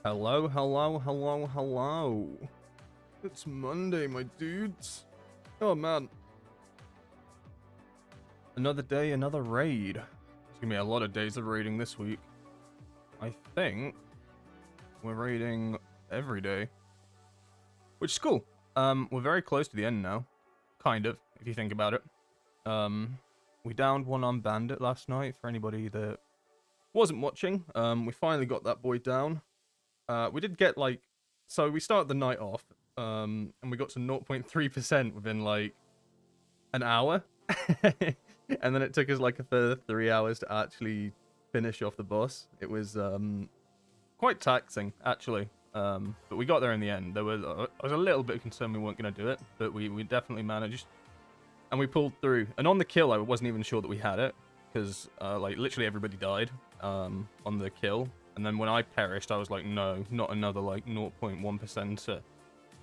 Hello, hello, hello, hello. It's Monday, my dudes. Oh, man. Another day, another raid. It's gonna be a lot of days of raiding this week. I think we're raiding every day, which is cool. We're very close to the end now. Kind of, if you think about it. We downed one on Bandit last night, for anybody that wasn't watching. We finally got that boy down. We did get, so we started the night off, and we got to 0.3% within, an hour. And then it took us, a further 3 hours to actually finish off the boss. It was, quite taxing, actually. But we got there in the end. I was a little bit concerned we weren't going to do it, but we definitely managed. And we pulled through. And on the kill, I wasn't even sure that we had it, because, literally everybody died, on the kill. And then when I perished, I was like, no, not another, 0.1%.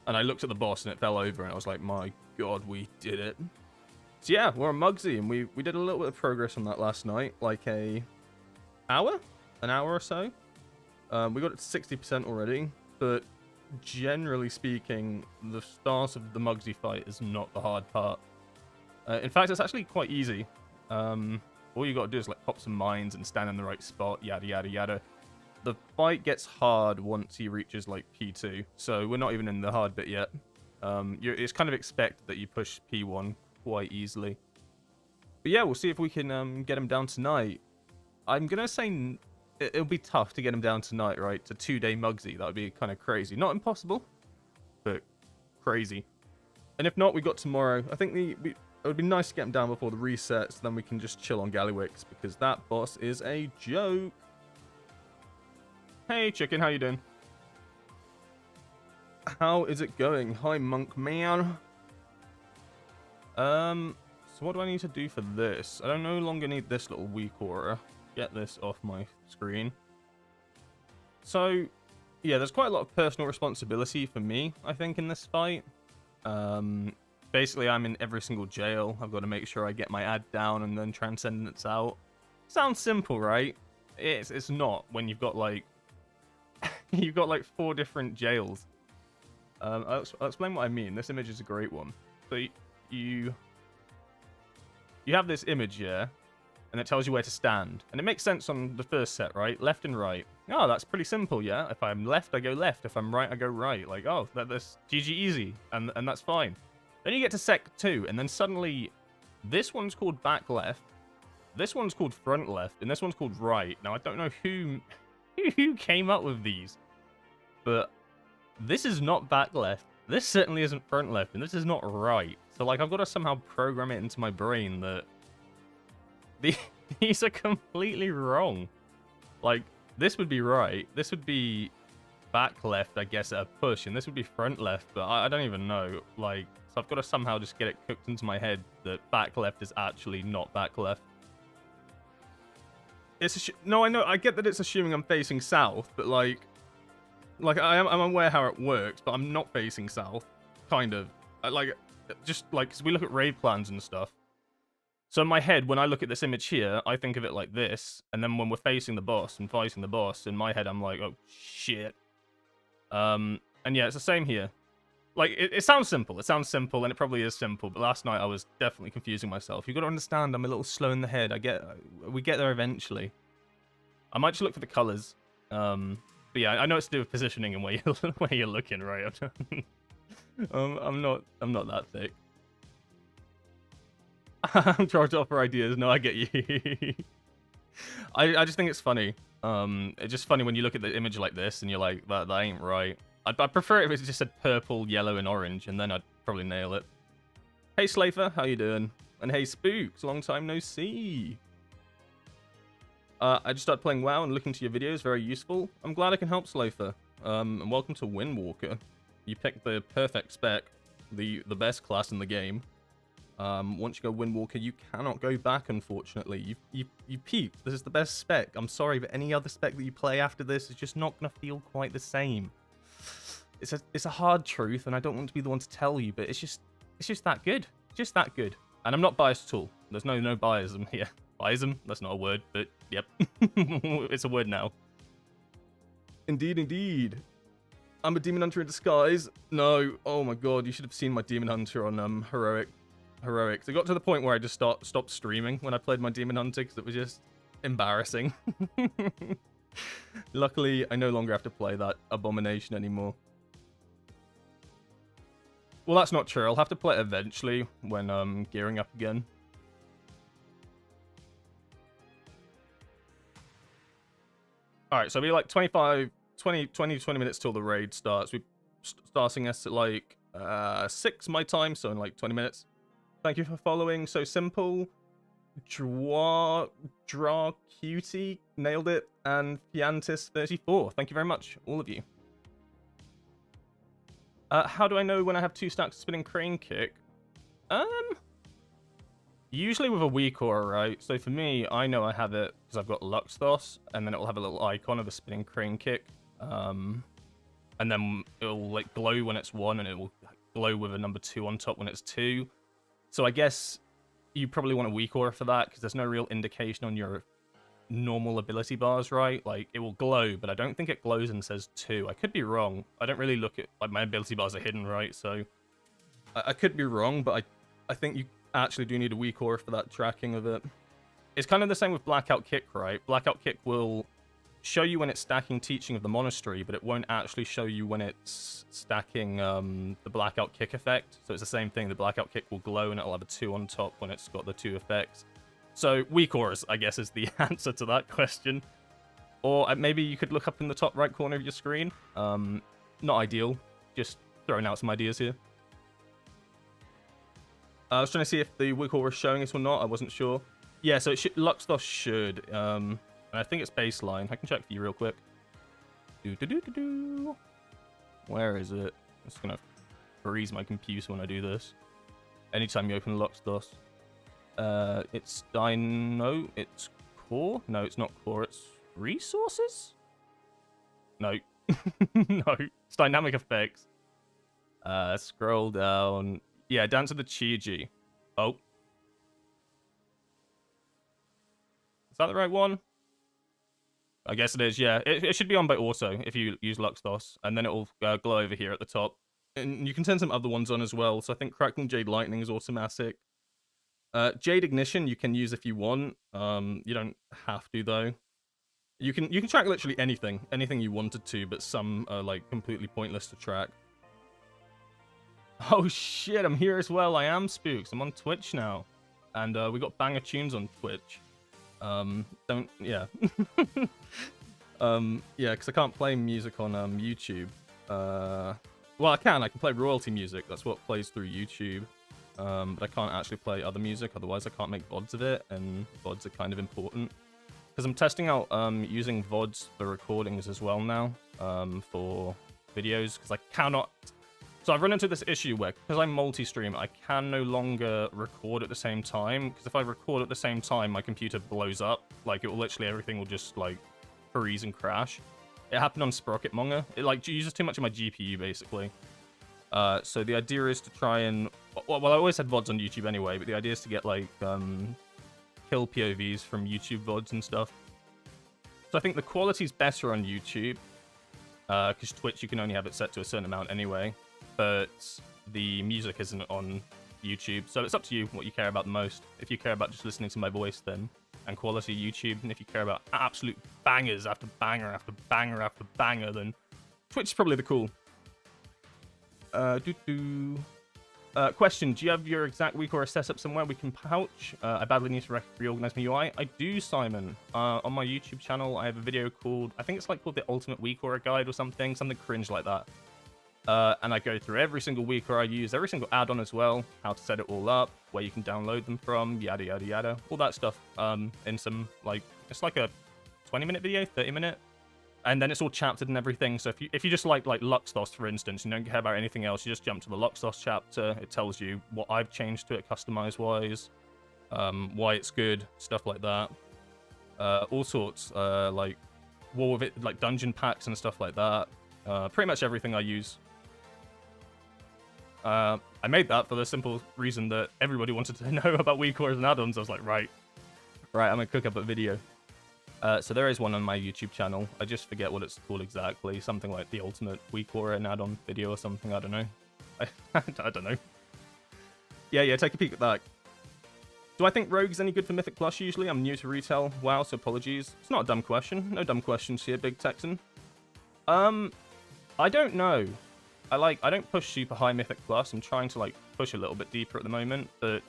And I looked at the boss, and it fell over, and I was like, my god, we did it. So yeah, we're on Mugsy, and we did a little bit of progress on that last night, an hour or so. We got it to 60% already, but generally speaking, the start of the Mugsy fight is not the hard part. In fact, it's actually quite easy. All you got to do is pop some mines and stand in the right spot, yada yada yada. The fight gets hard once he reaches P2, so we're not even in the hard bit yet. It's kind of expected that you push P1 quite easily. But yeah, we'll see if we can get him down tonight. I'm gonna say it'll be tough to get him down tonight, right? To 2-day Mugsy. That would be kind of crazy. Not impossible, but crazy. And if not, we got tomorrow. I think it would be nice to get him down before the resets, then we can just chill on Gallywix, because that boss is a joke. Hey, chicken, how you doing? How is it going? Hi, monk man. So what do I need to do for this? I don't no longer need this little weak aura. Get this off my screen. So, yeah, there's quite a lot of personal responsibility for me, I think, in this fight. Basically, I'm in every single jail. I've got to make sure I get my ad down and then Transcendence out. Sounds simple, right? It's not when you've got, you've got, 4 different jails. I'll explain what I mean. This image is a great one. So, you have this image here, and it tells you where to stand. And it makes sense on the first set, right? Left and right. Oh, that's pretty simple, yeah? If I'm left, I go left. If I'm right, I go right. Oh, that's GG easy, and that's fine. Then you get to Sec 2, and then suddenly, this one's called back left, this one's called front left, and this one's called right. Now, I don't know who came up with these, but this is not back left. This certainly isn't front left, and this is not right. So, I've got to somehow program it into my brain that these are completely wrong. This would be right. This would be back left, I guess, at a push, and this would be front left, but I don't even know. So I've got to somehow just get it cooked into my head that back left is actually not back left. No, I know, I get that it's assuming I'm facing south, but I'm aware how it works, but I'm not facing south, kind of. Because we look at raid plans and stuff. So in my head, when I look at this image here, I think of it like this, and then when we're facing the boss and fighting the boss, in my head I'm like, oh shit. And yeah, it's the same here. It sounds simple. It sounds simple, and it probably is simple, but last night I was definitely confusing myself. You've got to understand, I'm a little slow in the head. We get there eventually. I might just look for the colors. But yeah, I know it's to do with positioning and where you're looking, right? I'm not that thick. I'm trying to offer ideas. No, I get you. I just think it's funny. It's just funny when you look at the image like this and you're like, that ain't right. I'd prefer it if it just said purple, yellow, and orange, and then I'd probably nail it. Hey, Slafer, how you doing? And hey, Spooks, long time no see. I just started playing WoW and looking to your videos, very useful. I'm glad I can help, Slafer. And welcome to Windwalker. You picked the perfect spec, the best class in the game. Once you go Windwalker, you cannot go back, unfortunately. You peeped. This is the best spec. I'm sorry, but any other spec that you play after this is just not going to feel quite the same. It's a hard truth, and I don't want to be the one to tell you, but it's just that good. Just that good. And I'm not biased at all. There's no biasm here. Biasm? That's not a word, but yep. It's a word now. Indeed, indeed. I'm a demon hunter in disguise. No, oh my god, you should have seen my demon hunter on heroics. It got to the point where I just stopped streaming when I played my demon hunter because it was just embarrassing. Luckily, I no longer have to play that abomination anymore. Well, that's not true. I'll have to play it eventually when gearing up again. Alright, so it'll be like 20 minutes till the raid starts. We're starting us at like 6 my time, so in like 20 minutes. Thank you for following. So simple. Draw Cutie nailed it, and Fiantis34. Thank you very much, all of you. How do I know when I have 2 stacks of spinning crane kick? Usually with a weak aura, right? So for me, I know I have it because I've got Luxthos, and then it will have a little icon of a spinning crane kick. And then it'll like glow when it's 1, and it will glow with a number 2 on top when it's 2. So I guess you probably want a weak aura for that, because there's no real indication on your normal ability bars, right? Like, it will glow, but I don't think it glows and says 2. I could be wrong. I don't really look at, like, my ability bars are hidden, right? So I could be wrong, but I think you actually do need a weak aura for that tracking of it. It's kind of the same with Blackout Kick, right? Blackout Kick will show you when it's stacking Teaching of the Monastery, but it won't actually show you when it's stacking the Blackout Kick effect. So it's the same thing. The Blackout Kick will glow and it'll have a 2 on top when it's got the 2 effects. So weak auras, I guess, is the answer to that question. Or maybe you could look up in the top right corner of your screen. Not ideal. Just throwing out some ideas here. I was trying to see if the weak aura is showing us or not. I wasn't sure. Yeah, so it should, Luxthos should. And I think it's baseline. I can check for you real quick. Where is it? I'm just going to freeze my computer when I do this. Anytime you open Luxthos. It's Dino. It's Core? No, it's not Core. It's Resources? No. No. It's Dynamic Effects. Scroll down. Yeah, down to the Chiji. Oh. Is that the right one? I guess it is, yeah. It should be on by auto if you use Luxthos, and then it will glow over here at the top. And you can turn some other ones on as well, so I think Crackling Jade Lightning is automatic. Jade Ignition you can use if you want. You don't have to, though. You can track literally anything you wanted to, but some are like completely pointless to track. Oh shit, I'm here as well. I am Spooks. I'm on Twitch now. And we got banger tunes on Twitch. Yeah. Yeah, because I can't play music on YouTube. Well, I can play royalty music. That's what plays through YouTube. But I can't actually play other music, otherwise I can't make VODs of it, and VODs are kind of important. Because I'm testing out using VODs for recordings as well now, for videos, because I cannot... So I've run into this issue where, because I'm multi-stream, I can no longer record at the same time, because if I record at the same time, my computer blows up. Like, it will literally, everything will just, like, freeze and crash. It happened on Sprocket Monger. It, like, uses too much of my GPU, basically. So the idea is to try and... Well, I always had VODs on YouTube anyway, but the idea is to get, like, kill POVs from YouTube VODs and stuff. So I think the quality's better on YouTube, because Twitch, you can only have it set to a certain amount anyway. But the music isn't on YouTube, so it's up to you what you care about the most. If you care about just listening to my voice, then, and quality YouTube, and if you care about absolute bangers after banger after banger after banger, then Twitch is probably the cool. Question, do you have your exact week or a setup somewhere we can pouch? I badly need to reorganize my UI. I do, Simon. On my YouTube channel, I have a video called, I think it's like called the Ultimate Week or a Guide or something cringe like that. And I go through every single week where I use every single add-on as well, how to set it all up, where you can download them from, yada yada yada, all that stuff. In some, like, it's like a 20-minute video, 30-minute, and then it's all chaptered and everything. So if you just like Luxthos, for instance, and don't care about anything else, you just jump to the Luxthos chapter. It tells you what I've changed to it customize wise, why it's good, stuff like that. All sorts, like War of It, like dungeon packs and stuff like that. Pretty much everything I use. I made that for the simple reason that everybody wanted to know about weak cores and add-ons. I was like, right, I'm gonna cook up a video. So there is one on my YouTube channel. I just forget what it's called exactly. Something like the ultimate week or an add-on video or something. I don't know. I don't know. Yeah, take a peek at that. Do I think Rogue's any good for Mythic Plus usually? I'm new to retail. Wow, so apologies. It's not a dumb question. No dumb questions here, Big Texan. I don't know. I don't push super high Mythic Plus. I'm trying to like push a little bit deeper at the moment, but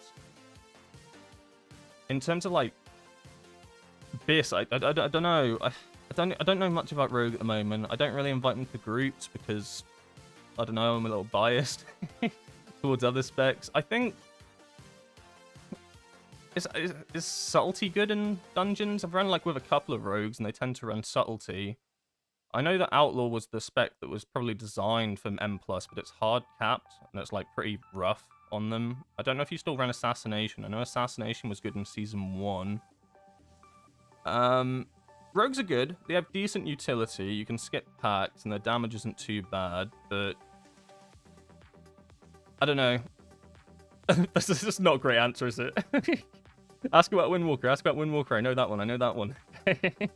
in terms of like Biss, I don't know. I don't know much about Rogue at the moment. I don't really invite him to groups because I don't know, I'm a little biased towards other specs. I think is subtlety good in dungeons? I've run like with a couple of rogues and they tend to run subtlety. I know that Outlaw was the spec that was probably designed for M+, but it's hard capped and it's like pretty rough on them. I don't know if you still run Assassination. I know Assassination was good in Season 1. Rogues are good. They have decent utility. You can skip packs and their damage isn't too bad, but I don't know. This is just not a great answer, is it? Ask about Windwalker. Ask about Windwalker. I know that one. I know that one.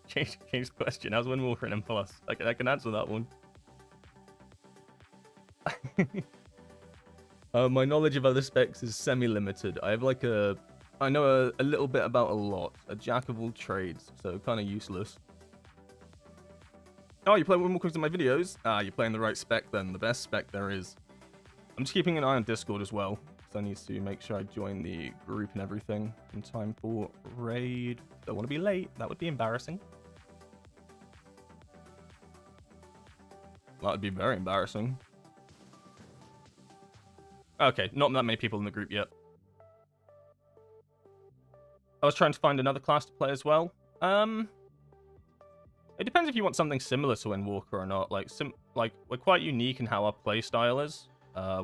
Change the question. How's Windwalker in M+? I can answer that one. My knowledge of other specs is semi-limited. I have like I know a little bit about a lot. A jack of all trades, so kind of useless. Oh, you play Windwalkers in my videos? Ah, you're playing the right spec then. The best spec there is. I'm just keeping an eye on Discord as well, because I need to make sure I join the group and everything in time for raid. Don't want to be late. That would be embarrassing. That would be very embarrassing. Okay, not that many people in the group yet. I was trying to find another class to play as well. It depends if you want something similar to Windwalker or not. Like we're quite unique in how our playstyle is,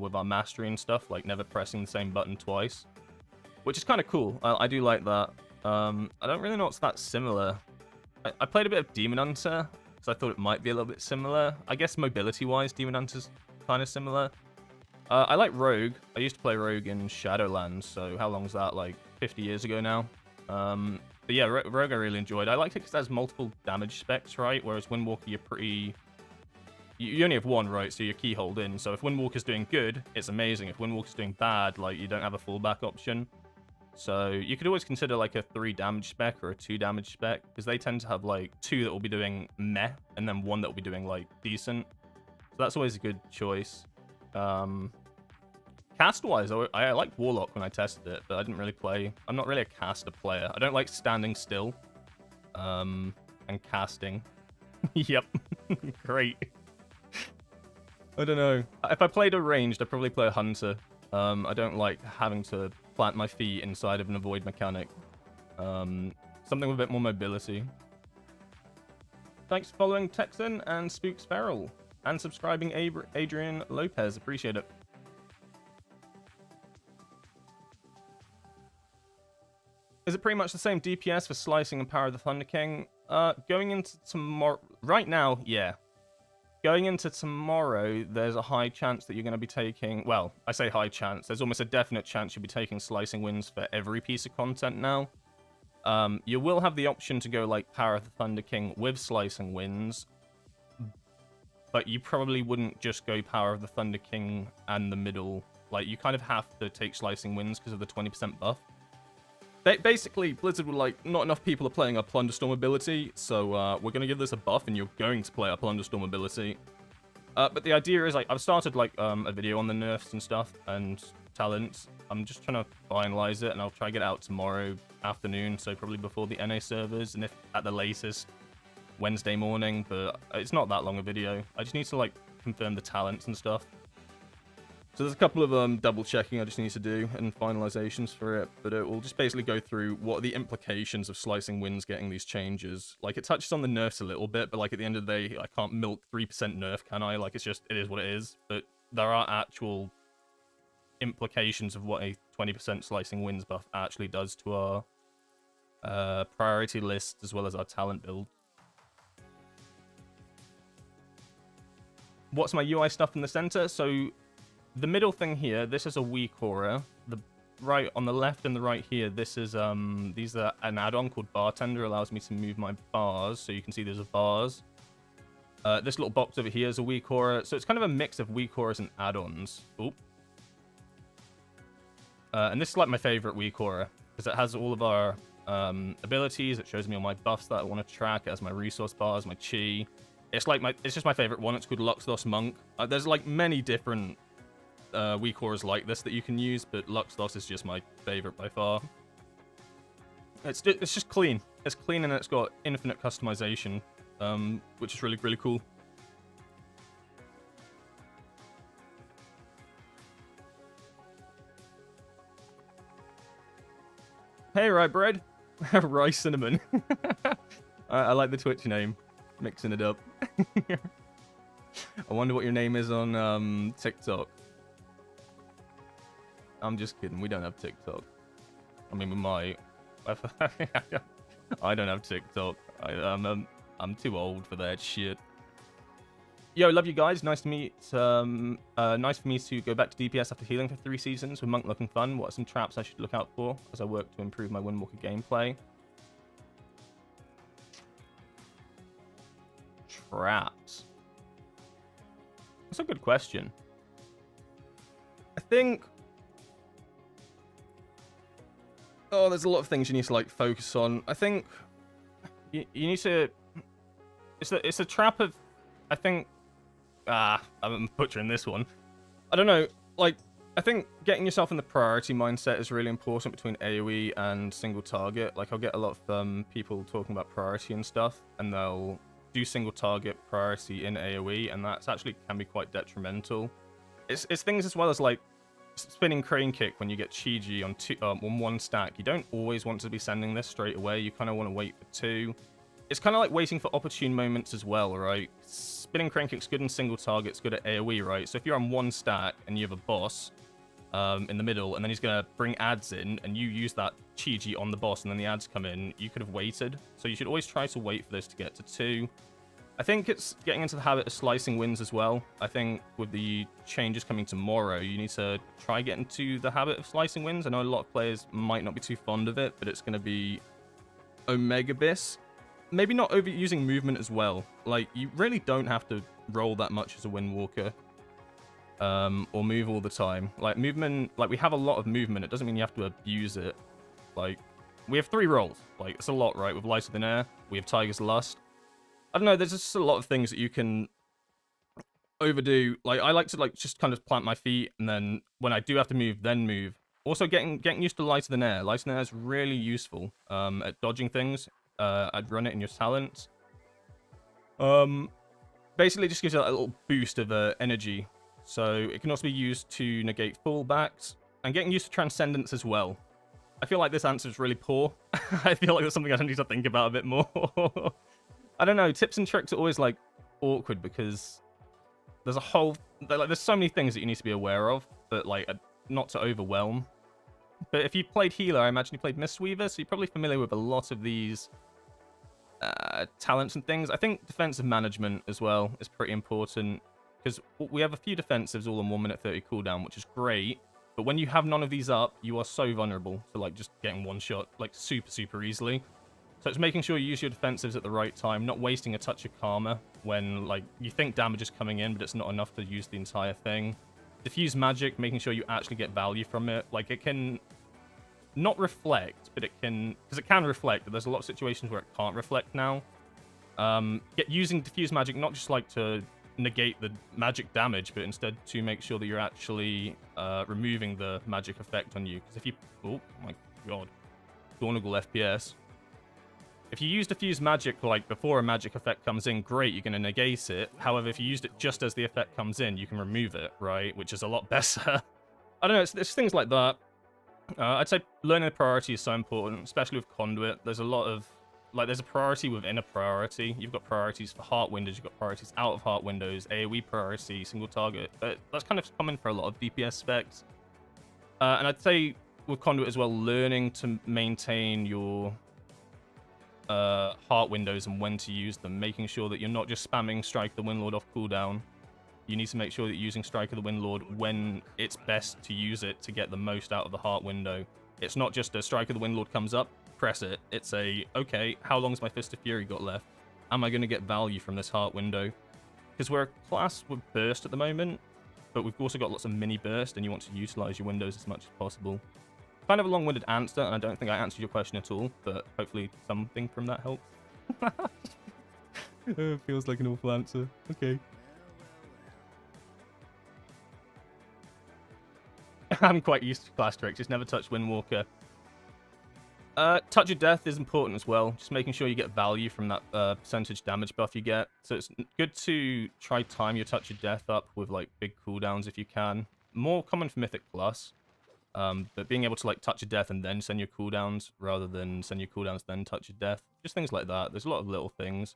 with our mastery and stuff, like never pressing the same button twice, which is kind of cool. I do like that. I don't really know what's that similar. I played a bit of Demon Hunter, because I thought it might be a little bit similar. I guess mobility-wise, Demon Hunter's kind of similar. I like Rogue. I used to play Rogue in Shadowlands, so how long is that? Like 50 years ago now. But yeah, Rogue I really enjoyed. I liked it because it has multiple damage specs, right? Whereas Windwalker, you're pretty... You only have one, right? So you're keyholed in. So if Windwalker's doing good, it's amazing. If Windwalker's doing bad, like, you don't have a fallback option. So you could always consider, like, a 3 damage spec or a 2 damage spec, because they tend to have, like, 2 that will be doing meh, and then 1 that will be doing, like, decent. So that's always a good choice. Cast-wise, I liked Warlock when I tested it, but I didn't really play. I'm not really a caster player. I don't like standing still and casting. Yep. Great. I don't know. If I played a ranged, I'd probably play a hunter. I don't like having to plant my feet inside of an avoid mechanic. Something with a bit more mobility. Thanks for following Texan and Spooks Feral, and subscribing Adrian Lopez. Appreciate it. Is it pretty much the same DPS for slicing and Power of the Thunder King? Going into tomorrow... Right now, yeah. Going into tomorrow, there's a high chance that you're going to be taking... Well, I say high chance. There's almost a definite chance you'll be taking Slicing Winds for every piece of content now. You will have the option to go, like, Power of the Thunder King with Slicing Winds. But you probably wouldn't just go Power of the Thunder King and the middle. Like, you kind of have to take Slicing Winds because of the 20% buff. Basically, Blizzard were like, not enough people are playing our Plunderstorm ability, so we're going to give this a buff, and you're going to play our Plunderstorm ability. But the idea is, like, I've started, like, a video on the nerfs and stuff, and talents. I'm just trying to finalize it, and I'll try to get it out tomorrow afternoon, so probably before the NA servers, and if at the latest, Wednesday morning, but it's not that long a video. I just need to, like, confirm the talents and stuff. So there's a couple of double checking I just need to do and finalizations for it, but it will just basically go through what are the implications of Slicing Winds getting these changes. Like, it touches on the nerfs a little bit, but like at the end of the day, I can't milk 3% nerf, can I? Like, it's just, it is what it is. But there are actual implications of what a 20% Slicing Winds buff actually does to our priority list as well as our talent build. What's my UI stuff in the center? So the middle thing here, this is a weak aura. right on the left and the right here, this is these are an add-on called Bartender. Allows me to move my bars, so you can see there's a bars. This little box over here is a weak aura, so it's kind of a mix of weak auras and add-ons. Oop. And this is like my favorite weak aura because it has all of our abilities. It shows me all my buffs that I want to track. It has my resource bars, my chi. It's just my favorite one. It's called Luxdos Monk. There's like many different weak auras like this that you can use, but Luxdos is just my favorite by far. It's just clean. It's clean and it's got infinite customization, which is really, really cool. Hey, Rye Bread. Rye Cinnamon. I like the Twitch name. Mixing it up. I wonder what your name is on TikTok. I'm just kidding. We don't have TikTok. I mean, we might. I don't have TikTok. I'm too old for that shit. Yo, love you guys. Nice to meet. Nice for me to go back to DPS after healing for 3 seasons with Monk looking fun. What are some traps I should look out for as I work to improve my Windwalker gameplay? Traps. That's a good question. I think... Oh, there's a lot of things you need to, like, focus on. I think you need to... It's a trap of... I think... I'm butchering this one. I don't know. Like, I think getting yourself in the priority mindset is really important between AoE and single target. Like, I'll get a lot of people talking about priority and stuff, and they'll do single target priority in AoE, and that's actually can be quite detrimental. It's things as well as, like, spinning crane kick when you get Chi-Ji on 1 stack. You don't always want to be sending this straight away. You kind of want to wait for 2. It's kind of like waiting for opportune moments as well, right? Spinning crane kick's good in single targets, good at AoE, right? So if you're on 1 stack and you have a boss in the middle, and then he's going to bring ads in, and you use that Chi-Ji on the boss, and then the ads come in, you could have waited. So you should always try to wait for those to get to 2. I think it's getting into the habit of slicing wins as well. I think with the changes coming tomorrow, you need to try getting to the habit of slicing wins. I know a lot of players might not be too fond of it, but it's going to be Omega Bis. Maybe not overusing movement as well. Like, you really don't have to roll that much as a Windwalker. Or move all the time. Like, movement... Like, we have a lot of movement. It doesn't mean you have to abuse it. Like, we have 3 rolls. Like, it's a lot, right? With Light of the Air, we have Tiger's Lust. I don't know, there's just a lot of things that you can overdo. Like, I like to, like, just kind of plant my feet, and then when I do have to move, then move. Also, getting used to Light of the Air. Light of the Air is really useful at dodging things. I'd run it in your talents. Basically just gives you a little boost of energy. So it can also be used to negate fallbacks. And getting used to Transcendence as well. I feel like this answer is really poor. I feel like that's something I need to think about a bit more. I don't know, tips and tricks are always, like, awkward because there's a whole... Like, there's so many things that you need to be aware of, but, like, not to overwhelm. But if you played healer, I imagine you played Mistweaver, so you're probably familiar with a lot of these talents and things. I think defensive management as well is pretty important, because we have a few defensives all on 1 minute 30 cooldown, which is great, but when you have none of these up, you are so vulnerable to, like, just getting one shot, like, super, super easily. So it's making sure you use your defensives at the right time, not wasting a touch of karma when, like, you think damage is coming in, but it's not enough to use the entire thing. Diffuse magic, making sure you actually get value from it. Like, it can not reflect, but it can... Because it can reflect, but there's a lot of situations where it can't reflect now. Using diffuse magic, not just, like, to negate the magic damage, but instead to make sure that you're actually removing the magic effect on you. Because if you... Oh, my god. Dornagle FPS. If you use diffuse magic, like, before a magic effect comes in, great, you're going to negate it. However, if you used it just as the effect comes in, you can remove it, right? Which is a lot better. I don't know, it's things like that. I'd say learning the priority is so important, especially with Conduit. There's a lot of... Like, there's a priority within a priority. You've got priorities for heart windows, you've got priorities out of heart windows, AoE priority, single target. But that's kind of common for a lot of DPS specs. And I'd say with Conduit as well, learning to maintain your... heart windows and when to use them, making sure that you're not just spamming Strike the Windlord off cooldown you need to make sure that you're using Strike of the Windlord when it's best to use it to get the most out of the heart window. It's not just a Strike of the Windlord comes up, press it. It's a, okay, how long's my Fist of Fury got left? Am I going to get value from this heart window? Because we're a class with burst at the moment, but we've also got lots of mini burst, and you want to utilize your windows as much as possible. Kind of a long-winded answer, and I don't think I answered your question at all, but hopefully something from that helps. It feels like an awful answer. Okay. I'm quite used to class tricks, just never touched Windwalker. Touch of Death is important as well, just making sure you get value from that percentage damage buff you get. So it's good to try time your Touch of Death up with like big cooldowns if you can. More common for Mythic Plus, but being able to like Touch of Death and then send your cooldowns rather than send your cooldowns then Touch of Death. Just things like that. There's a lot of little things.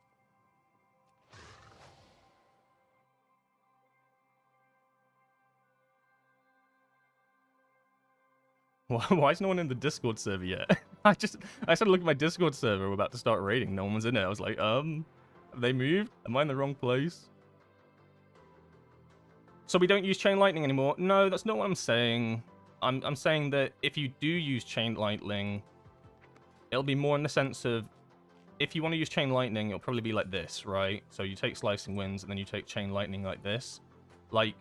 Why is no one in the Discord server yet? I started looking at my Discord server. We're about to start raiding. No one's in it. I was like, have they moved? Am I in the wrong place? So we don't use Chain Lightning anymore? No, that's not what I'm saying. I'm saying that if you do use Chain Lightning, it'll be more in the sense of, if you want to use Chain Lightning, it'll probably be like this, right? So you take Slicing Winds, and then you take Chain Lightning like this. Like,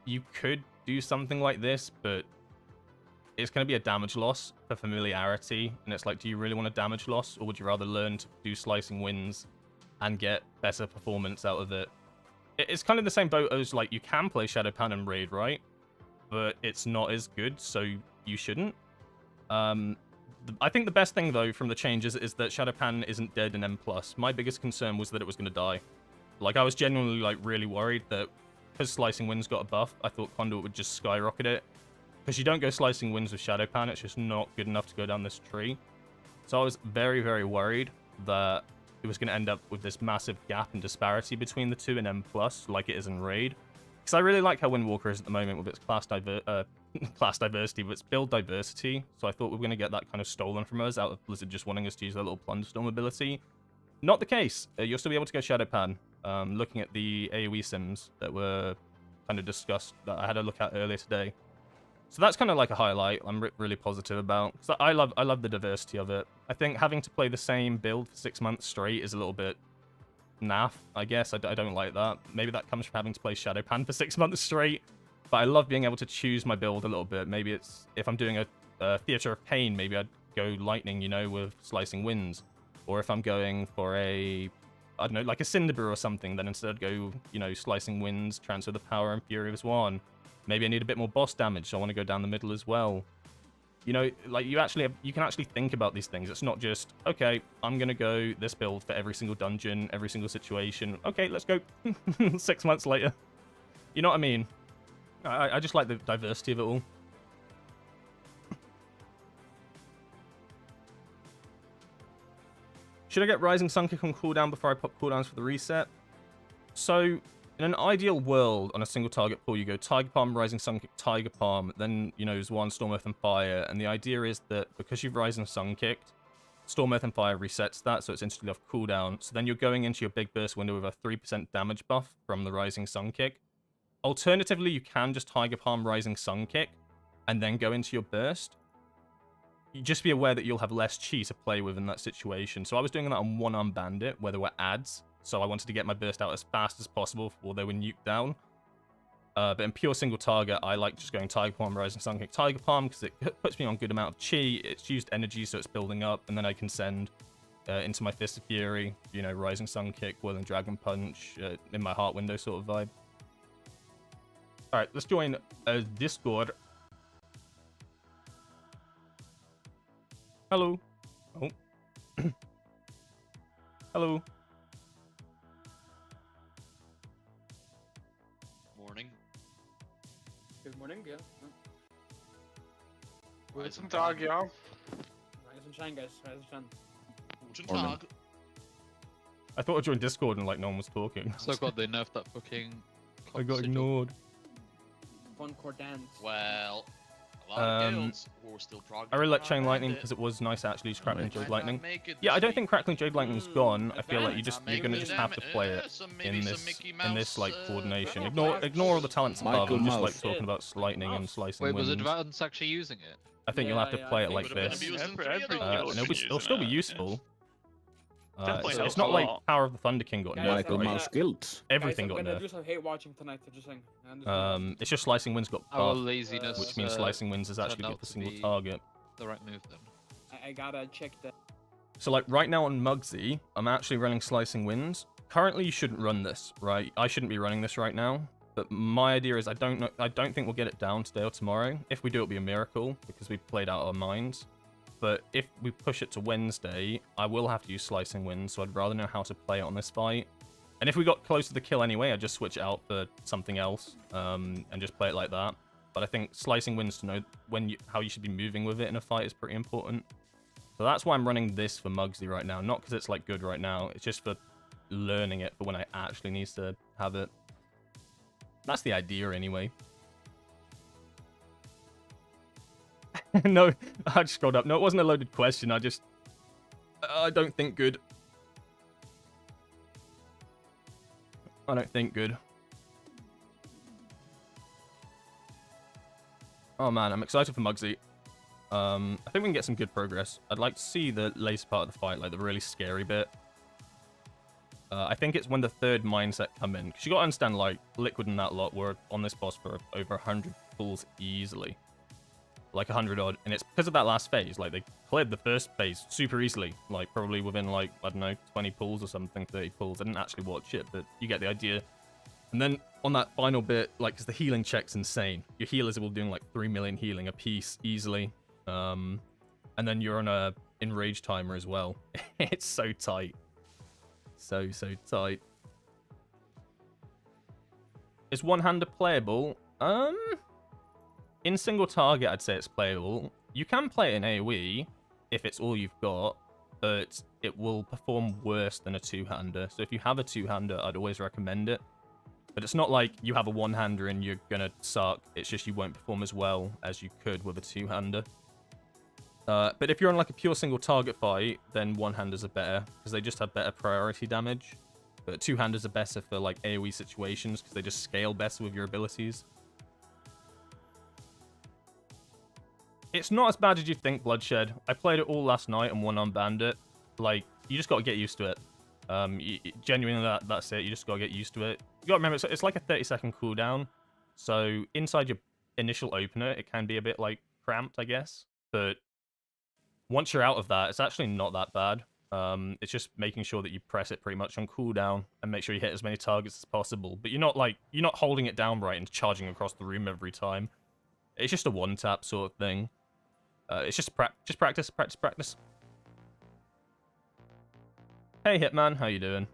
you could do something like this, but it's going to be a damage loss for familiarity, and it's like, do you really want a damage loss, or would you rather learn to do Slicing Winds and get better performance out of it? It's kind of the same boat as, like, you can play Shadowpan and Raid, right? But it's not as good, so you shouldn't. I think the best thing, though, from the changes is that Shadowpan isn't dead in M+. My biggest concern was that it was going to die. Like, I was genuinely, like, really worried that because Slicing Winds got a buff, I thought Conduit would just skyrocket it. Because you don't go Slicing Winds with Shadowpan, it's just not good enough to go down this tree. So I was very, very worried that it was going to end up with this massive gap and disparity between the two in M+, like it is in Raid. Because I really like how Windwalker is at the moment with its class diversity, but its build diversity. So I thought we were going to get that kind of stolen from us out of Blizzard just wanting us to use their little Plunderstorm ability. Not the case. You'll still be able to go Shadowpan. Looking at the AoE sims that were kind of discussed, that I had a look at earlier today. So that's kind of like a highlight I'm really positive about. So I love the diversity of it. I think having to play the same build for 6 months straight is a little bit naff, I guess. I don't like that. Maybe that comes from having to play Shadowpan for 6 months straight. But I love being able to choose my build a little bit. Maybe it's, if I'm doing a Theater of Pain, maybe I'd go Lightning, you know, with Slicing Winds. Or if I'm going for a, I don't know, like a Cinderbrew or something, then instead I'd go, you know, Slicing Winds, transfer the power, and Fury of Swan. Maybe I need a bit more boss damage, so I want to go down the middle as well. You know, like, you can actually think about these things. It's not just, okay, I'm going to go this build for every single dungeon, every single situation. Okay, let's go 6 months later. You know what I mean? I just like the diversity of it all. Should I get Rising Sun Kick on cooldown before I pop cooldowns for the reset? So, in an ideal world, on a single target pool, you go Tiger Palm, Rising Sun Kick, Tiger Palm, then, you know, Swan, Storm, Earth, and Fire. And the idea is that because you've Rising Sun Kicked, Storm, Earth, and Fire resets that, so it's instantly off cooldown. So then you're going into your big burst window with a 3% damage buff from the Rising Sun Kick. Alternatively, you can just Tiger Palm, Rising Sun Kick, and then go into your burst. You just be aware that you'll have less chi to play with in that situation. So I was doing that on One Arm Bandit, where there were ads. So I wanted to get my burst out as fast as possible before they were nuked down. But in pure single target, I like just going Tiger Palm, Rising Sun Kick, Tiger Palm, because it puts me on good amount of chi. It's used energy, so it's building up, and then I can send into my Fist of Fury, you know, Rising Sun Kick, Whirling Dragon Punch, in my heart window sort of vibe. Alright, let's join Discord. Hello. Oh. Hello. Morning. Good morning, yeah. Guten Tag, ja. Rise and shine, guys. Rise and shine. Guten Morning. Tag. I thought I joined Discord and like no one was talking. So God, they nerfed that fucking. I got ignored. One core dance. Well, A lot of guilds were still I really like Chain programmed Lightning around because it was nice actually use Crackling it. Jade Might Lightning. not make it Yeah, this I don't week. think Crackling Jade Lightning's gone. I feel like advanced. you're Not gonna making just it have to play it maybe in some this Mickey like Mouse, coordination. Michael Ignore all the talents above Michael and just like Mouse. talking about lightning and slicing Wait, was winds. Advance actually using it? I think you'll have to Yeah, play I it think like it Would've been this. abused in Every- 3 of every those. guild And it'll still be useful. Definitely It's not not like a lot. Power of the Thunder King got Guys, nerfed. Michael right? Mouse guild. Everything Guys, got I'm gonna nerfed. do some hate watching tonight. So just saying. I understand. It's just Slicing Winds got Our buffed, laziness. which means Slicing Winds is actually turned good out for to single be target. the right move then. I gotta check that. So like right now on Mugsy, I'm actually running Slicing Winds. Currently, you shouldn't run this, right? I shouldn't be running this right now. But my idea is I don't think we'll get it down today or tomorrow. If we do, it'll be a miracle because we played out our minds. But if we push it to Wednesday, I will have to use Slicing Winds, so I'd rather know how to play it on this fight. And if we got close to the kill anyway, I'd just switch it out for something else and just play it like that. But I think Slicing Winds to know how you should be moving with it in a fight is pretty important. So that's why I'm running this for Mugsy right now. Not because it's like good right now. It's just for learning it for when I actually need to have it. That's the idea anyway. No, I just scrolled up. No, it wasn't a loaded question. I don't think good. I don't think good. Oh man, I'm excited for Mugsy. I think we can get some good progress. I'd like to see the later part of the fight, like the really scary bit. I think it's when the third mindset come in. Because you gotta understand, like, Liquid and that lot were on this boss for over 100 pulls easily. Like 100 odd. And it's because of that last phase. Like, they cleared the first phase super easily. Like, probably within, like, I don't know, 20 pulls or something, 30 pulls. I didn't actually watch it, but you get the idea. And then on that final bit, like, because the healing check's insane. Your healers will be doing, like, 3 million healing a piece easily. And then you're on a enrage timer as well. It's so tight. So tight. Is one-hander playable? In single target, I'd say it's playable. You can play it in AoE if it's all you've got, but it will perform worse than a two-hander. So if you have a two-hander, I'd always recommend it. But it's not like you have a one-hander and you're gonna suck. It's just you won't perform as well as you could with a two-hander. But if you're on like a pure single target fight, then one-handers are better because they just have better priority damage. But two-handers are better for like AoE situations because they just scale better with your abilities. It's not as bad as you think, Bloodshed. I played it all last night and won on Bandit. Like, you just got to get used to it. Genuinely, that's it. You just got to get used to it. You got to remember, it's like a 30-second cooldown. So inside your initial opener, it can be a bit like cramped, I guess. But once you're out of that, it's actually not that bad. It's just making sure that you press it pretty much on cooldown and make sure you hit as many targets as possible. But you're not holding it down right and charging across the room every time. It's just a one-tap sort of thing. It's just practice. Hey, Hitman, how you doing?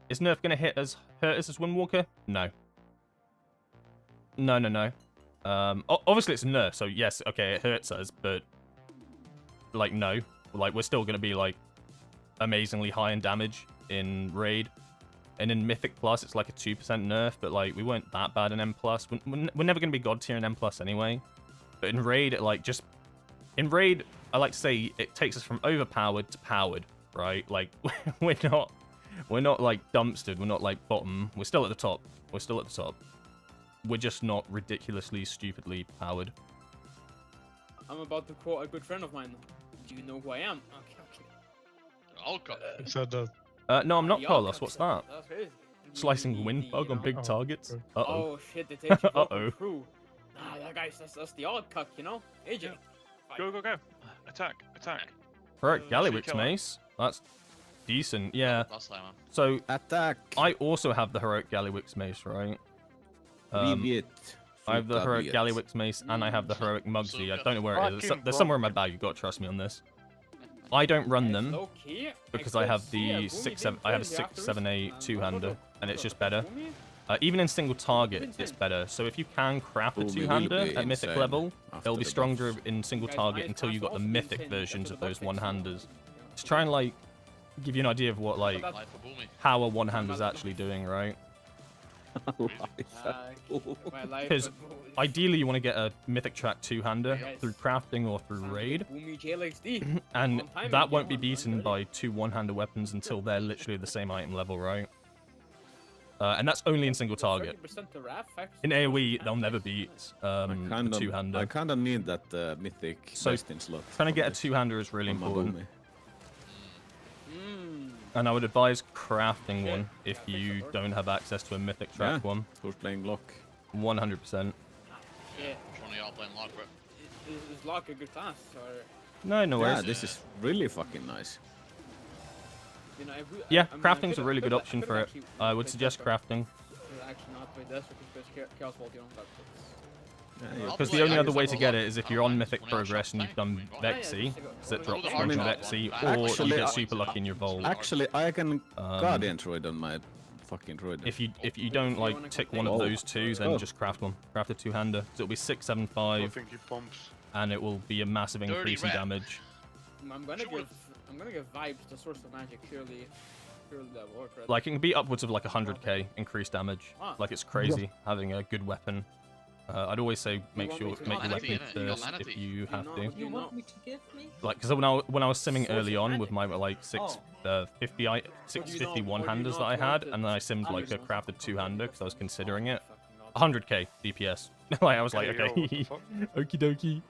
Is Nerf gonna hurt us as Windwalker? No. No. Obviously it's a Nerf, so yes, okay, it hurts us, but like no, like we're still gonna be like amazingly high in damage in Raid, and in Mythic Plus it's like a 2% Nerf, but like we weren't that bad in M Plus. We're never gonna be God tier in M Plus anyway. But in Raid, in Raid, I like to say it takes us from overpowered to powered, right? Like, we're not like dumpstered, we're not like bottom, we're still at the top. We're just not ridiculously, stupidly powered. I'm about to quote a good friend of mine. Do you know who I am? Okay. Alcohol. No, I'm not The Carlos, Alcock what's said that? That's crazy. Slicing Windbug on big targets? Uh-oh. Oh shit, they take you Uh-oh. through. Nah, that guy's that's the Alcock, you know? AJ. Yeah. Fight. Go. Attack. Right, Gallywix kill it. Mace. That's decent, yeah. Last time, man. So, Attack. I also have the Heroic Gallywix Mace, right? Viviet. I have the Heroic Viviet. Gallywix Mace, and I have the Heroic Mugsy. I don't know where it is. Fucking There's somewhere in my bag. You've got to trust me on this. I don't run them Low key, because I I could have see a the Gumi 6, didn't 7. I have a play the 6, after 7, this. 8 two-hander, and it's just Look, better. Gumi? Even in single target, it's better. So if you can craft a Gumi will two-hander be at mythic insane level, after they'll be the stronger buffs. in single Guys, target my until you got the class also mythic insane versions after of the those buff fix. one-handers. To try and like give you an idea of what like But Life for Boomy. how a one-hander's actually doing, right? My life. Because ideally you want to get a Mythic Track two-hander Yes. through crafting or through raid, Boomy JLXD. and On timing, that won't be Johan, beaten 130. by two one-hander weapons until they're literally the same item level, right? And that's only in single target. 30% to Raph, facts. In AoE, they'll never beat the I two-hander. kind of need that mythic So, vesting slot. Trying to on get a this- two-hander is really on my important. boomy. And I would advise crafting one if you don't have access to a Mythic Track Yeah. one. Who's playing lock? 100%. Yeah. Which one of y'all playing Lockbro? Is Lock a good class? Or, No, no Yeah, worries. this is really fucking nice. you know, if we, Yeah, I mean, crafting's I a really good could've- option could've for it. actually I would played suggest Desert. crafting. Could've actually not played Desert because Chaos Vault, you know, that's I'll Because play- the only I other guess way I'll to go get Lock. it is if I you're don't on mind. Mythic 20 hours Progress and shot you've done tank, I mean, Vexy, yeah, because it yeah, drops yeah, from yeah. Vexy, or Actually, you get I- super lucky in your Vault. Actually, I can Guardian Droid on my fucking droid. If you don't like tick one of Oh. those two, then Oh. just craft one. Craft a two-hander. So it'll be 6, 7, I 5, think he pumps. and it will be a massive Dirty increase in rat. damage. I'm gonna give vibes the source of magic purely that work. Right? Like it can be upwards of like 100k increased damage. Ah. Like it's crazy having a good weapon. I'd always say make want sure me to make your manatee weapon in it, you got first manatee. if you have know- to. you You know- want me to give me? Like because when I was simming Source early of on with my magic. like 650 What do 650 you know- one-handers that what I do you know had, about and then I it? simmed like a Understand. crafted two-hander because I was considering it. Fucking 100k DPS. Like I was like, Yo, okay, what the fuck? okie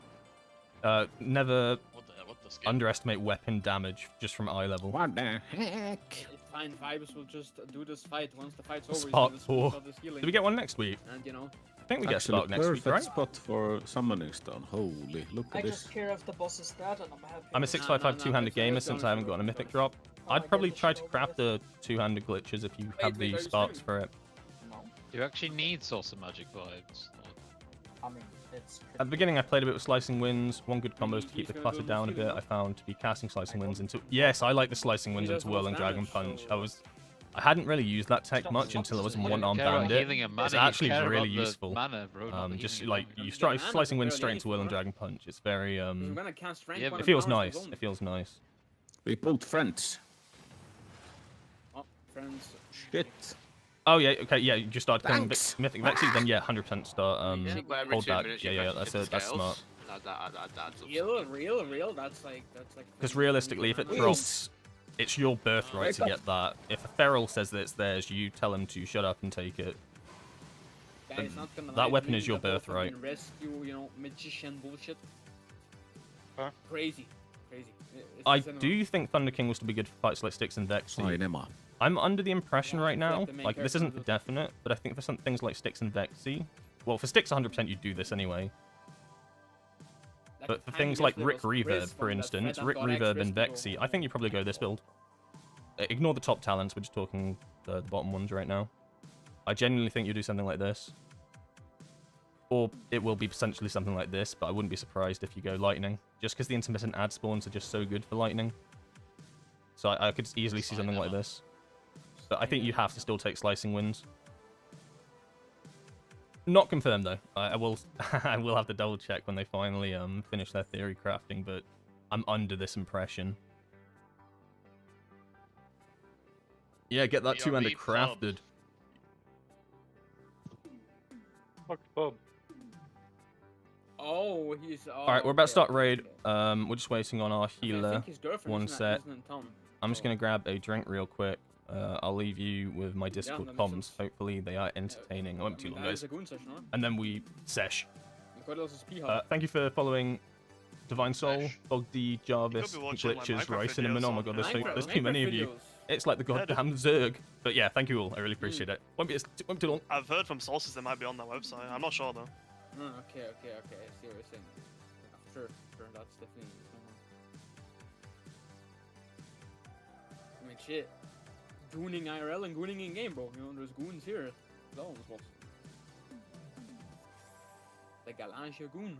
dokie. Never What the skip? underestimate weapon damage just from eye level. What the heck? It's fine. Vibes will just do this fight. Once the fight's over, Spark he's 4. gonna this healing. Do we get one next week? And you know, I think we get Actually, Spark next week, perfect right? spot for summoning stone. Holy, look I at just this. care if the boss is dead and I'm happy. I'm a with it. 655 no, two-handed it's gamer always since done I haven't for gotten a it. mythic drop. Oh, I I'd get probably the try to shit over craft this. the two-handed glitches if you have wait, the are you sparks streaming? for it. No, You actually need Source of Magic vibes. I mean, it's At the beginning, I played a bit with Slicing Winds. One good combo is to He's keep the gonna clutter do down a this bit. healing, I found to be casting Slicing Winds into... Yes, I like the Slicing Winds He into does Whirl most and Dragon damage, Punch. so- I hadn't really used that tech Stop, much stop, until I was stop. in You one-arm Care about bandit. healing and mana, It's you actually care really about the useful. Mana, bro, not the Just healing like and you damage. strike Slicing Wind barely straight into Whirl and anything, Dragon Punch. It's very I'm gonna cast rank Yeah, one but it feels and powers nice. his own. It feels nice. We pulled friends. Oh, friends. Shit. Oh yeah, okay, yeah. You just start killing Thanks. Mythic Vexy, then yeah, 100% start. Yeah, but every Hold 2 back. minutes Yeah, you yeah, press that's hit that's scales. smart. That adds up Real. That's like. Because realistically, if it drops, it's your birthright to get that. If a feral says that it's theirs, you tell him to shut up and take it. Guys, not gonna that lie, weapon doing is your the whole birthright. fucking Rescue, you know, magician bullshit. Huh? Crazy. It's I the cinema. do think Thunder King was to be good for fights like Styx and Vexy. Cinema. I'm under the impression Yeah, right it's now, like the main like this character isn't for does it. definite, but I think for some things like Styx and Vexy, well, for Styx 100% you'd do this anyway. Like But the for time things you like guys Rick there was Reverb, Riz for from that instance, Fed Rick and God X Reverb and Rescue. Vexy, I think you probably go this build. Ignore the top talents, we're just talking the bottom ones right now. I genuinely think you do something like this. Or it will be potentially something like this, but I wouldn't be surprised if you go Lightning. Just because the intermittent ad spawns are just so good for Lightning. So I could easily see something like this. But I think you have to still take Slicing Winds. Not confirmed though. I will I will have to double check when they finally finish their theory crafting, but I'm under this impression. Yeah, get that BRB two-hander pub. crafted. Fuck pub. Oh, he's. Oh, Alright, we're about to okay, start raid. okay. We're just waiting on our I healer. think his girlfriend One isn't- set. isn't in town. I'm just gonna grab a drink real quick. I'll leave you with my Discord that makes comms. sense. Hopefully they are entertaining. I won't be too long, That is guys. a goon session, huh? And then we sesh. What else is P-Hub? Thank you for following Divine Soul, Sesh. Bogdy, Jarvis, be watching, like, Glitches, Minecraft Rice, Cinnamon. videos Oh my on god, Minecraft- there's too many of you. videos. It's like the Yeah, goddamn Zerg. But yeah, thank you all. I really appreciate it. Won't be too long. I've heard from sources they might be on their website. I'm not sure though. Okay. I see what you're saying. Sure, that's definitely. I mean, shit. Gooning IRL and gooning in game, bro. You know, there's goons here. That's all this was. The Galantia goon.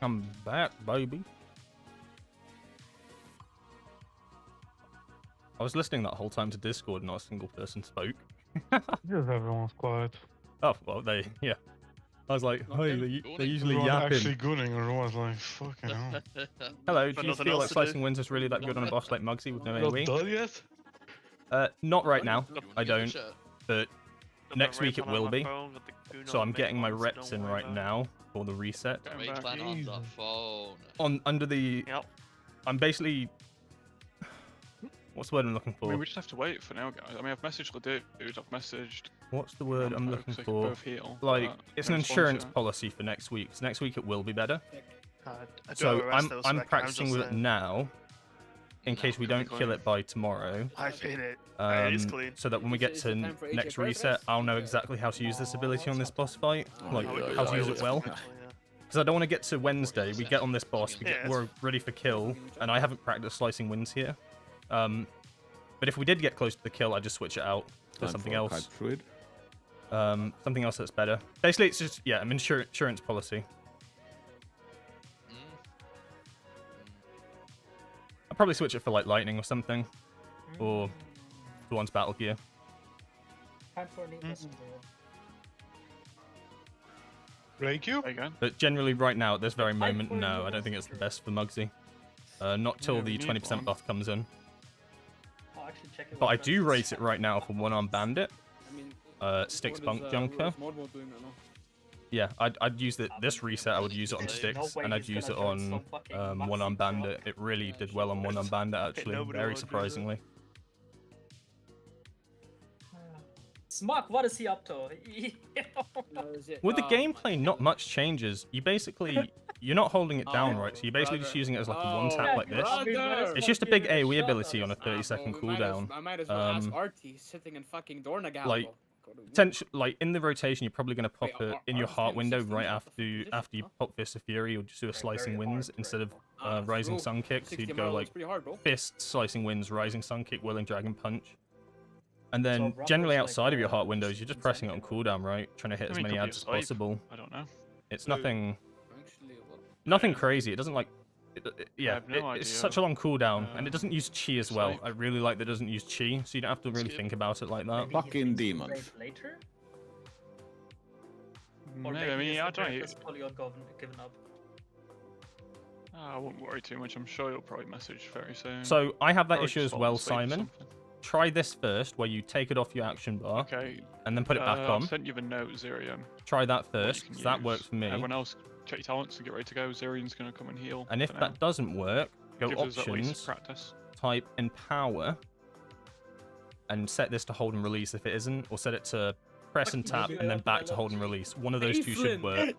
I'm back, baby. I was listening that whole time to Discord, and not a single person spoke. Just everyone's quiet. Oh, well, yeah. I was like, Not hey, them. they usually Everyone's yapping. actually gunning, and everyone's like, fucking hell. Hello, Got do you nothing feel else like to Slicing do? Winds is really that good on a boss like Muggsy with no Not AoE? done yet? Not right now, I You get the don't, shirt. but Got next the week it rape on will my be. phone, got the goon So on I'm the getting my main one, so reps don't in worry right about it. now for the reset. Getting Rage back plan on easy. the phone. Under the... Yep. I'm basically... What's the word I'm looking I mean, for? we just have to wait for now, guys. I mean, I've messaged the dude, I've messaged What's the word I'm looking so they can for? both heal. Like, but it's no an response insurance yet. policy for next week. So next week it will be better. I do So have a rest I'm though, so I'm I can- practicing just with it now, in No, case we can we don't go kill in? it by tomorrow. I've hit it. It is clean. So that when we Is get it to time for next HF reset, rest? I'll know exactly how to use this ability on this boss fight, like I would do how it to use always it well. eventually, yeah. Because I don't want to get to Wednesday, we get on this boss, Yeah, we're ready for kill, and I haven't practiced Slicing Winds here. But if we did get close to the kill, I'd just switch it out for Time something for a else. kite druid. Something else that's better. Basically, it's just, yeah, an insurance policy. I'll probably switch it for, like, lightning or something. Or the one's battle gear. Time for a new lesson, bro. Break you? There you go. But generally, right now, at this very Time moment, for a no, new I don't think it's the best for Muggsy. Not Yeah, till we the need 20% one. buff comes in. I'll actually check it But with I do friends. rate it right now for one-arm bandit. I mean, Sticks what is, bunk junker. what is Mod Mode doing right now? Yeah, I'd use it this reset. I would use it on No sticks, way and I'd he's use it gonna on join some fucking one-arm maxi bandit. truck. It really did well on one-arm bandit, actually, Nobody very wanna do that. surprisingly. Smuck, what is he up to? No, is it- With the um, gameplay, not much changes. You basically, you're not holding it down Oh, right, so you're basically just brother. using it as like a Oh, one-tap like this. brother. It's just a big AoE Shut ability up. on a 30-second Bro, cooldown. I might as well ask Um, Artie sitting in fucking Dornagal. like, Like in the rotation, you're probably gonna pop it in your heart window right after you pop Fist of Fury, or just do a Slicing Winds instead of Rising Sun Kick. So you'd go like Fist, Slicing Winds, Rising Sun Kick, Whirling Dragon Punch. And then So generally Rumble's outside like, of your heart windows, you're just pressing it on something. cooldown, right? Trying to hit I as mean, many could be ads a as save. possible. I don't know. It's nothing Actually, what? nothing crazy. It doesn't like yeah, have no it's idea. such a long cooldown, and it doesn't use chi as well. Save. I really like that it doesn't use chi, so you don't have to really Skip. think about it like that. Maybe he Fucking thinks he'll demons. break Later? Or Maybe, I maybe mean, he's I don't know. because Polygon given up. I wouldn't worry too much. I'm sure you'll probably message very soon. So I have that Probably issue just as fall well, asleep or Simon. something. Try this first, where you take it off your action bar Okay. and then put it back on. I've sent you the note, Zirium. Try that what you first, can 'cause that use. works for me. Everyone else, check your talents and get ready to go. Zirium's going to come and heal. And if for now. that doesn't work, go Gives us at least options, practice. type empower, and set this to hold and release if it isn't, or set it to press and tap and then back to hold and release. One of those two should work.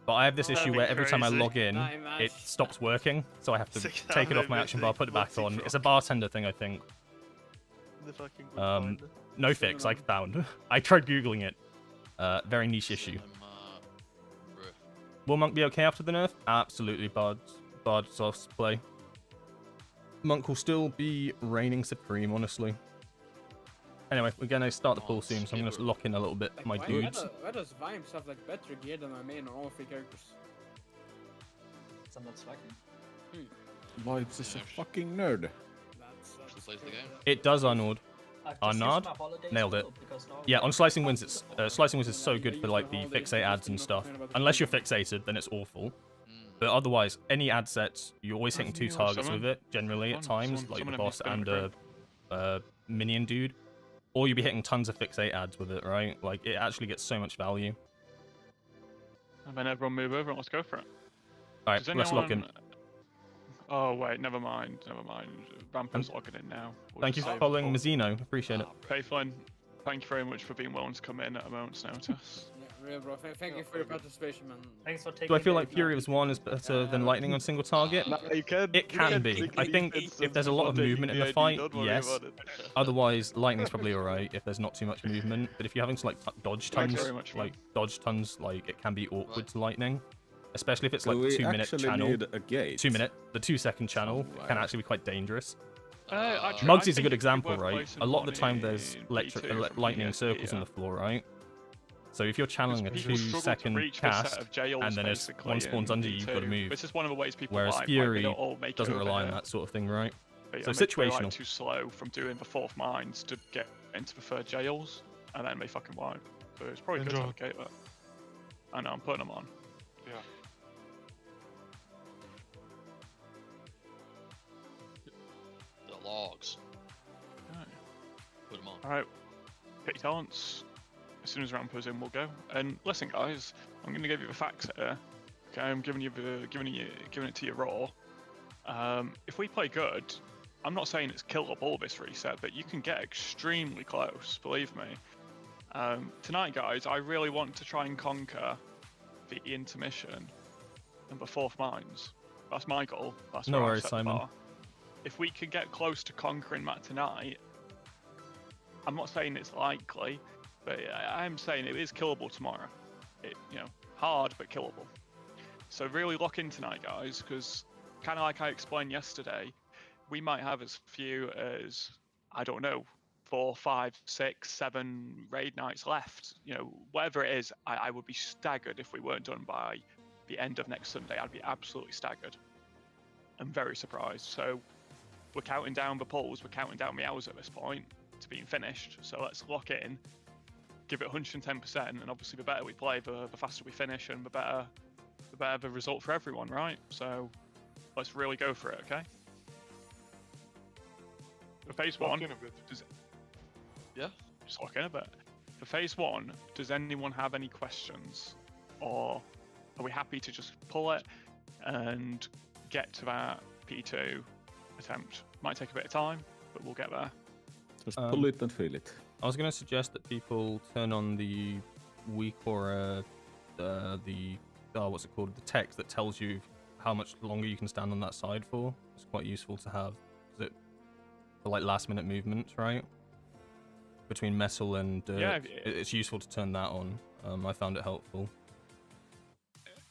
But I have this That'd issue be where every time I crazy. log in, Nah, man. it stops working, so I have to Sick, take it off that'd my be action bar, sick. put it back What's he on. It's a from? bartender thing, I think. The fucking Um, grinder. No fix, I found. I tried googling it. Very niche issue. Will Monk be okay after the nerf? Absolutely, Bard soft play. Monk will still be reigning supreme, honestly. Anyway, we're gonna start the pool soon, so I'm gonna lock in a little bit Like, my why, dudes. Why does Vimes have like better gear than my main on all three characters? So I'm not slacking. Vibes is a fucking nerd. That's plays the game. It does, Arnold. I've just Arnard? used my holidays Nailed it. too, because now Yeah, I'm on Slicing Winds, it's like- Slicing Winds is so good for like the fixate ads and stuff. Unless you're fixated, then it's awful. But otherwise, any ad sets, you're always hitting two targets with it, generally at times, like the boss and a minion dude. Or you'll be hitting tons of fixate ads with it, right? Like, it actually gets so much value. And then everyone move over and let's go for it. Alright, Does let's lock in. anyone- Oh wait, never mind. Vampir's logging in now. We'll Thank you just for save following the Mazzino. Appreciate it. Faithlin, thank you very much for being willing to come in at a moment's notice. Yeah, real bro. Thank you for your participation, man. Thanks for taking Do I feel the- like Fury of 1 is better than Lightning on single target? You can. It can be. I think if there's a lot of movement in the fight, yes. Otherwise, Lightning's probably alright if there's not too much movement. But if you're having to like dodge Thank you tons, very much, man. like dodge tons, like it can be awkward to Lightning. Especially if it's Do like we 2-minute actually channel. need a gate? 2 minute. The 2-second channel Oh, can wow. actually be quite dangerous. Actually, Mugsy's a think good it'd be example, worth right? placing A lot of one the time there's in B2 from lightning the circles on the floor, right? So if you're channeling a We'll People struggle to 2-second reach this cast, set of jails, and then if basically, one spawns in under you, you've got to D2. move. This is one of the ways people Whereas like, Fury we don't all make doesn't it over rely on here. that sort of thing, right? But, So yeah, maybe they're, situational. like, too slow from doing the 4th mines to get into the 3rd jails, and then they fucking wipe. So it's probably good to Enjoy. advocate that. I know, I'm putting them on. Yeah. The logs. Right. Put them on. Alright, pick your talents. As soon as Rampo's in, we'll go. And listen, guys, I'm going to give you the facts here. Okay, I'm giving it to you raw. If we play good, I'm not saying it's killable this reset, but you can get extremely close, believe me. Tonight, guys, I really want to try and conquer the intermission and the 4th mines. That's my goal. That's No where I've worries, set the Simon. bar. If we can get close to conquering that tonight, I'm not saying it's likely, but I'm saying it is killable tomorrow. Hard but killable. So really lock in tonight, guys, because kind of like I explained yesterday, we might have as few as, I don't know, 4, 5, 6, 7 raid nights left. Whatever it is, I would be staggered if we weren't done by the end of next Sunday. I'd be absolutely staggered. I'm very surprised. So we're counting down the pulls, we're counting down the hours at this point to being finished. So let's lock in, give it 110%, and obviously the better we play, the faster we finish, and the better the result for everyone, right? So let's really go for it, okay? For phase Lock one, in a bit. just lock in a bit. For phase one, does anyone have any questions, or are we happy to just pull it and get to that P2 attempt? Might take a bit of time, but we'll get there. Just pull it and feel it. I was going to suggest that people turn on the week or what's it called? The text that tells you how much longer you can stand on that side for. It's quite useful to have. For like last minute movements, right? Between metal and dirt. Yeah, It's useful to turn that on. I found it helpful.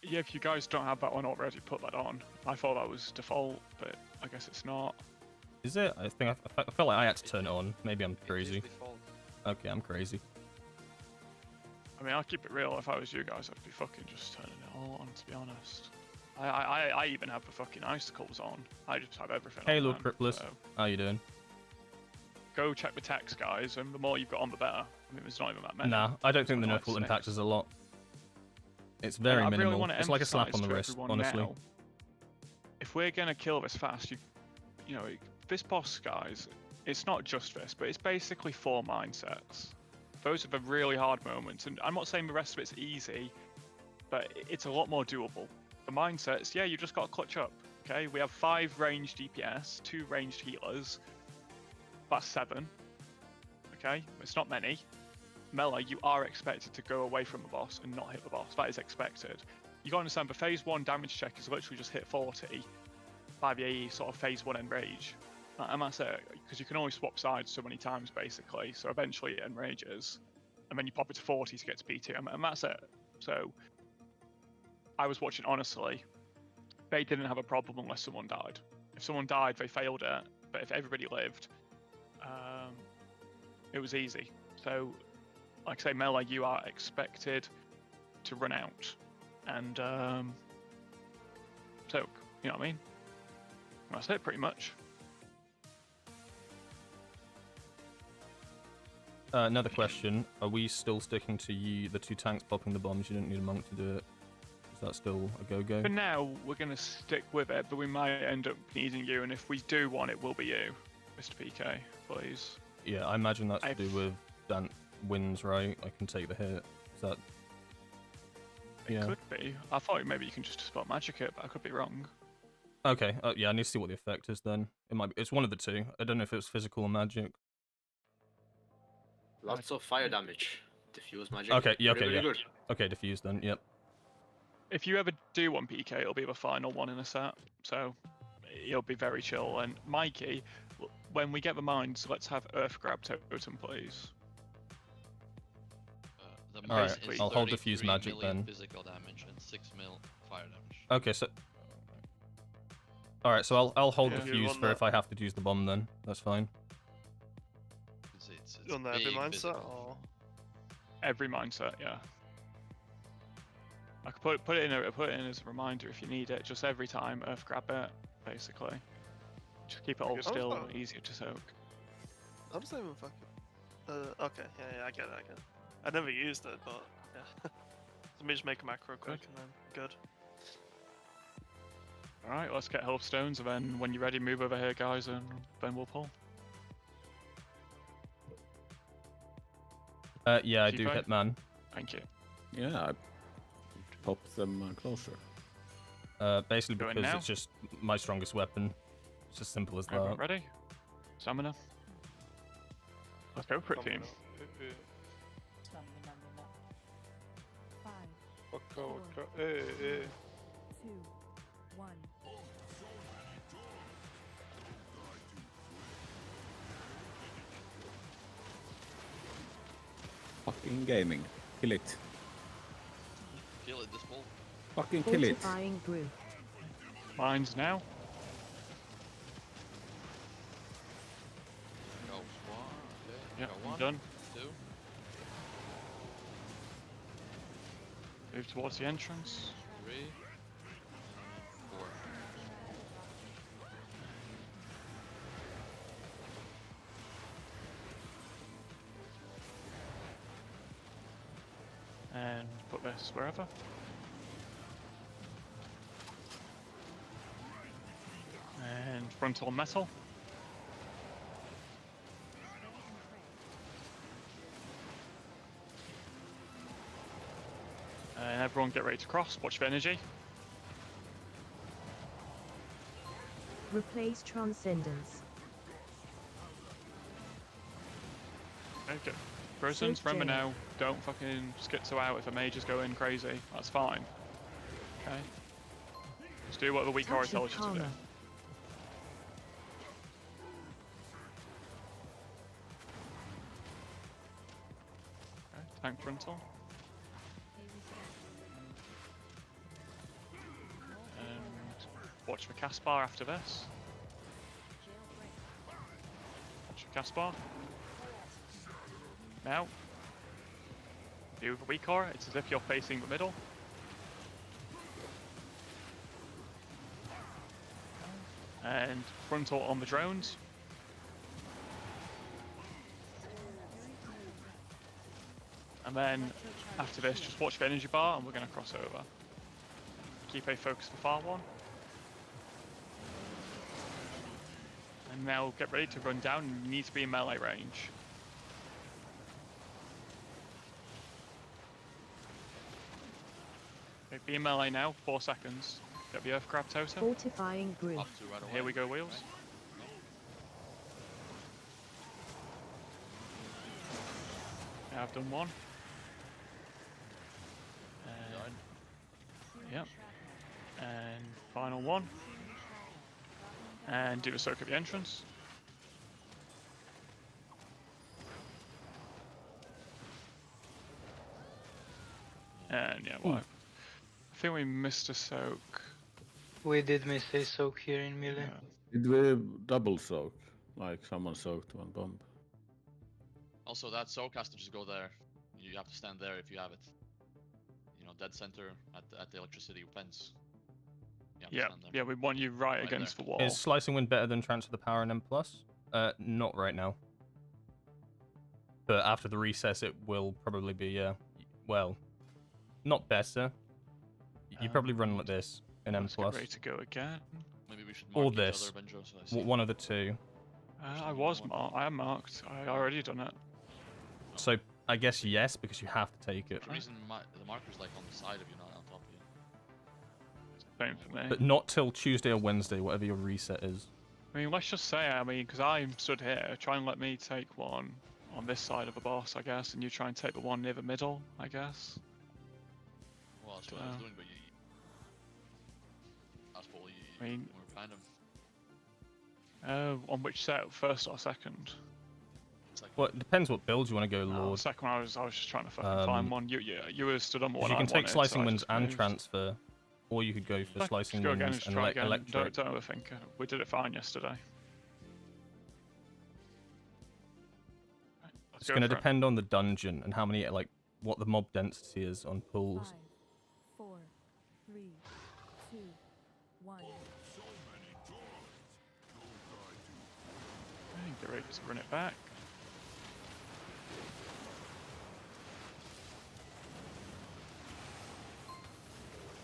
Yeah, if you guys don't have that one already, put that on. I thought that was default, but I guess it's not. Is it? I think I felt like I had to turn it on. Maybe I'm It is crazy. default. Okay, I'm crazy. I mean, I'll keep it real. If I was you guys, I'd be fucking just turning it all on, to be honest. I even have the fucking icicles on. I just have everything Hey, on. Lord man, Crippless. so How you doing? go check the text, guys, and the more you've got on, the better. I mean, there's not even that many. Nah, I don't think the Like nerf will six. impact us a lot. It's And very I really minimal. want to It's like a slap on emphasise the to wrist, everyone honestly. now, if we're gonna kill this fast, this boss, guys, it's not just this, but it's basically 4 mindsets. Those are the really hard moments, and I'm not saying the rest of it's easy, but it's a lot more doable. The mindsets, yeah, you just got to clutch up. Okay, we have 5 ranged DPS, 2 ranged healers. That's 7. Okay, it's not many. Melee, you are expected to go away from the boss and not hit the boss. That is expected. You gotta understand, the phase 1 damage check is literally just hit 40 by the AE sort of phase 1 enrage. And that's it, because you can only swap sides so many times basically, so eventually it enrages. And then you pop it to 40 to get to P2, and that's it. So, I was watching honestly, they didn't have a problem unless someone died. If someone died, they failed it, but if everybody lived, it was easy. So, like I say, melee, you are expected to run out. And, so, you know what I mean? That's it, pretty much. Another question. Are we still sticking to the 2 tanks popping the bombs? You don't need a monk to do it. Is that still a go-go? For now, we're going to stick with it, but we might end up needing you, and if we do want it, will be you, Mr. PK, please. Yeah, I imagine that's to do with Dan wins, right? I can take the hit. Is that... It Yeah. could be. I thought maybe you can just spell magic it, but I could be wrong. Okay, yeah, I need to see what the effect is then. It might be, it's one of the two. I don't know if it's physical or magic. Lots of fire damage. Diffuse magic. Okay, yeah, okay, really, yeah. really good. Okay, diffuse then, yep. If you ever do want PK, it'll be the final one in a set, so it'll be very chill. And Mikey, when we get the mines, let's have Earth Grab Totem, please. The Alright, mace is I'll hold diffuse 33 magic million then. Physical damage and 6 mil fire damage. Okay, so... Alright, so I'll hold Yeah. the You fuse want for that? if I have to use the bomb then. That's fine. It's On the every big mindset physical. or every mindset, yeah. I could put it in as a reminder if you need it. Just every time Earth grab it, basically. Just keep it all Okay. still, Oh. easier to soak. I'm just not even fucking. Okay, yeah, I get it. I never used it, but yeah. Let me just make a macro quick and then good. All right, let's get health stones, and then when you're ready, move over here, guys, and then we'll pull. Yeah, I do G5? hit man. Thank you. Yeah, I pop them closer. Basically Going because now? it's just my strongest weapon. It's as simple as Everyone that. ready? Stamina. Let's go for it, team. Fuck out. 2, 1. Fucking gaming. Kill it. Kill it this ball. Fucking kill it. Fortifying group. Mines now. Go one. Okay. Yep, Go one. done. 2. Move towards the entrance. 3. And 4. And put this wherever. And frontal metal. And everyone get ready to cross. Watch for energy. Replace transcendence. Okay. Presence, Safe remember journey. now, don't fucking schizo out if a mage is going crazy. That's fine. Okay. Just do what the weak aura Touch of tells you to do. karma. Okay. Tank frontal. And watch for Caspar after this. Watch for Caspar. Now, do the weak aura, it's as if you're facing the middle. And frontal on the drones. And then after this, just watch the energy bar and we're going to cross over. Keep a focus for far one. And now get ready to run down, and you need to be in melee range. Okay, be in melee now, 4 seconds. Get the earth grab totem. Fortifying group. Up to right away. Here we go, wheels. Yeah, I've done one. Yep. And final one. And do a soak at the entrance. And yeah, well, I think we missed a soak. We did miss a soak here in melee. Yeah. Did we double soak? Like someone soaked one bomb? Also, that soak has to just go there. You have to stand there if you have it. You know, dead center at the electricity fence. You have to Yeah, stand there. yeah, we want you right Right against there. the wall. Is Slicing Wind better than Transfer the Power and M+? Not right now. But after the recess, it will probably be, well, not better. You probably run like this in M+. Let's get ready to go again. Maybe we should Or mark each this. other, Benjo, so I see. One of the two. I am marked. I already done it. So I guess yes, because you have to take it. For the reason the marker's like on the side of you, not on top of you. Same for me. But not till Tuesday or Wednesday, whatever your reset is. I mean, let's just say, because I'm stood here, try and let me take one on this side of the boss, I guess, and you try and take the one near the middle, I guess. Well, that's what I was doing, but that's probably I mean, we're behind him. On which set, first or second? Well, it depends what build you want to go, Lord. Second one, I was just trying to fucking find one. You were stood on the one You I can take wanted, Slicing so I Winds just and moved. Transfer, or you could go for Let's Slicing go again and Winds just and try again. Electric. Don't overthink it. We did it fine yesterday. It's going to depend on the dungeon and how many what the mob density is on pools. 5, 4, 3, 2, 1. Get ready to run it back.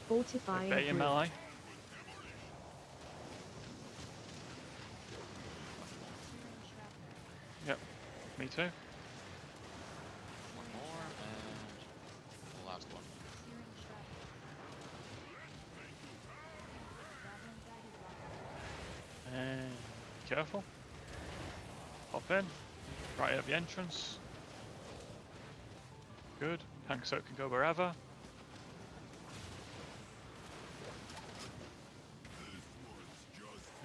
Fortifying Bait in group. melee. Yep, me too. One more, and the last one. And careful. Hop in. Right at the entrance. Good. Tank soak can go wherever.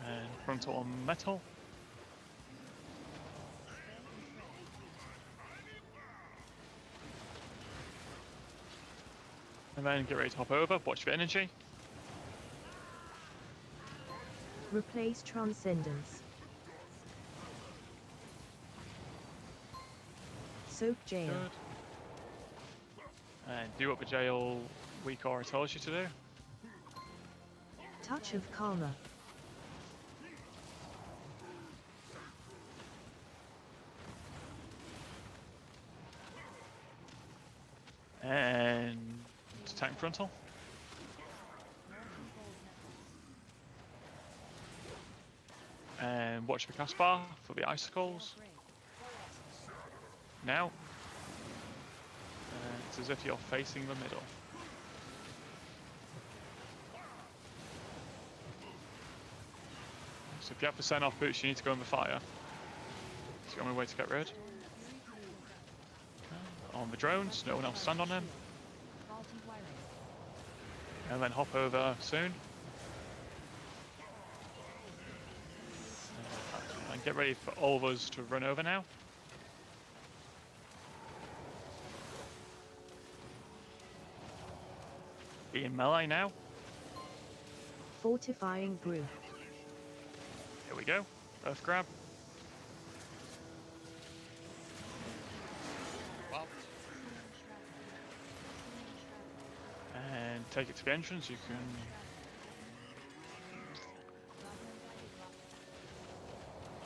And frontal on metal. And then get ready to hop over. Watch for energy. Replace Transcendence. Soak Jail. Good. And do what the jail weak aura tells you to do. Touch of Karma. And tank frontal. And watch the cast bar for the icicles. Now. And it's as if you're facing the middle. So if you have to send off boots, you need to go in the fire. It's the only way to get rid. On the drones, no one else stand on them. And then hop over soon. And get ready for all of us to run over now. Be in melee now. Fortifying Brew. Here we go. Earth grab. Wow. And take it to the entrance. You can.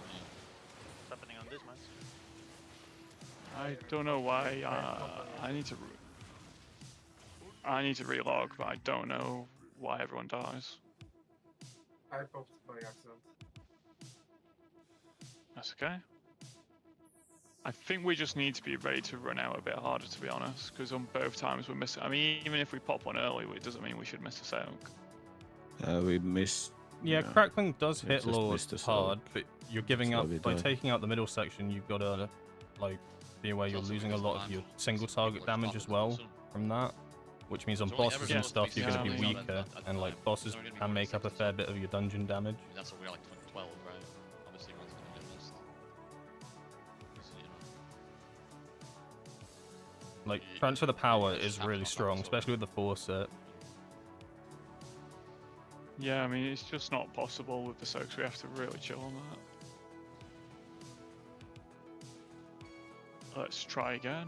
What's happening on this match? I don't know why. I need to. I need to relog, but I don't know why everyone dies. I popped by accident. That's okay. I think we just need to be ready to run out a bit harder, to be honest, because on both times we're missing. I mean, even if we pop one early, it doesn't mean we should miss a soak. We missed. Yeah, Crackling does we hit just Lord missed us hard, all. but you're giving That's up why we by died. taking out the middle section. You've got to like be aware you're Also losing a because lot the of your land single people target are damage stopping as well soon. from that, which means on There's only bosses ever and supposed stuff to be you're going to be 16 at weaker, the and like time. bosses There's only gonna be can make up a 26 fair bit of your dungeon damage. I mean, that's what we're like 12, right? Obviously, one's gonna get missed. So, you know. Like transfer the power It's is just happening really on strong, top, so- especially with the 4 set. Yeah, I mean, it's just not possible with the soaks. We have to really chill on that. Let's try again.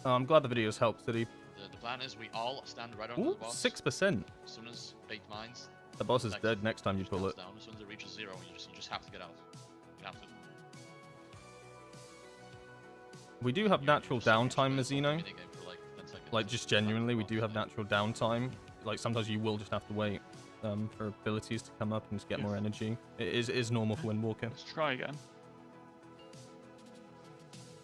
I'm glad the videos helped, City. The plan is we all stand right under Ooh, the boss. 6%. As soon as bait mines, The boss is like, dead next time you just pull counts it. down. As soon as it reaches 0, you just have to get out. You have to. We do have natural downtime, Mazzino. Minigame for like 10 seconds. Like, just genuinely, we do have natural downtime. Like, sometimes you will just have to wait for abilities to come up and to get more energy. It is normal for Windwalker. Let's try again.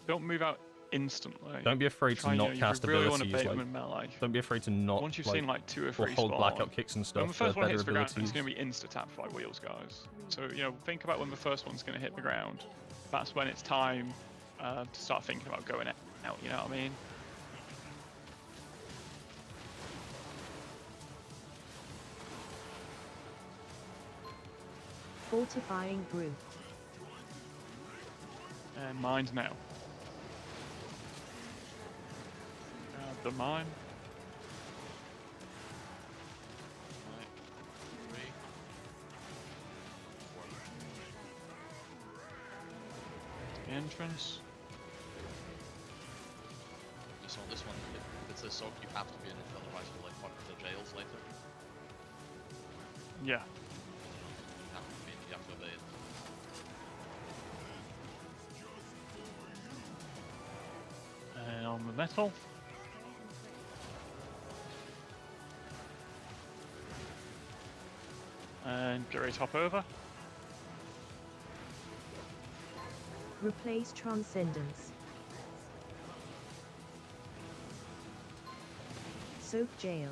Don't move out instantly. Don't be afraid Try, to you know, not if cast you really want to abilities. bait them Like, in melee. don't be afraid to not Once you've like, seen like 2 or or 3 hold spawn, blackout kicks and when stuff the for first one better hits the ground, abilities. it's going to be insta-tapped by wheels, guys. So, you know, think about when the first one's going to hit the ground. That's when it's time to start thinking about going out, you know what I mean? Fortifying Brew. And mine's now. The mine. Right. 3. 4. The entrance. So on this one, if it says soak, you have to be in it, otherwise you'll like fuck with the jails later. Yeah. You have to obey it. And on the metal. And get ready to hop over. Replace Transcendence. Soak Jail.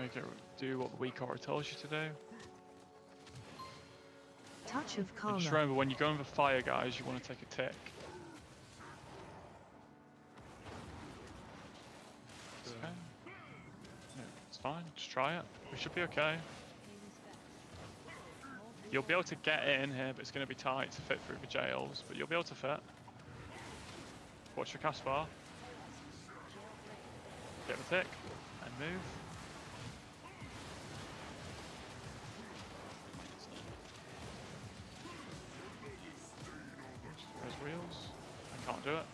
Okay, do what the weak aura tells you to do. Touch of And Karma. just remember, when you go over fire, guys, you want to take a tick. Okay. Yeah, it's fine. Just try it. We should be okay. You'll be able to get in here, but it's going to be tight to fit through the jails. But you'll be able to fit. Watch your cast bar. Get the tick and move. There's wheels. I can't do it.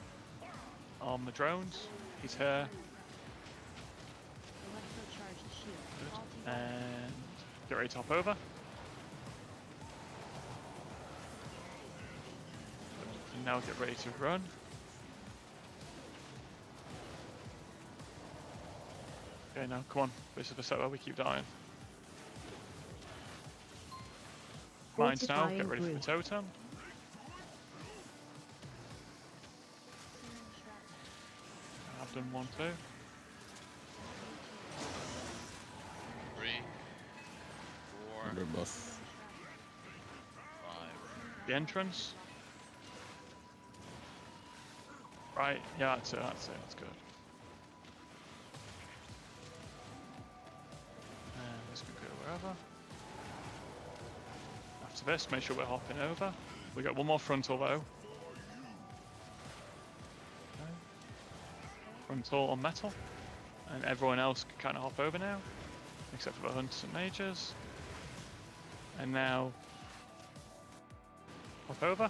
On the drones, he's here. Good. And get ready to hop over. And now get ready to run. Okay, now come on. This is the set where we keep dying. Mines now. Get ready for the totem. I've done 1, 2. 3, 4, Under buff. 5. The entrance. Right, yeah, that's it, that's good. And this can go wherever. After this, make sure we're hopping over. We got one more frontal though. Okay. Frontal on metal. And everyone else can kind of hop over now. Except for the hunters and mages. And now hop over.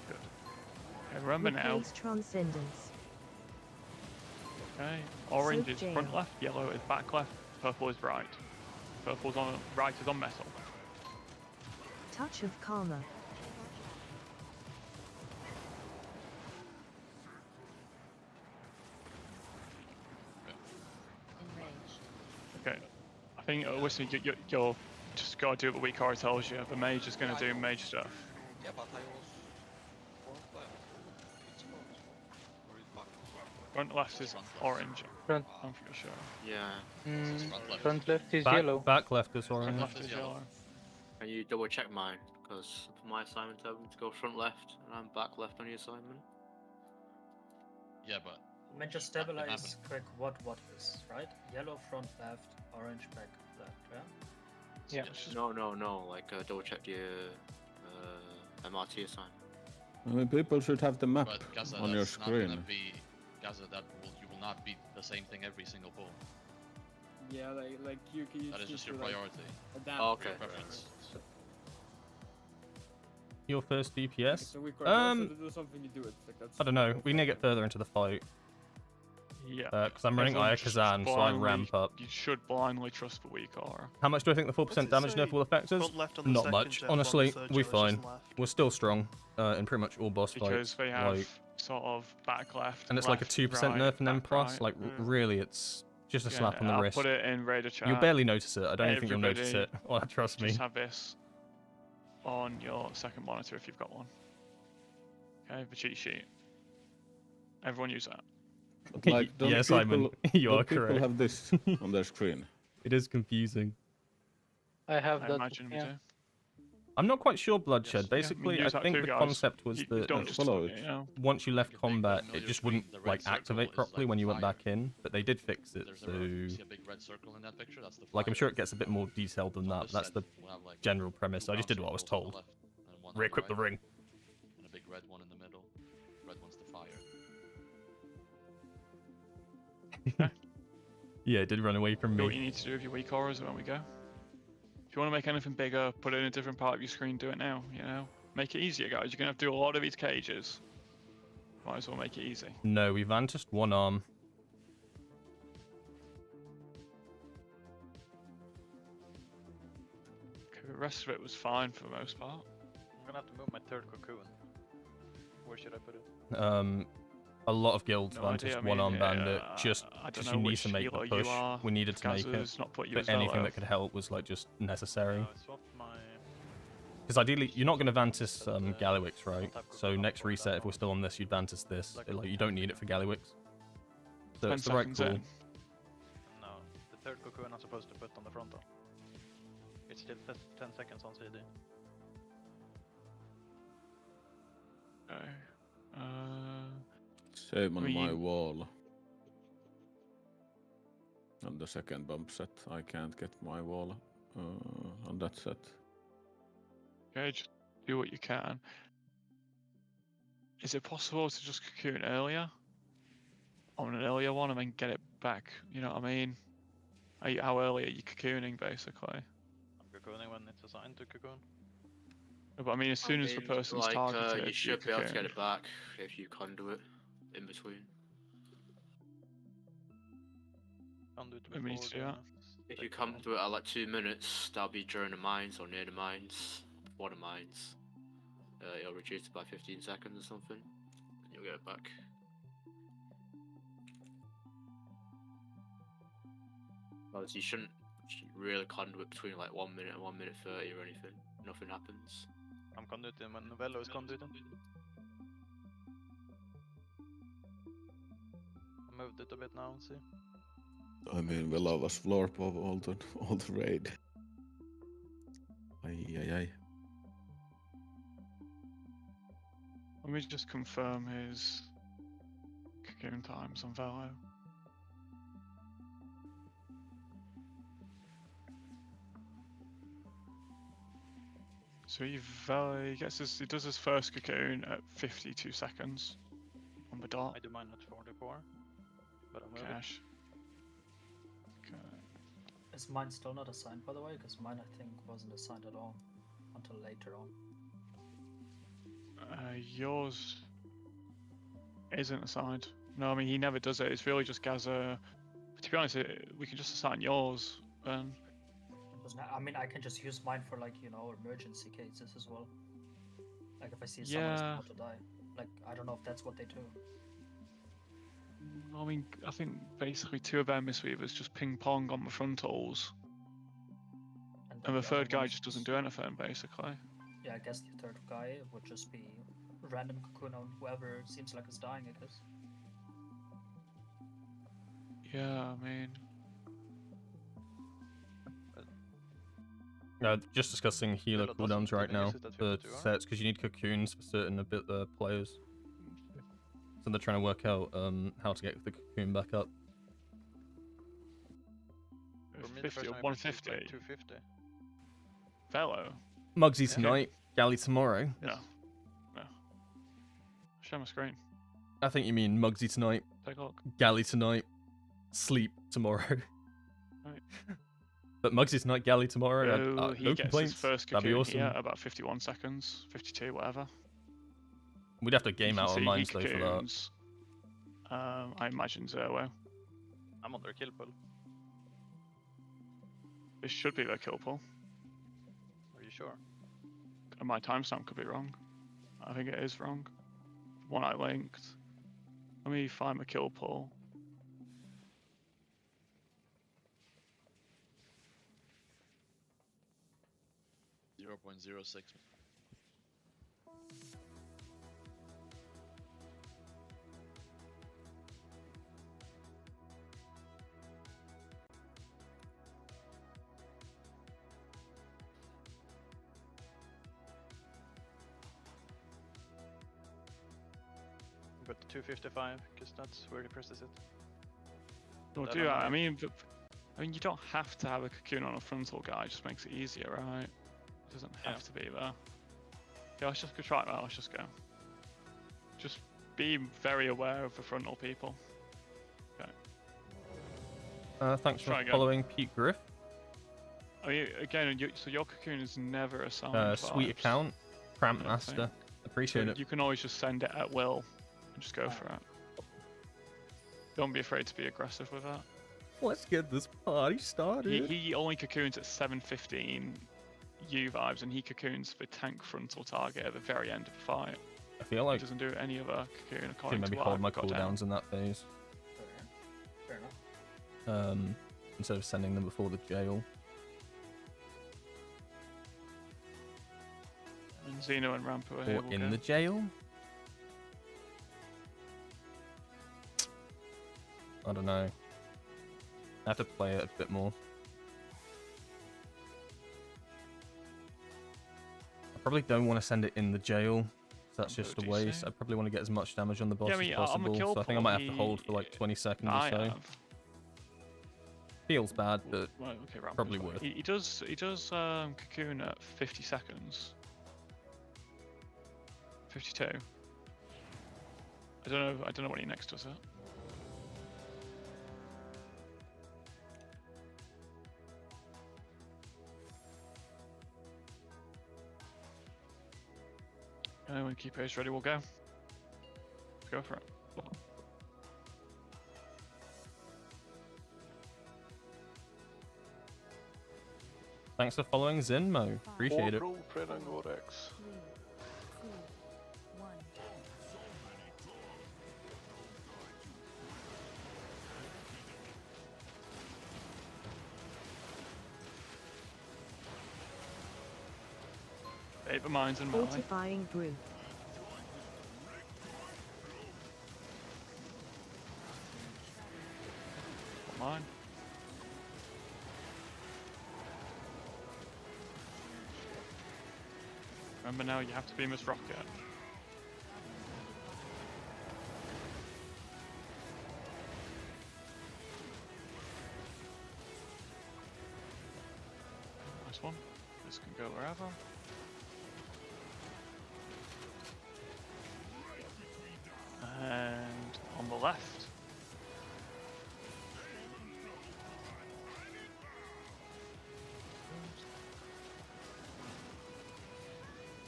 Good. Okay, remember now. Replace Transcendence. Okay, orange Soak is jail. front left, yellow is back left, purple is right. Purple's on right is on metal. Touch of Karma. Okay, I think listen, you're just gotta do what the weak aura tells you. The mage is gonna do mage stuff. Yeah, but I was front left. It's not. Or is back? Front left is orange. Front. I'm pretty sure. Yeah. Front left is Back, yellow. back left is Front orange. left is yellow. Can you double check mine? Because for my assignment, I want to go front left, and I'm back left on the assignment. Yeah, but Let me just stabilize quick what is, right? Yellow front left, orange back left, yeah? Yeah. No. Like double check your MRT assignment. I mean, people should have the map but Gaza, on your that's not gonna screen. be Gaza. You will not be the same thing every single pull. Yeah, like you can. That is just your priority. Adapt. Oh, okay. Your preference. Your first DPS? So we there's something to do it. Like that's. I don't know. We need to get further into the fight. Yeah. Because I'm running Everyone just Ayakazan, so I blindly- ramp up. You should blindly trust the weak aura. How much do I think the 4% damage nerf will affect us? Front left on the Not second much. gen, one Honestly, third we're gen, fine. just left. We're still strong in pretty much all boss Because fights. they have Like, sort of back left. and it's like a left, 2% right, nerf and then back, plus. right. Like, really, it's just a slap on the I'll wrist. put it in Raider chat. You'll barely notice it. I don't even think you'll notice it. Everybody Oh, trust me. Just have this on your second monitor if you've got one. Okay, the cheat sheet. Everyone use that. Like, don't Yeah, Simon, people- you don't are people correct. have this on their screen. It is confusing. I have I that. imagine we Yeah. do. I'm not quite sure, Bloodshed. Yes, yeah, Basically, use I that think too, the guys. concept was You that don't just follow you it. know. once you left If they combat, don't know it your just screen, wouldn't the red like circle activate is, properly like, when you went fire. back in. But they did fix it, There's so you see a big red circle in that picture. That's the. like I'm fire. sure it gets a bit more detailed than On that. this But that's set, the we'll have, like, general premise. two I just did round what I was circles on told. the left, and one on Re-equip the right, ring. And a big red one in the middle. Red one's the fire. Yeah, it did run away from Do what me. you need to do with your weak auras when we go. If you want to make anything bigger, put it in a different part of your screen, do it now, you know? Make it easier, guys. You're going to have to do a lot of these cages. Might as well make it easy. No, we vanquished one arm. Okay, the rest of it was fine for the most part. I'm gonna have to move my third cocoon. Where should I put it? A lot of guilds No vanquished idea, I one mean, arm bandit I just don't because know you need which to make the healer you push. are. We needed to make it. Gazza's not put you as But anything Velo. that could help was like just necessary. I swapped my. Because ideally, you're not going to Vantis Gallywix, right? So next reset, if we're still on this, you'd Vantis this. Like, you don't need it for Gallywix. So 10 it's the right seconds call. in. No, the third cocoon I'm supposed to put on the frontal. It's still 10 seconds on CD. Okay. Same on We- my wall. On the second bump set, I can't get my wall on that set. Okay, just do what you can. Is it possible to just cocoon earlier? On an earlier one and then get it back? You know what I mean? How early are you cocooning, basically? I'm cocooning when it's assigned to cocoon. No, but I mean, as soon as the person's targeted, you should be able to get cocoon. it back if you conduit in between. Conduit Maybe we need to do that. If you come to it at like 2 minutes, that'll be during the mines or near the mines, before the mines. It'll reduce it by 15 seconds or something, and you'll get it back. Because you shouldn't really conduit between like 1 minute and 1 minute 30 or anything. Nothing happens. I'm conduiting when Velo is conduiting. I moved it a bit now, see? I mean, Velo was floor of all the raid. Ay. Let me just confirm his cocoon times on Velo. So he does his first cocoon at 52 seconds on the dot. I do mine at 44, but I'm moving. Cash. Okay. Is mine still not assigned, by the way? Because mine, I think, wasn't assigned at all until later on. Yours isn't assigned. No, I mean, he never does it. It's really just Gaza. To be honest, we can just assign yours. And I mean, I can just use mine for, like, you know, emergency cases as well. Like, if I see someone is about to die. Like, I don't know if that's what they do. I mean, I think basically 2 of their Mistweavers just ping pong on the frontals. And the third guy just doesn't do anything, basically. Yeah, I guess the third guy would just be random cocoon on whoever seems like is dying, I guess. Yeah, I mean... Just discussing healer cooldowns right now for sets, because you need cocoons for certain players. So they're trying to work out how to get the cocoon back up. 50 or 150? 250. Velo? Mugsy tonight, Galley tomorrow. No. Share my screen. I think you mean Mugsy tonight, Take a look. Galley tonight, sleep tomorrow. Right. But Mugsy tonight, Galley tomorrow. So he no gets complaints. his first That'd be cocoon awesome. here at about 51 seconds, 52, whatever. We'd have to game You out can our see minds he though for that. cocoons. I imagine Zerwo. I'm on their kill pool. This should be their kill pool. Are you sure? And my timestamp could be wrong. I think it is wrong. One I linked. Let me find my kill pool. .06. But 255, because that's where he presses it. We'll That do I'm that. like- I mean, you don't have to have a cocoon on a frontal guy. It just makes it easier, right? It doesn't have to be there. Yeah, let's just go try that. Let's just go. Just be very aware of the frontal people. Okay. Thanks Try for again. following Pete Griff. I mean, again, so your cocoon is never assigned. Sweet vibes. account, Cramp Yeah, Master. So Appreciate it. you can always just send it at will and just go for it. Don't be afraid to be aggressive with that. Let's get this party started. He only cocoons at 7:15 U vibes, and he cocoons the tank frontal target at the very end of the fight. I feel like he doesn't do any other cocoon I according can maybe to what hold I've my got down. cooldowns in that phase. Fair enough. Instead of sending them before the jail. And Xeno and Rampa are Or here, we'll in go. the jail? I don't know. I have to play it a bit more. I probably don't want to send it in the jail. So that's just a Rambo waste. DC. I probably want to get as much damage on the boss Yeah, I mean, as I'm a possible. kill So I think I pool, might have to hold for like 20 seconds or I so. have. Feels bad, but Well, okay, Rampa's probably right. worth. He does cocoon at 50 seconds. 52. I don't know when he next does it. When keep ace ready, we'll go. Let's go for it. Thanks for following Zinmo. Appreciate it. Portal, Predangorex. Paper mines and melee. Fortifying brew. Mine. Remember now, you have to be Miss Rocket. Nice one. This can go wherever. And on the left.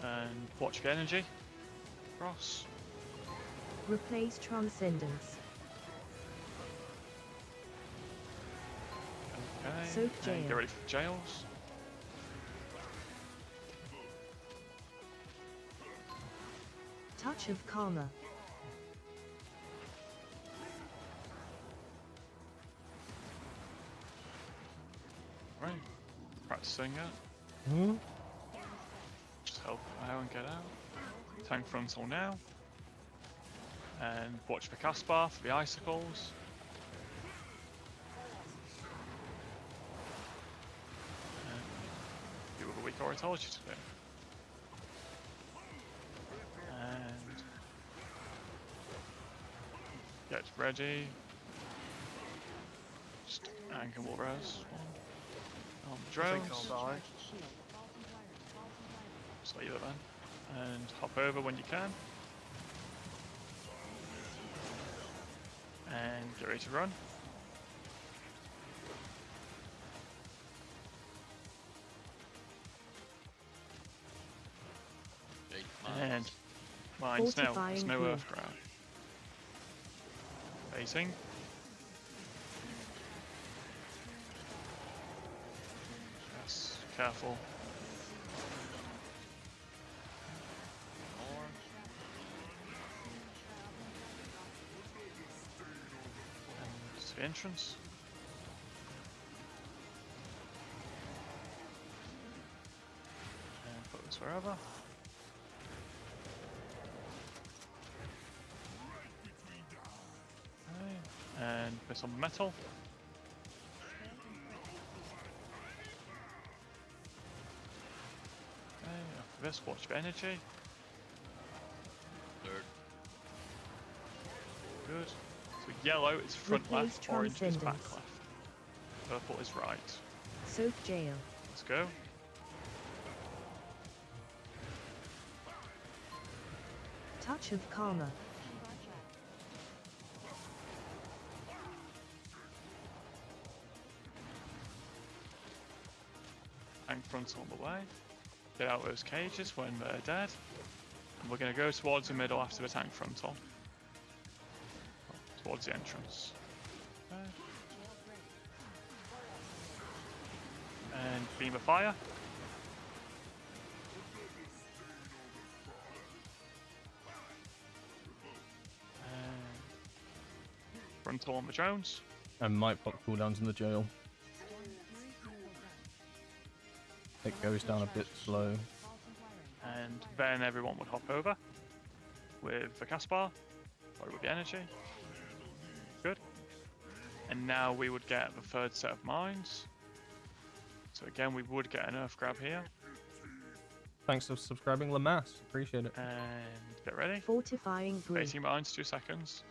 And watch for energy. Cross. Replace Transcendence. Okay. Soak And jail. get ready for jails. Touch of Karma. Right. Practicing it. Hmm? Just help out and get out. Tank frontal now. And watch for Caspar for the icicles. And do what the week already told you to do. And get ready. Just anchor will res on the drones. Just leave it then. And hop over when you can. And get ready to run. And mine's now. There's no Fortifying earth ground. Facing. Yes, careful. More. And it's the entrance. And put this wherever. Okay. And put some metal. Okay, after this, watch for energy. Third. Good. So yellow is front Replace left, orange is back Transcendence. left. Purple is right. Soak Jail. Let's go. Touch of Karma. Tank fronts on the way. Get out those cages when they're dead. And we're going to go towards the middle after the tank frontal. towards the entrance. And beam of fire. Frontal on the drones. And might pop cooldowns in the jail. It goes down a bit slow. And then everyone would hop over with the cast bar, or with the energy. Good. And now we would get the third set of mines. So again, we would get an earth grab here. Thanks for subscribing, Lamass. Appreciate it. And get ready. Fortifying group. 18 mines, 2 seconds.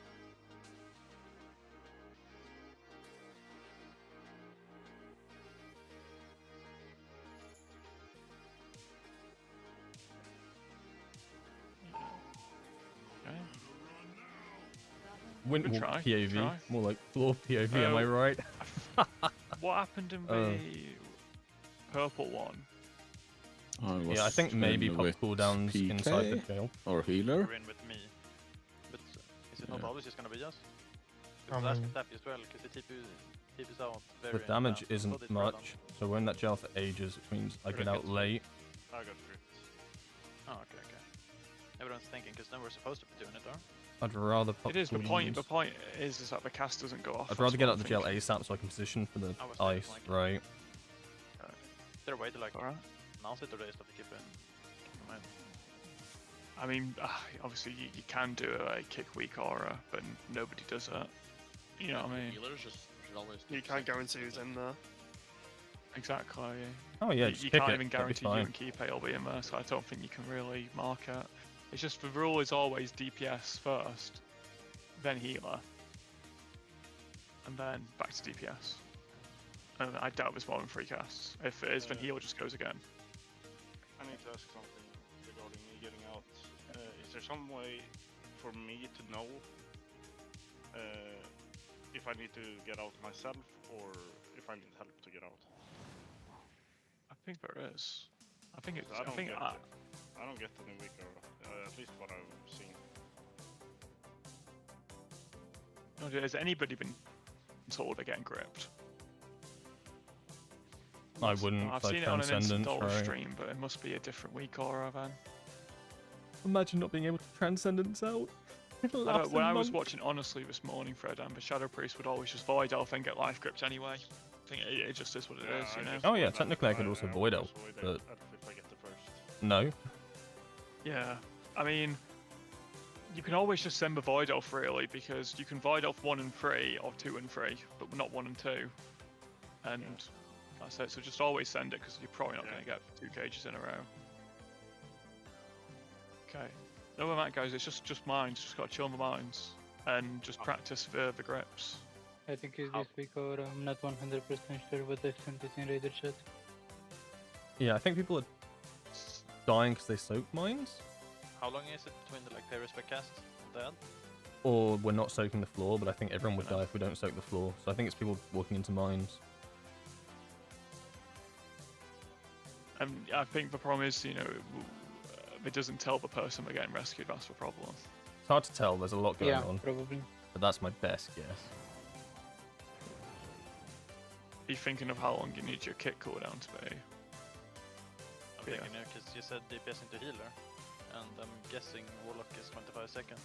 Windwalker try, POV, try. more like floor POV, am I right? What happened in the purple one? Yeah, I think maybe pop cooldowns PK inside the jail. or healer. You're in with me. But is it not always just gonna be us? Because ask Taffy as well, because the TP is out very The damage fast. isn't So this round. much, so we're in that jail for ages, which means I get out late. I got crit. Oh, okay. Everyone's thinking, because then we're supposed to be doing it, or? I'd rather pop It is the point. The cooldowns. point is that the cast doesn't go off. I'd rather that's get what out of I'm the jail thinking. ASAP so I can position for the I was ice, thinking right? Is there a way to like announce it, or do they just have to keep it in mind? I mean, obviously you can do a kick weak aura, but nobody does it. You know what I mean? Healers just should always. You can't guarantee who's in there. Exactly. Oh yeah, You just can't pick it, even that'd be guarantee you fine. and Kipe will be in there, so I don't think you can really mark it. It's just the rule is always DPS first, then healer, and then back to DPS. And I doubt there's more than 3 casts. If it is, then healer just goes again. I need to ask something regarding me getting out. Is there some way for me to know if I need to get out myself or if I need help to get out? I think there is. I think it's. I don't get it. I don't get any weaker, at least what I've seen. Has anybody been told they're getting gripped? I wouldn't, I've like seen it on an instant Transcendence, dollar right? stream, but it must be a different weak aura then. Imagine not being able to Transcendence out. It'll I last when a I was month. watching honestly this morning, Fred, the Shadow Priest would always just void elf and get life gripped anyway. I think it just is what it is, you know. Oh yeah, technically I could also void elf, but If I get the first. no. Yeah, I mean, you can always just send the void elf really, because you can void elf 1 and 3 or 2 and 3, but not 1 and 2. And that's it. So just always send it because you're probably not going to get 2 cages in a row. Okay. Other than that, guys, it's just mines. Just got to chill on the mines and just practice the grips. I think it's this week, or I'm not 100% sure, but I sent it in Raider chat. Yeah, I think people are dying because they soak mines, How long is it between the like pay-respect casts and that? or we're not soaking the floor, but I think everyone would die if we don't soak the floor. So I think it's people walking into mines. And I think the problem is, you know, it doesn't tell the person they're getting rescued. That's the problem. It's hard to tell, there's a lot going Yeah, on, probably. but that's my best guess. Be thinking of how long you need your kick cooldown to be. I'm thinking here, because you said DPS into healer, and I'm guessing Warlock is 25 seconds.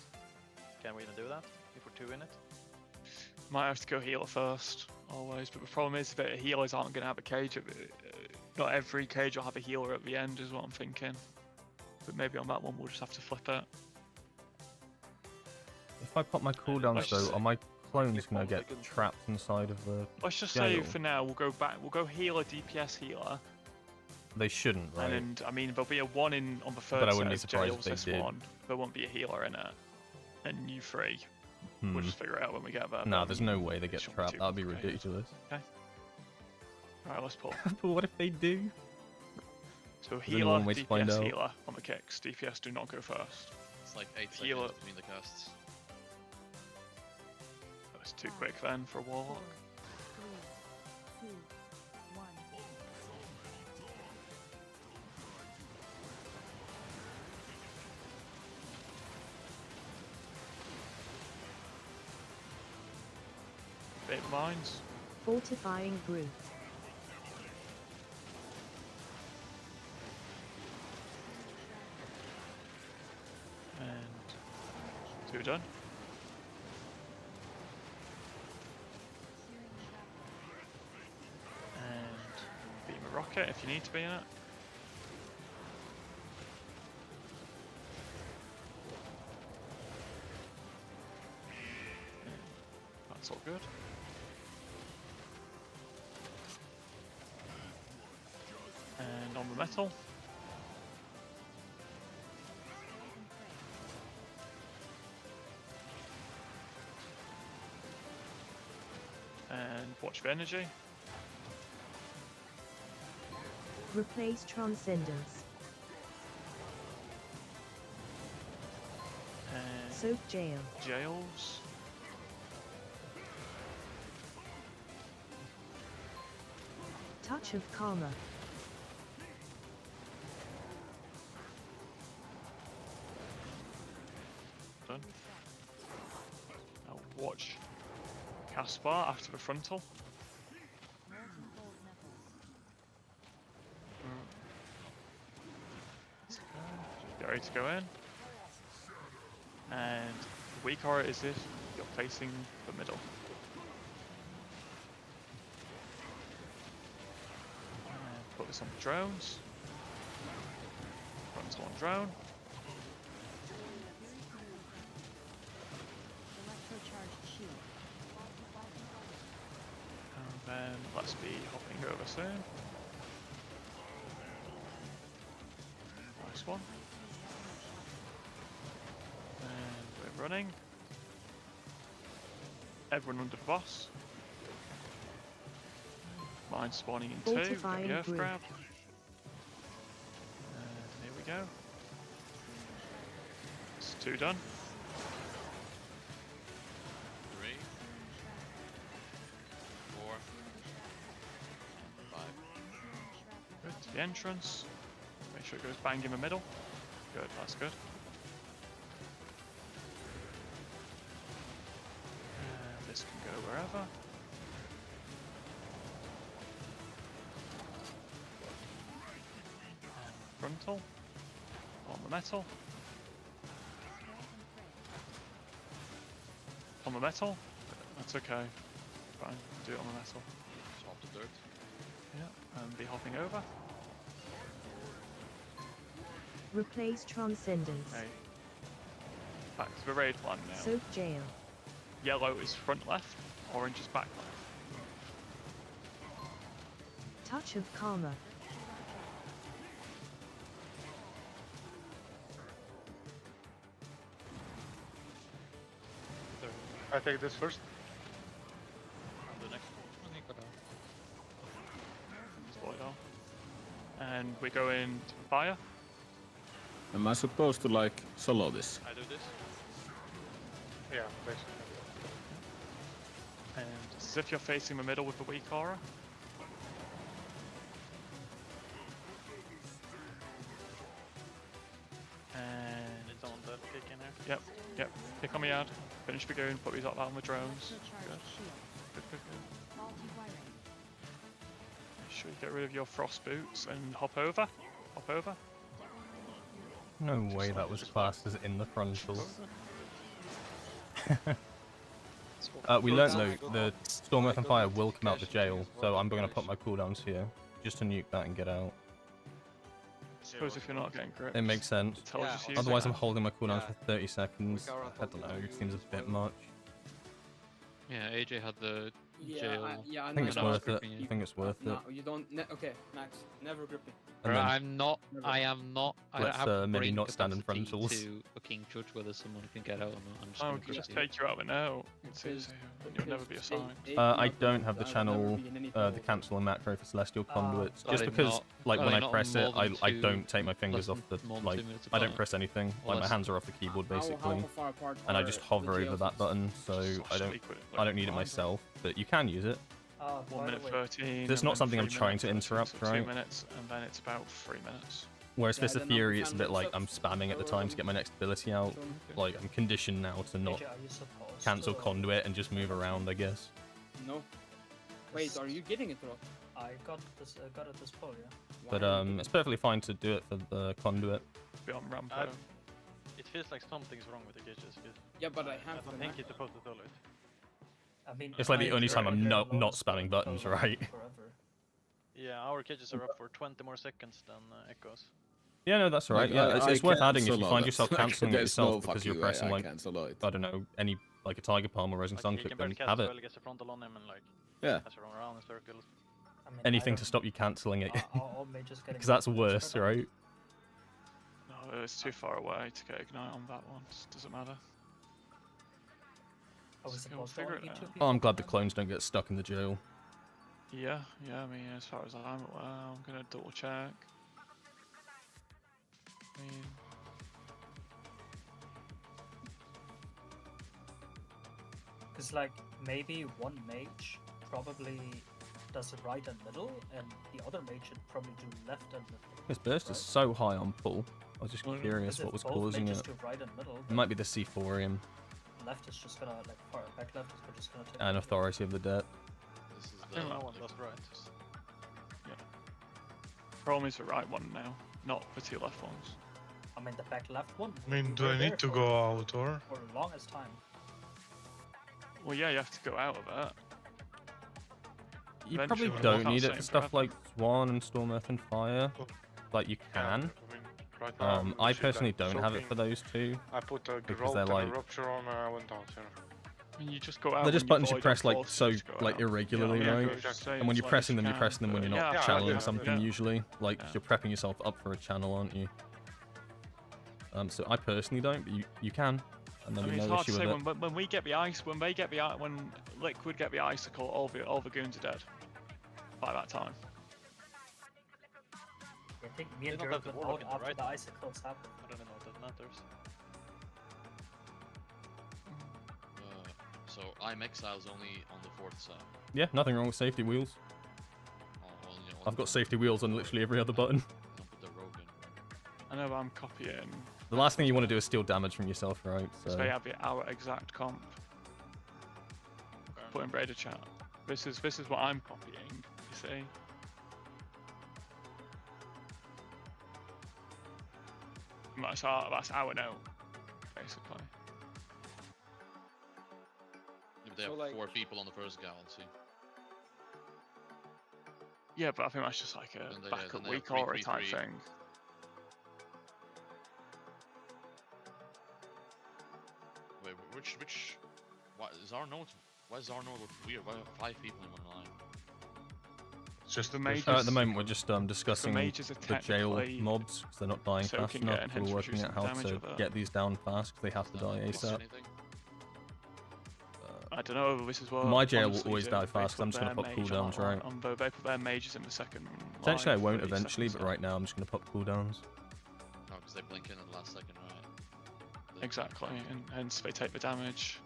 Can we even do that if we're 2 in it? Might have to go healer first, always. But the problem is that healers aren't going to have a cage. Not every cage will have a healer at the end, is what I'm thinking. But maybe on that one we'll just have to flip it. If I pop my cooldowns though, are my clones going to get trapped inside of the Let's just jail? say for now we'll go back. We'll go healer, DPS, healer. They shouldn't, right? And I mean there'll be a 1 in on the first But I wouldn't be set of surprised jails, if this they did. one. There won't be a healer in it. And you 3. We'll just figure it out when we get there. Nah, but there's no way they get shouldn't trapped. too That'd be complicated. ridiculous. Okay. Alright, let's pull. But what if they do? So Is there healer, one way to find DPS, out? healer on the kicks. DPS do not go first. It's like 8 Healer. seconds between the casts. That's too quick then for a warlock. 3, 2, 1. 8 mines. Fortifying brew. And 2 done. And beam a rocket if you need to be in it. That's all good. And on the metal. And watch for energy. Replace transcendence. And Soak jail. jails. Touch of karma. Done. Now watch Caspar after the frontal. Get ready to go in. And the weak aura is if you're facing the middle. And put this on the drones. Frontal on drone. And then let's be hopping over soon. Nice one. And we're running. Everyone under the boss. Mine spawning in 2. Get Fortifying the earth brew. grab. And here we go. It's 2 done. 3, 4, 5. Good, to the entrance. Make sure it goes bang in the middle. Good, that's good. And this can go wherever. And frontal. On the metal. On the metal? That's okay. Fine, do it on the metal. Swap the dirt. Yeah, and be hopping over. Replace transcendence. Okay. Back to the raid plan now. Soak jail. Yellow is front left, orange is back left. Touch of karma. I take this first. The next Spoil it all. And we go into fire. Am I supposed to like solo this? I do this. Yeah, basically. And it's as if you're facing the middle with the weak aura. And Need someone to kick in here. yep, yep. Pick on me out. Finish the goon, put these up on the drones. Good. Good, good, good. Make sure you get rid of your frost boots and hop over. Hop over. No way that was classed as in the frontal. We learnt though, the Storm Earth and Fire will come out the jail, so I'm going to put my cooldowns here, just to nuke that and get out. Suppose if you're not getting grips. It makes sense. it tells you to use Otherwise it. I'm holding my cooldowns for 30 seconds. I don't know, it seems a bit much. Yeah, AJ had the Yeah, jail. I think it's worth it. I think it's worth it. No, you don't. Okay, Max, never gripping. And Bro, then I'm not. I am not. I don't let's, have maybe brain not stand in capacity frontals. to fucking judge whether someone can get out or not. I'm just Oh, gonna we can grip just you. take you out of it now. Because- You'll never be assigned. I don't have the channel, the cancel and macro for Celestial Conduits, Are just they because, not- like, are when they I not press it, more than I two- don't take my fingers less off the, than more than like, 2 minutes I don't apart? press anything, Or like, my less? hands are off the keyboard, basically, How far apart and I are just the hover over jails? that button, so I don't need it myself, but you can use it. 1 minute 13. It's and not then something I'm 3 trying to minutes, interrupt, so 2 right? minutes, and then it's about 3 minutes. Whereas Yeah, Fist of then I'm Fury, it's a fan bit of like stuff. I'm spamming at the time to get my next ability out. Like, I'm conditioned now to not AJ, are you supposed cancel to- Conduit and just move around, I guess. No. Wait, are you getting it, Rock? I got it this pull, yeah. But it's perfectly fine to do it for the conduit. Be on ramp. It feels like something's wrong with the cages. Yeah, but I have I don't think it's supposed to tell it. I mean, It's like the only time I'm not loads spamming will buttons, pull on right? Forever. Yeah, our cages are up for 20 more seconds than Echo's. Yeah, no, that's alright. Like, Yeah, it's worth adding if you cancel find it. yourself Like, cancelling it there's yourself no because you're fucking way pressing I like cancel it. I don't know, any like a Tiger Palm or Rising Sun Like, he click, can then barely cast have as it. well, gets a frontal on him and like Yeah. has to run around in circles. I mean, Anything to stop you cancelling it. All mages getting Because that's extra worse, damage. right? No, it's too far away to get ignite on that one. It doesn't matter. I was So we'll supposed to figure only it be 2 out. people. Oh, I'm glad the clones don't get stuck in the jail. Yeah, I mean, as far as I'm aware, I'm gonna double check. I mean, Because like maybe one mage probably does it right and middle, and the other mage should probably do left and middle. This burst is right? so high on pull. I was just Well, curious 'Cause what if was both causing mages it. do right and middle, It might be the C4ium left is just gonna like far back left is just gonna take. and Authority of the Dead. This is think No that- one does right. problem is the right one now, not the two left ones. I mean the back left one. I mean, we do were I there need to for- go out or? for the longest time? Well, yeah, you have to go out of it. You probably Eventually, don't we'll need it have for same stuff forever. like Swan and Storm Earth and Fire. Like you Yeah, can. I mean, right now I'm I literally, personally like, don't have it soaking. for those two. I put a because growth they're and like- a rupture on and I went out here. I mean, you just go out. They're just when buttons you void press like unforced, so you just go like out. irregularly, Yeah, right? exactly. And when you're pressing them, you're pressing them when you're not Yeah, channeling yeah, something yeah. usually. Like Yeah. you're prepping yourself up for a channel, aren't you? So I personally don't, but you can, and I there'll mean, be it's no hard to issue say with it. when we get the ice, when Liquid get the icicle, all the goons are dead by that time. I think me and They don't Jared have the went warlock out in the after right the now. icicles happened. I don't know if that matters. So I'm exiles only on the 4th side. Yeah, nothing wrong with safety wheels. Oh, well, you know, I've got safety wheels on literally every other button. I'll put the rogue in. I know, but I'm copying. The last thing you want to do is steal damage from yourself, right? So So they have our exact comp. Put in Raider chat. This is what I'm copying. You see. That's our note, basically. Yeah, but they So, have like- 4 people on the first galaxy. Yeah, but I think that's just like a Then they- backup then they have weak aura type 3-3-3. thing. Wait, why is our note? Why does our note look weird? Why are 5 people in one line? It's just The this- mages- at the moment we're just discussing mages are the jail technically mobs because they're not dying fast soaking it enough. and So we're hence working reducing out the how damage to of it. get these down fast because they have to Is die that plus ASAP. anything? I don't know. This is what My jail will honestly always do. die They fast, put I'm just gonna their pop mage cooldowns, on- right? on the- They put their mages in the second. Potentially I line, won't 30 eventually, seconds but in. right now I'm just going to pop cooldowns. No, because they blink in at the last second, right? They- Exactly, and hence they take the damage.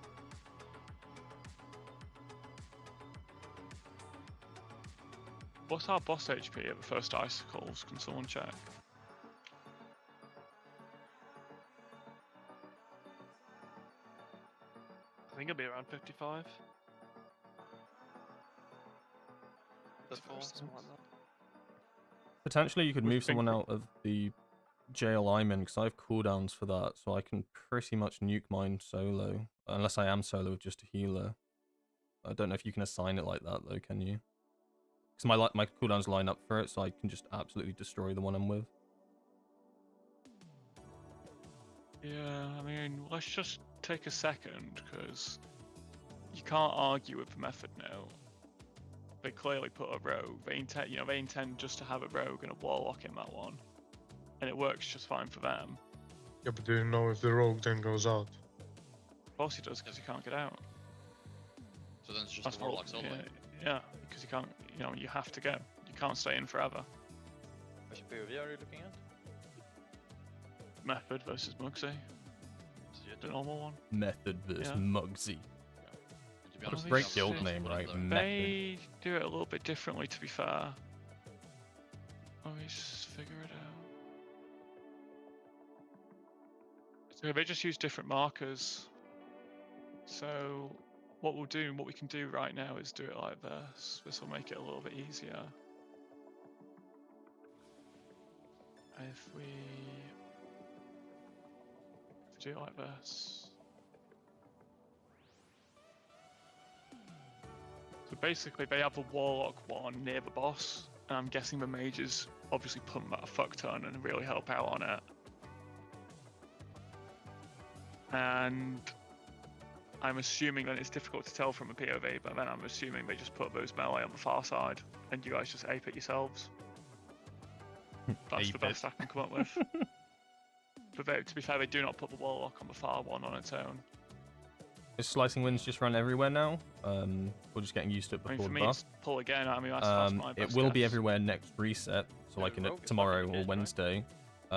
What's our boss HP at the first icicles? Can someone check? I think it'll be around 55. That's Or something like that. Potentially you could Which move thing- someone out of the jail I'm in because I have cooldowns for that, so I can pretty much nuke mine solo. Unless I am solo with just a healer. I don't know if you can assign it like that though, can you? Because my cooldowns line up for it, so I can just absolutely destroy the one I'm with. Yeah, I mean, let's just take a second, because you can't argue with the method now. They clearly put a rogue. They intend just to have a rogue and a warlock in that one, and it works just fine for them. Yeah, but do you know if the rogue then goes out? Of course he does, because he can't get out. So then it's just That's the warlock solo. yeah, because you can't. You have to go. You can't stay in forever. Which POV are you looking at? Method versus Mugsy. The normal one. Method versus Yeah. Mugsy. And to be What a honest, great we have guild lost name, one of right? them. Method. They do it a little bit differently, to be fair. Always figure it out. So they just use different markers. So what we can do right now is do it like this. This will make it a little bit easier. If we do it like this. So basically they have a Warlock one near the boss, and I'm guessing the mages obviously pump that a fuck ton and really help out on it. And I'm assuming that it's difficult to tell from a POV, but then I'm assuming they just put those melee on the far side, and you guys just ape it yourselves. That's the best I can come up with. But to be fair, they do not put the Warlock on the far one on its own. Is Slicing Winds just run everywhere now? We're just getting used to it before for the me, buff. it's pull again. I mean, that's my best It will be guess. everywhere next reset, so like tomorrow or Wednesday.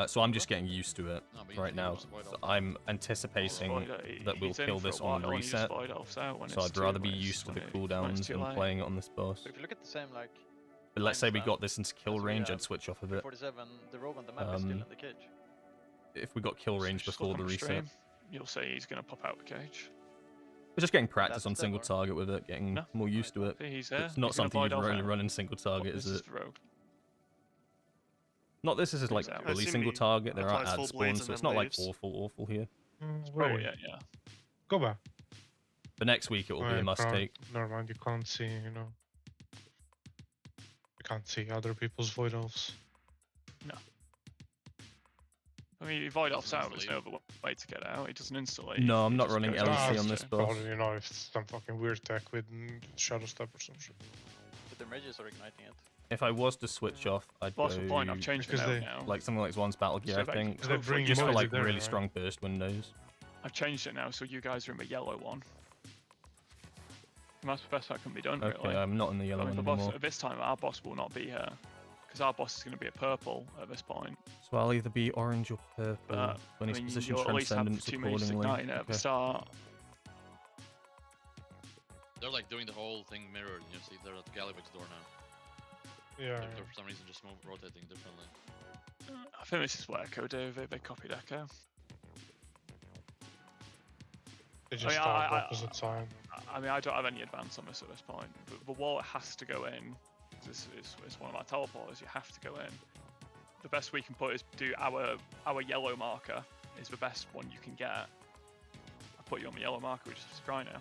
So I'm just getting used to it right now. So I'm anticipating that we'll kill this on reset. So I'd rather be used to the cooldowns than playing it on this boss. If you look at the same like. But let's say we got this into kill range, I'd switch off of it. 47, the rogue on the map is still in the cage. If we got kill range before the reset. You'll see he's going to pop out the cage. We're just getting practice on single target with it, getting more used to it. It's not something you'd really run in single target, is it? Not this is like fully single target, there are ad spawns, so it's not like awful here. Wait. Yeah. Go back. But next week it will be a must take. Never mind, you can't see, you know. You can't see other people's Void Elves. No. I mean, Void Elf's out, there's no other way to get out. It doesn't instantly. No, I'm not running LEC on this boss. You know, if some fucking weird tech with Shadow Step or some shit. But the mages are igniting it. If I was to switch off, I'd go point, I've changed it now. like something like One's Battle Gear, So I think, they just for Moisey like there, really right? strong burst windows. I've changed it now, so you guys are in the yellow one. And that's the best that can be done, Okay, really. I'm not in the yellow one anymore. This time, our boss will not be here. Because our boss is going to be a purple at this point. So I'll either be orange or purple when he's positioned you'll at least have Transcendence two mages accordingly. igniting at the start. They're like doing the whole thing mirrored. You see, they're at the Gallivix door now. Yeah. They're for some reason just rotating differently. I think this is what Echo do. They copied Echo. They just start opposite side. I mean, I don't have any advance on this at this point. But the wall has to go in. This is one of my teleporters. You have to go in. The best we can put is do our yellow marker. Is the best one you can get. I put you on the yellow marker. We just have to try now.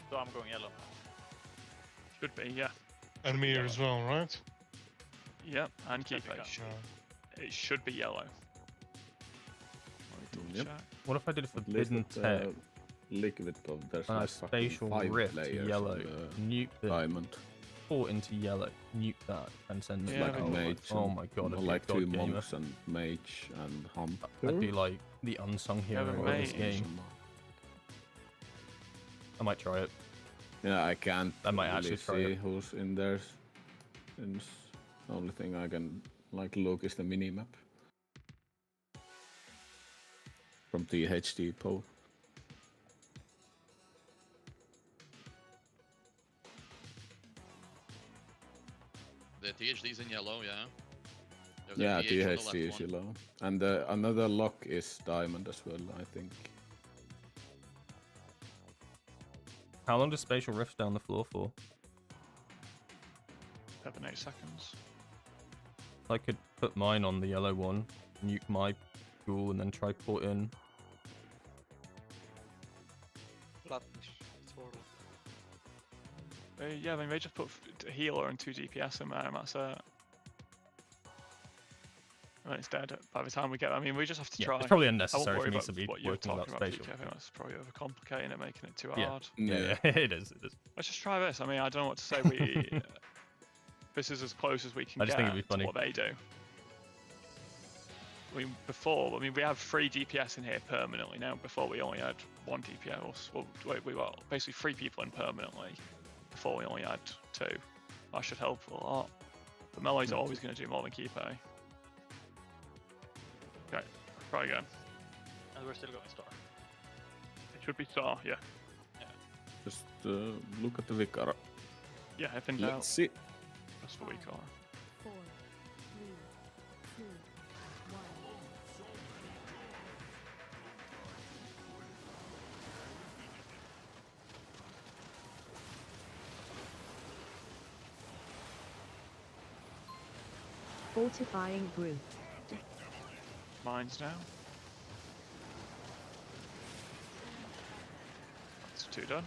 So I'm going yellow. Should be, yeah. And me as well, right? Yep, and keep it. It should be yellow. Yep. What if I did a At least forbidden at, tech? Liquid of there's And a like fucking spatial 5 rift layers yellow, on nuke the it, diamond. pour into yellow, nuke that, and send it Like a mage. Oh my god, I'd be a like god 2 gamer. monks and mage and hunter. I'd be like the unsung hero of this game. I might try it. Yeah, I can't I might really actually try see it. who's in there. Since the only thing I can like look is the minimap from TH Depot. The THD's in yellow, yeah. Yeah, There's a TH on the THD left is one. yellow. And another lock is diamond as well, I think. How long does spatial rift down the floor for? 7-8 seconds. I could put mine on the yellow one, nuke my ghoul, and then try put in. Yeah, I mean, they just put a healer and 2 DPS in there, and that's it. And it's dead by the time we get. I mean, we just have to try. It's probably I won't unnecessary worry for me about to be what you're working talking about about, spatial. PK. I think that's probably overcomplicating it, making it too Yeah. hard. Yeah, it is. It is. Let's just try this. I mean, I don't know what to say. We this is as close as we can I just get think it'd be funny. to what they do. I mean, before, we have 3 DPS in here permanently now. Before we only had 1 DPS. Well, wait, we were basically 3 people in permanently. Before we only had 2. That should help a lot. But melee's are always going to do more than keep A. Okay, try again. And we're still going star. It should be star, yeah. Just look at the Vicar. Yeah, if in Let's doubt, see. that's the weak are. 4, 3, 2, 1. Fortifying brew. Mine's now. That's 2 done.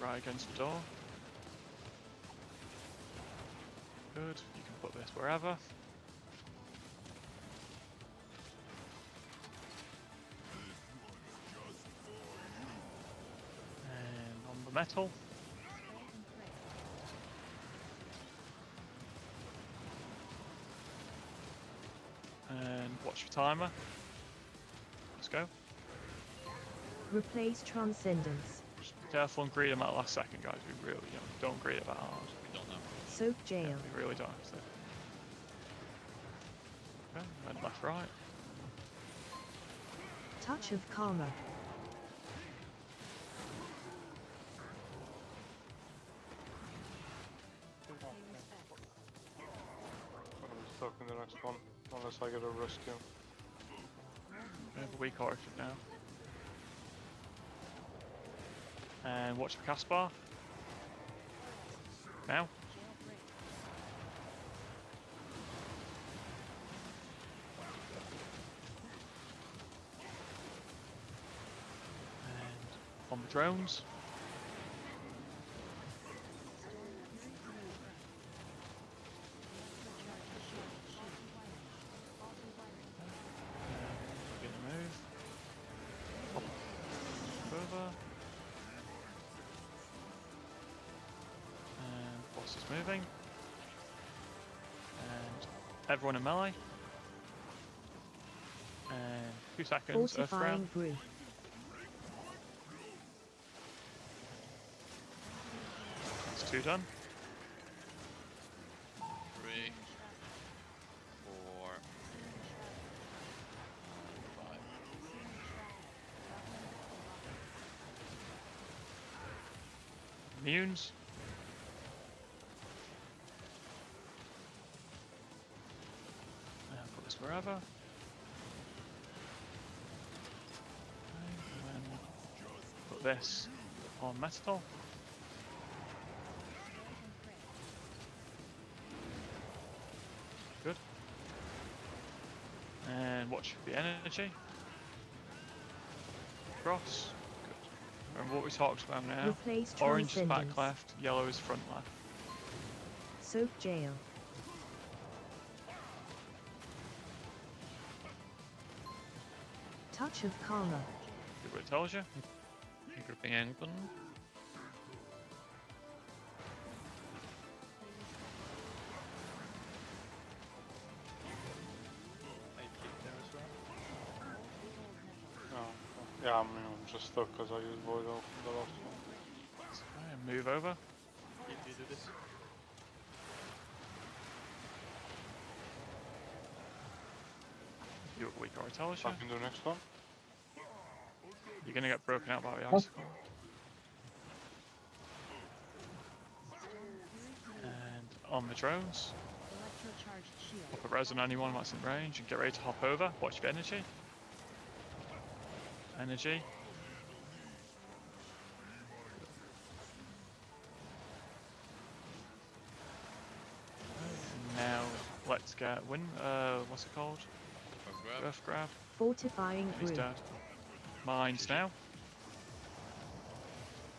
Right against the door. Good. You can put this wherever. And on the metal. And watch your timer. Let's go. Replace transcendence. Just be careful and greet them at the last second, guys. We really don't greet it that hard. We don't know. Soak jail. Yeah, we really don't. So. Okay, and left, right. Touch of karma. I'm stuck in the next one, unless I get a rescue. We have a weak orchid now. And watch the cast bar. Now. And on the drones. We're gonna move. Pop over. And boss is moving. And everyone in melee. And 2 seconds, Earth Fortifying round. brew. That's 2 done. 3, 4, 5. Immunes. And put this wherever. Okay, and then put this on metal. Good. And watch the energy. Cross. Good. Remember what we talked about now. Replace Orange is back transcendence. left, yellow is front left. Soak jail. Touch of karma. See what it tells you. Grouping England. Oh, yeah, I mean, I'm just stuck because I used Void Elf in the last one. Okay, move over. You do this. You what weak or tells I you. can do next one. You're gonna get broken out by the icicle. And on the drones. Electrocharged shield. Pop a res on anyone that's in range and get ready to hop over. Watch your energy. Energy. And now let's get what's it called? Earth grab. Fortifying He's brew. dead. Mines now.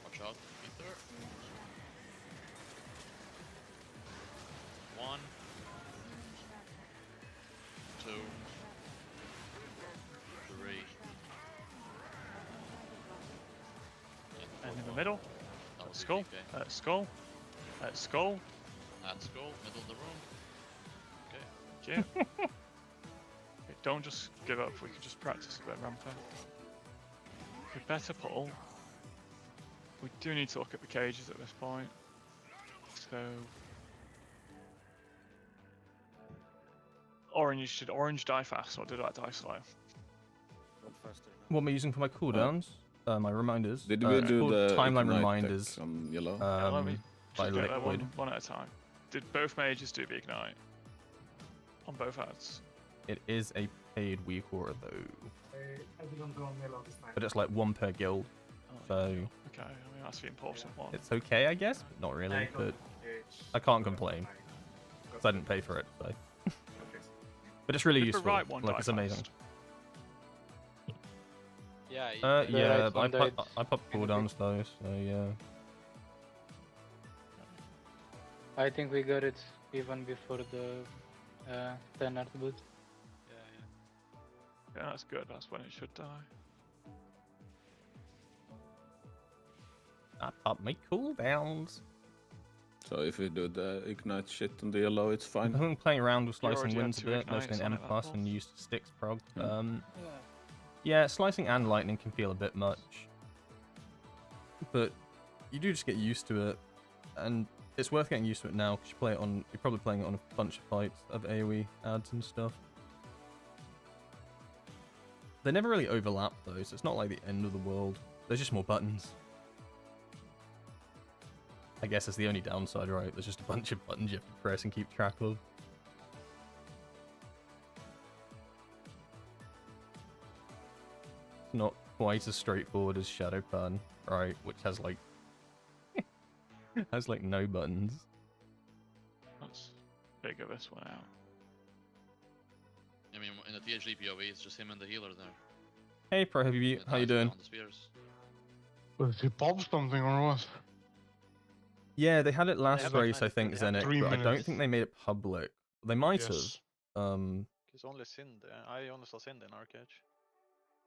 Watch out, Ether. 1, 2, 3. And in the middle. That was Skull. PK. Skull. Skull. At skull, middle of the room. Yeah. Okay, don't just give up. We can just practice a bit rampant. We better pull. We do need to look at the cages at this point. So orange die fast or did I die slow? What am I using for my cooldowns? My reminders. Did we it's do called the timeline ignite reminders? tech on yellow? Yeah, let me By just get that Liquid. one at a time. Did both mages do the ignite? On both ads? It is a paid week order though, I didn't go on Milo this time. but it's like 1 per guild, so Okay, I mean that's the important one. it's okay, I guess, but not really. But I can't complain because I didn't pay for it. So. But it's really Did the useful. right one Like die it's amazing. first? Yeah. Yeah, right but one died. I popped cooldowns though, so yeah. I think we got it even before the 10 art boot. Yeah, that's good. That's when it should die. I popped my cooldowns. So if we do the ignite shit on the yellow, it's fine. I've been playing around with You slicing already had winds a 2 bit, mostly in ignites on M it, that plus, boss. and used sticks prog. Yeah. Yeah, slicing and lightning can feel a bit much, but you do just get used to it, and it's worth getting used to it now because you're probably playing it on a bunch of fights of AoE ads and stuff. They never really overlap though, so it's not like the end of the world. There's just more buttons. I guess that's the only downside, right? There's just a bunch of buttons you have to press and keep track of. It's not quite as straightforward as Shadow Pan, right? Which has like no buttons. Let's figure this one out. I mean, in the THD POV, it's just him and the healer there. Hey Prohibi, how you doing? On the spears. Did he pop something or what? Yeah, they had it last have a race, I nice- think, they have Zenit, 3 but I don't minutes. think they made it public. They might Yes. have. It's only Sind. I only saw Sind in Arcage.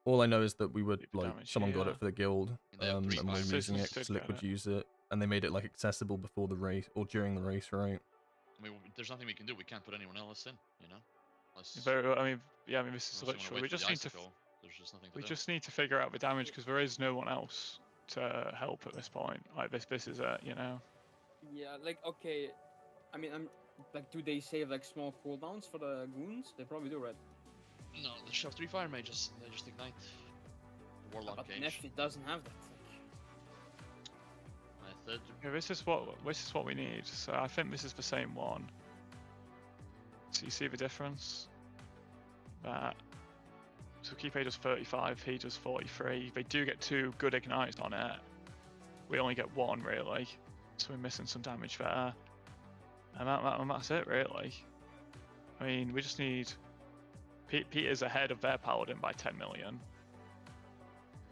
All I know is that we would Keep the like damage someone got here. it for the guild, They have and 3 we're fires. using it Systems because did Liquid get it. use it, and they made it like accessible before the race or during the race, right? I mean, there's nothing we can do. We can't put anyone else in, you know? Unless, Very, I mean, yeah, I mean, this is unless you wanna literally. We wait for just the need to. icicle. There's just nothing to We do. just need to figure out the damage because there is no one else to help at this point. Like this is it, you know. Yeah, like okay. I mean, I'm like, do they save like small cooldowns for the goons? They probably do, right? No, they just have 3 fire mages. They just ignite. The Warlock But cage. Nefti doesn't have that. Method. Yeah, this is what we need. So I think this is the same one. So you see the difference? That so Kipe does 35, he does 43. They do get 2 good ignites on it. We only get 1 really, so we're missing some damage there. And that's it really. I mean, we just need Peter's ahead of their paladin by 10 million.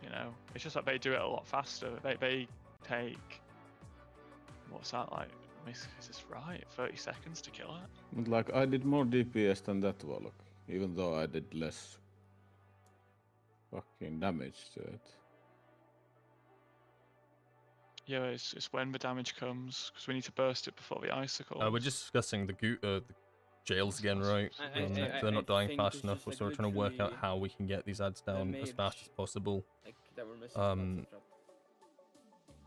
You know, it's just that they do it a lot faster. They take, what's that like? Is this right? 30 seconds to kill it? But like I did more DPS than that Warlock, even though I did less fucking damage to it. Yeah, it's when the damage comes because we need to burst it before the icicle. We're just discussing the jails again, right? They're not dying think fast it's enough. just, We're like, sort of trying to work out literally how we can get these ads down as fast mage, as possible Like that we're missing.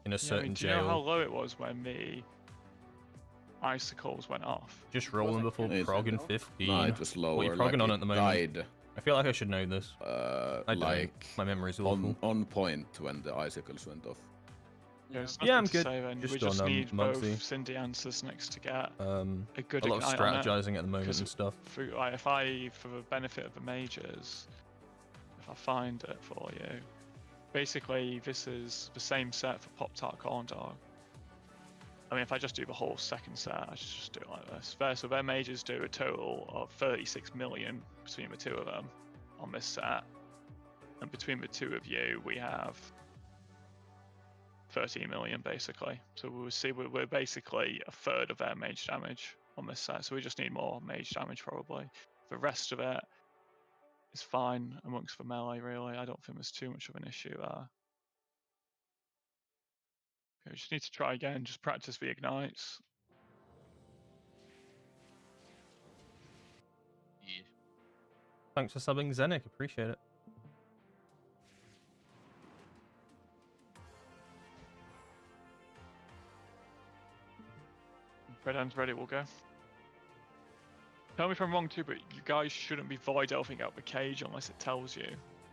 in a Yeah, I certain mean, do you know how jail. low it was when the icicles went off? Just rolling before It's- prog in 15. No, it was lower. What are you progging like on it at the moment? died, I feel like I should know this. I don't. like My memory's awful. on point when the icicles went off. There's Yeah, I'm nothing to good. say then. Just we just on, need Mugsy. both Cindy answers next to get a good a lot of ignite on it. strategizing at the moment 'Cause and stuff. like, for the benefit of the mages, if I find it for you, basically this is the same set for Pop Tart Corn Dog. I mean, if I just do the whole second set, I should just do it like this. So their mages do a total of 36 million between the 2 of them on this set, and between the 2 of you, we have 13 million basically. So we'll see we're basically a third of their mage damage on this set. So we just need more mage damage probably. The rest of it is fine amongst the melee really. I don't think there's too much of an issue there. Okay, we just need to try again, just practice the ignites. Yeah. Thanks for subbing, Zenik. Appreciate it. Red hand's ready, we'll go. Tell me if I'm wrong too, but you guys shouldn't be void elfing out the cage unless it tells you.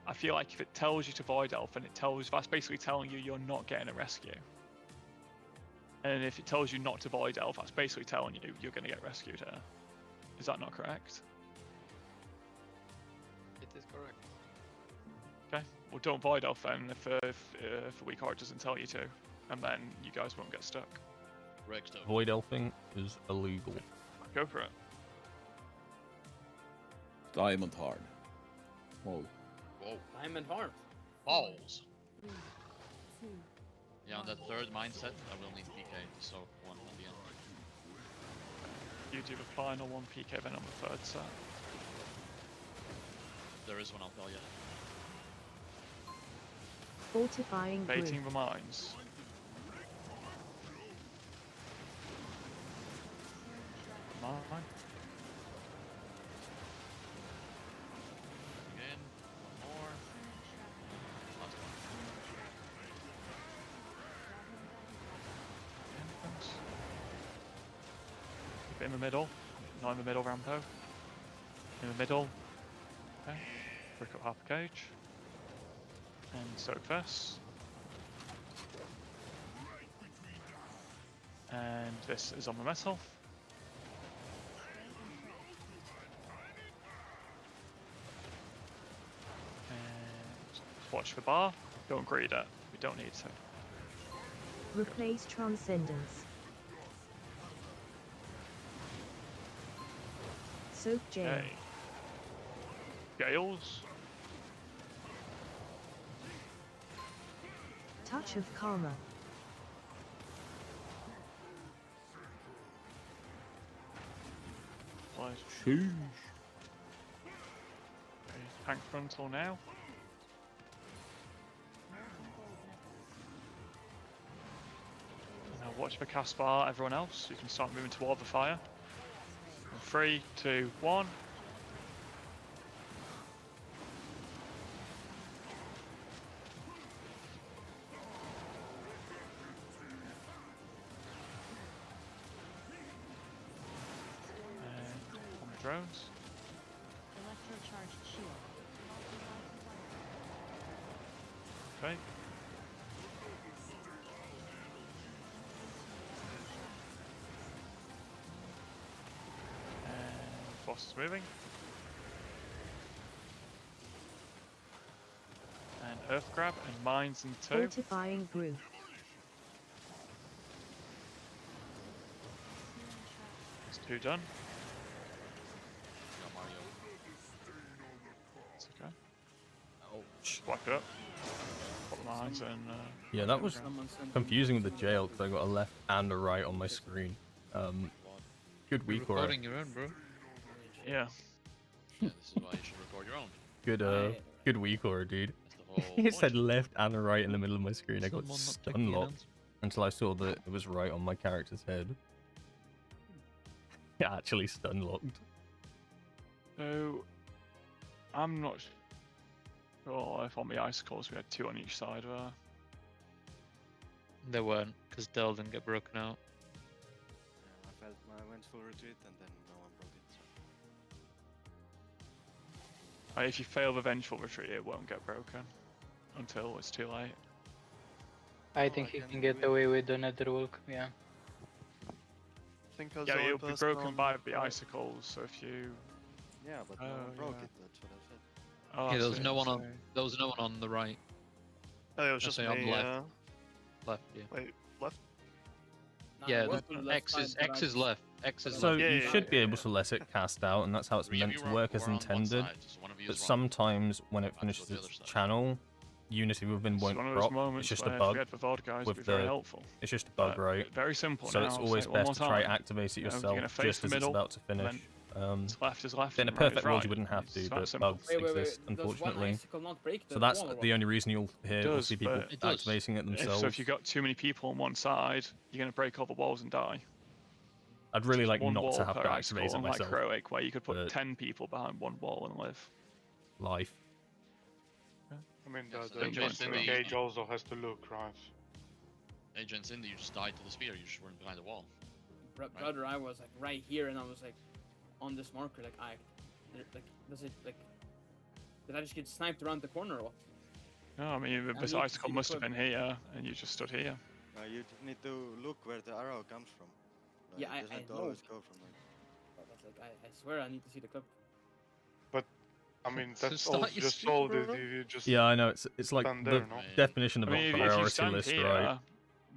I feel like if it tells you to void elf and that's basically telling you you're not getting a rescue. And if it tells you not to void elf, that's basically telling you you're going to get rescued here. Is that not correct? is correct. Okay. Well, don't void elf then if a weak heart doesn't tell you to, and then you guys won't get stuck. Void elfing is illegal. Go for it. Diamond hard. Whoa. Whoa. Diamond hard. Balls. Yeah, on that third mindset, I will need PK to soak one at the end. You do the final one PK then on the third set. There is one, I'll tell you. Fortifying group. Baiting the mines. Mine. Again, one more. Last one. Keep it in the middle. Not in the middle, Rampo. In the middle. Okay. Brick up half a cage. And soak this. And this is on the metal. And watch the bar. Don't greed it. We don't need to. Replace Transcendence. Soak Jail. Okay. Gales. Touch of Karma. Sheesh. Okay, tank frontal now. Now watch the cast bar, everyone else. You can start moving toward the fire. 3, 2, 1. Drones. Electrocharged shield. Okay. And boss is moving. And earth grab and mines in 2. Fortifying group. It's 2 done. It's okay. Ouch. Wipe it up. Put the mines and Yeah, that was confusing with the jail because I got a left and a right on my screen. Good week or Recording your own, bro. yeah. Yeah, this is why you should record your own. good week or dude. That's the whole It said point. left and a right in the middle of my screen. I got Someone not stun clicking locked hands. until I saw that it was right on my character's head. It actually stun locked. So I'm not sure if on the icicles we had 2 on each side there. There weren't, because Dell didn't get broken out. I felt my vengeful retreat and then no one broke it. So. If you fail the vengeful retreat, it won't get broken until it's too late. I think he can get away with the Netherwalk, yeah. I think I was Yeah, the only it'll be person broken on- by the icicles, so if you... Yeah, but no one broke it, that's what I said. Oh, Yeah, I there was see, no one I on. see. There was no one on the right. Oh, it was I just say me, on the left. yeah. Left, yeah. Wait, left? Yeah, Well, the left X is side, X but is left. X is So left. Yeah, you yeah, should yeah, be yeah. able to let it cast out, and that's how it's We- meant we to were- work as we're on one intended. side, so one of you But is wrong. sometimes when it Have to go finishes the other its side. channel, Unity Within It's won't one of those prop. moments It's just a where if bug we had the VOD guys, with it'd be very the. helpful. It's just a bug, But right? very simple So now, it's I'll always say it one best more to try time. activate it You know, you're yourself gonna face just the as it's middle, about to finish. and left is left. In a and right perfect is world, right. you wouldn't have to, It's that but simple. bugs Wait, exist, does one unfortunately. icicle not break the So that's wall or the what? only reason you'll hear or does, see people but- It does. activating it So themselves. if you got too many people on one side, you're gonna break all the walls and die. I'd really like One not wall to have per to icicle, activate it unlike myself. Heroic, where you could put but- 10 people behind one wall and live. Life. I mean, Yes, the Agents in the- cage also has to look, right? Agents in there, you just died to the spear, you just weren't behind the wall. Brother, I was like right here, and I was like on this marker, like does it like? Did I just get sniped around the corner or what? No, I mean, And this you can icicle see the must have been equipment. here, and you just stood here. You need to look where the arrow comes from. Yeah, it doesn't I know. always go from there. But like, I swear I need to see the clip. But I mean, So that's all start your just speed, all bro. that you just Yeah, I know. It's like stand the there, no? definition of I a mean, if you priority stand list, here, right?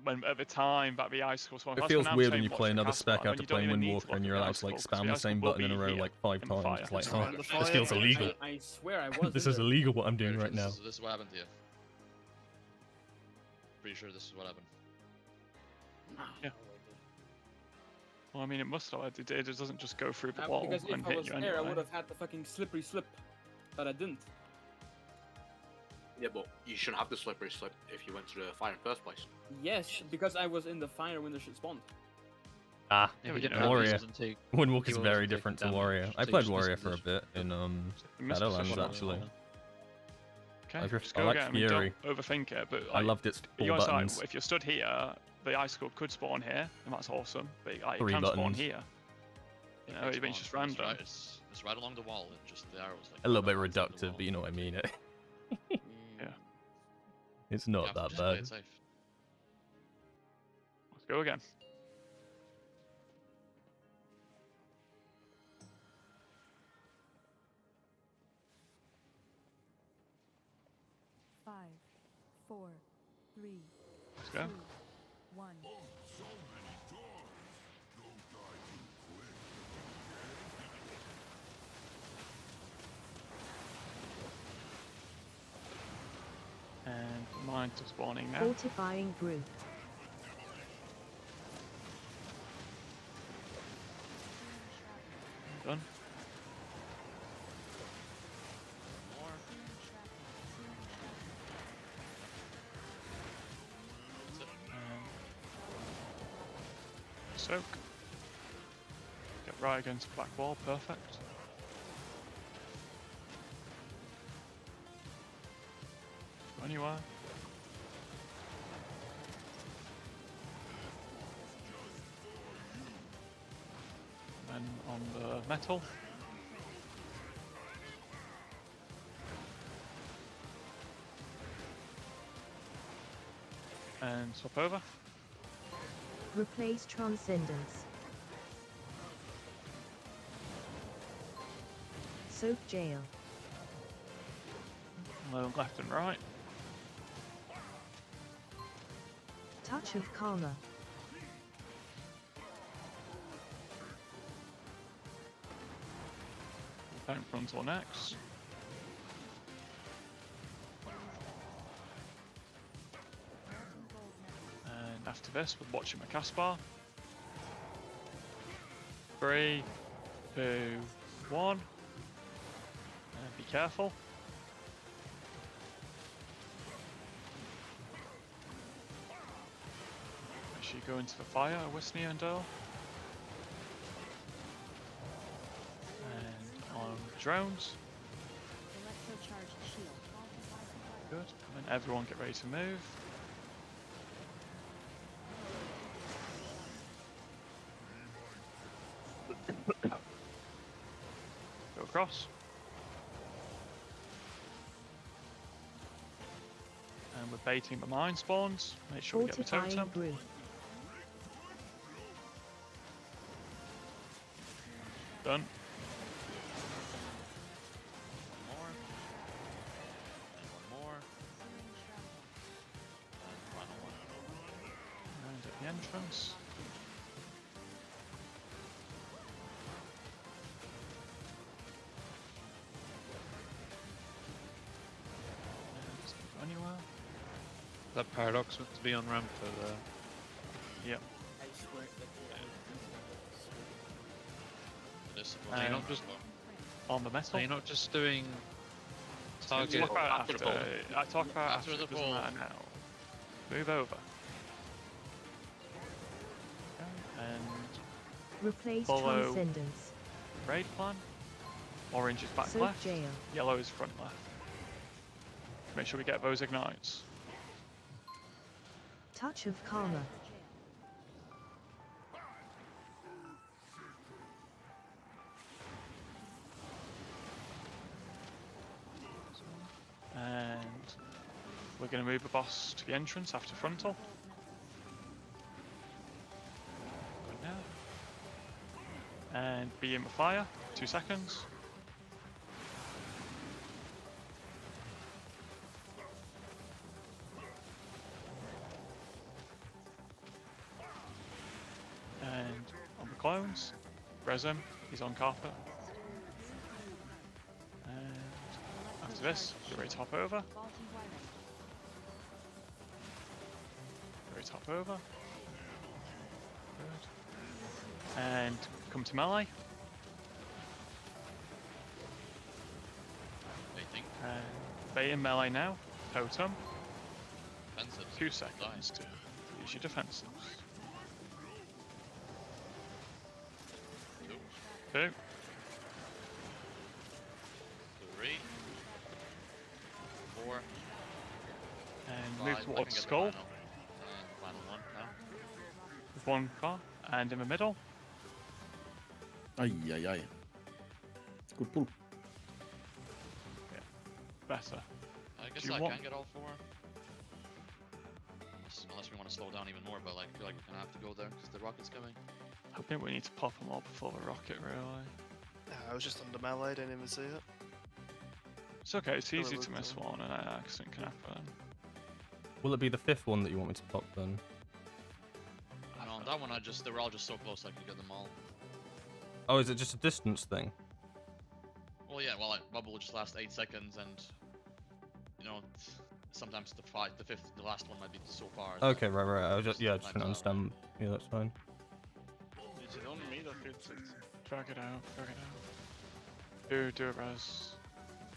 when at the time that the icicle spawn, It that's feels when I'm weird when saying you watch play the another cast bar, spec when after you don't playing even need to Windwalker look and at you're the allowed to like icicle, 'cause spam the same will button in a be row here like 5 in the times. fire. It's like, It's oh, on the this fire. feels illegal. I swear I was. This in is there. illegal what I'm doing Very right true, now. This is what happened to you. Pretty sure this is what happened. Yeah. Well, I mean, it must have. It doesn't just go through the wall Because and if I hit was you there, I anyway. would have had the fucking slippery slip, but I didn't. Yeah, but you shouldn't have the slippery slip if you went to the fire in the first place. Yes, because I was in the fire when the shit spawned. Ah, Yeah, we didn't have Warrior. these doesn't take- Windwalker is he very wasn't different to taking Warrior. damage, I so you played just Warrior missed for a position. bit in Missed Shadowlands position. actually. Okay, I let's I go like again. I mean, Fury. don't overthink it, but I like, loved its you 4 guys, like, buttons. if you're stood here, the icicle could spawn here, and that's awesome. But like, it 3 can spawn buttons. here. You know, It's it's just fine, random. It's right along the wall, and just the arrows like. A little bit right along the reductive, wall. but you know what I mean. Yeah. It's You not have to that just play bad. it safe. Let's go again. Five, four, three, Let's go. 2, 1. And mine to spawning now. Fortifying brew. Done. Soak. Get right against the black wall, perfect. Go anywhere. And then on the metal. And swap over. Replace Transcendence. Soak Jail. Low left and right. Touch of Karma. Don't frontal next. And after this, we're watching my cast bar. 3, 2, 1. And be careful. Make sure you go into the fire, Wisney and Earl. And on drones. Electrocharged shield. Good. And then everyone get ready to move. Go across. And we're baiting the mine spawns. Make sure we get the Fortifying totem. brew. Done. One more. And final one. And at the entrance. And just go anywhere. That paradox meant to be on ramp for the. Yep. I swear that This Are you And not just on the metal. Are you not just doing target? Talk about After the after. ball. I talk about After after. the It doesn't ball. matter now. Move over. Okay, and Replace Follow. Transcendence. raid plan. Orange is back Soak left. Jail. Yellow is front left. Make sure we get those ignites. Touch of Karma. And we're going to move the boss to the entrance after frontal. Good now. And be in the fire. 2 seconds. on the clones. Res him. He's on carpet. And after this, get ready to hop over. Get ready to hop over. Good. And come to melee. Baiting. Bait in melee now. Totem. Defensive. 2 seconds to use your defenses. 2. 3. Four. And move Five. towards skull. And final one now. With 1 car. And in the middle. Ai ai ai. Good pull. Better. I guess Do you I want- can get all 4. Unless we want to slow down even more, but like I feel like we're gonna have to go there because the rocket's coming. I think we need to pop them all before the rocket, really. I was just under melee, didn't even see it. It's okay, it's Really easy to looked miss at. one and an accident can happen. Will it be the 5th one that you want me to pop then? And on that one, they were all just so close I could get them all. Oh, is it just a distance thing? Well, yeah, well, like, bubble will just last 8 seconds, and you know, sometimes the 5th, the last one might be so far. Okay, right. I was just just trying to understand. Yeah, that's fine. Is it only me that feels it? Drag it out. Do it, Res.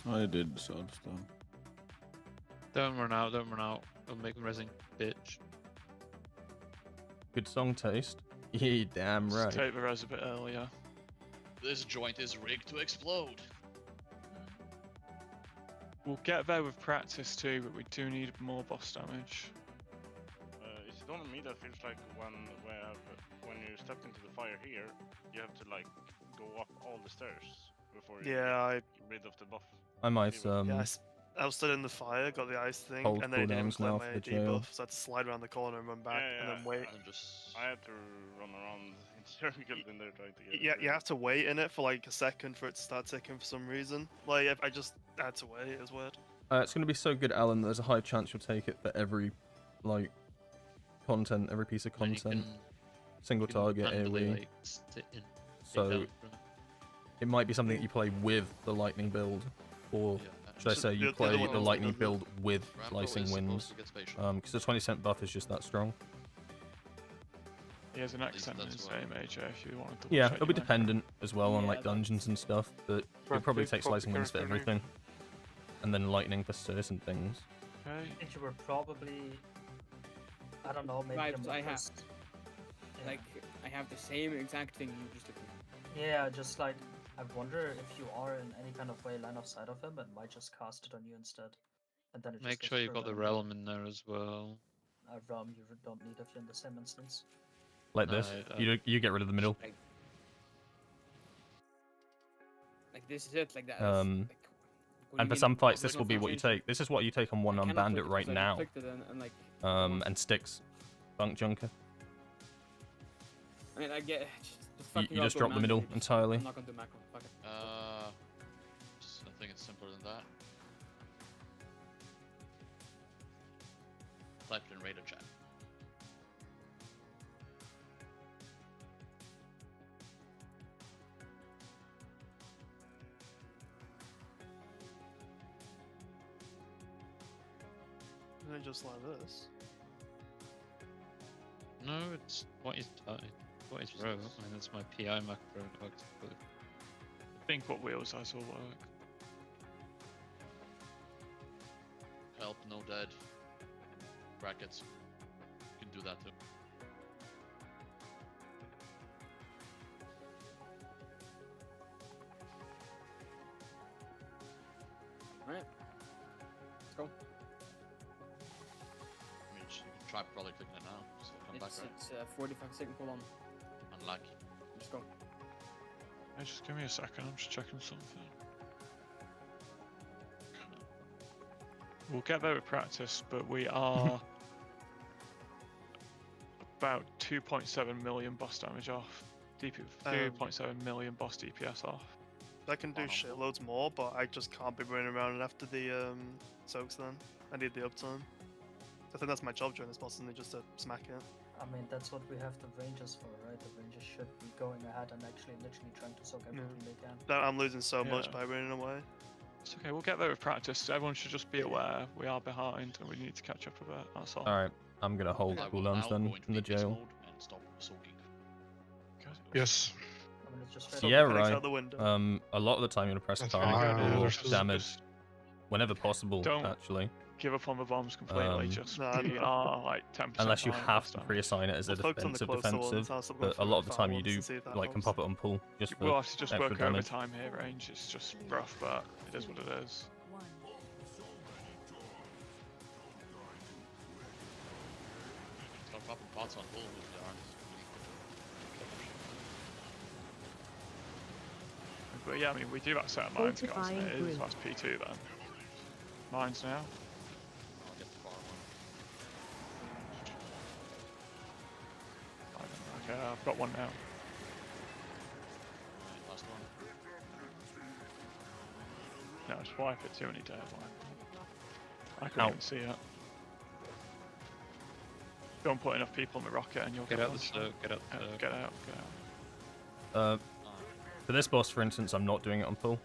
I did Soulstone. Don't run out. I'll make them resing, bitch. Good song taste. Yeah, damn right. Take the Res a bit earlier. This joint is rigged to explode. We'll get there with practice too, but we do need more boss damage. Is it only me that feels like when you step into the fire here, you have to like go up all the stairs before you get rid of the buff? I might I was stood in the fire, got the ice thing, hold and then it didn't cooldowns now collect for my the jail. debuff, so I had to slide around the corner and run back, and then wait. I had to run around in circles in there trying to get Yeah, it. you have to wait in it for like a second for it to start ticking for some reason. Like, if I just had to wait, it was weird. It's going to be so good, Alan. There's a high chance you'll take it for every, like, content, every piece of content. Single target, AoE. So, it might be something that you play with the lightning build, or should I say you play the lightning build with slicing winds, because the 20% buff is just that strong. He has an accent in his name, AJ, if you want to. Yeah, it'll be dependent as well on like dungeons and stuff, but you'll probably take slicing winds for everything, and then lightning for certain things. Okay. I think you were probably, I don't know, maybe the I have, most- yeah. like, I have the same exact thing you just did. Yeah, just like, I wonder if you are in any kind of way line of sight of him, it might just cast it on you instead. And then it Make just sure goes you've got the further. realm in there as well. Realm you don't need if you're in the same instance. Like this, you get rid of the middle. Like this is it, like that. And for some fights, this will be what you take. This is what you take on one on bandit right now. And sticks, bunk junker. I mean, I get. You just drop the middle entirely. I'm not gonna do macro. Fuck it. I think it's simpler than that. Type it in radar chat. And then just like this. No, it's what is what is row. I mean, that's my PI macro. I think what wheels has will work. Help, no dead. Brackets. You can do that too. Alright. Let's go. I mean, you can try probably clicking it now. So come back, right? It's 45-second cooldown. Unlucky. Let's go. Hey, just give me a second, I'm just checking something. We'll get there with practice, but we are about 2.7 million boss damage off. 2.7 million boss DPS off. I can do shitloads more, but I just can't be running around after the soaks then. I need the uptime. I think that's my job during this boss, isn't it? Just to smack it. I mean, that's what we have the Rangers for, right? The Rangers should be going ahead and actually literally trying to soak everything they can. I'm losing so much Yeah. by running away. It's okay, we'll get there with practice. Everyone should just be aware we are behind and we need to catch up a bit. That's all. Alright, I'm gonna hold I will cooldowns now then go into in the DPS jail. mode and stop soaking. Yes. I mean, it's just So Yeah, mechanics right. out the window. A lot of the time you're gonna press That's target fine, yeah, or there's damage just- whenever possible, Don't- actually. Give up on the bombs completely. Um, just No, we are like 10%. Unless you behind have last to time. pre-assign it as a We'll focus on the defensive closer ones, defensive, I'll stop but a going lot of for the far time you ones do and see if that like can helps. pop it on pull just for We'll have to just extra work damage. overtime here, range. It's just rough, but it is what it is. Stop popping pots on pull if there aren't. But yeah, I mean, we do have certain mines, guys. Fortifying And it is, group. that's P2 then. Mines now. I'll get the far one. Okay, I've got one now. Alright, last one. No, just wipe it too many days. I couldn't Ow. even see it. Don't put enough people in the rocket and you'll Get get out the one. smoke, get out the smoke. Get out, get out. For this boss, for instance, I'm not doing it on pull.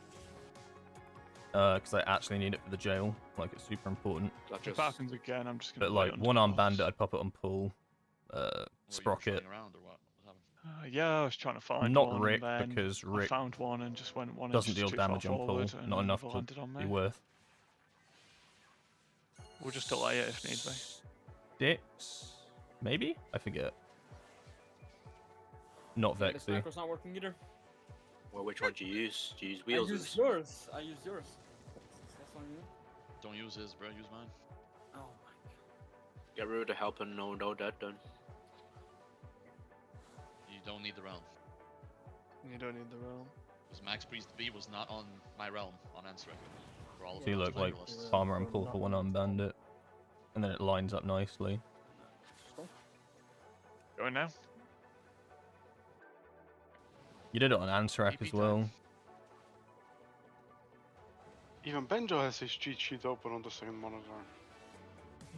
Because I actually need it for the jail. Like, it's super important. If that happens again, I'm just gonna But lay like, under one-arm the boss. bandit, I'd pop it on pull. Sprocket. Around or what? What happened? Yeah, I was trying to find Not one, Rick, and then because I Rick found one and just went one doesn't inch deal too far damage on pull. forward, and Not then enough it to landed on be me. worth. We'll just delay it if need be. Dix? Maybe? I forget. Not Yeah, this Vexy. macro's not working either. Well, which one do you use? Do you use I wheels? used yours. I used yours. That's not you. Don't use his, bro. Use mine. Oh my god. Get rid of the help and no dead done. You don't need the realm. You don't need the realm. Because Max Priest B was not on my realm on Answer. For all of So you those look like lists. farmer and pull for one-arm bandit. And then it lines up nicely. Going now? You did it on Ansrak as well. Even Benjo has his cheat sheet open on the second monitor.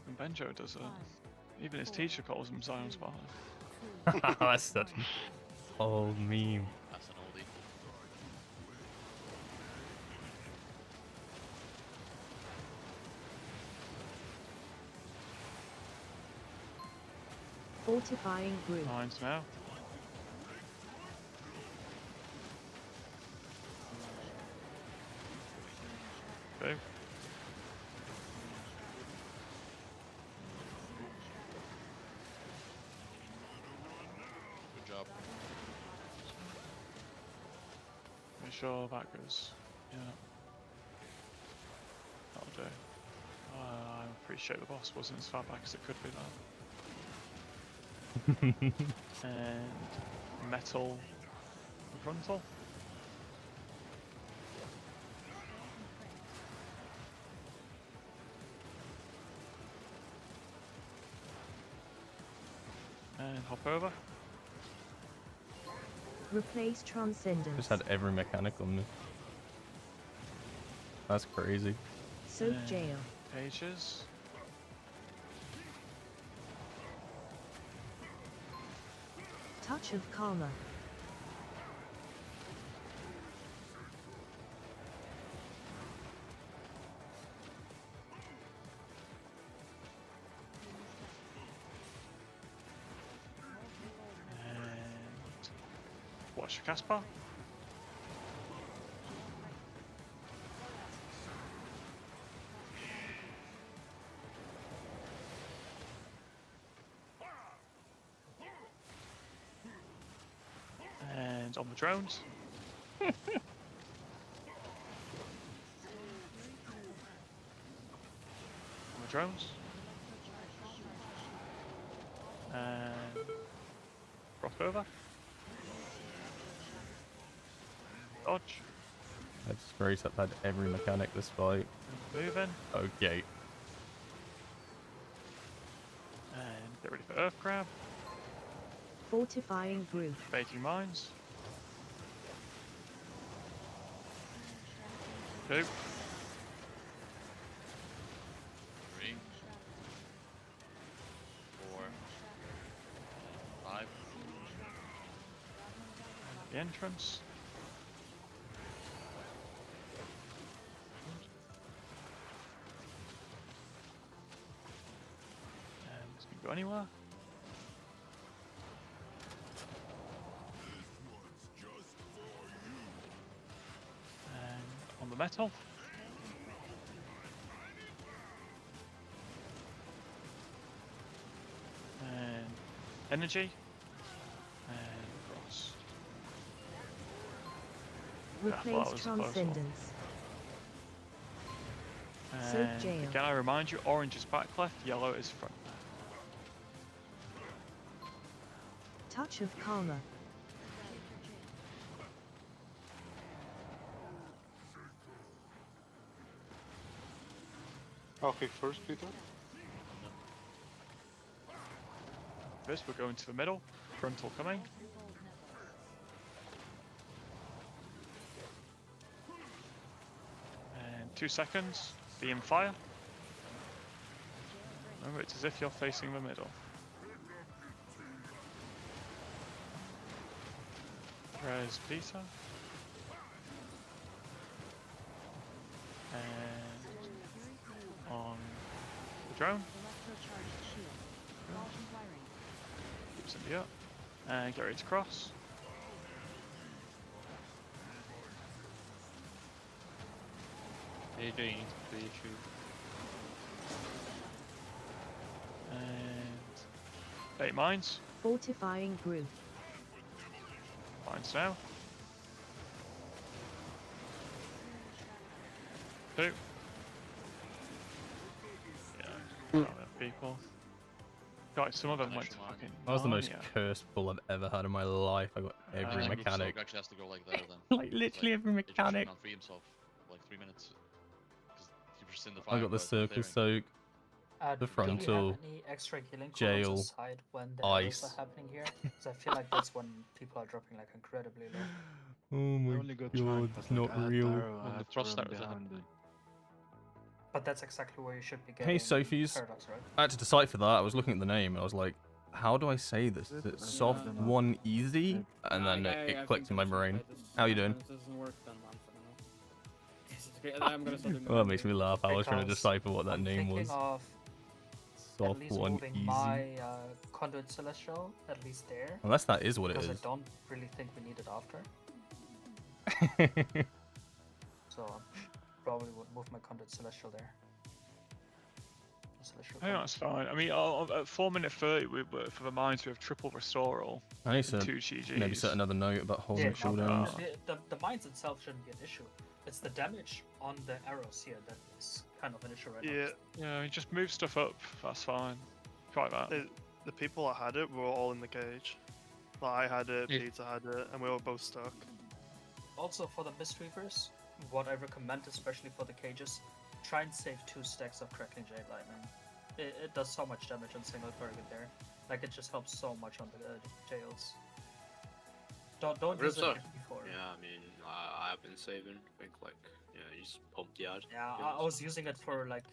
Even Benjo does it. Even his teacher calls him Zion Spartan. That's such an old meme. That's an oldie. Fortifying group. Mines now. Okay. Good job. Make sure that goes. Yeah. That'll do. I appreciate the boss wasn't as far back as it could be though. And metal frontal. And hop over. Replace Transcendence. Just had every mechanic on this. That's crazy. Soak And jail. Pages. Touch of Karma. And watch for Caspar. And on the drones. On the drones. And rock over. Dodge. I've straight up had every mechanic this fight. Moving. Okay. And get ready for Earth Crab. Fortifying group. Baking mines. 2. 3. 4. the entrance. This can go anywhere. And on the metal. And energy. And cross. Replace transcendence. And again, I remind you, orange is back left, yellow is front left. Touch of karma. Okay, first, Peter. First, we're going to the middle, frontal coming. And 2 seconds, beam fire. Remember, it's as if you're facing the middle. Res Peter. And on the drone. Keeps in the up. And get ready to cross. They're doing the issue. And 8 mines. Fortifying group. Mines now. 2. Yeah, not enough people. Guys, some of them went to fucking. That was the most Narnia. cursed pull I've ever had in my life. I got every mechanic. Actually has to go like there then. Like literally every He just mechanic. ran free himself for like 3 minutes. 'Cause he was in the fire. I got the but circle clearing. soak, the Do we have frontal, any extra healing jail, coolers aside when the arrows ice. are happening here? Because I feel like that's when people are dropping like incredibly low. Oh my god, it's not real. When the frost starts happening. But that's exactly where you should be getting Hey Sophies, Paradox, right? I had to decipher that. I was looking at the name and I was like, how do I say this? Is it soft one easy? And then it clicked in my brain. How you doing? This doesn't work then, man. This is great. I'm gonna start doing Oh, it makes me laugh. I was trying to Because decipher what that I'm name was. thinking of at Soft least one moving easy. my Conduit Celestial at least there. Unless that is what it because is. I don't really think we need it after. So probably would move my Conduit Celestial there. Celestial I think that's fine. I mean, at 4 minutes 30, for the mines, we have triple restoral. I need to and 2 GGs. maybe set another note about holding no, cooldowns. the mines itself shouldn't be an issue. It's the damage on the arrows here that is kind of an issue right now. Yeah, just move stuff up. That's fine. Try that. The people that had it were all in the cage. Like I had it, Peter had it, and we were both stuck. Also for the Mistweavers, what I recommend, especially for the cages, try and save 2 stacks of Crackling Jade Lightning. It does so much damage on single target there. Like it just helps so much on the jails. Don't use it before. Yeah, I mean, I have been saving. I think like, yeah, you just pump the ad. Yeah, I was using it for like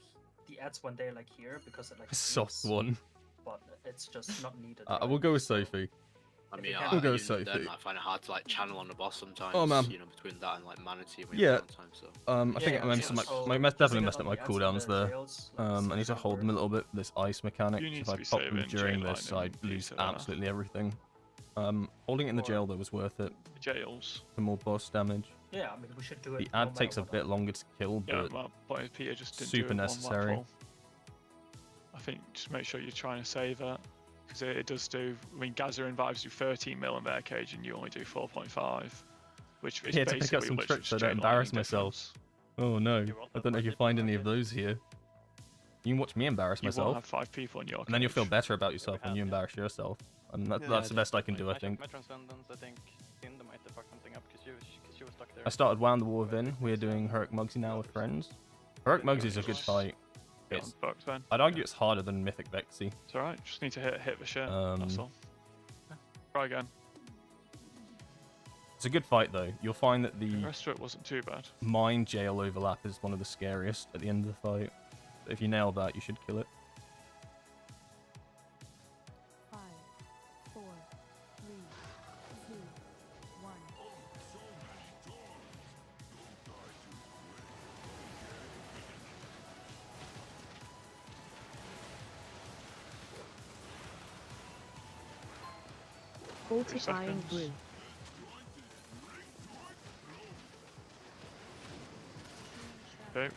the ads when they're like here because it like Soft heals, one. but it's just not needed. I will go with Sophie. I mean, We'll go with even then, Sophie. I find it hard to like channel on the boss sometimes. Oh, man. You know, between that and like Manatee. When Yeah. you're downtime, so. I think I messed yeah, up so my definitely using messed it up on my the ads and cooldowns the there. jails, I need to hold them a little bit for this ice mechanic. You need If to I be pop them saving during Jade this, Lightning I lose Peter there. absolutely everything. Holding it in the jail though was worth it. Jails. For more boss damage. Yeah, I mean we should do it. The no ad matter takes a what. bit longer to kill, Yeah, but well, but Peter just didn't super do it necessary. I think just make sure you're trying to save that. Because it does do. I mean, Gaza Vibes do 13 mil in their cage and you only do 4.5. Which is yeah, to basically pick up some literally tricks so I just don't Jade embarrass Lightning myself. Oh no, I don't know if you find any of those here. You can watch me embarrass difference. You won't myself, have 5 people in your and then you'll cage. feel better about yourself when you embarrass yourself. And that's the best I can do, I think. My Transcendence, I think Cinder might have fucked something up because you were stuck there. I started Wound the War Within. We're doing Heroic Mugsy now with friends. Heroic Mugsy's a good fight. It's, I'd argue it's harder than Mythic Vexy. It's alright, just need to hit the shit. That's all. Yeah. Try again. It's a good fight though. You'll find that the rest of it wasn't too bad. mine jail overlap is one of the scariest at the end of the fight. If you nail that, you should kill it. 5, 4, 3, 2, 1. Fortifying group. Okay.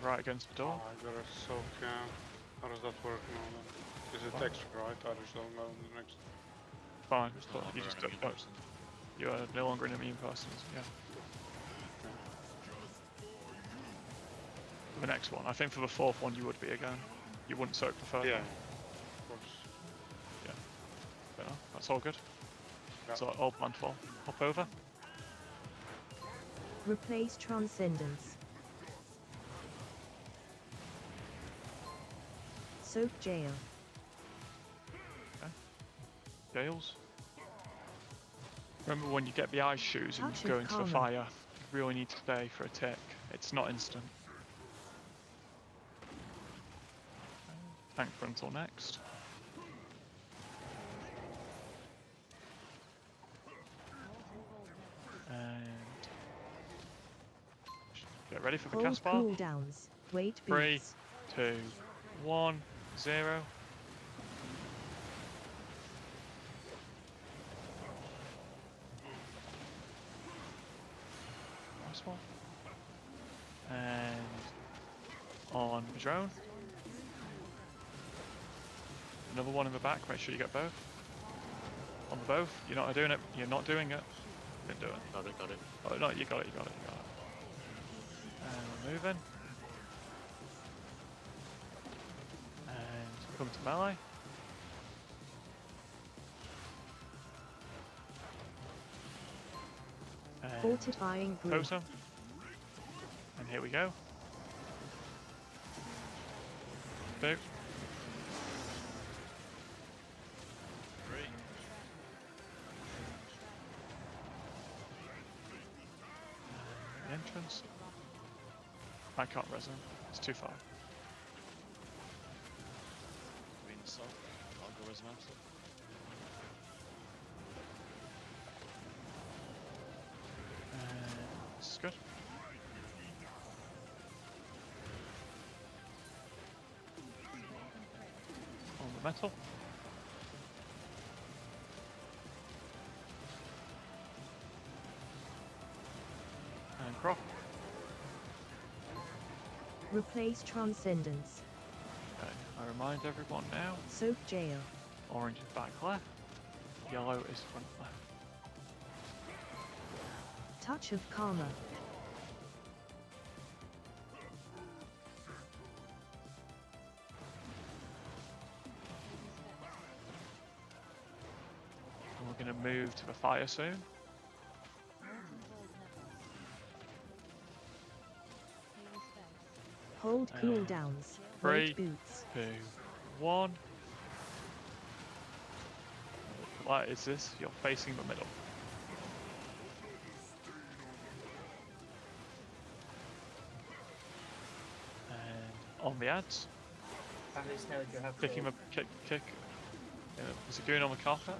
Right against the door. I got a soak. How does that work now then? Is it extra, right? I just don't know the next. Fine. There's But no you longer just an don't. immune person. You are no longer an immune person. Yeah. The next one. I think for the fourth one you would be again. You wouldn't soak the third Yeah, one. of course. Yeah. Yeah. That's all good. Yeah. So all planned for. Hop over. Replace Transcendence. Soak Jail. Okay. Gales. Remember when you get the ice shoes and Touch you go of into the Karma. fire, you really need to stay for a tick. It's not instant. Tank for until next. And get ready for the Hold cast bar. cooldowns. Wait 3, beats. 2, 1, 0. Nice one. And on the drone. Another one in the back, make sure you get both. On the both, you're not doing it, you're not doing it. You didn't do it. Got it, got it. Oh no, you got it, you got it, you got it. And we're moving. And come to melee. And Fortifying group. Totem. And here we go. Boop. The entrance. I can't resin. It's too far. Green soak. I'll go as master. This is good. On the metal. And crop. Replace Transcendence. Okay, I remind everyone now. Soak Jail. Orange is back left. Yellow is front left. Touch of Karma. And we're going to move to the fire soon. Hold cooldowns. 3, Wait boots. 2, 1. What is this? You're facing the middle. And on the ads, At least now you have kick him to a kick. Is he going on the carpet?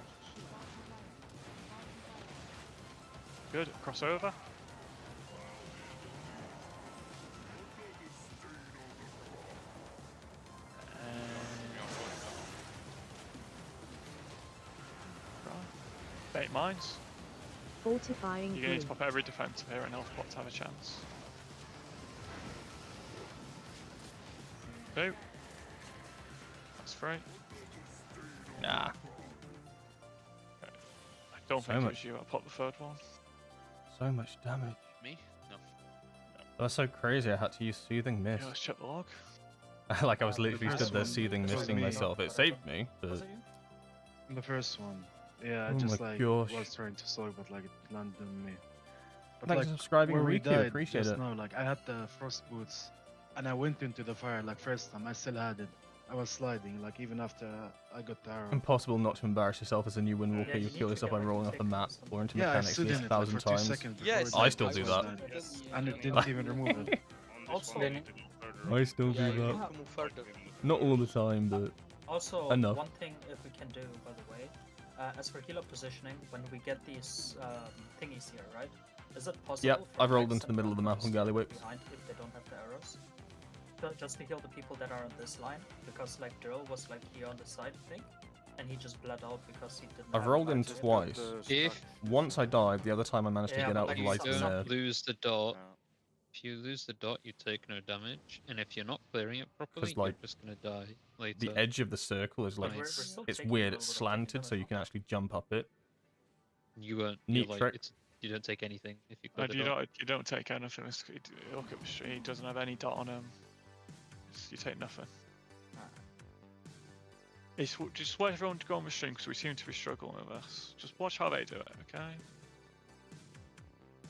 Good, crossover. Bait mines. Fortifying You're going to need to group. pop every defensive here and health pot to have a chance. Two. That's free. Nah. Okay. I don't So think it much. was you. I'll pop the third one. So much damage. Me? No. That was so crazy. I had to use Soothing Mist. Yeah, let's check the log. Like I was literally first stood there one, soothing it was misting me. myself. It saved me, but Was it you? The first one. Yeah, I Oh just my like gosh. was trying to soak, but like it landed on me. But Thanks for subscribing, where we Riku, died appreciate just it. now, like I had the frost boots, and I went into the fire like first time. I still had it. I was sliding, like even after I got the arrow. impossible not to embarrass yourself as a new Windwalker. Yeah, you you need kill to yourself get by like rolling a off the tick or map something. or into Yeah, I mechanics stood at in least it like 1,000 for 2 times. seconds before Yeah, it it's I like still do that. and it didn't even remove it. Also, I still Yeah, do you that. have to move further. Not all the time, but also Enough. one thing if we can do, by the way, as for healer positioning, when we get these thingies here, right? Is it possible? Yep, for I've rolled Max into the and middle of the map on Rockers to Gallywix. behind if they don't have the arrows? Just to heal the people that are on this line, because like Drill was like here on the side, I think, and he just bled out because he didn't. I've rolled in twice. Once I died, the other time I managed to get out of life and air. Lose the dot. If you lose the dot, you take no damage, and if you're not clearing it properly, like, you're just gonna die later. The edge of the circle is like, it's weird, it's slanted, so you can actually jump up it. You won't. Neat Like, trick. you don't take anything if you No, clear the dot. you don't take anything. Look at the street. He doesn't have any dot on him. You take nothing. It's just wait everyone to go on the stream because we seem to be struggling with this. Just watch how they do it, okay?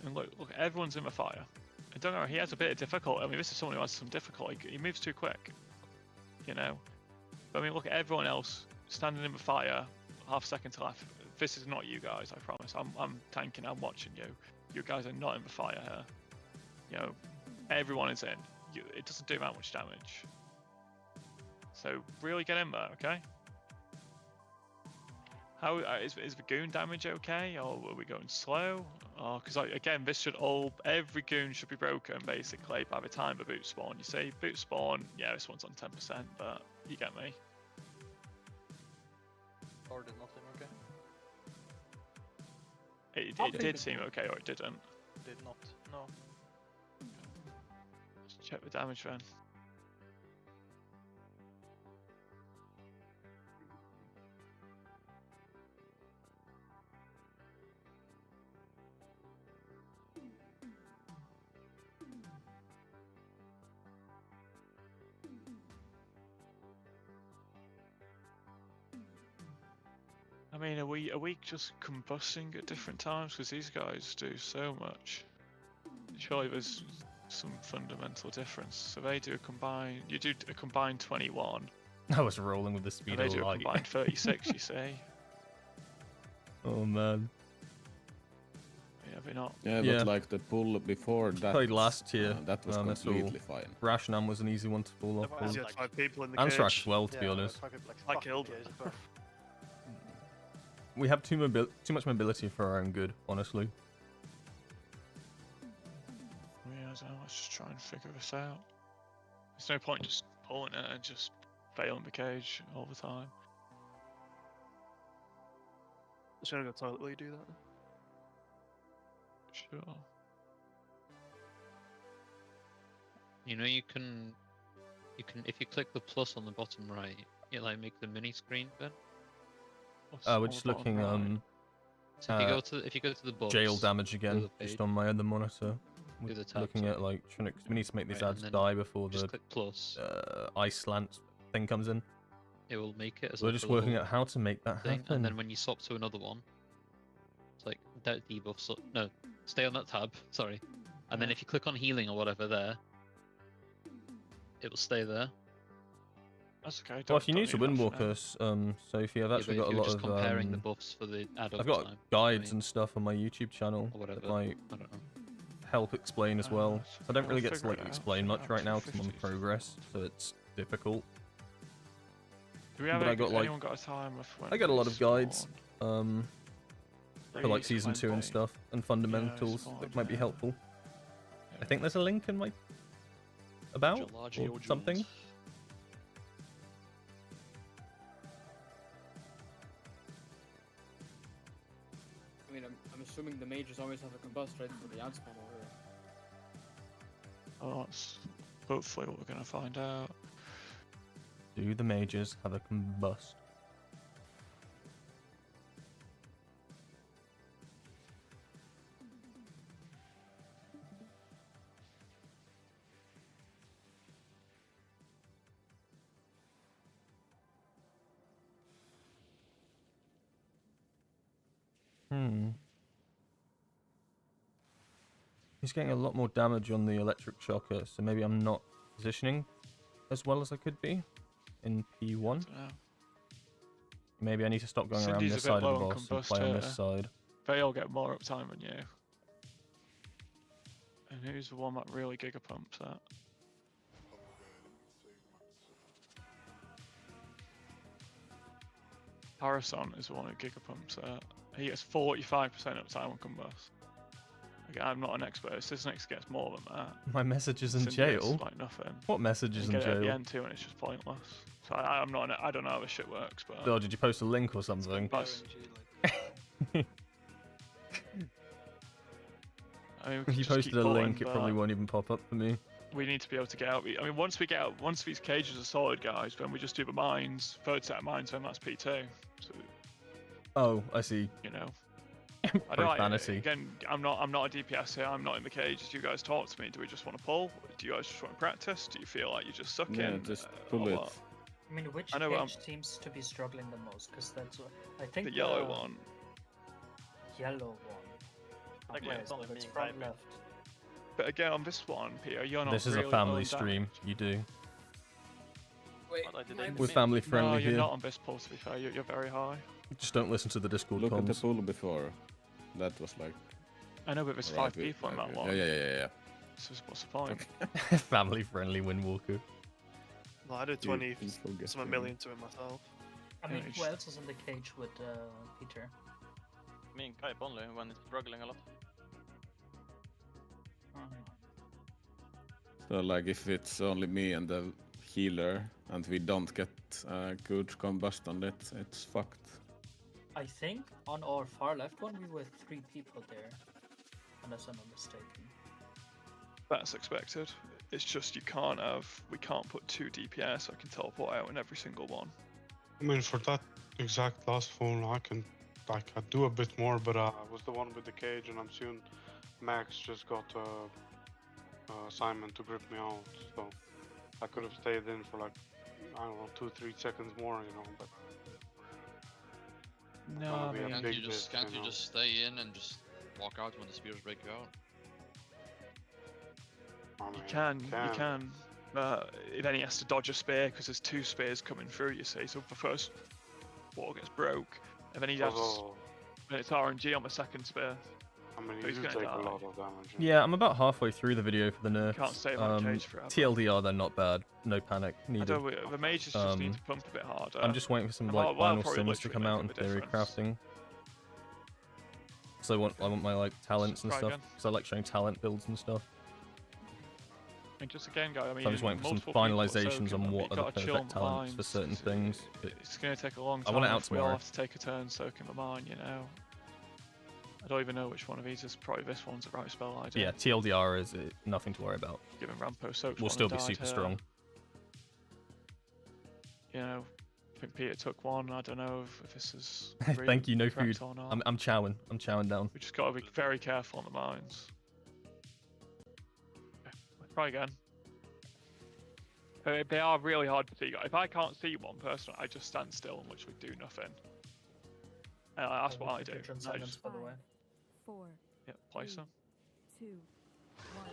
And look, everyone's in the fire. And don't worry, he has a bit of difficulty. I mean, this is someone who has some difficulty. He moves too quick, you know. But I mean, look at everyone else standing in the fire. Half a second to left. This is not you guys, I promise. I'm tanking. I'm watching you. You guys are not in the fire here. You know, everyone is in. It doesn't do that much damage. So really get in there, okay? How is the goon damage okay, or are we going slow? Because again, this should every goon should be broken basically by the time the boot spawn. You see, boot spawn, yeah, this one's on 10%, but you get me. Or did nothing okay? It did seem okay, or it didn't. Did not. No. Let's check the damage then. I mean, are we just combusting at different times? Because these guys do so much. Surely there's some fundamental difference. So they do a combined. You do a combined 21. I was rolling with the speed And of they do a light. combined 36. You see? Oh man. Yeah, they're not. Yeah, Yeah. but like the pull before that. Played last year. That was that's all. completely fine. Rashnam was an easy one to fall off. Because you had 5 people in the And cage. Srax as well, to be Yeah, honest. 5 people like I fucking killed cage, him. but- We have too much mobility for our own good, honestly. Yeah, I don't know. Let's just try and figure this out. There's no point just pulling it and just failing the cage all the time. Just gonna go toilet while you do that. Sure. You know, you can if you click the plus on the bottom right, it like make the mini screen then. We're just looking So if you go to the box, jail damage go again, to the just page, on my other monitor. do We're the tab, looking at like trying to. We need to make these Right, ads and then die before just the click plus. ice slant thing comes in. It will make it as We're like just a working little out how to make that thing, happen. and then when you swap to another one, it's like that debuff. So no, stay on that tab. Sorry, and then if you click on healing or whatever there, it will stay there. That's okay. Well, if you don't use the need enough for now. Windwalker, Sophie, I've actually Yeah, got but a if lot you're just of. comparing the buffs for the add-on I've got time, guides and stuff on my YouTube channel or whatever. that might I don't know. help explain as well. I don't really get to figure like it out, explain much right now because I'm on 250. progress, so it's difficult. Do we have but I got, like- anyone got a time of when I got a lot we of guides, spawn? for like Please season find 2 and me. stuff, and fundamentals spawn, that might be yeah. helpful. I think there's a link in my about Gelagio or something. jewels. I mean, I'm assuming the mages always have a combust right for the outspan over. Oh, that's hopefully what we're gonna find out. Do the mages have a combust? He's getting a lot more damage on the electric shocker, so maybe I'm not positioning as well as I could be in P1. Dunno. Maybe I need to stop going around Cindy's this a bit side of the low on boss and combust play on here. this side. They all get more uptime than you. And who's the one that really gigapumps at? Parasol is the one who gigapumps. He gets 45% uptime on combust. Again, I'm not an expert. Sysnix gets more than that. My message is in Syndicate jail. Like nothing. What message is You in get it at the jail? end too, and it's just pointless. So I'm not. I don't know how this shit works, but. Oh, did you post a link or something? Nice. I mean, If you posted a link, it probably won't even pop up for me. We need to be able to get out. I mean, once these cages are sorted, guys, then we just do the mines. Third set of mines, then that's P2. So, Oh, I see. you know. I Pro don't. fantasy. Again, I'm not a DPS here. I'm not in the cages. You guys talk to me. Do we just want to pull? Do you guys just want to practice? Do you feel like you're just sucking? Yeah, just pull or it. what? I mean, which I know, cage seems to be struggling the most? Because that's what I think. The yellow one. Yellow one. Like, Okay, it's only so me it's and front Kyber. left. But again, on this one, Peter, you're not. This is really a family going stream. down. You do. Wait, What, did my- they We're mean? family friendly No, you're here. not on this poll. To be fair, you're very high. Just don't listen to the Discord Look at the comms. pool before. That was like. I know, but there's Alright, 5 people in that one. Yeah. So what's the point? Family friendly Windwalker. Well, I do You 20 people get some a them. million to it myself. I mean, who else is in the cage with Peter? Me and Kype only when it's struggling a lot. So like if it's only me and the healer and we don't get good combust on it, it's fucked. I think on our far left one we were 3 people there, unless I'm not mistaken. That's expected. It's just we can't put 2 DPS. So I can teleport out in every single one. I mean, for that exact last phone, I do a bit more, but I was the one with the cage, and I'm soon Max just got Simon to grip me out, so I could have stayed in for like, I don't know, 2-3 seconds more, you know, but No, gonna be a Can't big you just bit, can't you you know. just stay in and just walk out when the spears break you out? I mean, You can. Then he has to dodge a spear because there's 2 spears coming through. You see, so the first wall gets broke, and then he has. although, Then it's RNG on the second spear. I mean, So you he's do gonna take die. a lot of damage. Yeah, I'm about halfway through the video for the nerfs. Can't stay on cage forever. TLDR, they're not bad. No panic I needed. don't. The mages just need to pump a bit harder. I'm just waiting for some And like I'll final probably sims to literally come make out up in a theory difference. crafting. So I want my like talents and Try stuff. again. So I like showing talent builds and stuff. And just again, guys. I mean, So I'm just waiting for some multiple people are finalizations soaking on them. what You've are the gotta chill perfect on the talents for mines. certain things. But It's gonna take a long I time. want it out if we all tomorrow. have to take a turn soaking the mine, you know. I don't even know which one of these is. Probably this one's the right spell idea. yeah, TLDR is nothing to worry about. Given Rampo soaked We'll one still and be died super here. strong. You know, I think Peter took one. I don't know if this is. Thank really you, no correct food. or not. I'm chowing. I'm chowing down. We just gotta be very careful on the mines. Okay, let's try again. They are really hard to see. If I can't see one person, I just stand still and literally do nothing. And that's what I do. Picture in I silence, just, by the way. 4, yeah, place them. 2, 1.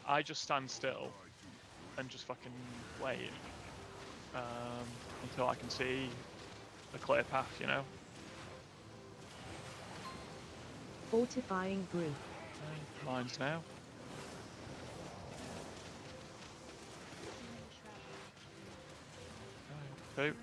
I just stand still and just fucking wait until I can see a clear path, you know? Fortifying brew. Mines now. Okay.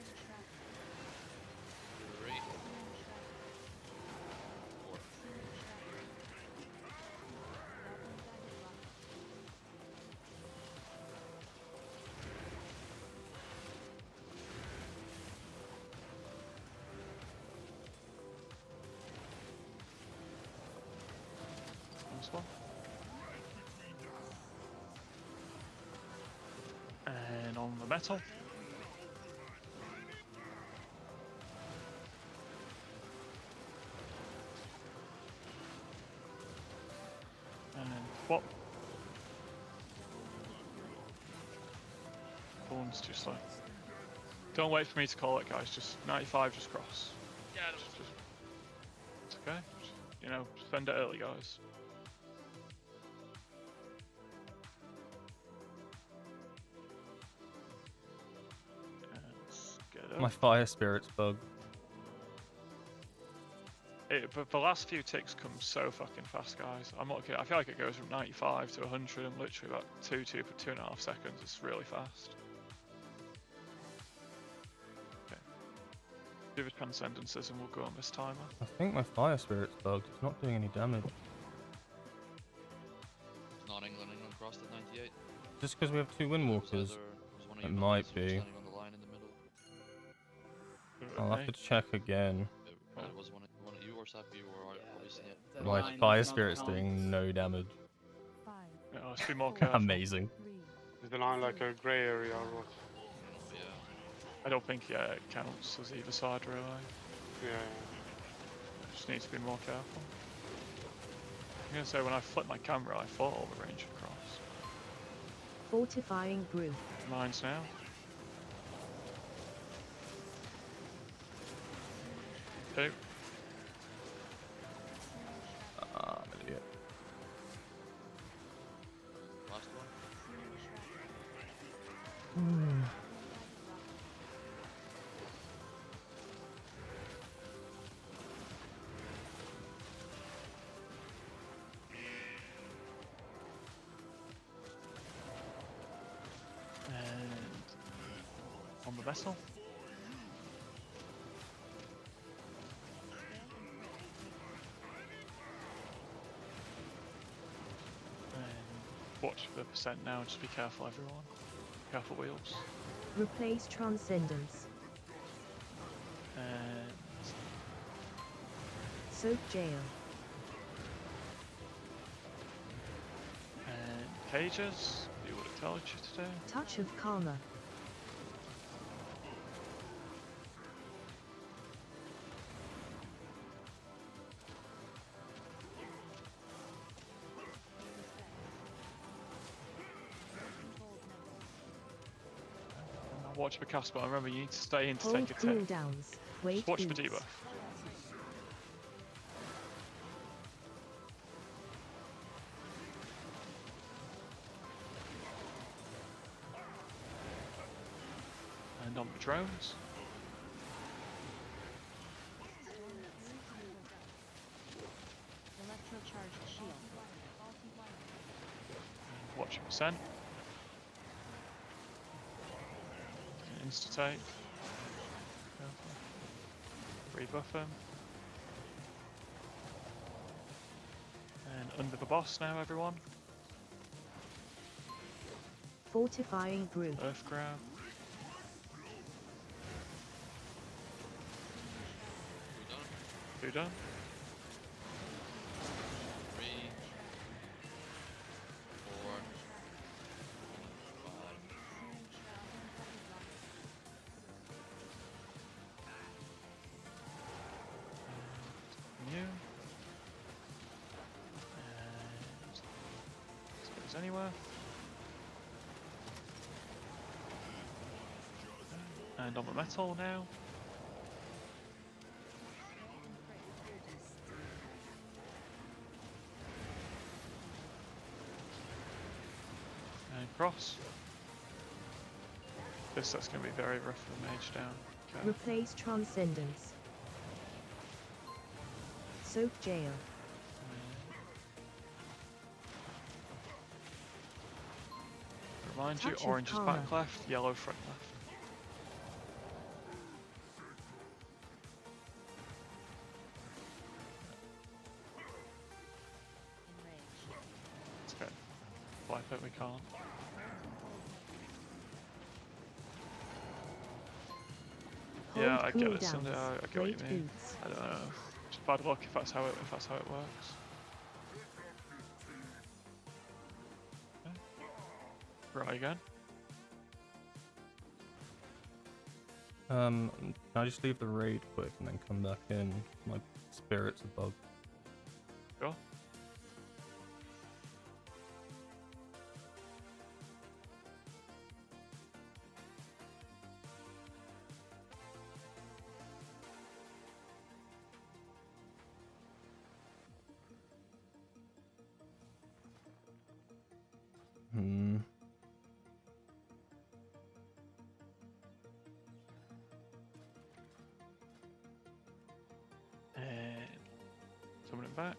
This one. And on the metal. And what? One's too slow. Don't wait for me to call it, guys. Just 95, just cross. Yeah, It's okay. Just, you know, spend it early, guys. Let's get it up. My fire spirit's bugged. But the last few ticks come so fucking fast, guys. I'm not kidding. I feel like it goes from 95 to 100 in literally about 2.5 seconds. It's really fast. Okay. Do the transcendences and we'll go on this timer. I think my fire spirit's bugged. It's not doing any damage. It's not England crossed at 98. Just because we have 2 Windwalkers. It might be. I'll have to check again. It was one of you or Sappy or obviously. My fire spirit's doing no damage. Yeah, let's be more careful. Amazing. Is the line like a grey area or what? Yeah. I don't think it counts as either side really. Yeah. Just need to be more careful. I'm gonna say when I flipped my camera I thought all the range had crossed. Fortifying brew. Mine's now. Two. I'm an idiot. Last one. And on the vessel. Watch the percent now, just be careful everyone. Careful wheels. Replace transcendence. And Soak jail. And cages, do what it tells you to do. Touch of karma. Watch the cast, but remember you need to stay in to Hold take a tick. cooldowns. Wait Just watch the beats. debuff. And on the drones. Electrocharged shield. Watch your percent. Insta-take. Rebuff him. And under the boss now, everyone. Fortifying brew. Earth grab. Who done? 3, 4, 5. New. And let's go anywhere. And on the metal now. And cross. That's going to be very rough for the mage down. Okay. Replace transcendence. Soak jail. Remind you, Touch of orange is karma. back left, yellow front left. It's okay. Wipe it, we can't. Yeah, Hold I get it. cooldowns. Cindy, I get what you Wait mean. beats. I don't know. Just bad luck if that's how it works. Okay. Right again. Can I just leave the raid quick and then come back in? My spirit's a bug. Sure. And summon it back.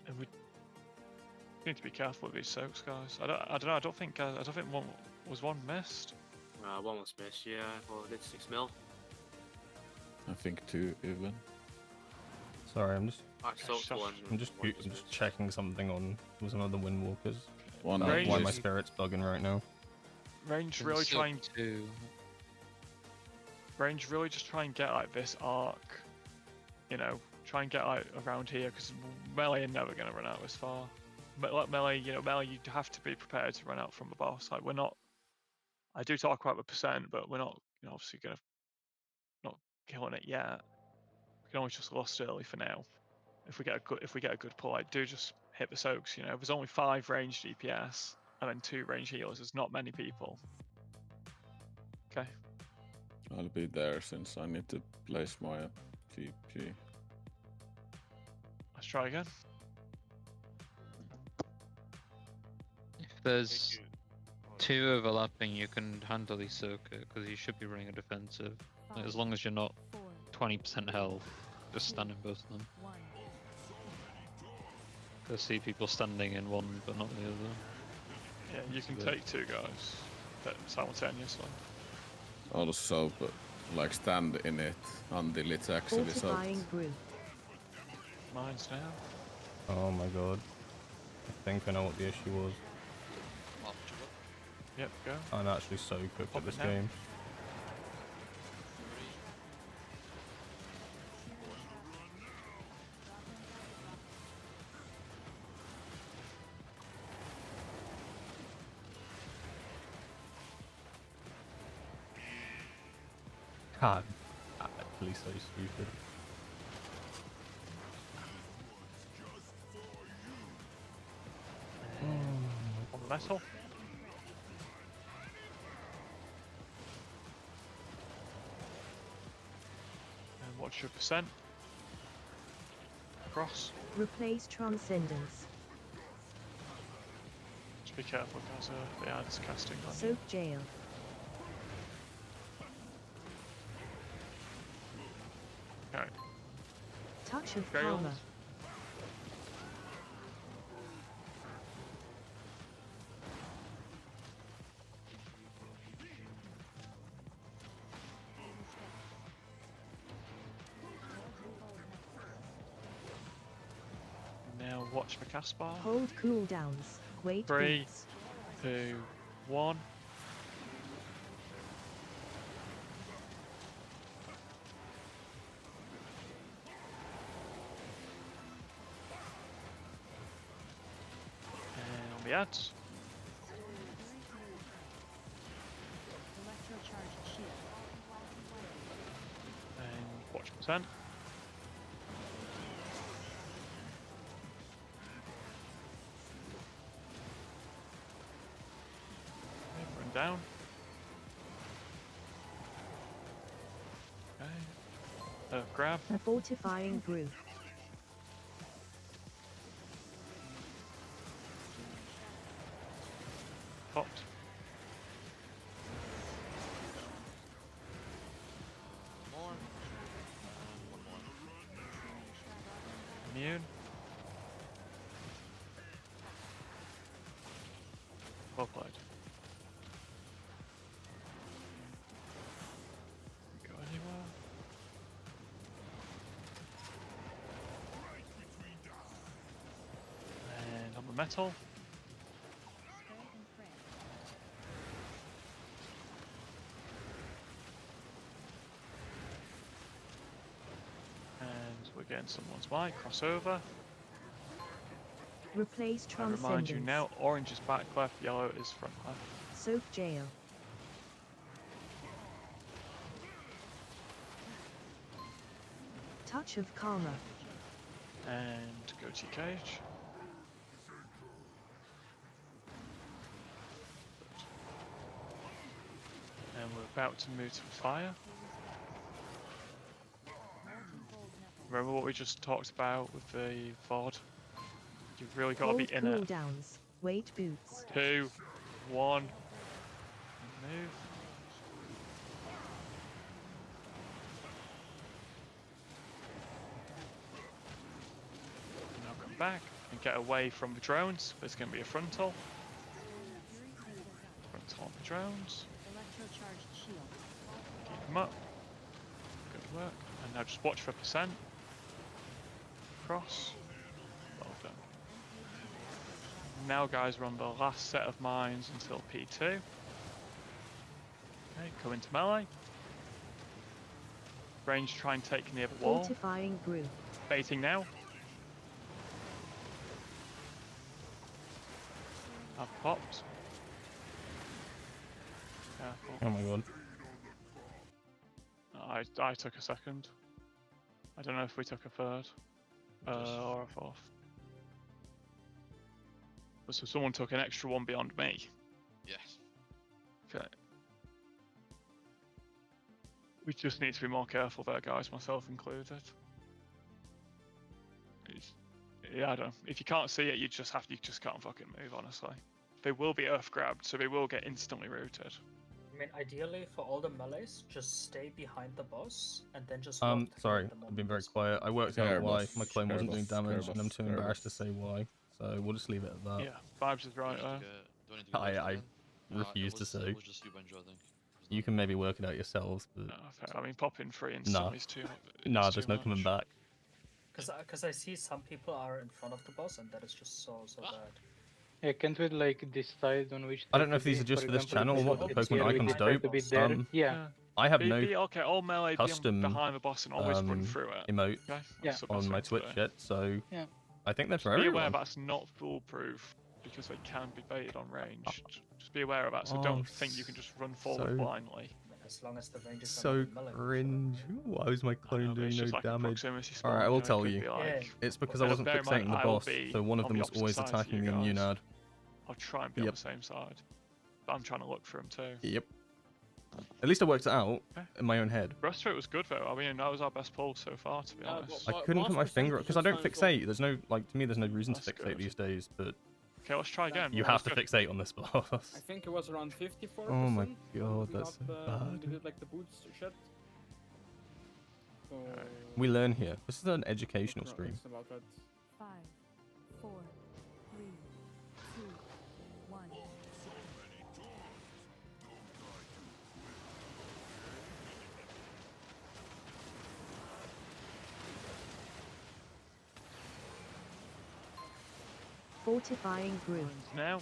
And we need to be careful with these soaks, guys. I don't know. I don't think one was one missed. One was missed, yeah. Well, did 6 mil. I think 2 even. Sorry, I'm just I soaked one. I'm just checking something on with another Windwalkers. One Why my range. spirit's bugging right now. Range really trying to. Range really just try and get like this arc. You know, try and get like around here because melee are never gonna run out this far. But like melee, melee you have to be prepared to run out from the boss. Like we're not. I do talk about the percent, but we're not. Obviously gonna not killing it yet. We can always just lost early for now. If we get a good pull, I do just hit the soaks. There's only 5 range DPS and then 2 range healers. There's not many people. Okay. I'll be there since I need to place my GP. Let's try again. If there's 2 overlapping, you can handily soak it because you should be running a defensive. Like, as long as you're not 20% health, just stand in both of them. I see people standing in one but not the other. Yeah, you can take 2 guys simultaneously. Also, but like stand in it until it's actually soaked. Fortifying group. Mine's now. Oh my god. I think I know what the issue was. Yep, go. I'm actually so cooked at this game. God, actually so stupid. On the metal. And what's your percent? Cross. Replace transcendence. Just be careful because the ad's casting on you. Soak jail. Okay. Touch of Jail. karma. Now watch the cast bar. Hold cooldowns. Wait 3, beats. 2, 1. And on the ads. And watch percent. Run down. Okay. Grab. Fortifying group. Popped. More. One more. Immune. Well played. Go anywhere. And on the metal. And we're getting someone's white, crossover. Replace I transcendence. remind you now, orange is back left, yellow is front left. Soak jail. Touch of karma. And go to cage. And we're about to move to fire. Remember what we just talked about with the VOD? You've really got to be in it. Cooldowns. Wait boots. 2, 1. Move. Now come back and get away from the drones. There's going to be a frontal. Frontal on the drones. Electrocharge him up. Good work. And now just watch for percent. Cross. Well done. Now guys, we're on the last set of mines until P2. Okay, come into melee. Range, try and take near the wall. Fortifying brew. Baiting now. I've popped. Careful. Oh my god. I took a second. I don't know if we took a third or a fourth. So someone took an extra one beyond me. Yes. Okay. We just need to be more careful there, guys, myself included. Yeah, I don't know. If you can't see it, you just can't fucking move, honestly. They will be earth grabbed, so they will get instantly rooted. I mean, ideally, for all the melees, just stay behind the boss, and then just... Sorry, I've been very quiet. I worked out why my clone wasn't doing damage, and I'm too embarrassed to say why. So we'll just leave it at that. Yeah, Vibes is right there. I refuse to say. It was just you, Benjo, I think. You can maybe work it out yourselves, but... No, I mean, popping 3 instantly is too... Nah, there's no coming back. Because I see some people are in front of the boss, and that is just so bad. Yeah, can't we like decide on which? I don't know if these are just for this channel or what. The Pokemon icon's dope. Yeah. I have no okay, all melee custom behind the boss and always run through it. Emote on my Twitch yet, so I think they're for Be aware everyone. that's not foolproof because they can be baited on range. Just be aware of that, so don't think you can just run forward blindly. As long as the range is So cringe. Why was my clone doing no like damage? Alright, I will tell you. Like, it's because I wasn't bear in mind, fixating the I will boss, be so one of on them the was always opposite side to attacking you the guys. Unad. I'll try and be on the same side. But I'm trying to look for him too. Yep. At least I worked it out in my own head. Rust rate was good though. I mean, that was our best pull so far, to be honest. I couldn't put my finger because I don't fixate. There's no to me. There's no reason to fixate these days. But okay, let's try again. You have to fixate on this boss. I think it was around 54%. Oh my god, that's so We bad. did like the boots shit. So We learn here. This is an educational stream. it's about that. 5, 4, 3, 2, 1. Fortifying brew. Now.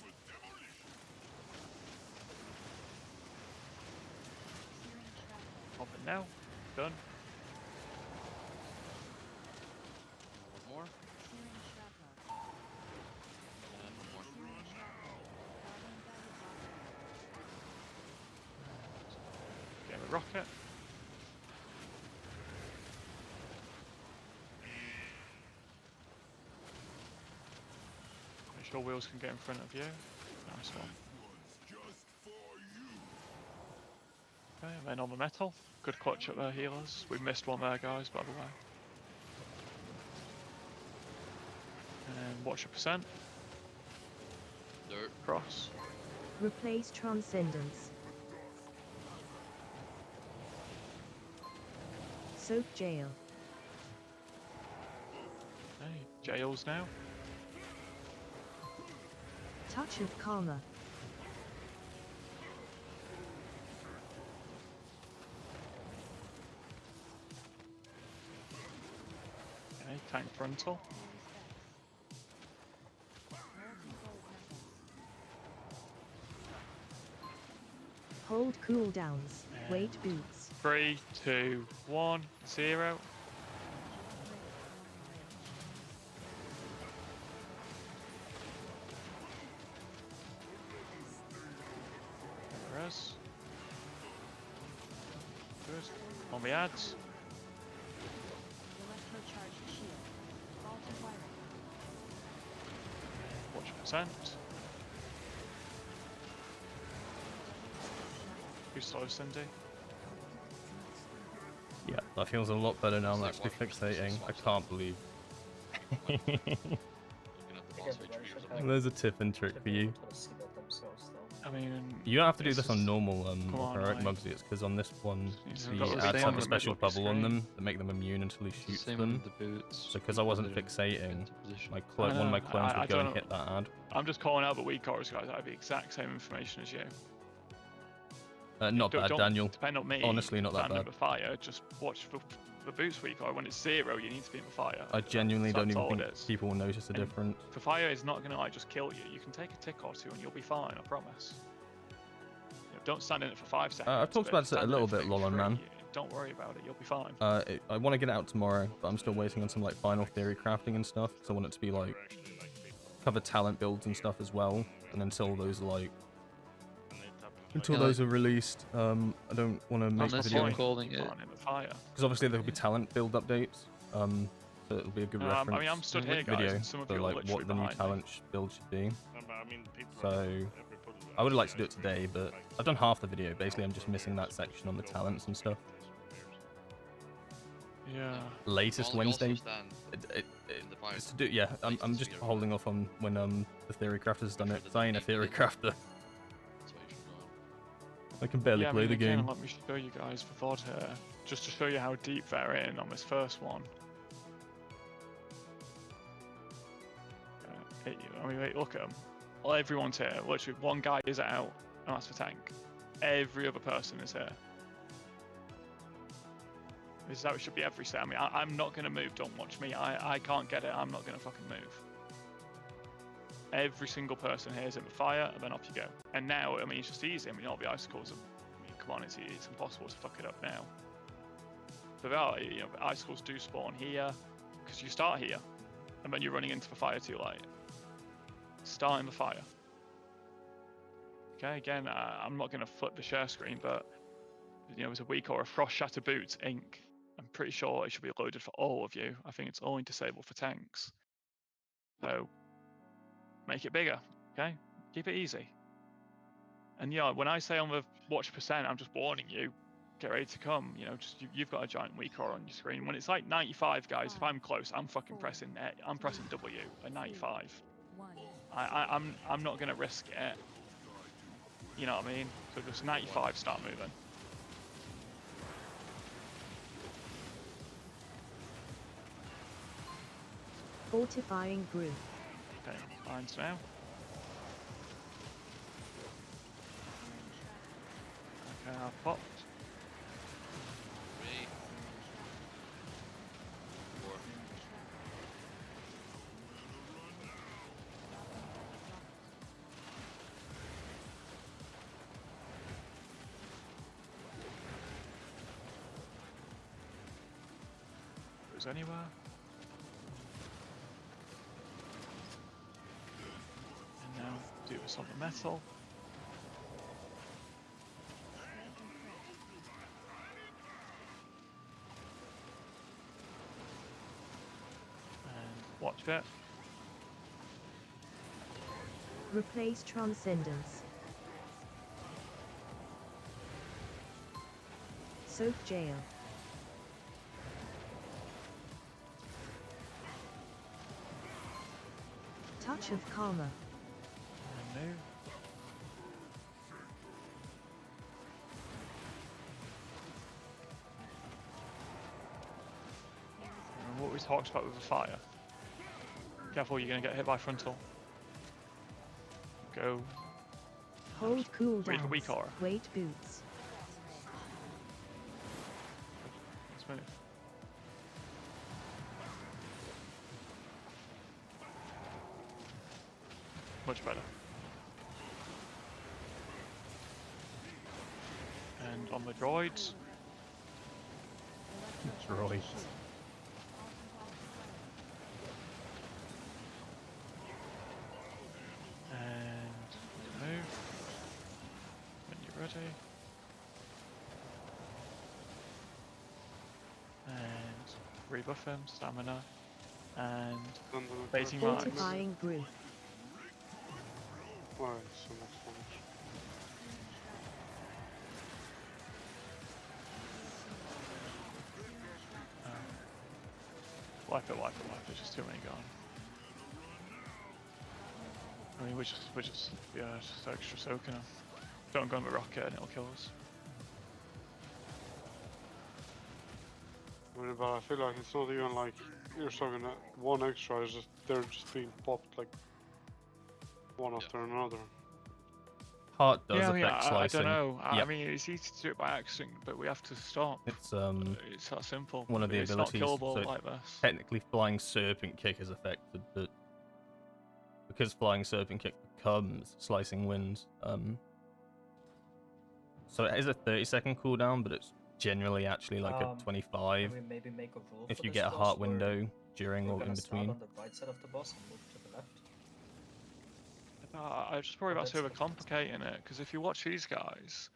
Pop it now. Done. One more. And one more. Get a rocket. Make sure wheels can get in front of you. Nice one. Okay, and then on the metal. Good clutch up there, healers. We missed one there, guys, by the way. And watch your percent. Dirt. Cross. Replace Transcendence. Soak Jail. Hey, jails now. Touch of Karma. Okay, tank frontal. Hold cooldowns. Weight boots. 3, 2, 1, 0. Res. Good. On the ads. Watch percent. Who's slow, Cindy? Yeah, that feels a lot better now. I'm actually fixating. I can't believe. There's a tip and trick for you. I mean, You don't have to do this on is- normal come on, heroic like- Mugsy. It's because on this one, Yeah, the got those ads things have on a the special middle of the bubble on screen. them that make them immune until he shoots Same them. with the boots. So because I wasn't fixating, one of my clones I would go don't and hit that ad. I'm just calling out the weak chorus guys. I have the exact same information as you. Not bad, don't Daniel. Depend on me. Honestly, not that standing bad. in the fire. Just watch for the boost week, or when it's 0, you need to be in the fire. I genuinely don't That's even all think it is. people will notice the And difference. The fire is not gonna like just kill you. You can take a tick or two and you'll be fine. I promise. You know, don't stand in it for 5 seconds. I've talked but about if you it a stand in little for bit, maybe Lolon 3, man. Don't worry about it. You'll be fine. I want to get it out tomorrow, but I'm still waiting on some like final theory crafting and stuff. So I want it to be like cover talent builds and stuff as well. And until those are like those are released, I don't want to make a video. Calling it. Because obviously there will be talent build updates. So it'll be a good reference I mean, I'm stood here, guys, video and some of for you are like literally what the new behind me. talent build should be. I mean, So I would like to do it today, but I've done half the video. Basically, I'm just missing that section on the talents and stuff. Yeah. Latest You also Wednesday. stand in the fire. It's to do, yeah, I'm just holding off on when the theory crafter's done it. 'Cause I ain't a theory crafter. I can barely Yeah, I play mean, the again, game. let me show you guys the VOD here, just to show you how deep they're in on this first one. I mean, wait, look at them. Well, everyone's here. Literally, one guy is out, and that's the tank. Every other person is here. This is how it should be every set. I mean, I'm not going to move, don't watch me. I can't get it, I'm not going to fucking move. Every single person here is in the fire, and then off you go. And now, I mean, it's just easy. I mean, all the icicles, I mean, come on, it's impossible to fuck it up now. But there are, you know, the icicles do spawn here, because you start here, and then you're running into the fire too late. Start in the fire. Okay, again, I'm not going to flip the share screen, but, you know, there's a week or a Frost Shatter Boots ink. I'm pretty sure it should be loaded for all of you. I think it's only disabled for tanks. So, make it bigger, okay? Keep it easy. And yeah, when I say on the watch percent, I'm just warning you, get ready to come. You know, just you've got a giant weak aura on your screen. When it's like 95, guys, if I'm close, I'm fucking pressing it. I'm pressing W at 95. I'm not gonna risk it. You know what I mean? So just 95, start moving. Fortifying group. Okay, lines now. Okay, I've popped. 3, 4. Goes anywhere. And now do this on the metal. And watch it. Replace Transcendence. Soak Jail. Touch of Karma. And move. And what we talked about with the fire. Careful, you're going to get hit by frontal. Go. Hold cool Wait for down. weak aura. Weight boots. Let's move. Much better. And on the droids. Droids. And move. When you're ready. And rebuff him, stamina. And baiting mines. Fortifying group. Why so much damage? Wipe it, there's just too many gone. I mean, we're just, yeah, just extra soaking them. Don't go on the rocket and it'll kill us. I mean, but I feel like it's not even like you're talking one extra, it's just they're just being popped like one after another. Heart does Yeah, I mean, affect I slicing. don't know. Yeah. I mean, it's easy to do it by accident, but we have to stop. It's that simple. one of the It's abilities. not killable So like this. technically, flying serpent kick is affected, but because flying serpent kick becomes slicing winds, so it is a 30-second cooldown, but it's generally actually like a 25 Can we maybe make a rule if for you this get a boss heart where window during we're or gonna in start between. on the right side of the boss and move to the left? I just worry about that's the overcomplicating it, because if you watch these guys,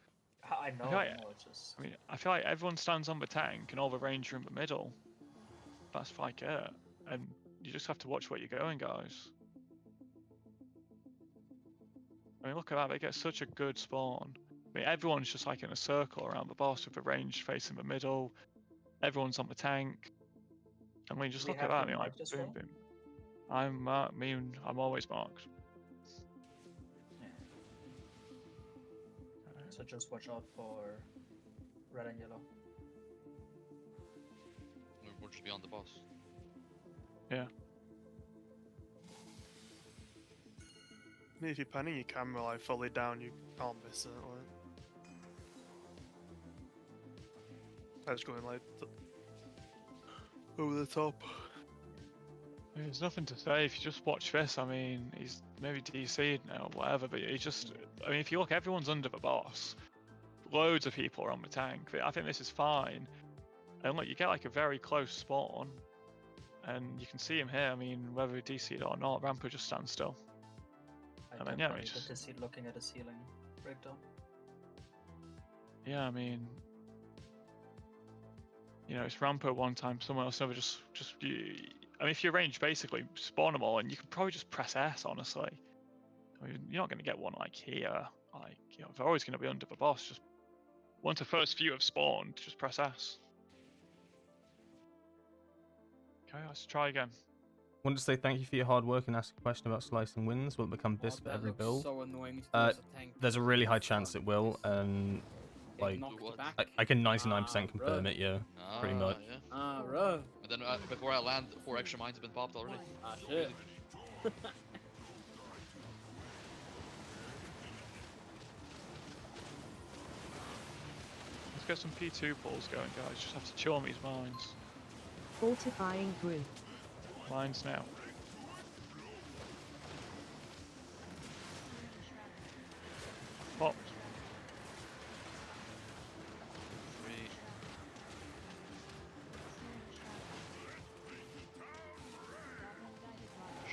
I know, it's just... I mean, I feel like everyone stands on the tank and all the range are in the middle. That's like it. And you just have to watch where you're going, guys. I mean, look at that, they get such a good spawn. I mean, everyone's just like in a circle around the boss with the range facing the middle. Everyone's on the tank. I mean, just We look at have that, you I mean, like, marked as boom, well? boom. I'm always marked. So just watch out for red and yellow. We're just beyond the boss. Yeah. I mean, if you're panning your camera like fully down, you can't miss it. Like. I was going like over the top. I mean, there's nothing to say if you just watch this. I mean, he's maybe DC'd now, whatever, but he just... I mean, if you look, everyone's under the boss. Loads of people are on the tank. I think this is fine. And look, you get like a very close spawn. And you can see him here. I mean, whether he DC'd or not, Rampa just stands still. I And then, yeah, definitely just... get to see looking at the ceiling breakdown. Yeah, I mean... You know, it's Rampa one time, someone else another, I mean, if you arrange basically spawn them all, and you can probably just press S, honestly. I mean, you're not going to get one like here. Like, you know, they're always going to be under the boss. Just once the first few have spawned, just press S. Okay, let's try again. Want to say thank you for your hard work and ask a question about slicing winds. Will it become this for that every looks build? so annoying to do as a tank. There's a really high chance it will, and like I can 99% confirm it. Yeah, pretty much. Yeah. Ah, bro. And then before I land, 4 extra mines have been popped already. Ah, shit. Let's get some P2 pulls going, guys. Just have to chill on these mines. Fortifying group. Mines now. Popped. 3.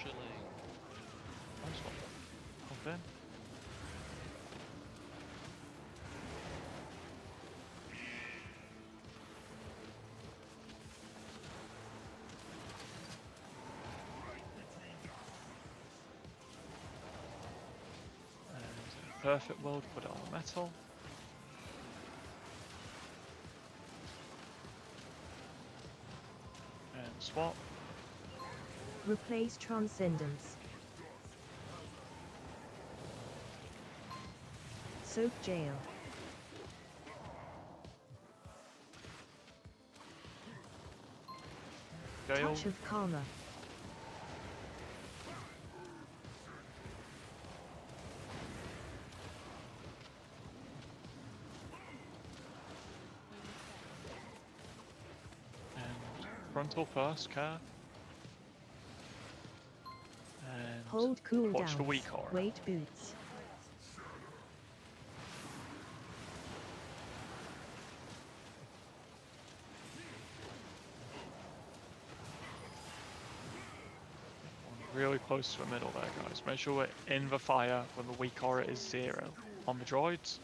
Chilling. Nice one. Hop in. Perfect world, put it on metal. And swap. Replace transcendence. Soak jail. Jail. Touch of karma. Frontal first, care. And Hold cooldown. watch the weak aura. Weight boots. Really close to the middle there, guys. Make sure we're in the fire when the weak aura is 0 on the droids.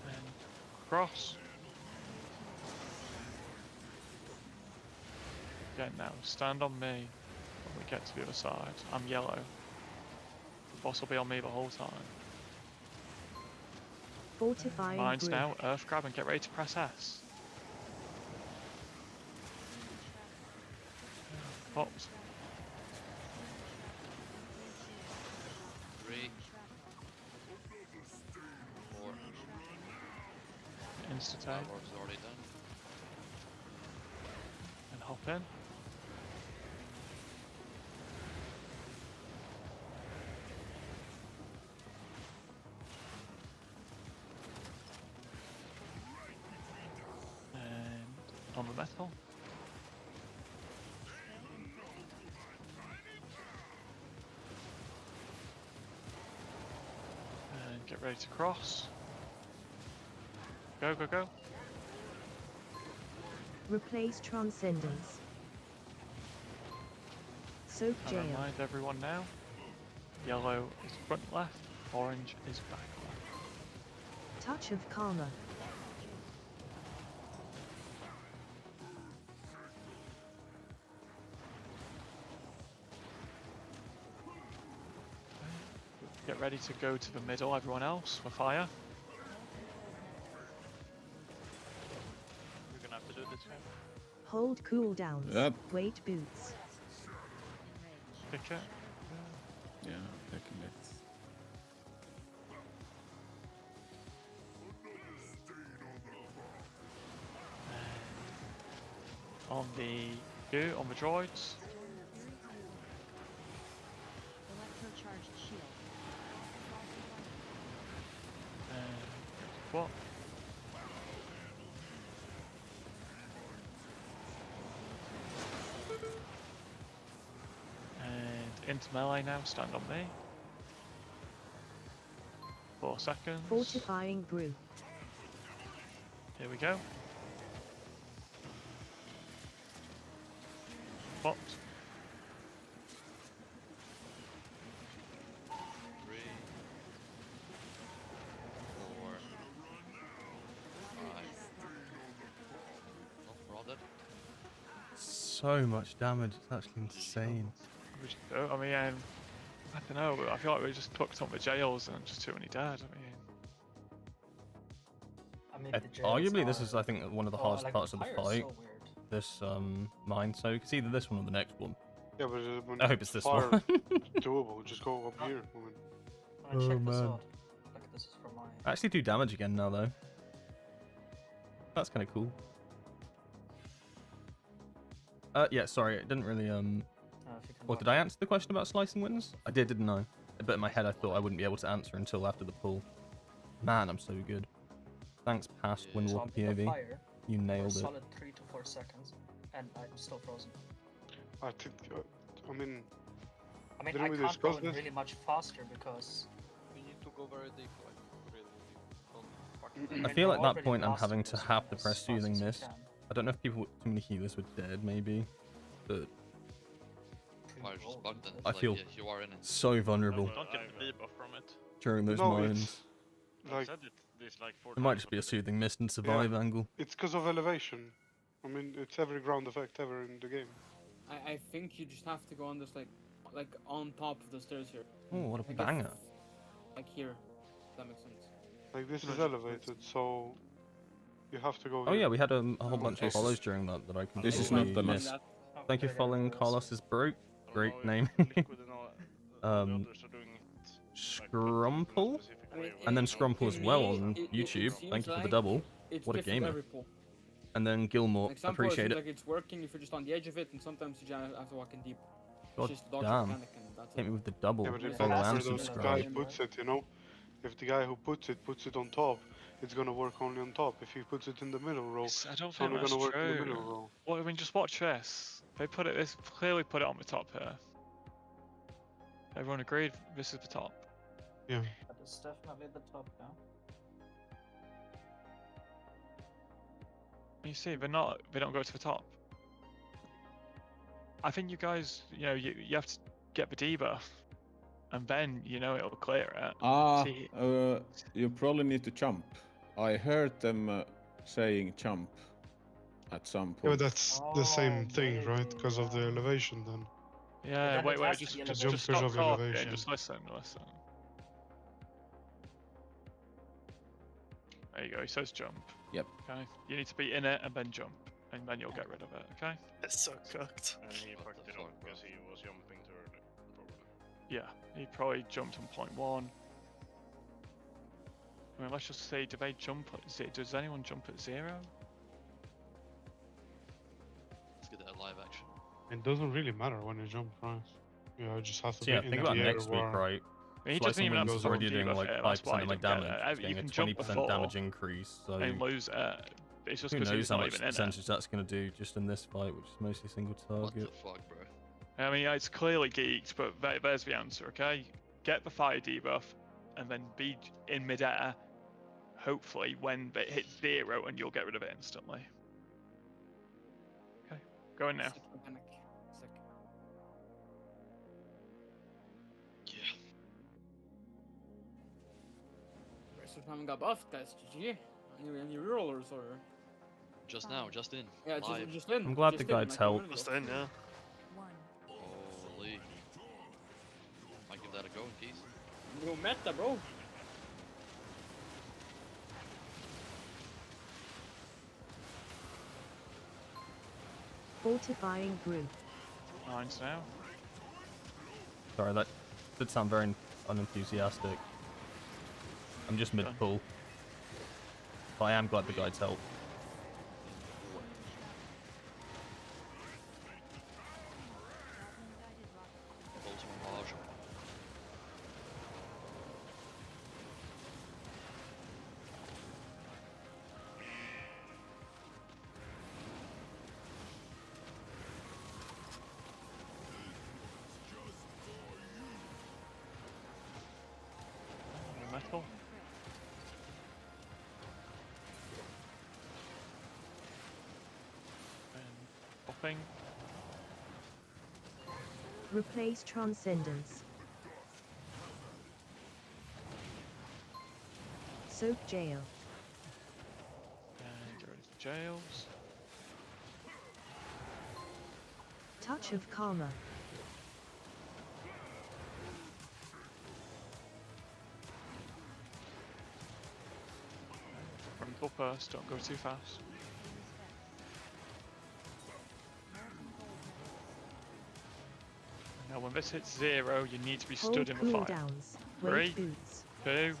And cross. Again now, stand on me when we get to the other side. I'm yellow. The boss will be on me the whole time. Fortifying Mines group. now, earth grab and get ready to press S. Popped. 3. 4. Insta-take. That work's already done. And hop in. on the metal. And get ready to cross. Go, go, go. Replace Transcendence. Soak And Jail. remind everyone now, yellow is front left, orange is back left. Touch of Karma. Get ready to go to the middle, everyone else, for fire. We're gonna have to do this game. Hold cooldowns. Yep. Wait boots. Pick it. Yeah, taking it. On the on the droids. Electrocharged shield. What? And into melee now, stand on me. 4 seconds. Fortifying brew. Here we go. Popped. 3, 4, 5. Oh, we're all dead. So much damage, it's actually insane. I mean, I don't know. I feel like we just took on the jails and just too many dead. I mean, Arguably, this is, I think, one of the hardest like, parts of the fire is fight. so weird. This mine, so it's either this one or the next one. Yeah, but when I hope it's this fire one. doable, just go up here. When I check this man. out, like this is from my. I actually do damage again now, though. That's kind of cool. Yeah, sorry, it didn't really, Well, did I answer the question about slicing winds? I did, didn't I? But in my head, I thought I wouldn't be able to answer until after the pull. Man, I'm so good. Thanks, past So Windwalker I'm in the POV. fire You for a nailed it. solid 3 to 4 seconds, and I'm still frozen. I think, I mean, I mean, didn't I we can't go discuss in this? really much faster because. We need to go very deep, like really deep. Don't fuck I feel at that point I'm having to have to press Soothing Mist. I don't know if people with too many healers were dead, maybe, but Fire just bugged and I like, feel yeah, you are in it. so vulnerable Don't get the debuff from it. during those No, mines. it's like It might just be a Soothing Mist and survive angle. it's because of elevation. I mean, it's every ground effect ever in the game. I think you just have to go on this like on top of the stairs here. Oh, what a Like, banger! Like here. If that makes sense. Like this is elevated, so you have to go. Oh here. yeah, we had a whole bunch of This follows is- during that I completely This is not the missed. last. Thank you for following Carlos's broke. Great name. Scrumple? I mean, And then it- Scrumple to as well me, on it YouTube. seems Thank you for the like double. it's What a different for gamer. every pull. And then Gilmore, Like some pulls appreciate seems it. like it's working if you're just on the edge of it, and sometimes you just have to walk in deep. God It's just dodge damn. mechanic and that's Hit it. me with the double. Yeah, but if Follow that's and where the subscribe. guy puts it, you know, if the guy who puts it on top, it's gonna work only on top. If he puts it in the middle row, I don't it's think only that's gonna work in the true. middle row. Well, I mean, just watch this. They put it. This clearly put it on the top here. Everyone agreed. This is the top. Yeah. That is definitely the top now. You see, they're not. They don't go to the top. I think you guys, you have to get the debuff, and then it'll clear it. See, You probably need to jump. I heard them saying jump at some Yeah, point. but that's the same thing, right? Because of the elevation, then. yeah, then wait, it wait, has to just, be just, elevated. just stop Jumpers of talking. elevation. Just listen. There you go. He says jump. Yep. Okay. You need to be in it and then jump, and then you'll get rid of it. Okay. It's so cooked. And he fucked it up because he was jumping too early, probably. Yeah, he probably jumped on point 1. I mean, let's just say, do they jump at 0? Does anyone jump at 0? Let's get that live action. It doesn't really matter when you jump, right? Yeah, I just have to So yeah, be in think the about air next week, where- right? I mean, he doesn't Slicing even have Winds is to already debuff doing like it, that's 5% why of my he didn't get damage. it. You Getting a can jump 20% before, damage increase, so and lose it it's just Who because he knows was how not much even in it. percentage that's going to do just in this fight, which is mostly single What target. the fuck, bro? I mean, it's clearly geeked, but there's the answer, okay? Get the fire debuff, and then be in midair, hopefully, when it hits 0, and you'll get rid of it instantly. Okay, go in now. Sick mechanic. Sick. Yeah. Rest of the time got buffed, guys. GG. Any rerollers or? Just now, just in. Yeah, Live. just in. I'm glad just the guides like a help. minute Just ago. in, yeah. Holy. Might give that a go in peace. New meta, bro. Fortifying group. Mines now. Sorry, that did sound very unenthusiastic. I'm just mid-pull. But I am glad the guides help. Metal. And popping. Replace Transcendence. Soak Jail. And get rid of the jails. Touch of Karma. Rumble first, don't go too fast. Now when this hits 0, you need to be Hold stood in the fire. cooldowns. 3, Wait boots. 2.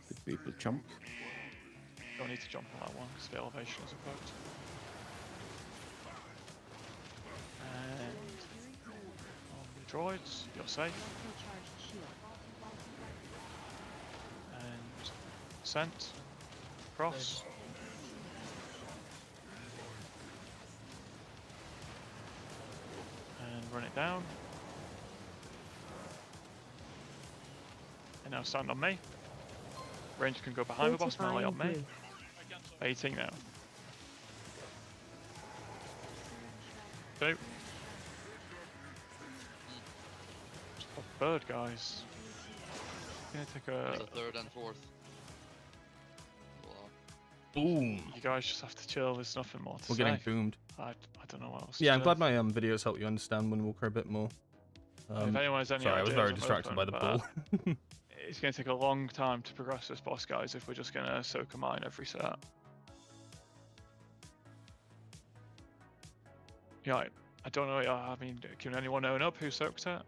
Did people jump? Don't need to jump on that one because the elevation isn't worked. And on the droids, you're safe. And sent. Cross. And run it down. And now stand on me. Range can go behind the boss, melee on me. Fortifying 18 now. 2. Just a bird, guys. Gonna take There's a. a third and fourth. Boom. You guys just have to chill. There's nothing more to We're say. getting boomed. I don't know what else. Yeah, to I'm say. glad my videos help you understand Windwalker a bit more. If anyone has any sorry, I was ideas very on distracted by the movement, ball. It's going to take a long time to progress this boss, guys, if we're just going to soak a mine every set. Yeah, I don't know. I mean, can anyone own up who soaked it?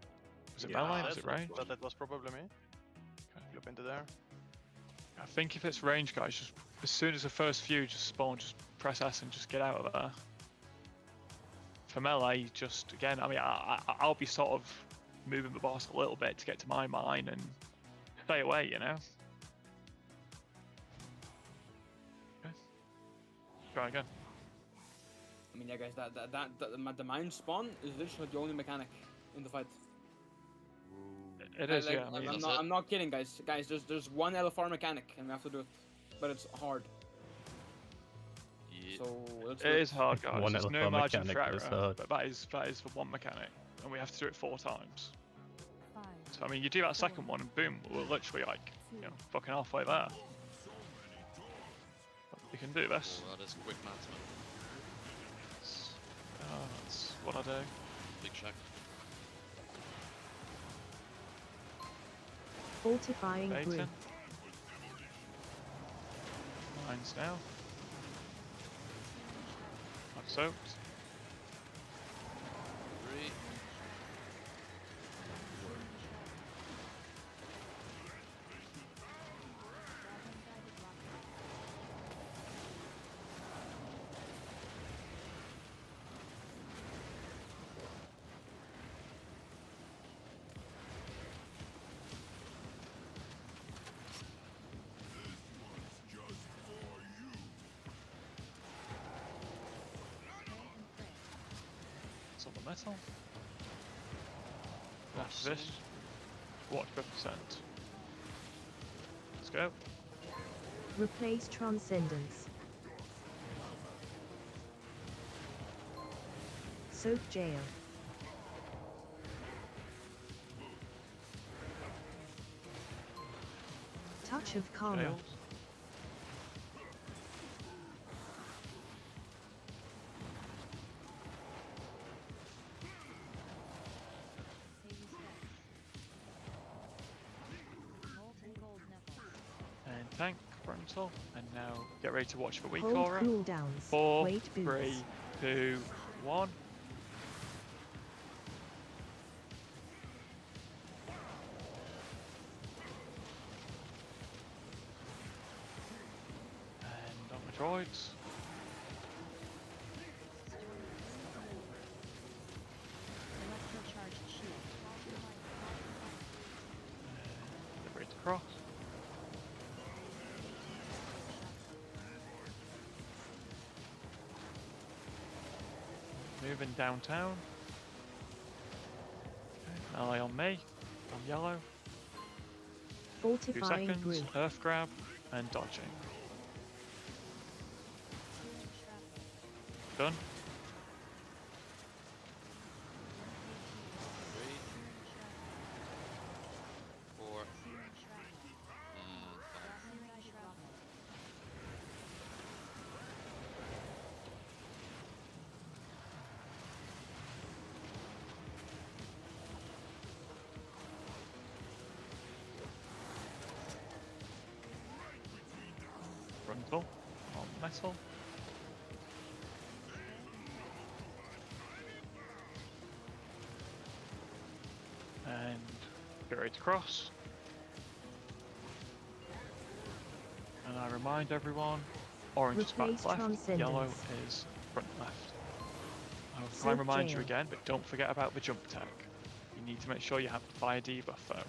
Was it melee? Was it range? That was probably me. Flip into there. I think if it's range, guys, just as soon as the first few just spawn, just press S and just get out of there. For melee, just again, I mean, I'll be sort of moving the boss a little bit to get to my mine and stay away, you know? Okay. Try again. I mean, yeah, guys, the mine spawn is literally the only mechanic in the fight. It is, Like, yeah. I mean, I'm not kidding, guys. Guys, there's one LFR mechanic, and we have to do it, but it's hard. Yeah. So let's it do is hard, guys. One There's no LFR margin for mechanic is error, hard. but that is for one mechanic, and we have to do it 4 times. So I mean, you do that second one, and boom, we're literally like, you know, fucking halfway there. But we can do this. Oh, that is quick maths, man. That's what I do. Big check. Fortifying Baiting. group. Mines now. I'm soaked. 3. metal. After this, watch 50%. Let's go. Replace Transcendence. Soak Jail. Touch of Karma. Jails. And tank, frontal, and now get ready to watch for weak Hold aura. cooldowns. 4, Wait 3, boots. 2, 1. And on the droids. Electrocharged shield. Get ready to cross. Moving downtown. Okay, ally on me. I'm yellow. 2 Fortifying seconds. brew. Earth grab and dodging. Done. 3, 4, Frontal on metal. And get ready to cross. And I remind everyone, orange is back Replace left, Transcendence. yellow is front left. I will try Soak and remind you Jail. again, but don't forget about the jump tech. You need to make sure you have the fire debuff though.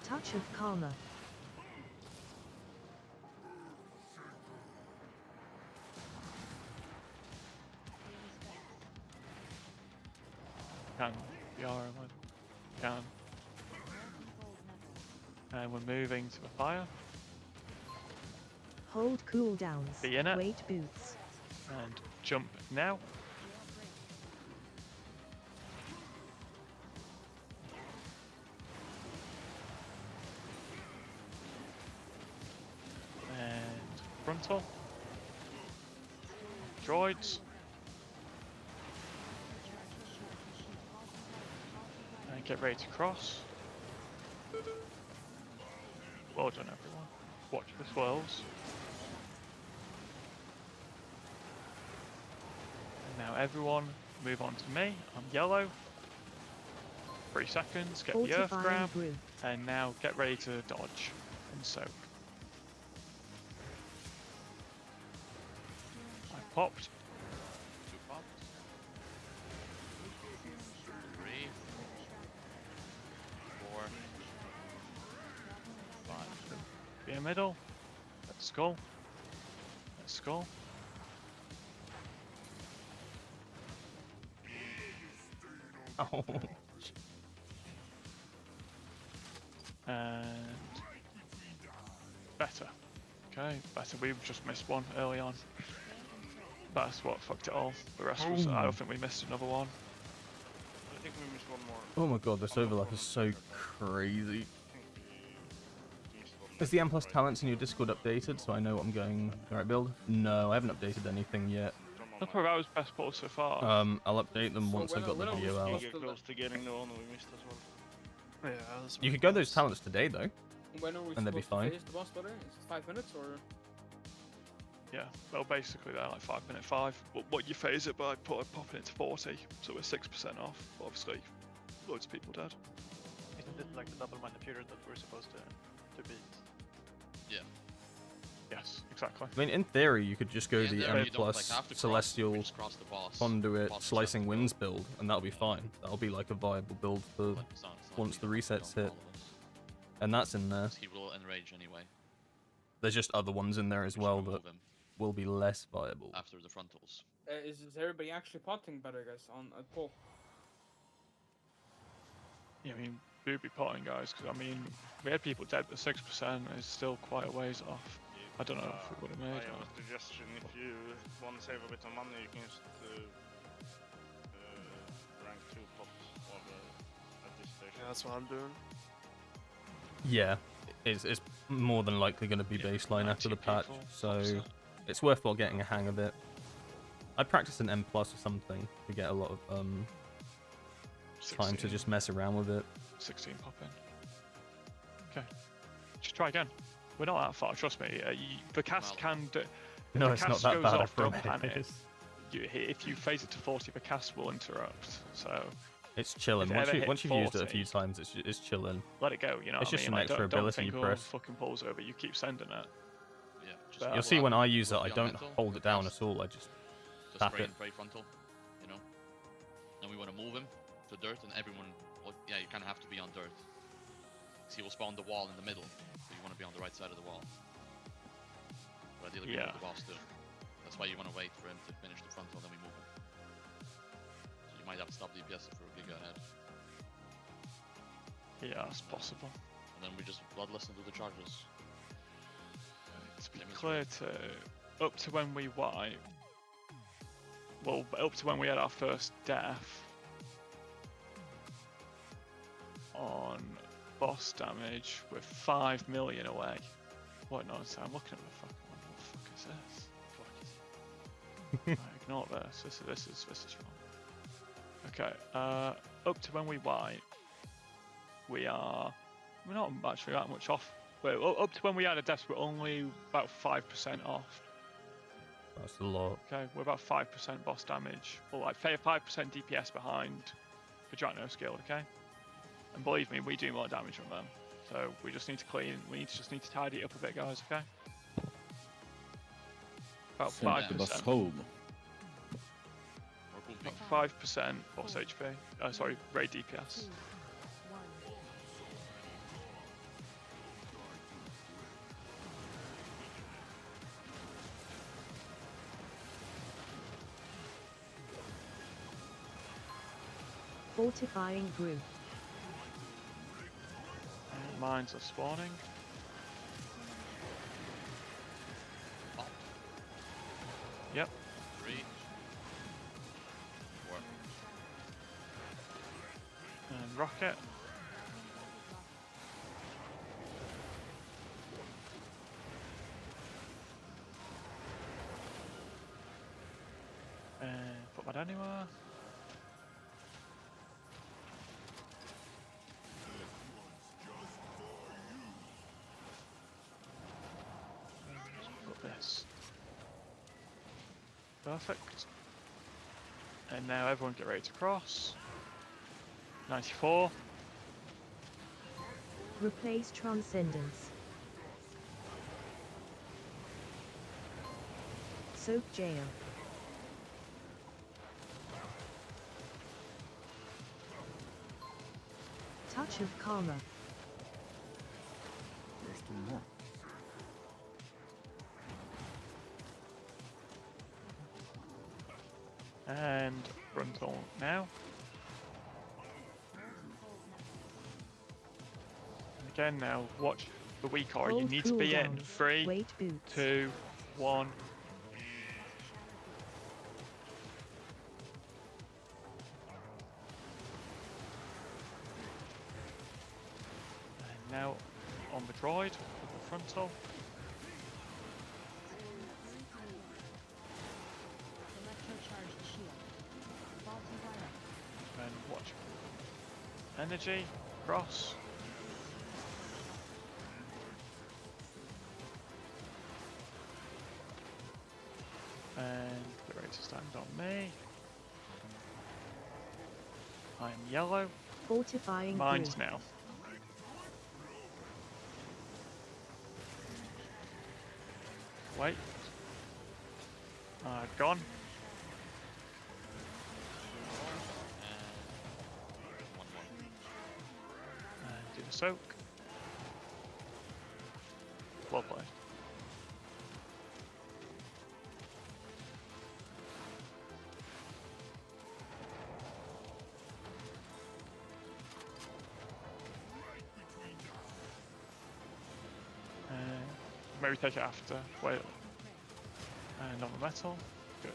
Touch of Karma. Can the RMN can. And we're moving to the fire. Hold cooldowns. Be in it. Wait boots. And jump now. And frontal. Droids. And get ready to cross. Well done, everyone. Watch the swirls. And now everyone move on to me. I'm yellow. 3 seconds, get the earth Fortifying grab. brew. And now get ready to dodge and soak. I popped. 2 popped. 3, 4, 5. Be in middle. Let's go. Let's go. Oh. And better. Okay, better. We've just missed one early on. That's what fucked it all. The rest was. I don't think we missed another one. I think we missed one more. Oh my god, this overlap is so crazy. Is the M+ talents in your Discord updated so I know what I'm going the right build? No, I haven't updated anything yet. Look where I was best pulled so far. I'll update them once I've got the video out. Get close to getting the one we missed as well. Yeah, that's You could go those talents today though. When are we And they'd be supposed to fine. finish the boss battle? Is it 5 minutes or? Yeah, well basically they're like 5 minute 5. But what you phase it by popping it to 40, so we're 6% off. Obviously, loads of people dead. Isn't it like the double-minded period that we're supposed to beat? Yeah. Yes, exactly. I mean, in theory, you could just go Yeah, the there M+ you don't, like, have to cross, Celestial we just cross the boss. Conduit Boss is Slicing separate Winds build, and that'll be fine. That'll be like a viable build for It's not once the resets hit. all of us. And that's in there. He will enrage anyway. There's just other ones in there as well that remove him. will be less viable. After the frontals. Is everybody actually potting better, guys, on a poll? Yeah, I mean, we'd be potting, guys, because I mean, we had people dead, but 6% is still quite a ways off. I don't know if we would have made I have that. a suggestion. If you want to save a bit of money, you can just rank 2 pots at this station. Yeah, that's what I'm doing. Yeah, it's more than likely going to be baseline after the patch, so it's worthwhile getting a hang of it. I'd practice an M+ or something to get a lot of time to just mess around with it. 16 pop in. Okay. Just try again. We're not that far, trust me. The cast can do... No, the it's not cast that goes bad, I off, don't promise. panic. If you phase it to 40, the cast will interrupt. So It's chilling. if it Once, ever once hit you've used it a 40, few times, it's chilling. let it go, you know It's what just I mean? an extra don't ability think, you oh, press. fucking pulls over, you keep sending it. Yeah, But- You'll see when I use it, I don't hold it down at all. I just tap spray it. and pray frontal, you know. And we want to move him to dirt, and everyone, yeah, you kind of have to be on dirt. So he will spawn the wall in the middle, so you want to be on the right side of the wall. But ideally, we Yeah. move the boss too. That's why you want to wait for him to finish the frontal, then we move him. So you might have to stop DPS for a giga ahead. Yeah, that's possible. And then we just bloodless and do the charges. To be clear, up to when we wipe, well, up to when we had our first death on boss damage, we're 5 million away. What nonsense? I'm looking at the fucking one. What the fuck is this? Right, ignore this. This is wrong. Okay. Up to when we wipe, we're not actually that much off. Wait, up to when we had a death, we're only about 5% off. That's a lot. Okay, we're about 5% boss damage, or like 5% DPS behind the Dracno skill. Okay, and believe me, we do more damage from them. So we just need to clean. Just need to tidy it up a bit, guys. Okay. About Send the boss 5%. home. 5% boss HP. Sorry, raid DPS. Fortifying group. And mines are spawning. Yep. 3, 4. And rocket. And put that anywhere. Put this. Perfect. And now everyone get ready to cross. 94. Replace Transcendence. Soak Jail. Touch of Karma. There's 2 more. And frontal now. And again now, watch the weak aura. You Hold need to be in. cooldowns. 3, Weight boots. 2, 1. And now on the droid with the frontal. Electrocharged shield. Faulty wire. And watch. Energy, cross. And get ready to stand on me. I am yellow. Fortifying Mine's group. now. Wait. Gone. And do the soak. Well played. maybe take it after. Wait. And on the metal. Good.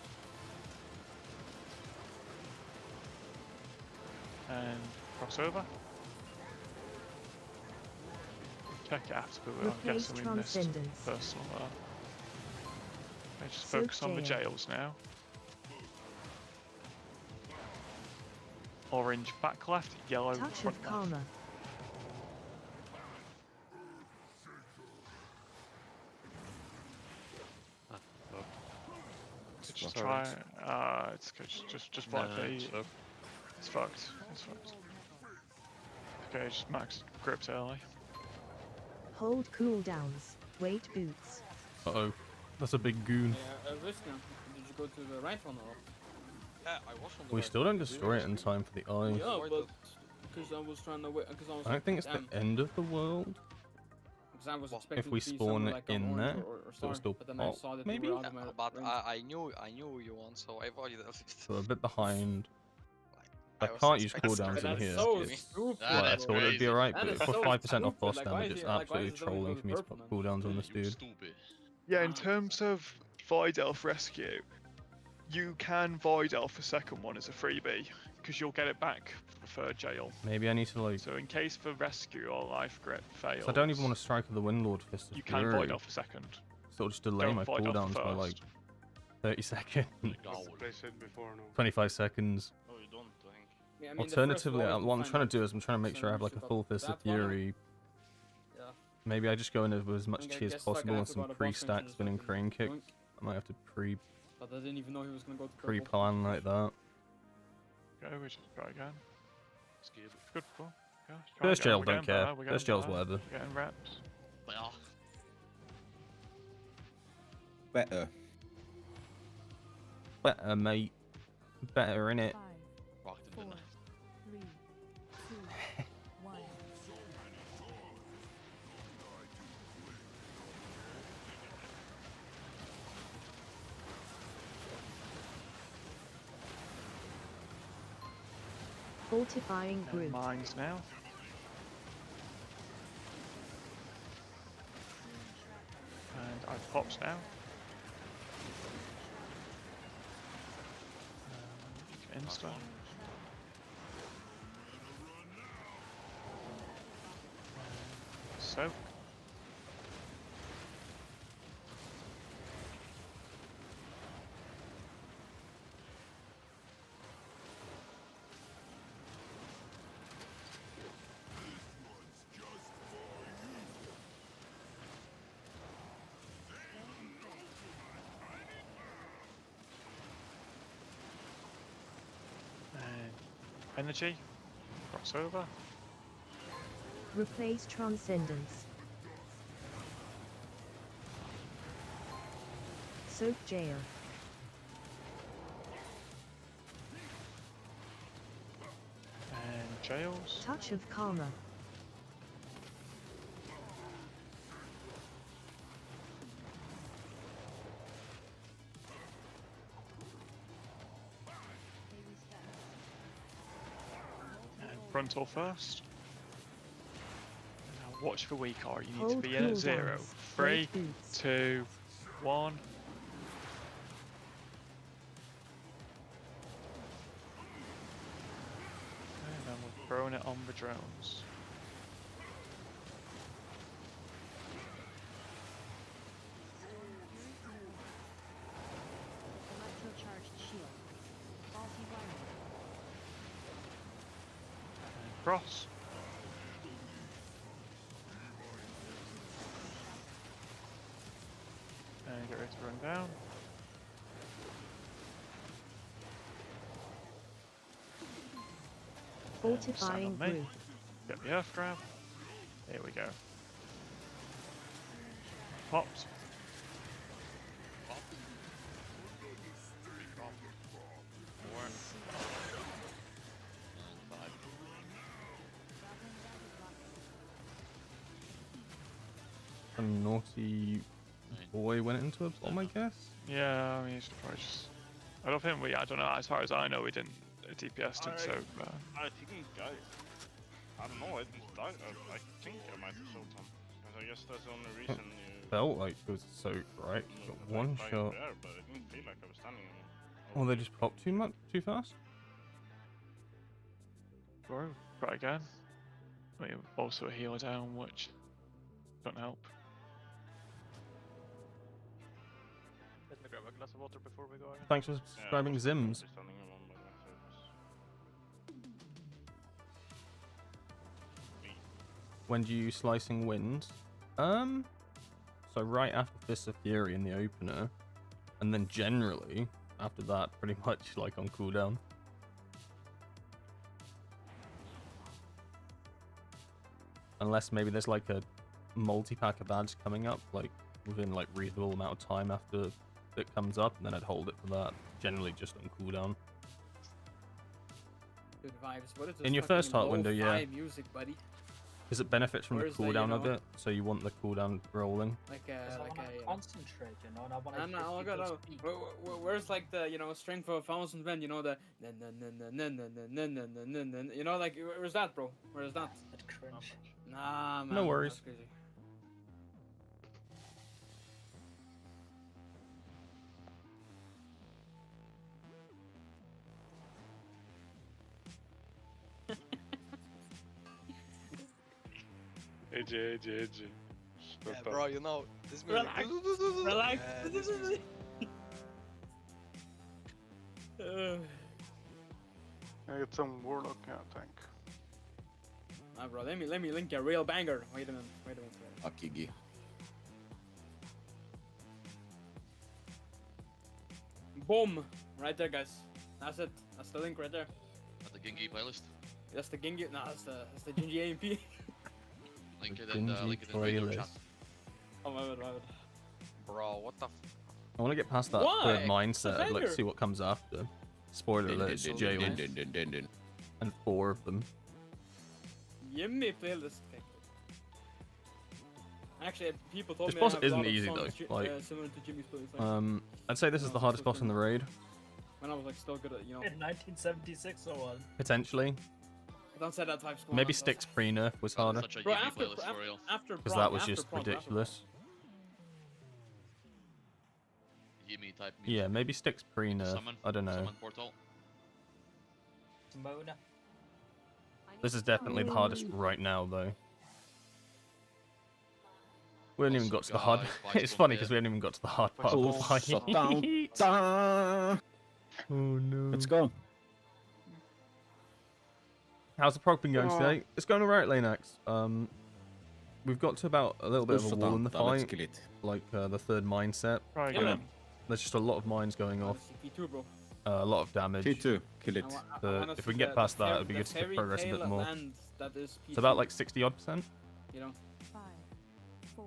And cross over. Check it after, but I'm guessing we missed personal there. Let's just focus on the jails now. Orange back left, yellow front left. Just try. It's good. Just block the. It's fucked. It's fucked. Okay, just max gripped early. Hold cooldowns. Wait boots. Uh-oh. That's a big goon. Yeah, did you go to the right one or? Yeah, I was on the We right. still don't destroy it in time for the eye. Yeah, but because I was trying to wait. I don't think it's the end of the world. I was If we spawn like in there, so it'll still pop, maybe? Yeah, but I knew you won, so I avoided it. So a bit behind. I was can't use expecting cooldowns in that. here. So stupid. Well, I thought it'd be alright, but That is for so 5% off boss stupid. Like, why damage, is it's it- like, why absolutely is it only trolling for for me to purple, put man? cooldowns on this dude. Stupid. Yeah, in terms of Void Elf Rescue, you can Void Elf a second one as a freebie, because you'll get it back for the third jail. Maybe I need to like... So in case the rescue or life grip fails... So I don't even want to strike with the Windlord Fist of you can Fury. Void Elf a second. So it'll just delay Don't my Void Elf cooldowns by first. like 30 seconds. Place it before, no. 25 seconds. No, you don't, I think. Yeah, I mean, the first Alternatively, wall is what I'm fine, trying to but do is I'm trying to make sure I have like a full Fist of that one, Fury. Yeah. Maybe I just go in with as much I chi as guess, like, I possible have and to some go to boss pre-stack and spinning just crane fucking kicks. I might have to But I didn't even know he was gonna go to purple. pre-plan like that. Go, we just go again. It's good. Good pull. Yeah, First go, jail, we're don't getting care. better, we're First getting jail's better, whatever. we're getting reps. Well, Better. Better, mate. Better, innit? rocked him, didn't I? 3, 2, 1. Fortifying group. Mines now. And I pops now. Insta. Soak. Energy, crossover. Replace Transcendence. Soak Jail. And jails. Touch of Karma. Frontal first. Now watch for weak R. You need to Hold be in at 0. cooldowns. 3, Wait boots. 2, 1. And then we're throwing it on the drones. Electrocharged shield. Faulty wiring. Cross. And get ready to run down. Fortifying me. group. Get the earth grab. Here we go. Pops. A naughty boy went into a bomb, I guess? Yeah, I mean, he's probably just... I don't think we... I don't know, as far as I know, we didn't DPS him, so... I think I don't know, I think I might have showed him. Because I guess that's the only reason you. Felt like it was soaked, right? Got one shot. There, but it didn't feel like I was standing on. Oh, they just popped too fast? Bro, try again. We also a healer down, which don't help. Let me grab a glass of water before we go again. Thanks for subscribing, Zims. When do you slicing winds? So right after Fist of Fury in the opener, and then generally after that, pretty much like on cooldown. Unless maybe there's like a multi-pack of ads coming up, like within like reasonable amount of time after it comes up, and then I'd hold it for that. Generally just on cooldown. Good vibes. What is this In your first heart window, lo-fi yeah. music, buddy? Because it benefits from Where's the the, cooldown you of know- it, so you want the cooldown rolling. Like Because I like want to concentrate, you know, and I want to I'm hear not. Oh my god! people Oh, speak. where's like the strength of 1,000 men? You know the you know, like where's that, bro? Where's that? That cringe. Nah, man. No worries. That's crazy. AJ. Yeah, bro, you know, this music. Relax. Relax. Yeah, this music. I get some warlock, yeah, I think. Nah, bro. Let me link a real banger. Wait a minute. Akigi. Boom! Right there, guys. That's it. That's the link right there. At the Genji playlist. That's the Genji. Nah, that's the Genji AMP. Link it The in Genji link it in radio playlist. chat. Oh my bad, my bad. Bro, what the I want to get past that Why? third It's a mindset and like banger. see what comes after. Spoiler alert, it's jail. And 4 of them. Yummy playlist. Okay. Actually, people told This me boss I have a isn't lot of easy, songs though, like, similar to Jimmy's playlist. I'd say this is the hardest boss in the raid, When I was like still good at, you know. In 1976 or what? potentially. Don't say that type score. Maybe Styx pre-nerf was harder, Such a Bro, Genji after playlist for real. after because prom, that was after just prom, after ridiculous. Gimme type music. Yeah, maybe Styx pre-nerf. Summon. I don't know. Summon portal. Mona. This is definitely the hardest right now, though. We haven't even got to the hard. It's funny because we haven't even got to the hard part of the fight. Oh no. Let's go. How's the prog been going today? It's going alright, Lanex. We've got to about a little bit of a wall in the Let's fight, kill it. like the third mindset. Try Yeah, again. man. There's just a lot of mines going off, P2, bro. a lot of damage. T2, kill it. If we can get past that, it'd be good to progress a bit more. That is It's about like 60-odd%. You know. 5, 4,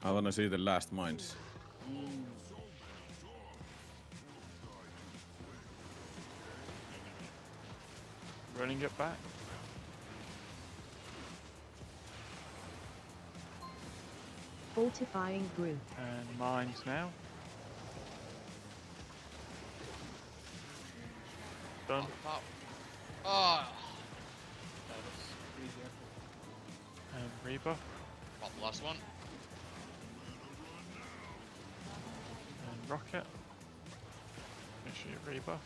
I wanna see the last mines. Running it back. Fortifying group. And mines now. Done. Pop. Ah. And Reaper. Pop the last one. And Rocket. Make sure you Reaper.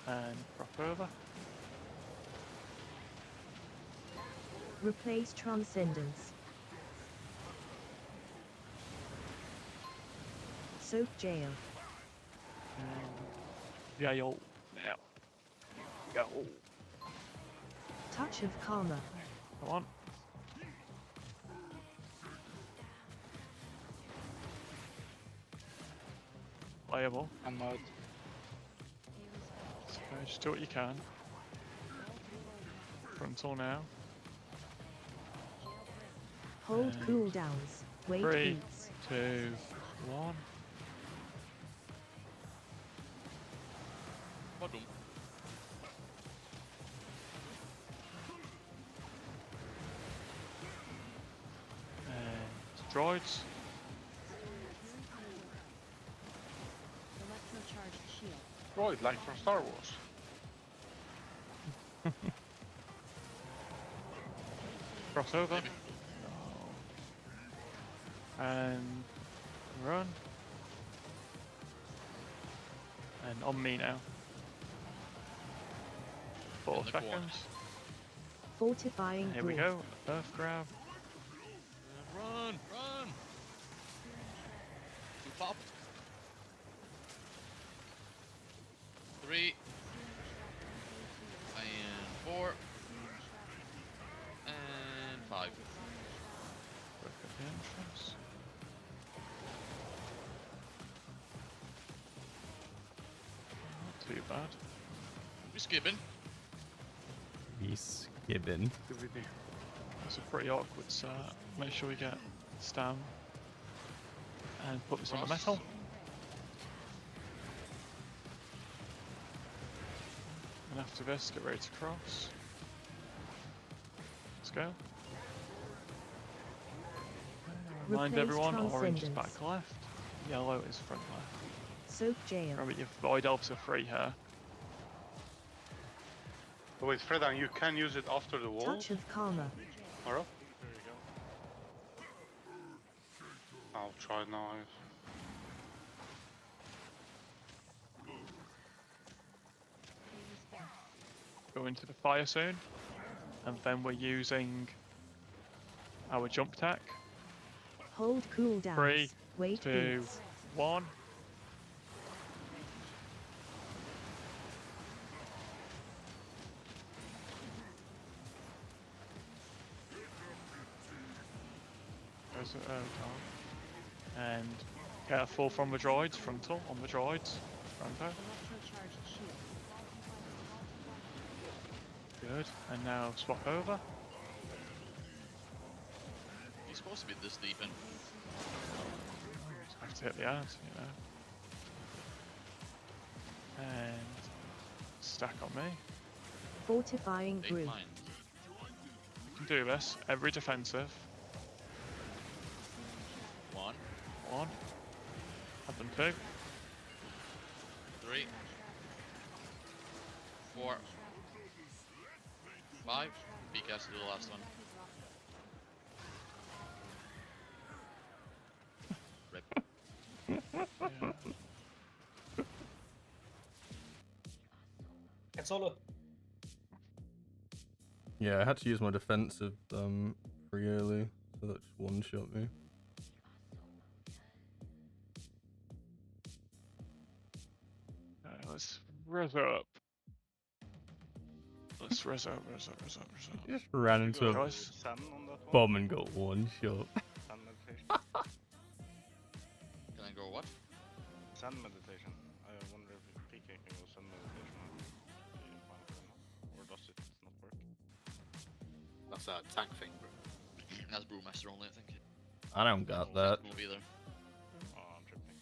And prop over. Replace Transcendence. Soak Jail. Jail now. Go. Touch of Karma. Come on. Playable. I'm out. So just do what you can. Frontal now. Hold And cooldowns. Wait 3, beats. 2, 1. Bottom. droids. Electrocharged shield. Droid, like from Star Wars. Crossover. And run. And on me now. 4 seconds. Fortifying Here we growth. go. Earth grab. Run! Run! Two popped. 3. And 4. And 5. Look at the entrance. Not too bad. We're skipping. He's skibbing. That's a pretty awkward start. Make sure we get Stam. And put this on the Cross. metal. And after this, get ready to cross. Let's go. Remind Replace everyone, orange is back Transcendence. left, yellow is front left. Soak jail. Remember, your void elves are free here. Oh, wait, Freda, you can use it after the wall? Touch of karma. Alright. I'll try now. Go into the fire soon. And then we're using our jump attack. Hold cooldowns. 3, Wait 2, beats. 1. There's a and careful from the droids, frontal on the droids. Fronto. Electrocharged shield. Good. And now swap over. He's supposed to be this deep in. Have to hit the ads, you know. And stack on me. Fortifying 8 group. mines. You can do this. Every defensive. 1. 1. Have them 2. 3. 4. 5. Peek has to do the last one. Rip. Get solo. Yeah, I had to use my defensive pretty early, so that just one-shot me. Let's res up. Let's res up. Just ran into a Guys. Sun on that one? bomb and got one shot. Sun meditation. Can I go what? Sun meditation. I wonder if PK can go sun meditation or does it not work? That's a tank thing, bro. That's Brewmaster only, I think. I don't got that. Move either. Oh, I'm tripping.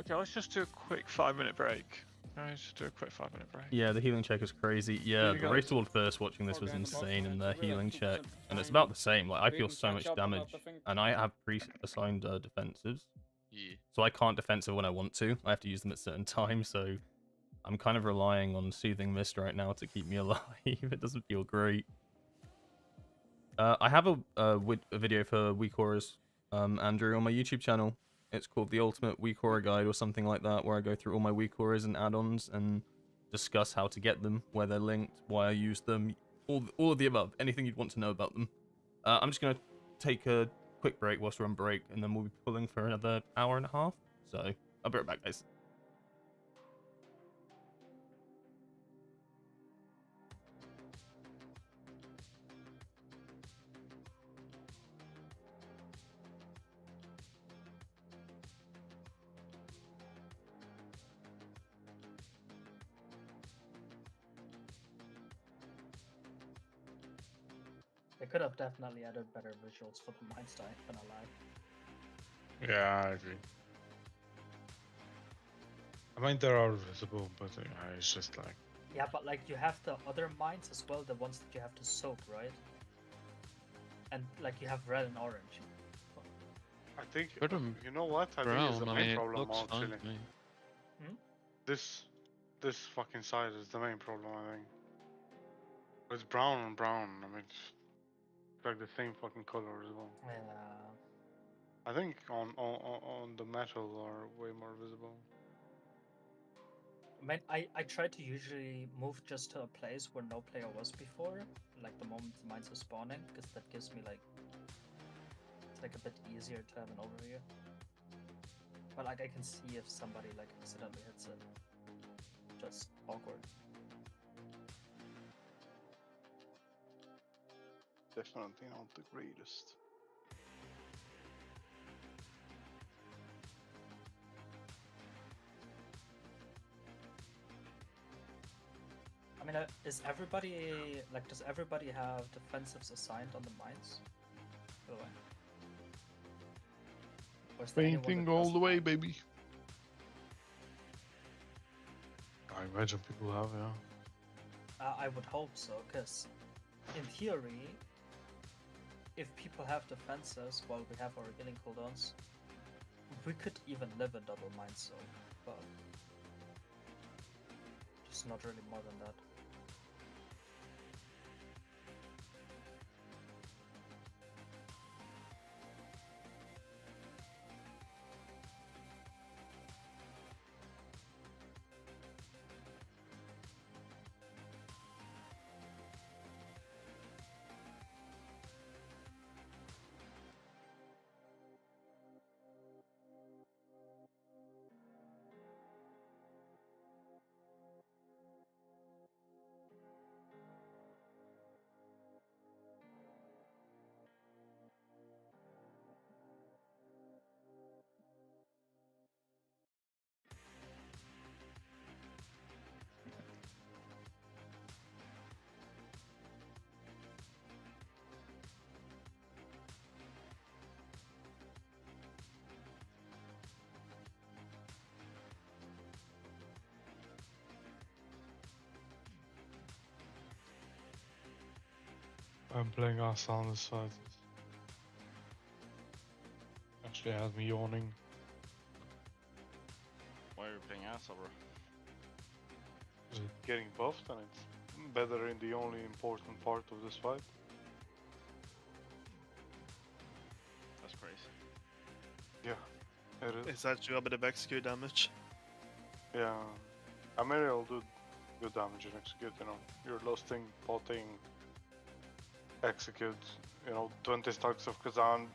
Okay, let's just do a quick 5-minute break. Guys, just do a quick 5-minute break. Yeah, the healing check is crazy. Yeah, you the go. race world first watching this was insane in their healing check, and it's about the same. Like I feel so much damage, and I have pre-assigned defensives, Yeah. so I can't defensive when I want to. I have to use them at certain times, so I'm kind of relying on Soothing Mist right now to keep me alive. It doesn't feel great. I have a video for weak horrors, Andrew, on my YouTube channel. It's called the Ultimate Weak Horror Guide or something like that, where I go through all my weak horrors and add-ons and discuss how to get them, where they're linked, why I use them, all of the above, anything you'd want to know about them. I'm just going to take a quick break whilst we're on break, and then we'll be pulling for another hour and a half. So, I'll be right back, guys. They could have definitely added better visuals for the Mind Style, gonna lie. Yeah, I agree. I mean, they are visible, but it's just like... Yeah, but like you have the other mines as well, the ones that you have to soak, right? and like you have red and orange. I think Put 'em you know what? I think it's the brown, I main mean, it problem looks fine actually. to me. This fucking side is the main problem. I think it's brown and brown. I mean, it's like the same fucking color as well. Yeah. I think on the metal are way more visible. I mean, I try to usually move just to a place where no player was before, like the moment the mines are spawning, because that gives me like it's like a bit easier to have an overview. But like I can see if somebody like accidentally hits it. Just awkward. Definitely not the greatest. I mean, is everybody like? Does everybody have defensives assigned on the mines? By the way. Or is there anyone Painting that all doesn't the way, have? baby. I imagine people have, yeah. I would hope so, because in theory, if people have defenses while we have our healing cooldowns, we could even live in double mines zone, but just not really more than that. I'm playing Asa on this side. Actually has me yawning. Why are you playing Asa, bro? Is it getting buffed and it's better in the only important part of this fight? That's crazy. Yeah, it is. It's actually a bit of execute damage. Yeah, Ameria will do good damage in execute, you know. You're lusting, potting, execute, you know, 20 stacks of Kazan,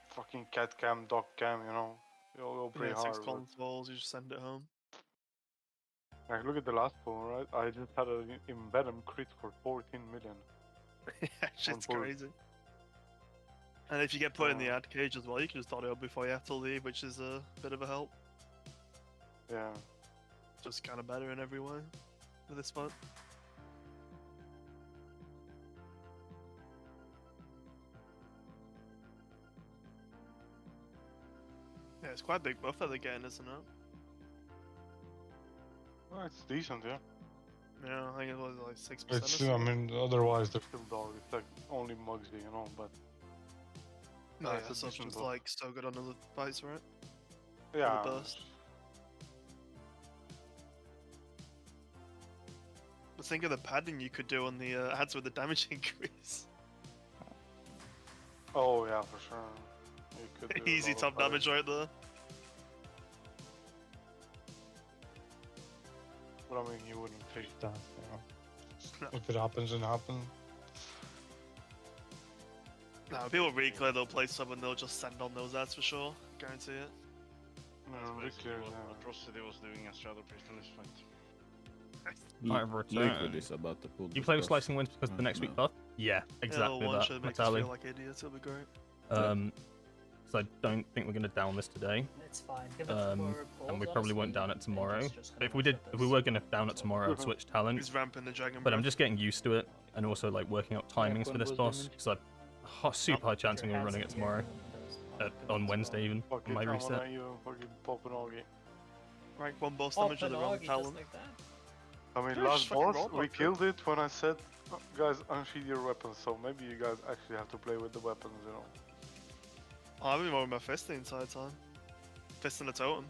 fucking cat cam, dog cam, you know. You'll go pretty Yeah, 6 hard. but- consoles, you just send it home. Like, look at the last one, right? I just had an Embeddum crit for 14 million. Yeah, shit's pull. crazy. And if you get put in the ad cage as well, you can just auto before you have to leave, which is a bit of a help. Yeah. Just kind of better in every way for this fight. Yeah, it's quite a big buffer they're getting, isn't it? Well, it's decent, yeah. Yeah, I think it was like 6% or It's, I something. mean, otherwise they're still dog. It's like only Mugsy, you know, but... No, it's yeah, a so it's decent just buff. like so good on other fights, right? Yeah. The burst. But think of the padding you could do on the ads with the damage increase. Oh, yeah, for sure. You could do a Easy lot of top damage right there. But I mean, you wouldn't face that, you know. If it happens, it happens. No, people really clear they'll play sub and they'll just send on those ads for sure. Guarantee it. That's No, basically Richter, what Atrocity was doing as Shadow Priest in this fight. I've returned. Liquid is about to pull You the play with cross. Slicing Winds because of the next week No. buff? Yeah, exactly one that. should make us Matali. feel like idiots, it'll be great. So I don't think we're going to down this today. It's fine. Give it And we probably won't down it tomorrow. But if we were going to down it tomorrow, I'd switch talent. He's ramping the dragon. But I'm just getting used to it, and also like working out timings for this boss because I'm super high chance I'm going to be running it tomorrow, on Wednesday even Fuck on my it, reset. I'm you fucking popping Augie. Rank 1 boss damage with the wrong talent. I mean, Yeah, last just fucking boss, roll we block it. killed it when I said Guys, unsheath your weapons, so maybe you guys actually have to play with the weapons, you know. Oh, I've been rolling my fist the entire time. Fist and a totem.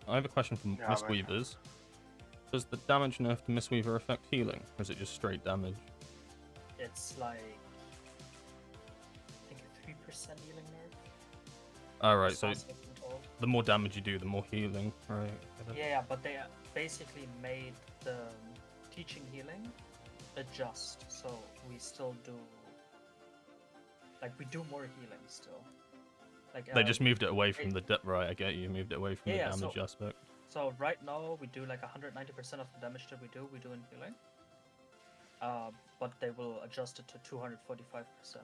I have a question from Yeah, Mistweavers. Does the damage nerf to Mistweaver affect healing, or is it just straight damage? It's like I think a 3% healing nerf. Alright, so Sounds like it all. the more damage you do, the more healing, right? Yeah, but they basically made the teaching healing adjust, so we still do we do more healing still. Like They just moved it away from the right. I get you. Moved it away from Yeah, the damage so- aspect. So right now we do like 190% of the damage that we do in healing. But they will adjust it to 245%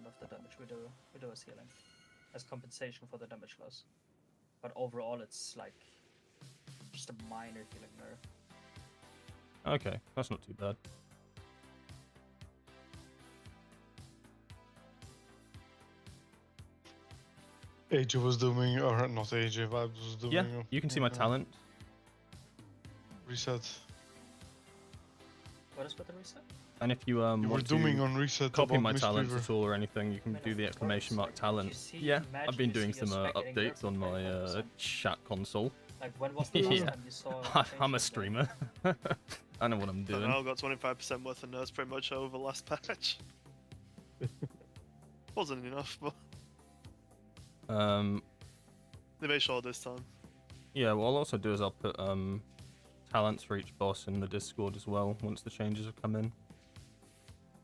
of the damage we do as healing, as compensation for the damage loss. But overall, it's like just a minor healing nerf. Okay, that's not too bad. AJ was doing, or not AJ, Vibes was doing. Yeah, you can see my talent. Reset. What is with the reset? And if you You were want dooming to on reset copy about my talents Mistweaver. at all or anything, you can do the exclamation mark talent. see Yeah, magic, I've been you doing see a some spec getting updates on my 35%. chat console. Like when was the last Yeah, time you saw? I'm a streamer. I know what I'm I doing. know, got 25% worth of nerfs pretty much over last patch. Wasn't enough, but they made sure this time. Yeah, what I'll also do is I'll put talents for each boss in the Discord as well once the changes have come in.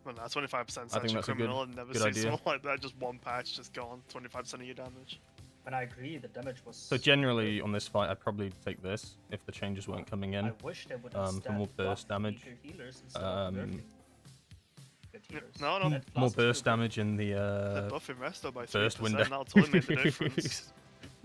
Well, nah, 25% I is think actually that's a criminal. I've never good seen idea. something like that. Just one patch, just gone. 25% of your damage. And I agree, the damage was. So generally on this fight, I'd probably take this if the changes weren't coming in. I wish they would for instead more burst buff damage. weaker healers instead of nerfing good healers. No, no. That More plus burst two damage in the They're buffing Resto by 3%. burst window. That'll totally make the difference.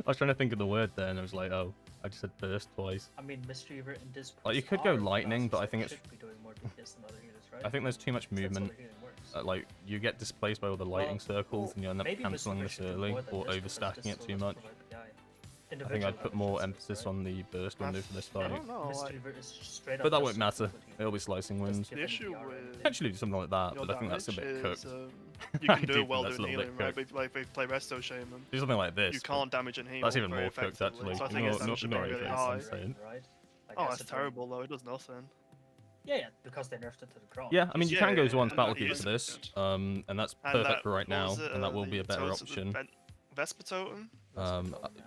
I was trying to think of the word there, and I was like, oh, I just said burst twice. I mean, Mistweaver in this. Like, you could go lightning, but I think it's. Should be doing more DPS than other healers, right? I think there's too much That's how movement. the healing works. Like, you get displaced by all the lighting circles, and you end up maybe cancelling Mistweaver this should do early more than or this because overstacking this it still too does much. provide the guy. I think Individual I'd put more damages, emphasis right? on the burst window for this fight. Mistweaver is straight up But that just won't matter. good healing. It'll be slicing winds. The issue with Potentially do something like that, your but I think that's a bit damage cooked. is, I you can do do think well that's a doing little bit healing, right? cooked. But like if you play Resto Shaman, Do something like this. you but can't damage and heal. That's even very more cooked, effectively. actually. So I think No, it's not should be very really cooked, high. I'm saying. Right? Like, Oh, that's that's the point. terrible though. It does nothing. Yeah, because they nerfed it to the ground. Yeah, I mean, you can go to one's yeah, battle yeah, keep for yeah. this, and that's And perfect that- for right what now, was it, and that will be a the better totem- the option. Vesper Totem?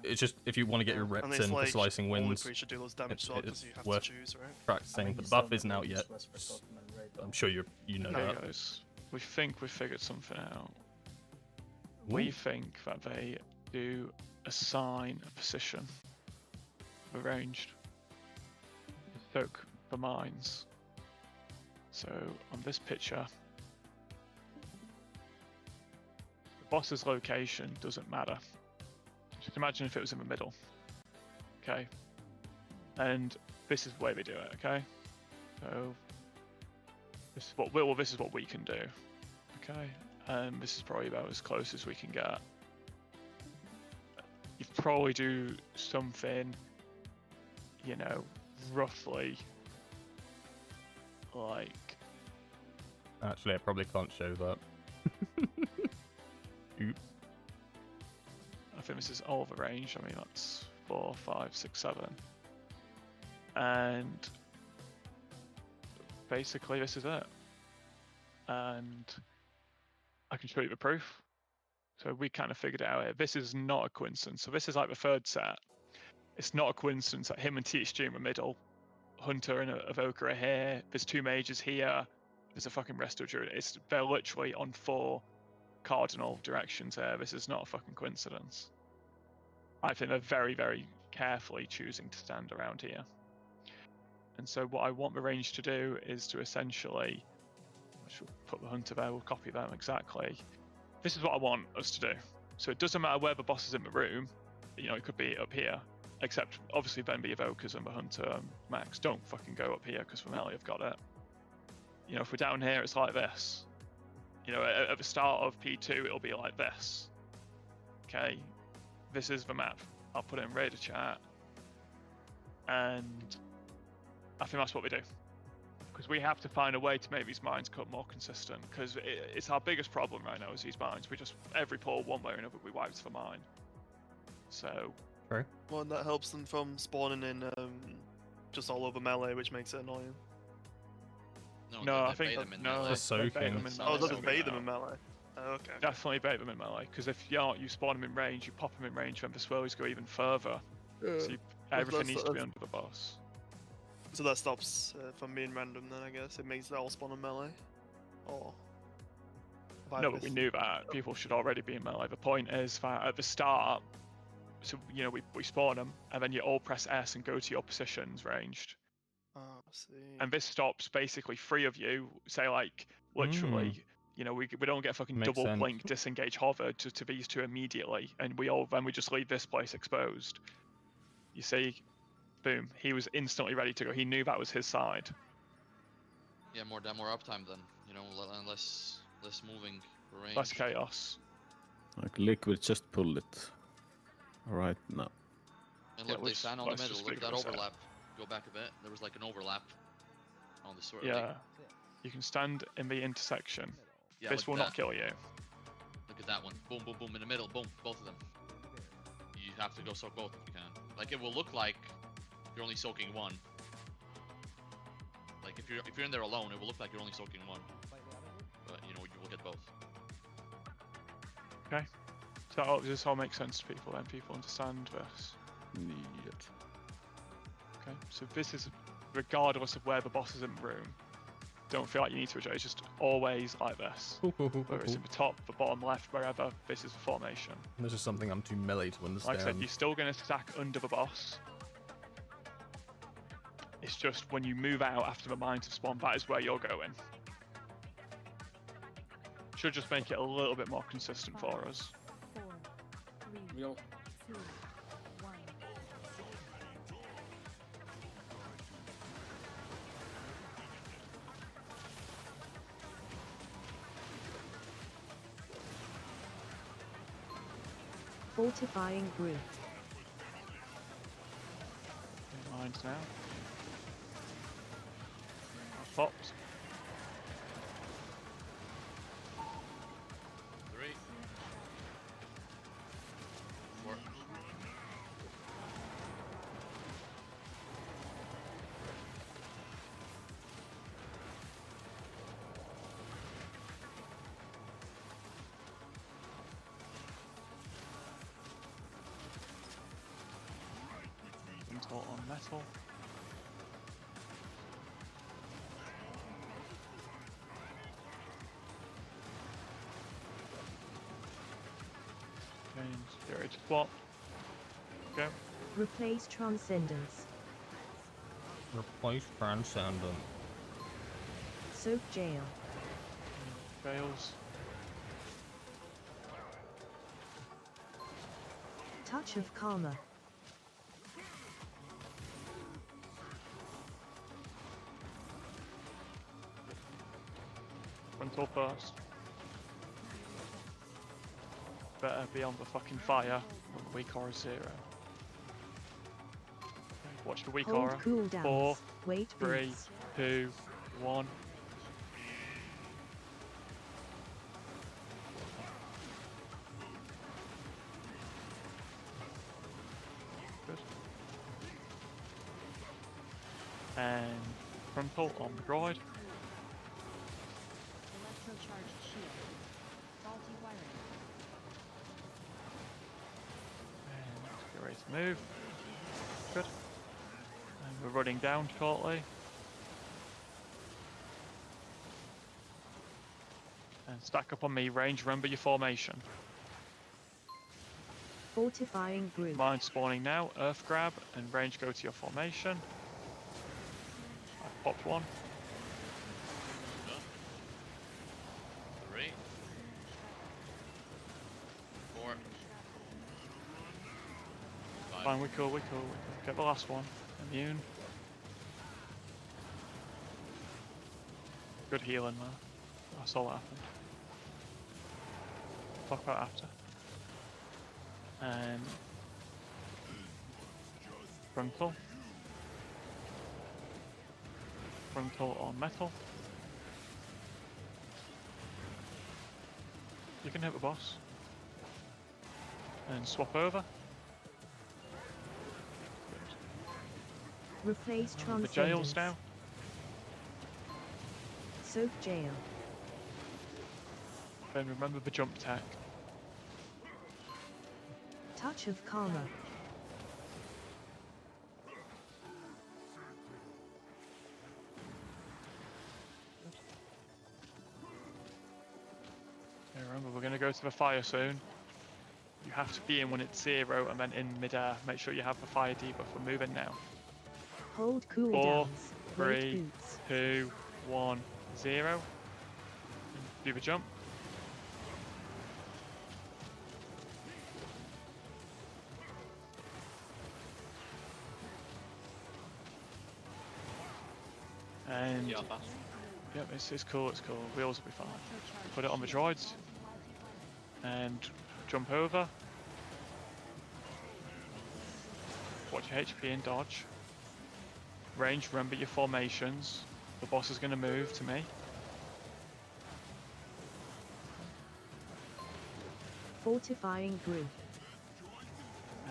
It's just if you want to get your And reps it's in for like slicing all the winds, creatures do those damage it's, as well, 'cause it's you have to worth choose, right? practicing. I mean, The you buff still isn't never out use yet. Vesper Totem and Raid, I'm though. sure you know Okay, that. guys, we think we figured something out. We think that they do assign a position arranged soak for mines. So on this picture, the boss's location doesn't matter. Just imagine if it was in the middle. Okay. And this is the way they do it, okay? So this is what we can do. Okay. And this is probably about as close as we can get. You probably do something, you know, roughly like. Actually, I probably can't show that. Oops. I think this is all the range. I mean, that's 4, 5, 6, 7. And basically, this is it. And I can show you the proof. So we kind of figured it out here. This is not a coincidence. So this is like the third set. It's not a coincidence that him and THG in the middle, Hunter and Evoker are here. There's 2 mages here. There's a fucking Resto Druid. They're literally on 4 cardinal directions here. This is not a fucking coincidence. I think they're very, very carefully choosing to stand around here. And so what I want the range to do is to essentially, I should put the Hunter there, we'll copy them exactly. This is what I want us to do. So it doesn't matter where the boss is in the room, you know, it could be up here, except obviously then the Evokers and the Hunter Max don't fucking go up here because Formelli have got it. You know, if we're down here, it's like this. You know, at the start of P2, it'll be like this. Okay, this is the map. I'll put it in Raider chat. And I think that's what we do. because we have to find a way to make these mines cut more consistent. Because it's our biggest problem right now is these mines. We just every pull one way or another we wiped the mine. So. Right. Well, and that helps them from spawning in just all over melee, which makes it annoying. No, I think no. Just Bait them soaking. in Oh, melee. doesn't bait them in melee. Oh, okay. Definitely bait them in melee, because if you spawn them in range, you pop them in range, then the swirlies go even further. Yeah. So everything needs to be under the boss. So that stops from being random then, I guess. It makes it all spawn in melee. Or... No, but we knew that. People should already be in melee. The point is that at the start, so we spawn them, and then you all press S and go to your positions ranged. Oh, I see. And this stops basically 3 of you, say like literally, we don't get fucking Makes double sense. blink disengage hover to these 2 immediately, and then we just leave this place exposed. You see, boom, he was instantly ready to go. He knew that was his side. Yeah, more uptime then. And less moving for range. Less chaos. Like Liquid just pull it right now. And look, they stand on the middle. Look at that overlap. Go back a bit. There was like an overlap on the sword. Yeah. You can stand in the intersection. Yeah, this will not kill you. Look at that one. Boom, boom, boom in the middle. Boom, both of them. You have to go soak both if you can. Like it will look like you're only soaking one. Like if you're in there alone, it will look like you're only soaking one. But you will get both. Okay. So does this all make sense to people then? People understand this? Yep. Okay. So this is regardless of where the boss is in the room. Don't feel like you need to adjust. It's just always like this. Whether it's in the top, the bottom left, wherever, this is the formation. This is something I'm too melee to understand. Like I said, you're still going to stack under the boss. It's just when you move out after the mines have spawned, that is where you're going. Should just make it a little bit more consistent for us. 4, 3, Real. 2, 1. Fortifying group. Mines now. Popped. 3, 4. Metal on metal. Change area to swap. Go. Replace transcendence. Replace transcendent. Soak jail. Fails. Touch of karma. Frontal first. Better be on the fucking fire when the weak aura is 0. Watch the weak Hold aura. cooldowns. 4, Wait 3, beats. 2, 1. Good. And frontal on the droid. Electrocharged shield. Faulty wiring. And get ready to move. Good. And we're running down shortly. And stack up on me, range, remember your formation. Fortifying group. Mine spawning now, earth grab, and range go to your formation. I've popped one. 3, 4, 5. Fine, we cool. Get the last one. Immune. Good healing there. I saw what happened. Talk about after. And frontal. frontal on metal. You can hit the boss. And swap over. Replace The Transcendence. jails now. Soak Jail. Then remember the jump tech. Touch of Karma. Yeah, remember, we're going to go to the fire soon. You have to be in when it's 0 and then in midair. Make sure you have the fire debuff. We're moving now. Hold 4, cooldowns. 3, Weight boots. 2, 1, 0. Do the jump. And Yeah, yep, it's cool, it's cool. Wheels will be fine. Put it on the droids. And jump over. Watch your HP and dodge. Range, remember your formations. The boss is going to move to me. Fortifying Group.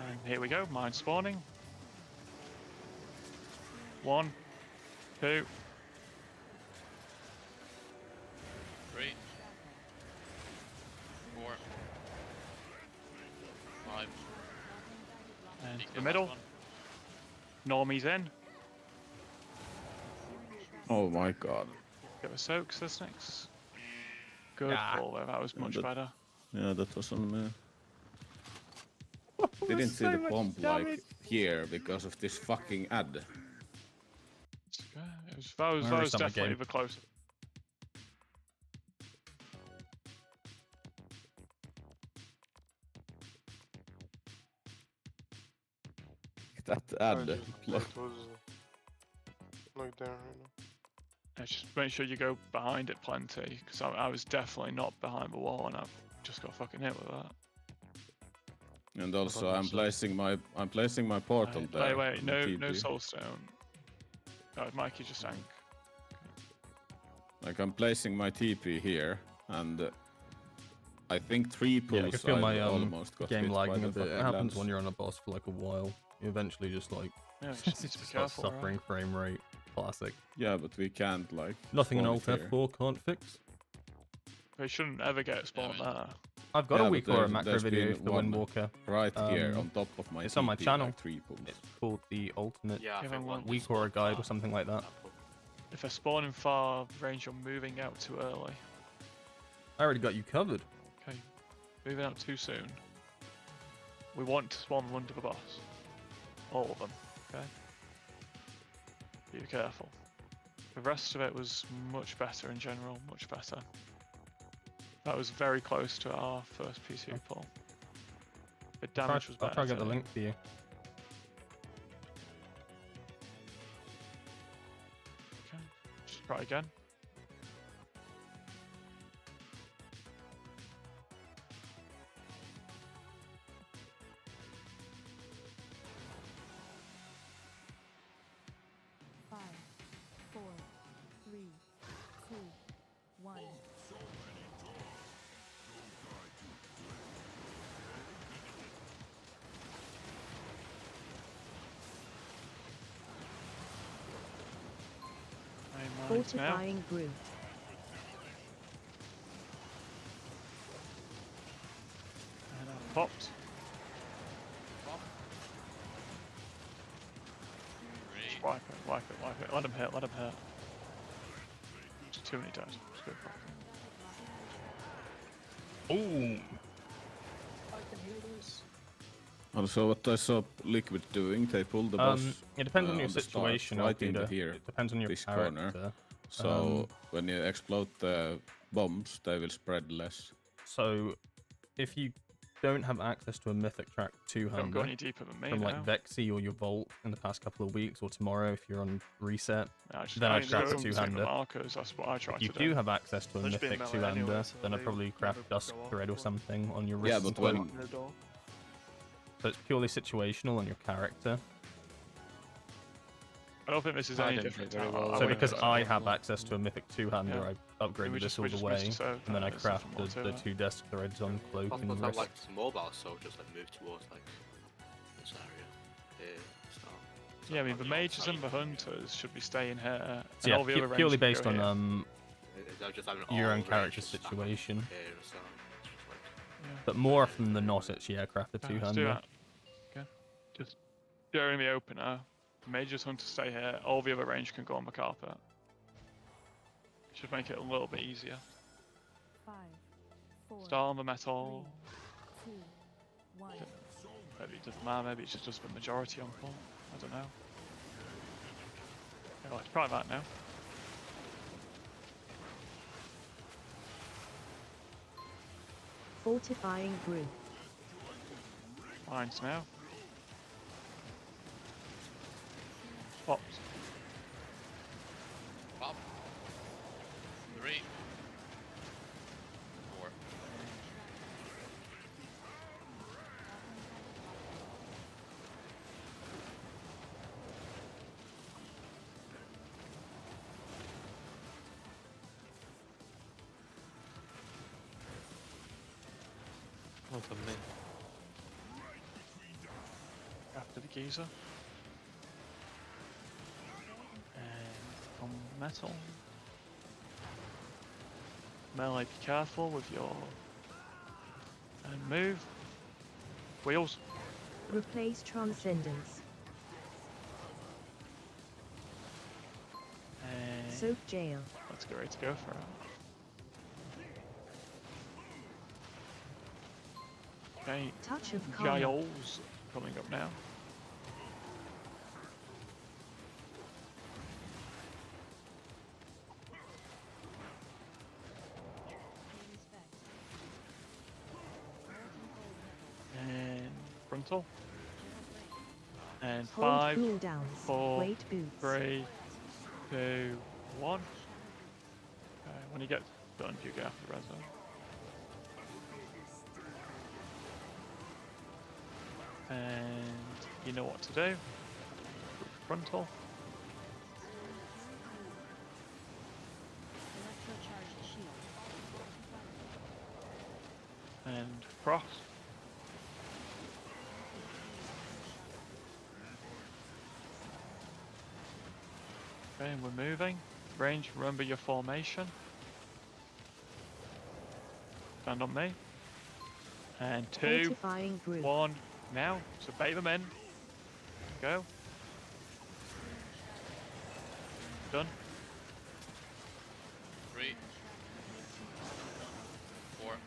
And here we go, mine spawning. 1, 2. 3, 4, 5. And Peek the last middle. one. Normie's in. Oh my god. Get the soaks this next. Good Ah. call there, that was much better. Yeah, that was on me. Didn't see so the much bomb damage. like here because of this fucking ad. That was Remember summer definitely game. the closest. That I ad. just it was like there, you know. Just make sure you go behind it plenty, because I was definitely not behind the wall and I've just got fucking hit with that. And also I'm placing my portal there. Wait, on the no TP. soulstone. Oh, Mikey just sank. Like I'm placing my TP here, and I think 3 Yeah, pulls I can feel I my almost got game hit by lagging the a bit. It fucking happens lance. when you're on a boss for like a while. You eventually just like Yeah, it's just need to be just like careful, right? suffering frame rate. Classic. Yeah, but we can't like. Nothing an spawn Alt it here. F4 can't fix. They shouldn't ever get spawned there. I've got Yeah, a but week or a there's- macro there's video been for the one Windwalker. right here on top of my It's on my TP, channel. like 3 pulls. It's called the Ultimate Yeah, I think one Week or a Guide or something like that. If they're spawning far range, you're moving out too early. I already got you covered. Okay, moving out too soon. We want to spawn them under the boss. All of them, okay? Be careful. The rest of it was much better in general, much better. That was very close to our first PC pull. The damage was better. I'll try to get the too. link for you. Okay, just try again. Five, 4, 3, 2, 1. Fortifying Group. And I popped. Just wipe it, wipe it, wipe it. Let him hit, let him hit. Just too many times. Just go for it. Ooh. Also, what I saw Liquid doing, they pulled the boss. It depends on your the start, situation, right into Alpida. here. It depends on your this character. corner. So when you explode the bombs, they will spread less. So if you don't have access to a Mythic track Don't go two-hander any deeper than me from now. like Vexy or your Vault in the past couple of weeks, or tomorrow if you're on reset, I then I'd just craft a don't take the two-hander. markers, that's what I try If you to do have access to a They're just being Mythic melee anyway, two-hander, so then I'd they probably craft never Dusk go off Thread or before. something on your Yeah, wrist. but as well. when So it's purely situational on your character. I don't think this is I any didn't different. play very to how well. So I because went. I have access to a Mythic 2-hander, Yeah. I upgraded we this just all the missed way, the soak and then I there, there's nothing more crafted to the it. 2 desk threads on cloak I and thought I wrist. like it's mobile, so just like move towards like this area here. So Yeah, I mean, on the the mages outside. and the hunters should be staying here, So and yeah, all the other purely rangers can based go on here. Is that just having your all own character ranges stacked up situation. here, so it's just like But more often than not, it's yeah, craft the Let's do 2-hander. that. Okay. Just during the opener, the mages hunters stay here, all the other range can go on the carpet. Should make it a little bit easier. 5, 4, Start on the metal. 2, 1. Maybe it doesn't matter, maybe it's just the majority on full. I don't know. Yeah, let's try that now. Fortifying group. Lines now. Pops. Pop. 3. 4. Well done, me. After the geezer. And on metal. Melee, be careful with your... And move. Wheels. Replace Transcendence. And Soak Jail. let's get ready to go for it. Okay, Touch of Karma. Giles coming up now. And frontal. And Hold 5, cooldowns. 4, Weight boots. 3, 2, 1. Okay, when you get done, you go after red zone. And you know what to do. Frontal. And cross. Okay, and we're moving. Range, remember your formation. Stand on me. And 2, Fortifying group. 1, now. So bait them in. Go. Done. 3. 4. And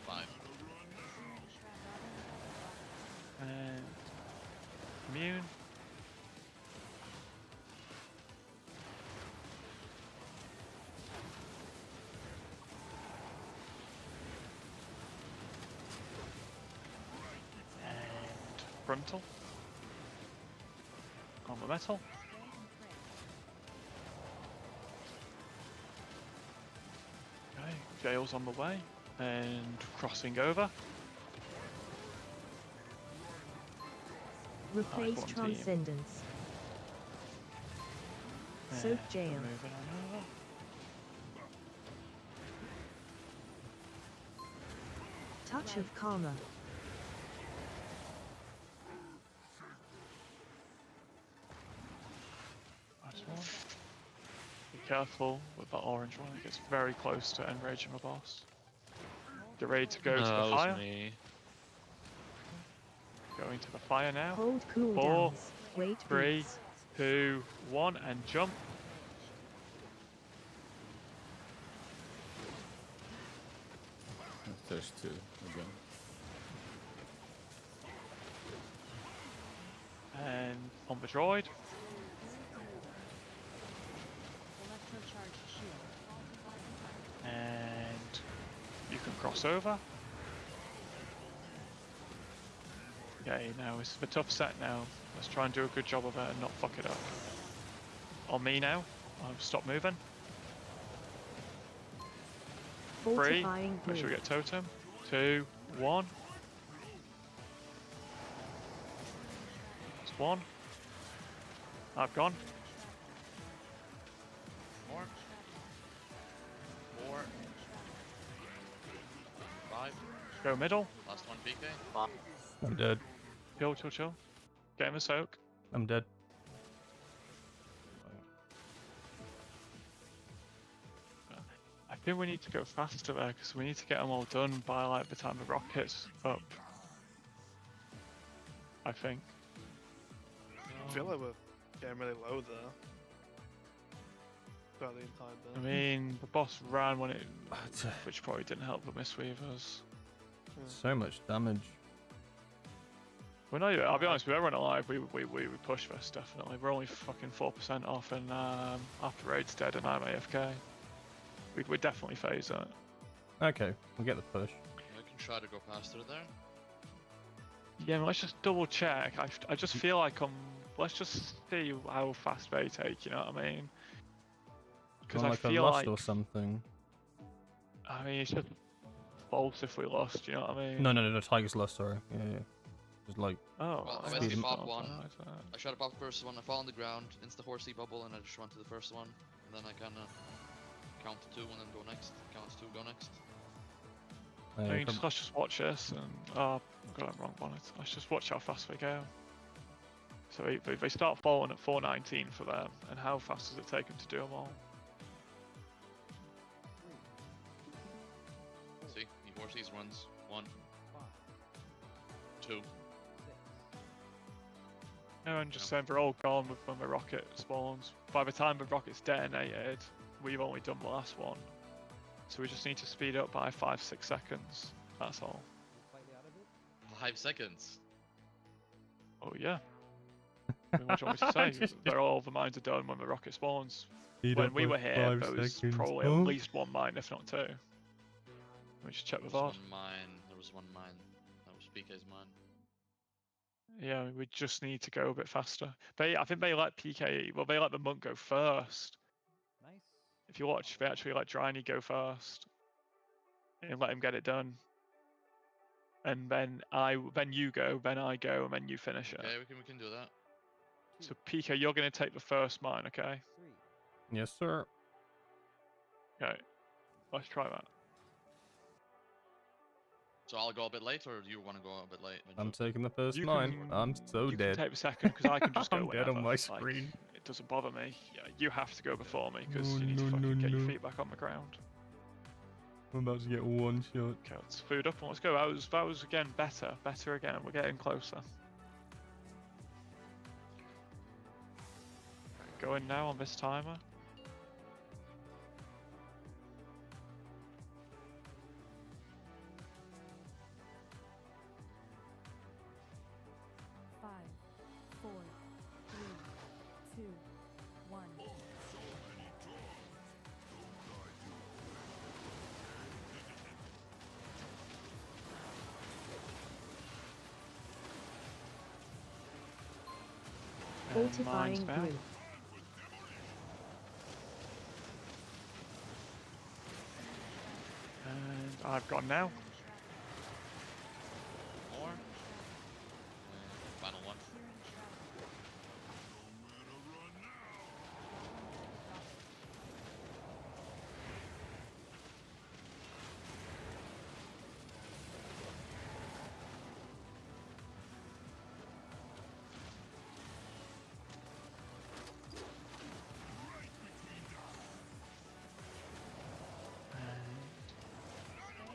5. And immune. And frontal. On the metal. Okay, Jail's on the way. And crossing over. Replace one team. Transcendence. Soak And Jail. moving on over. Touch of Karma. Nice one. Be careful with that orange one, it gets very close to enraging the boss. Get ready to go to that the was fire. me. Going to the fire now. Hold 4, cooldowns. Weight 3, boots. 2, 1, and jump. There's 2 again. And on the droid. And you can cross over. Okay, now it's the tough set now. Let's try and do a good job of it and not fuck it up. On me now. Stop moving. 3. Fortifying Make sure we group. get totem. 2, 1. It's 1. I've gone. 4, 4, 5. Go middle. Last one, PK. I'm dead. Chill, chill, chill. Get him a soak. I'm dead. I think we need to go faster there because we need to get them all done by like the time the rockets up. I think. I feel like we're getting really low there. Throughout the entire I bit. mean, the boss ran when it, which probably didn't help the Mistweavers. So much damage. We're not even, I'll be honest, we were alive. We pushed this definitely. We're only fucking 4% off, and after Raid's dead and I'm AFK, we'd definitely phase that. Okay, we'll get the push. I can try to go faster there. Yeah, let's just double check. I just feel like let's just see how fast they take. You know what I mean? Because I like feel a lust like or something. I mean, it's just false if we lost. You know what I mean? No, Tiger's lust. Sorry. Yeah. Just like. Oh. Well, I speed went to him pop up. one. I shot to pop the first one. I fall on the ground, insta horsey bubble, and I just run to the first one. And then I kind of count to 2 and then go next. Count to 2, go next. I mean, let's just watch this and oh, I've got it wrong bonnet. Let's just watch how fast they go. So if they start falling at 419 for them, and how fast does it take them to do them all? See, he horses runs 1, 2. No, and just saying they're all gone when the rocket spawns. By the time the rocket's detonated, we've only done the last one. So we just need to speed up by 5-6 seconds. That's all. 5 seconds. Oh yeah. What do you want me to say? They're all the mines are done when the rocket spawns. When we were here, there was probably at least 1 mine, if not 2. Let me just check the There VOD. was 1 mine. There was 1 mine. That was PK's mine. Yeah, we just need to go a bit faster. I think they let PK, well, they let the monk go first. Nice. If you watch, they actually let Dryny go first and let him get it done. And then you go, then I go, and then you finish it. Okay, we can do that. So PK, you're going to take the first mine, okay? Yes, sir. Okay, let's try that. So I'll go a bit late, or do you want to go a bit late? I'm taking the first You mine. can- I'm so You dead. can take the second because I can just go I'm dead on whenever. my Like, screen. it doesn't bother me. Yeah, you have to go before me because No, you need to no, fucking get your no. feet back on the ground. I'm about to get 1 shot. Okay, let's food up and let's go. That was again better again. We're getting closer. Go in now on this timer. Five, 4, 3, 2, 1. And Fortifying mine's down. group. And I've gone now. More. Final one.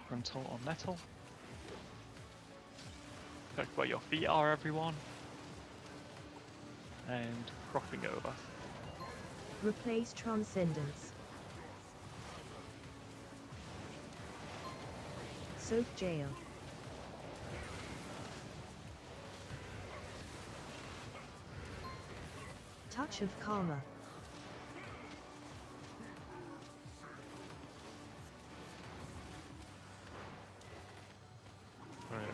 Frontal on metal. Check where your feet are, everyone. And cropping over. Replace Transcendence. Soak Jail. Touch of Karma.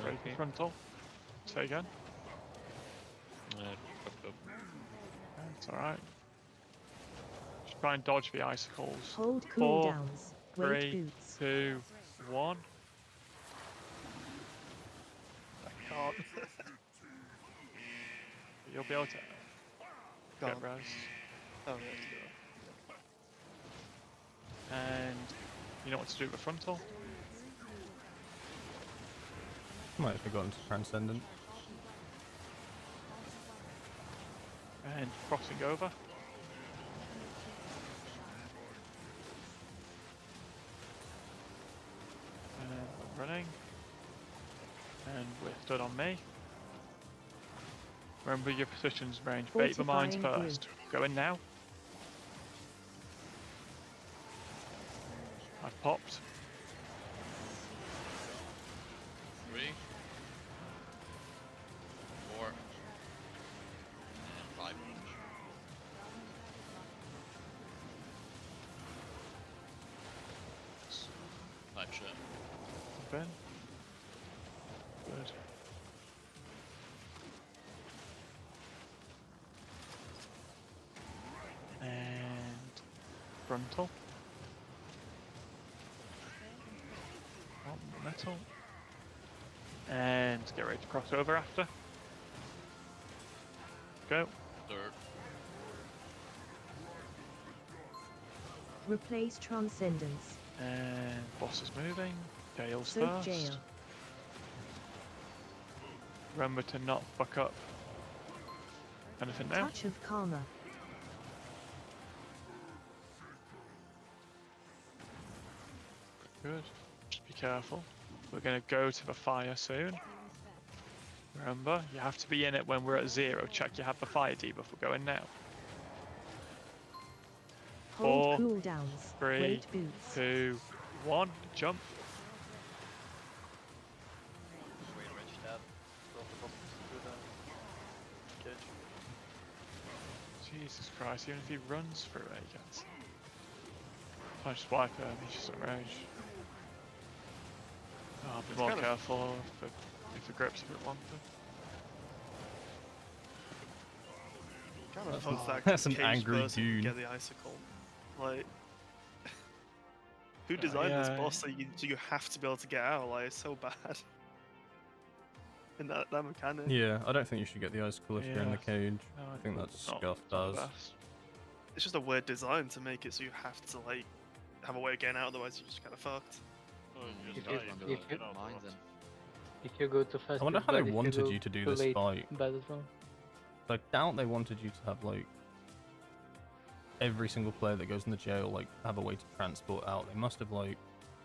Ready for frontal. Say again. It's alright. Just try and dodge the icicles. Hold 4, cooldowns. Weight 3, boots. 2, 1. I can't. You'll be able to. get Gone. res. Oh, yeah, And you know what to do with the frontal? Might have forgotten to transcendent. And crossing over. And running. And we're stood on me. Remember your positions range. Bait the mines Fortifying first. Go in now. I've popped. 3, 4, and 5. Type shit. Ben. Good. And frontal. Metal. And get ready to cross over after. Go. Dirt. Replace transcendence. And boss is moving. Gale's Soak first. jail. Remember to not fuck up anything now. Touch of karma. Good. Just be careful. We're going to go to the fire soon. Remember, you have to be in it when we're at 0. Check you have the fire debuff. We're going now. Hold 4, cooldowns. 3, Wait boots. 2, 1. Jump. Wait, range tab. Throw the bottom through the cage. Jesus Christ, even if he runs through it, he gets. I just wipe him, he's just at rage. Oh, be more careful if the grip's a bit longer. Kind of fun that That's an cage angry person goon. get the icicle. Like, who designed this yeah. boss so you have to be able to get out? Like, it's so bad. And that mechanic. Yeah, I don't think you should get the icicle if you're in the Yeah. cage. No, I think that's it's not- Scuff it's not the does. best. It's just a weird design to make it so you have to like have a way of getting out, otherwise you're just kind of fucked. If If you go too fast, I wonder it's how they bad. If wanted go you to do too this late, fight. bad as well. I doubt they wanted you to have like every single player that goes in the jail like have a way to transport out. They must have like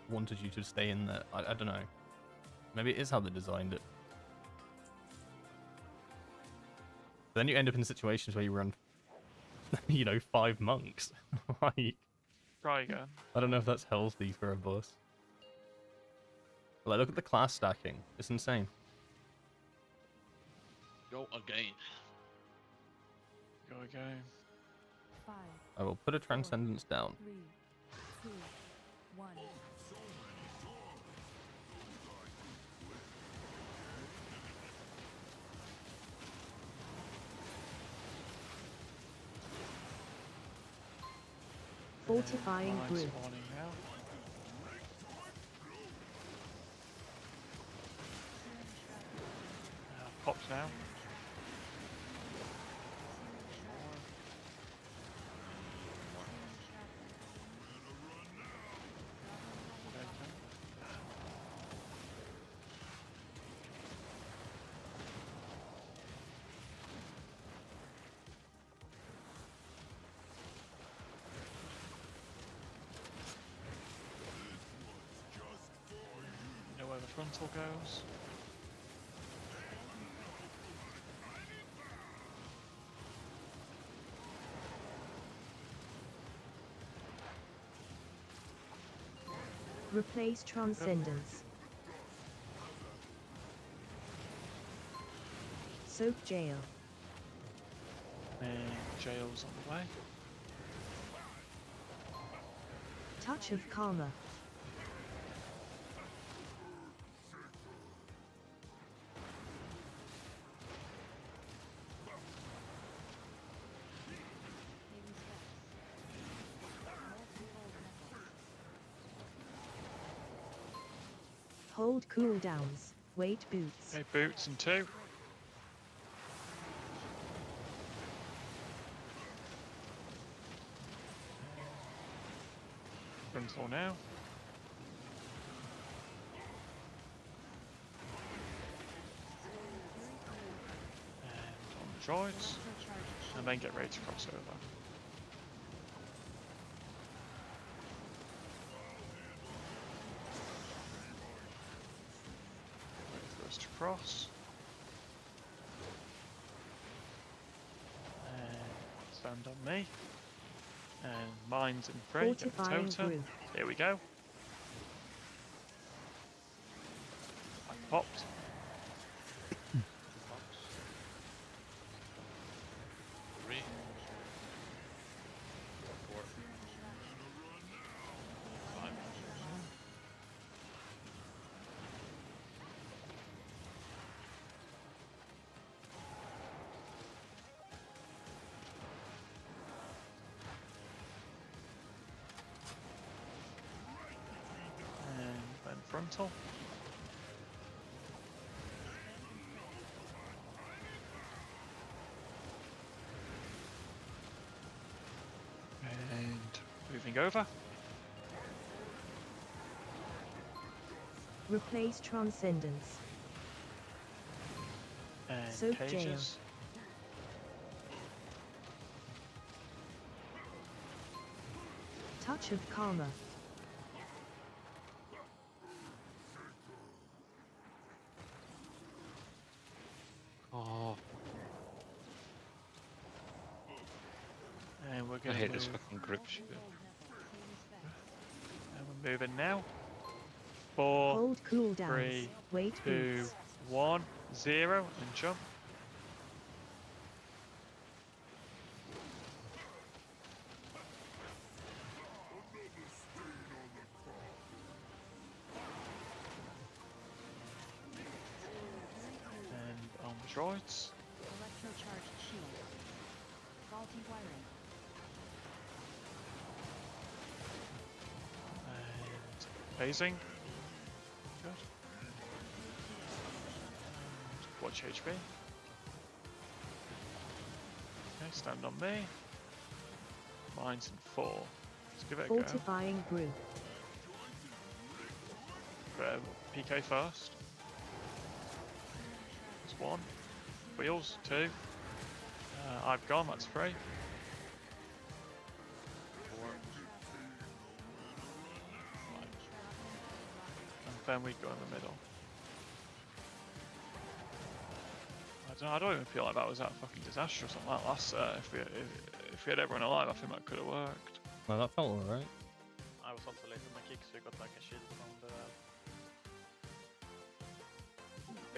wanted you to stay in there. I don't know. Maybe it is how they designed it. But then you end up in situations where you run, 5 monks. Like, Try again. I don't know if that's healthy for a boss. Like, look at the class stacking. It's insane. Go again. Go again. 5, I will put a transcendence down. 3, 2, 1. Fortifying Nice brute. warning now. Pops now. You know where the frontal goes. Replace transcendence. Soak jail. And jail's on the way. Touch of karma. Hold cooldowns. Wait boots. Okay, boots and 2. Frontal now. And on the droids. And then get ready to cross over. Wait for us to cross. And stand on me. And mine's in 3, get the Fortifying totem. group. Here we go. I popped. Three. 4. 5. And then frontal. And moving over. Replace Transcendence. And Soak jail. cages. Touch of Karma. Oh, And we're I gonna hate move. this fucking grip shit. And we're moving now. 4, Hold cooldowns. 3, Wait 2, boots. 1, 0, and jump. And on the droids. Electrocharged shield. Faulty wiring. And phasing. Good. And watch HP. Okay, stand on me. Mine's in 4. Let's give it a go. Fortifying group. PK first. That's 1. Wheels, 2. I've gone, that's 3. 4. And then we go in the middle. I don't even feel like that was that fucking disastrous on that last set. If we had everyone alive, I think that could have worked. No, that felt alright. I was also late with my kick, so you got like a shield from the.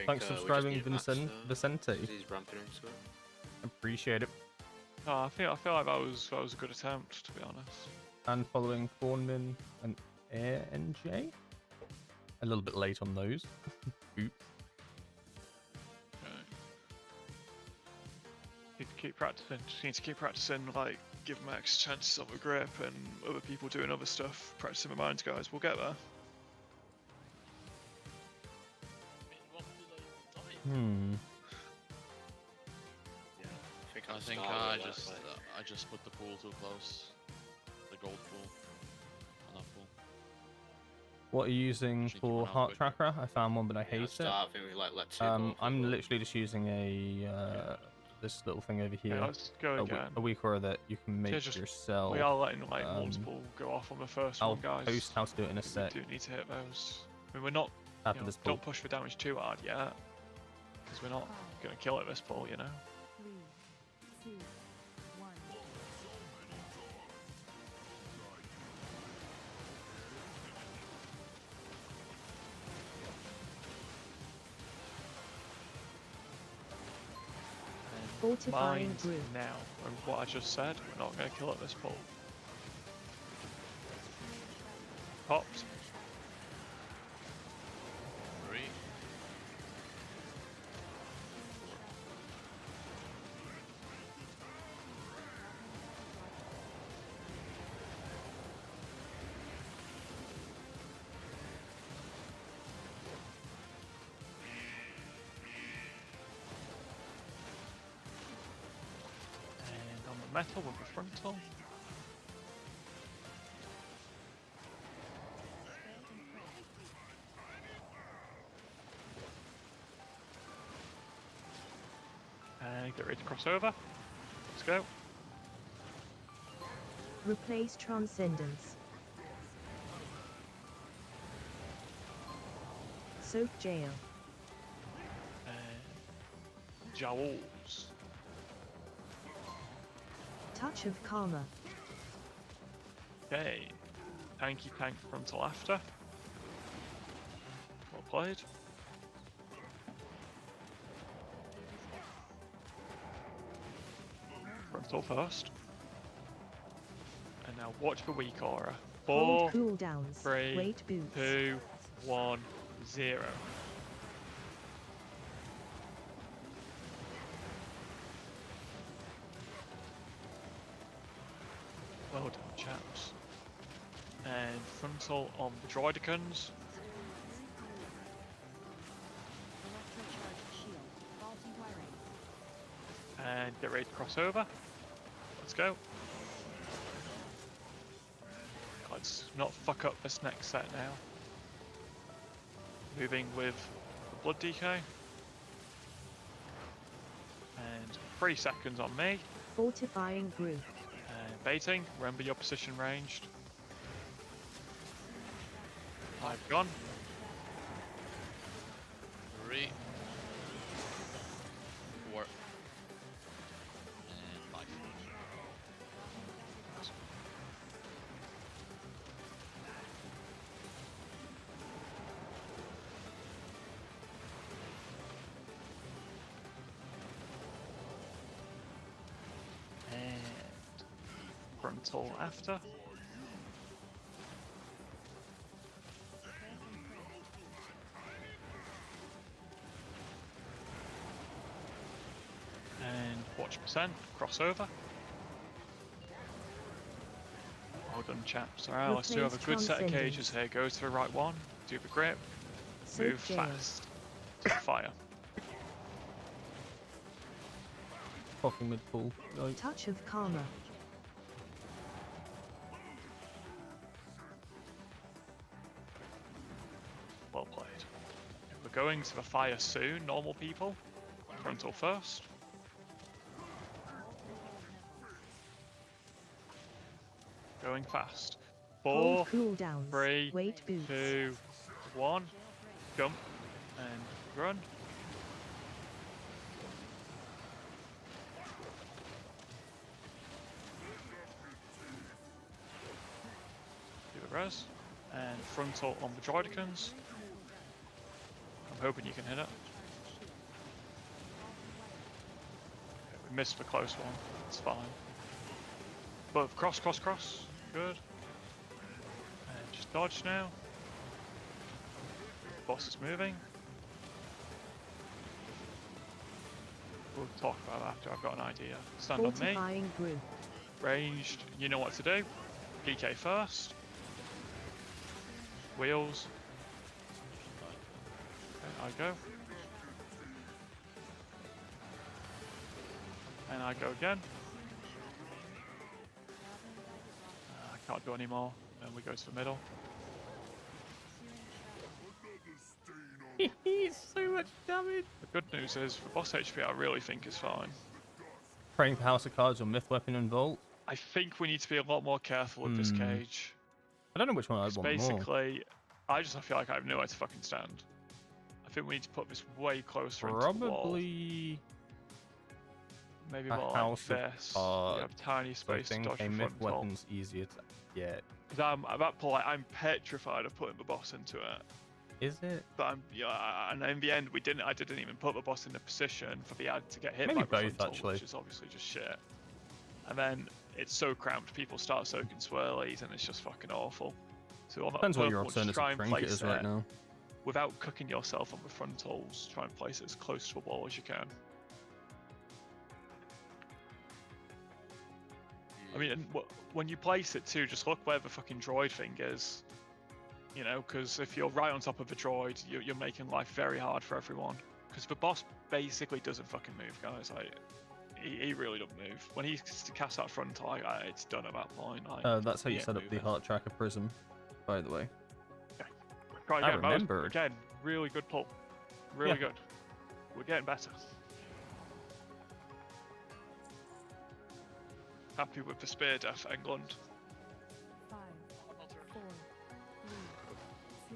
Thanks for subscribing, Vicente. He's ramping into it. Appreciate it. No, I feel like that was a good attempt, to be honest. And following Thornman and Air NJ. A little bit late on those. Oops. Need to keep practicing. Just need to keep practicing, like, give Max chances of a grip and other people doing other stuff. Practicing my minds, guys. We'll get there. Hmm. Yeah, I think I just put the pool too close. The gold pool. On that pool. What are you using for Heart Tracker? I found one, but I hate it. I think we like let 2 go. I'm literally just using a this little thing over here. Yeah, let's go again. A weaker that you can make just, yourself. We are letting like multiple go off on the first I'll one, guys. post how to do it in a sec. We do need to hit those. I mean, we're not. After this pull. Don't push for damage too hard yet, because we're not gonna kill it this pull, you know. 3, 2, 1. Fortifying Mind group. now. And what I just said, we're not gonna kill it this pull. Popped. 3. And on the metal with the frontal. get ready to cross over. Let's go. Replace Transcendence. Soak Jail. Jowls. Touch of Karma. Okay. Tanky tank frontal after. Well played. Frontal first. And now watch for weak aura. 4, Hold cooldowns. 3, Wait boots. 2, 1, 0. Well done, chaps. And frontal on the Droidicons. Electrocharged shield. Faulty wiring. And get ready to cross over. Let's go. Let's not fuck up this next set now. Moving with the blood decay. And 3 seconds on me. Fortifying Brew. And baiting. Remember your position ranged. I've gone. 3, 4, and 5. And frontal after. And watch percent, crossover. Well done, chaps. Alright, let's do have a good set of cages here. Go to the right one, do the grip, move fast to the fire. Fucking mid pool. Touch of Karma. Well played. We're going to the fire soon, normal people. Frontal first. Going fast. 4, Hold cooldowns. 3, Wait boots. 2, 1. Jump and run. Do the res. And frontal on the Droidicons. I'm hoping you can hit it. Okay, we missed the close one. It's fine. But cross, cross, cross. Good. And just dodge now. Boss is moving. We'll talk about that after I've got an idea. Stand on me. Fortifying Brew. Ranged, you know what to do. PK first. Wheels. Okay, I go. And I go again. I can't do any more. Then we go to the middle. He's so much damage. The good news is, for boss HP, I really think is fine. Praying for House of Cards or Myth Weapon and Vault. I think we need to be a lot more careful with this cage. I don't know which one I'd want more. Basically, I feel like I have nowhere to fucking stand. I think we need to put this way closer into the wall. Probably maybe a more like House this. of You have tiny space to dodge a the Myth frontal. Weapon's easier to get. Because at that point, I'm petrified of putting the boss into it. Is it? But and in the end, I didn't even put the boss in the position for the ad to get hit Maybe by the both, frontal, actually. which is obviously just shit. And then it's so cramped, people start soaking swirlies, and it's just fucking awful. So on that Depends what your purple, just alternative try and trinket place is right it now. without cooking yourself on the frontals. Try and place it as close to the wall as you can. I mean, and when you place it too, just look where the fucking droid thing is. You know, because if you're right on top of a droid, you're making life very hard for everyone. Because the boss basically doesn't fucking move, guys. He really doesn't move. When he casts that frontal, it's done at that point. That's how you yeah, set up the Heart Tracker Prism, by the way. Okay. Try I again, Mose. remembered. Again, really good pull. Really Yeah. good. We're getting better. Happy with the spear death, England. 5, 4, 3, 2,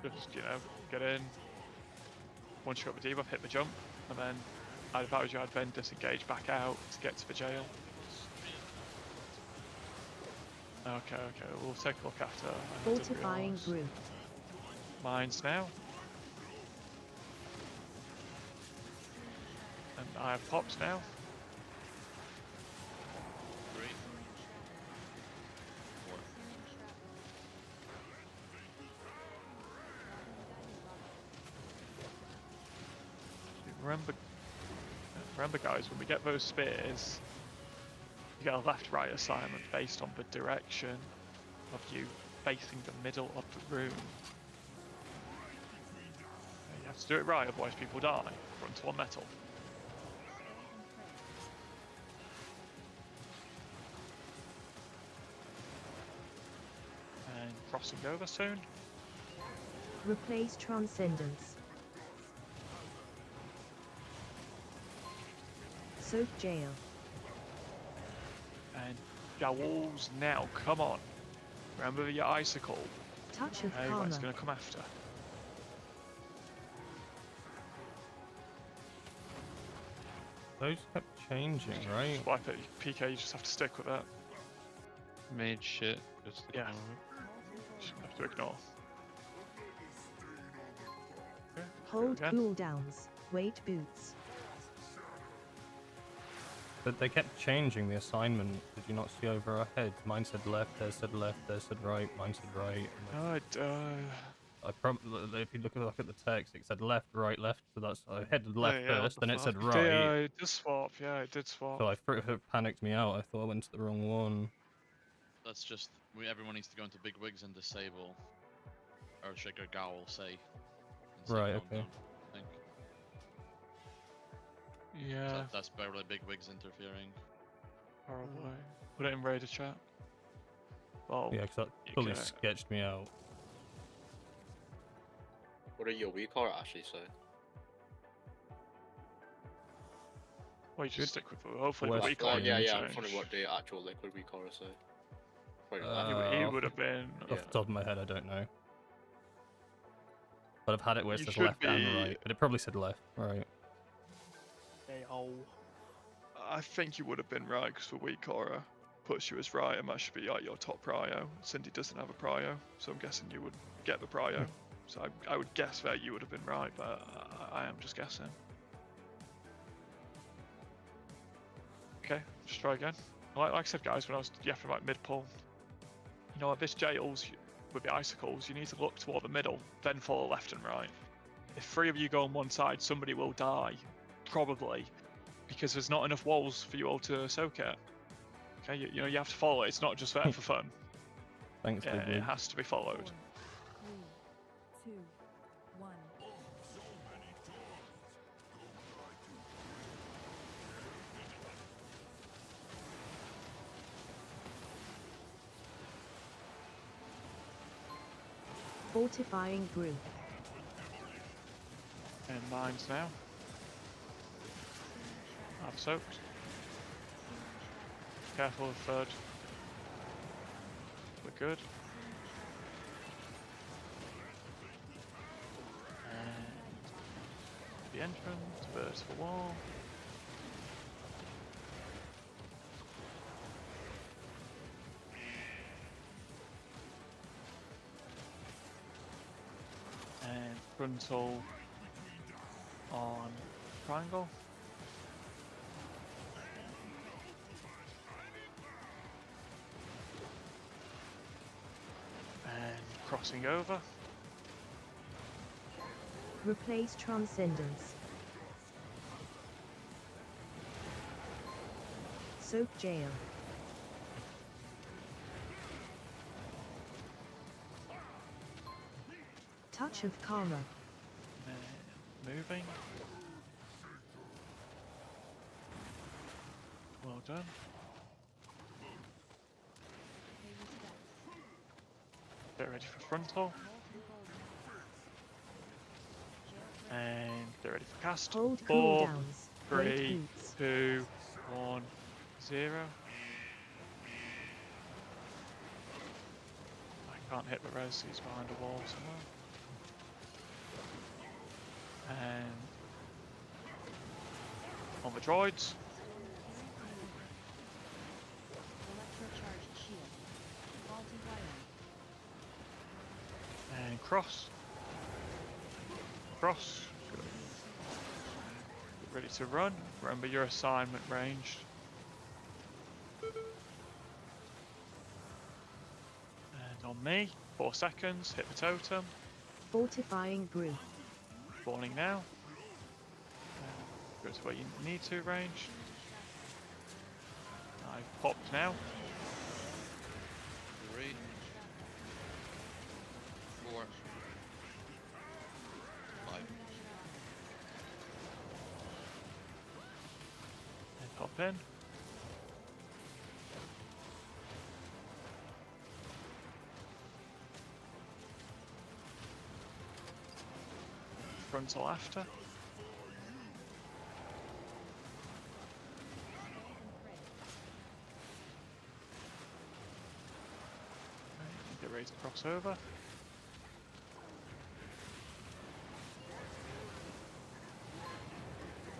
1. Just, you know, get in. Once you got the debuff, hit the jump, and then if I was you, I'd then disengage back out to get to the jail. Okay, we'll take a look after. Fortifying group. Mines now. And I have pops now. 3, 4. Remember guys, when we get those spears, you get a left-right assignment based on the direction of you facing the middle of the room. You have to do it right, otherwise people die. Frontal on metal. And crossing over soon. Replace Transcendence. Soak Jail. And Jowls now, come on. Remember your icicle. Touch of Anyway, it's Karma. going to come after. Those kept changing, right? Just wipe it, PK, you just have to stick with that. Made shit. Just Yeah. Just have to ignore. Hold again. cooldowns. Weight boots. But they kept changing the assignment. Did you not see over our heads? Mine said left, theirs said left, theirs said right, mine said right. I probably, if you look at the text, it said left, right, left. So that's I headed left yeah, first, what then the it said fuck? right. Yeah, it did swap. Yeah, it did swap. So it panicked me out. I thought I went to the wrong one. That's just everyone needs to go into big wigs and disable Earthshaker Gowl safe. Right. Okay. I think. Yeah. That's barely big wigs interfering. Probably. Put it in Raider chat. Well, Yeah, because that fully sketched me out. What are your weak or actually say? Well, you just stick with it. Hopefully West the weak core yeah, can I'm change. wondering what the actual liquid weak or say. He would have been. Off the top of my head, I don't know. But I've had it where it You says should left and be- right, but it probably said left. Right. I think you would have been right because the weak aura puts you as right, and that should be like your top prio. Cindy doesn't have a prio, so I'm guessing you would get the prio. So I would guess that you would have been right, but I am just guessing. Okay, just try again. Like I said, guys, when I was yapping about mid pull, you know, at this jails with the icicles, you need to look toward the middle, then follow left and right. If 3 of you go on one side, somebody will die, probably, because there's not enough walls for you all to soak it. Okay, you know, you have to follow it. It's not just there for fun. Thanks, Yeah, Big it Wig. has to be followed. 3, 2, 1. Fortifying group. And mines now. I've soaked. Careful of third. We're good. And the entrance, burst the wall. And frontal on triangle. And crossing over. Replace Transcendence. Soak Jail. Touch of Karma. Moving. Well done. Get ready for frontal. And get ready for cast. Hold 4, cooldowns. 3, Weight boots. 2, 1, 0. Can't hit the res, he's behind a wall somewhere. And on the droids. Electrocharged shield. Faulty wiring. And cross. Cross. Good. Get ready to run. Remember your assignment ranged. And on me, 4 seconds, hit the totem. Fortifying brew. Spawning now. Go to where you need to range. I've popped now. 3, 4, 5. And pop in. Frontal after. Get ready to cross over.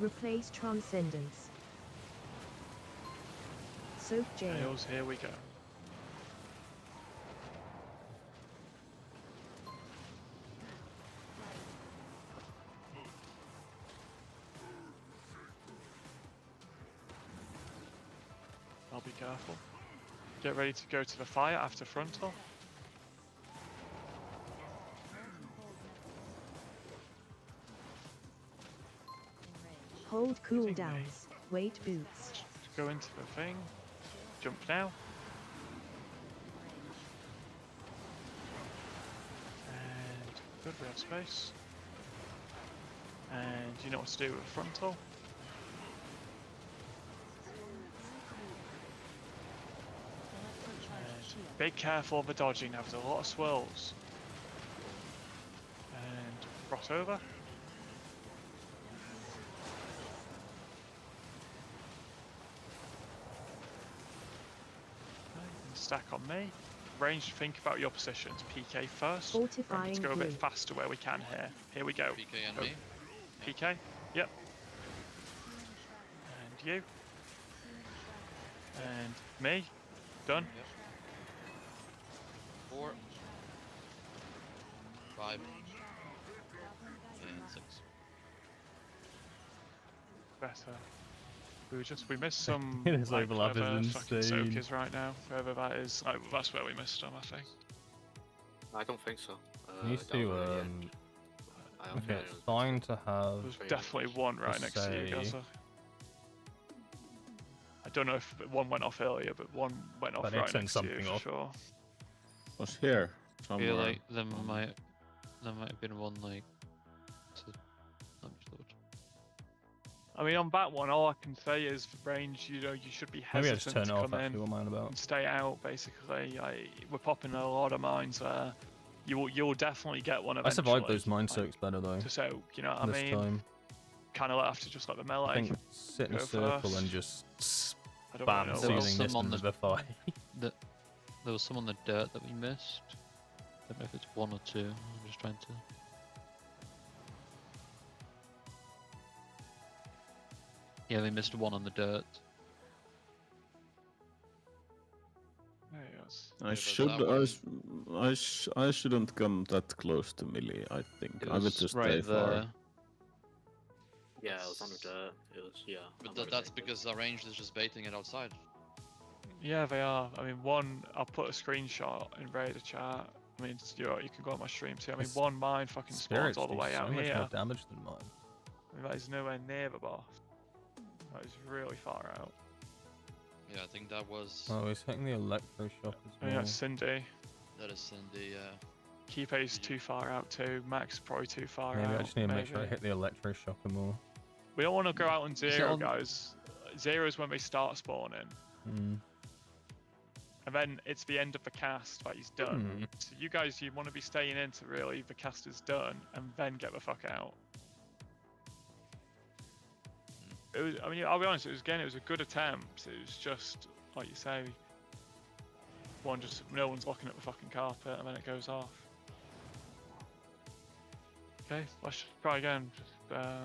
Replace Transcendence. Soak jail. Nails, here we go. I'll be careful. Get ready to go to the fire after frontal. Hold cooldowns. Wait boots. Go into the thing. Jump now. And good, we have space. And you know what to do with frontal. And be careful of the dodging, now there's a lot of swirls. And cross over. Stack on me. Range, think about your positions. PK first. Fortifying Remember to go a bit brew. faster where we can here. Here we go. PK and Go. me. PK? Yep. And you. And me. Done. Yep. 4, 5, and 6. Better. We missed some. His like, overlap is clever fucking insane. soakers right now. Whoever that is, like, that's where we missed them, I think. I don't think so. Needs that to was really it. I don't okay, think it's it was- fine to have. There's definitely one right next to you, Gaza. I don't know if one went off earlier, but one went off But it right sent next to you something for off. sure. Was here I somewhere. feel like there might have been one like. Let me just look. I mean, on that one, all I can say is range. You know, you should be Maybe I hesitant just turn to it off. come in Actually, what am I on about? and stay out. Basically, we're popping a lot of mines there. You'll definitely get one I eventually. survived those mind soaks better though. To soak, you know what I this mean? time. Kind of have to just let the melee. I think sit in a go circle first. and just I don't spam really know There was ceiling some on distance the with a fire. There was some on the dirt that we missed. I don't know if it's 1 or 2. I'm just trying to. Yeah, we missed one on the dirt. There he is. I shouldn't come that close to melee. I think It I would was just right stay far. there. Yeah, it was under dirt. It was, yeah. But that's because our range is just baiting it outside. Yeah, they are. I mean, one. I'll put a screenshot in Raider chat. I mean, you can go on my stream too. I mean, This one mine fucking spawns Spirits all the do way so out much here. more damage than mine. I mean, that is nowhere near the boss. That is really far out. Yeah, I think that was. Oh, he's hitting the electro shock as I mean, well. that's Cindy. That is Cindy. Kipe's too far out too. Max probably too far Maybe out. I just need to make sure I maybe. hit the electro shocker more. We don't want to go out on it zero, on- guys. Zero is when they start spawning. Mm. And then it's the end of the cast that he's done. Hmm. So you guys, you want to be staying in to really the cast is done and then get the fuck out. It was, I mean, I'll be honest, it was a good attempt. It was just, like you say, no one's looking at the fucking carpet, and then it goes off. Okay, let's try again. Just, yeah.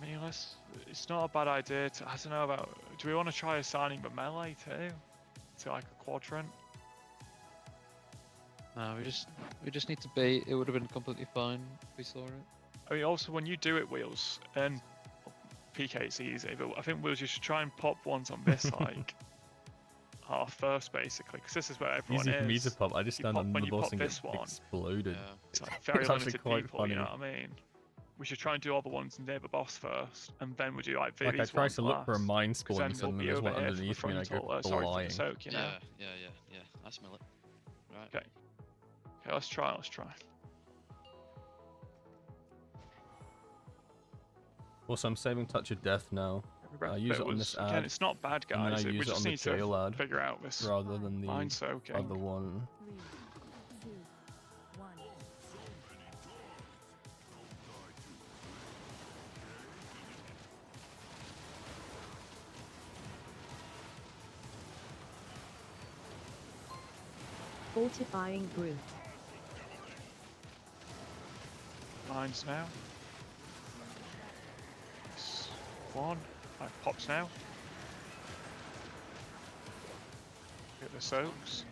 I mean, it's not a bad idea to, I don't know about, do we want to try assigning the melee too? To like a quadrant? No, we just need to bait. It would have been completely fine if we saw it. I mean, also when you do it, Wheels, and PK it's easy, but I think Wheels, you should try and pop ones on this like half first basically, because this is where everyone Easy is. for me to pop. I just stand on the boss and get this one, exploded. Yeah. it's like very It's actually limited quite people, funny. you know what I mean? We should try and do all the ones near the boss first, and then we do like Like I these try ones to look for a last, mine 'cause spawn then and we'll suddenly be there's one over here for the underneath me and I go frontal, sorry, for the flying. soak, you know? Yeah. I smell it. Right. Okay. Okay, let's try. Also, I'm saving Touch of Death now. I use it on this ad. Again, it's not bad, and then guys. I We use it just on the need to jail ad figure out this rather than the mine soaking. other one. 3, 2, 1. Fortifying brew. Mines now. One. Pops now. Get the soaks.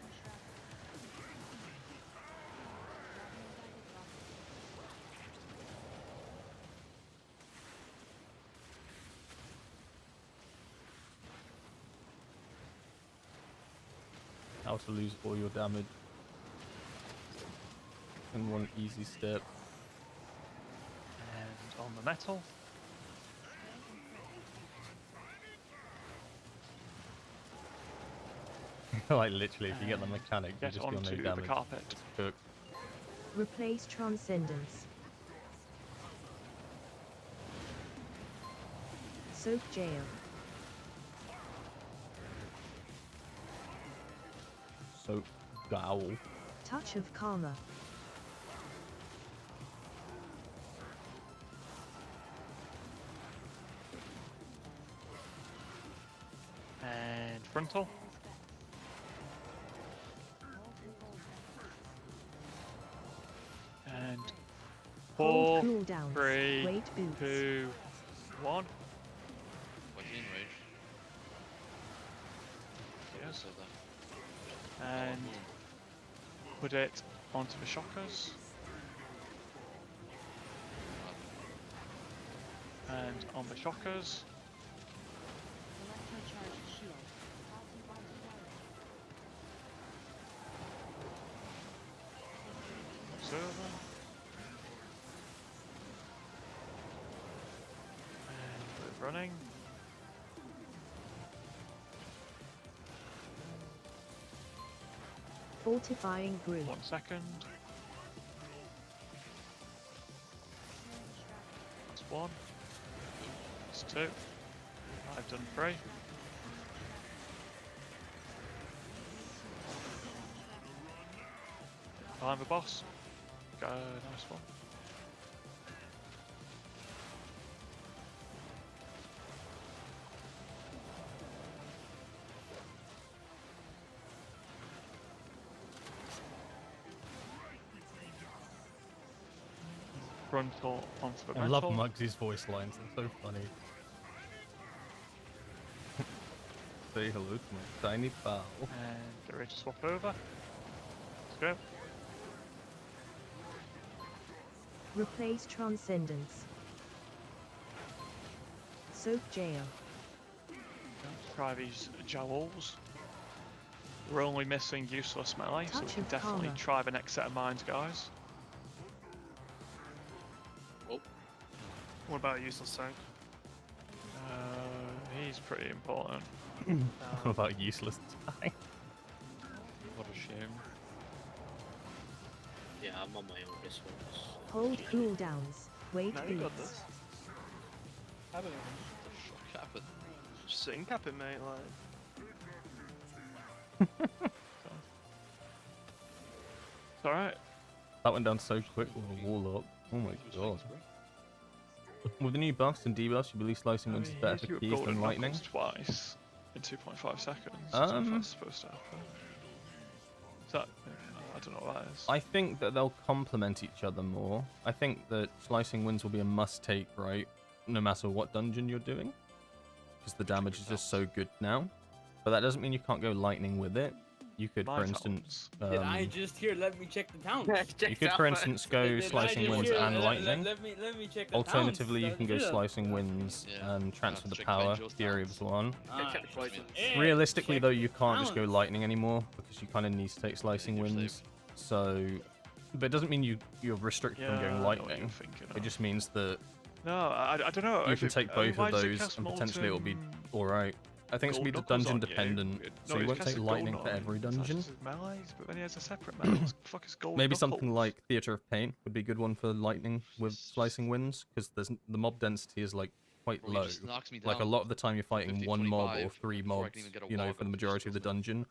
How to lose all your damage in one easy step. And on the metal. Like literally, if you get the mechanic, you Get just feel no onto damage. the carpet. It's cooked. Replace Transcendence. Soak Jail. Soak Gowl. Touch of Karma. And frontal. And Hold 4, cooldowns. 3, Weight boots. 2, 1. What's in range? Yes. So then. And put it onto the shockers. And on the shockers. Electrocharge shield. Observer. And we're running. Fortifying brew. 1 second. That's 1. That's 2. I've done 3. Behind the boss. Nice one. Frontal onto the I metal. love Muggsy's voice lines, they're so funny. Say hello to my tiny pal. And get ready to swap over. Let's go. Replace Transcendence. Soak Jail. Let's try these jowls. We're only missing useless melee, so we Touch can of definitely Karma. try the next set of mines, guys. What about useless tank? He's pretty important. What about useless time? What a shame. Yeah, I'm on my own this one. Hold cooldowns. Weight No, you got boots. this. Have it. Shock happened. Just sitting cap it, mate. Like. It's alright. That went down so quick with a wall up. Oh my god. With the new buffs and debuffs, you believe slicing winds is better If for you have keys golden than lightning? knuckles twice in 2.5 seconds. I don't know if that's supposed to happen. Is that, I don't know what that is. I think that they'll complement each other more. I think that slicing winds will be a must-take, right? No matter what dungeon you're doing, because the damage is just so good now. But that doesn't mean you can't go lightning with it. You could, for instance, Did I just hear? Let me check the towns. you could, for instance, go slicing winds and lightning. Let me check the Alternatively, you towns. can go Did I do that? slicing winds and transfer the power. Theory was one. Ah, Realistically, check though, you can't just go towns. lightning anymore because you kind of need to take slicing winds. So, but it doesn't mean you're restricted from Yeah, I going know what you're lightning. thinking It of. just means that No, I don't know. you if can it- take I mean, both why of does it those, cast and potentially it'll be molten all right. I think it's gonna be gold dungeon knuckles on you? dependent, No, so you it's won't casted take gold lightning for on every you. It's dungeon. just melees, but then he has a separate melee. What the fuck is gold Maybe knuckles? something like Theatre of Pain would be a good one for lightning with slicing winds, because the mob density is like quite Bro, he low. just knocks me Like a down lot of the time you're fighting 50, one mob or 25 three before I mobs, can even get a you know, ward for the up, he just majority of the kills me. dungeon.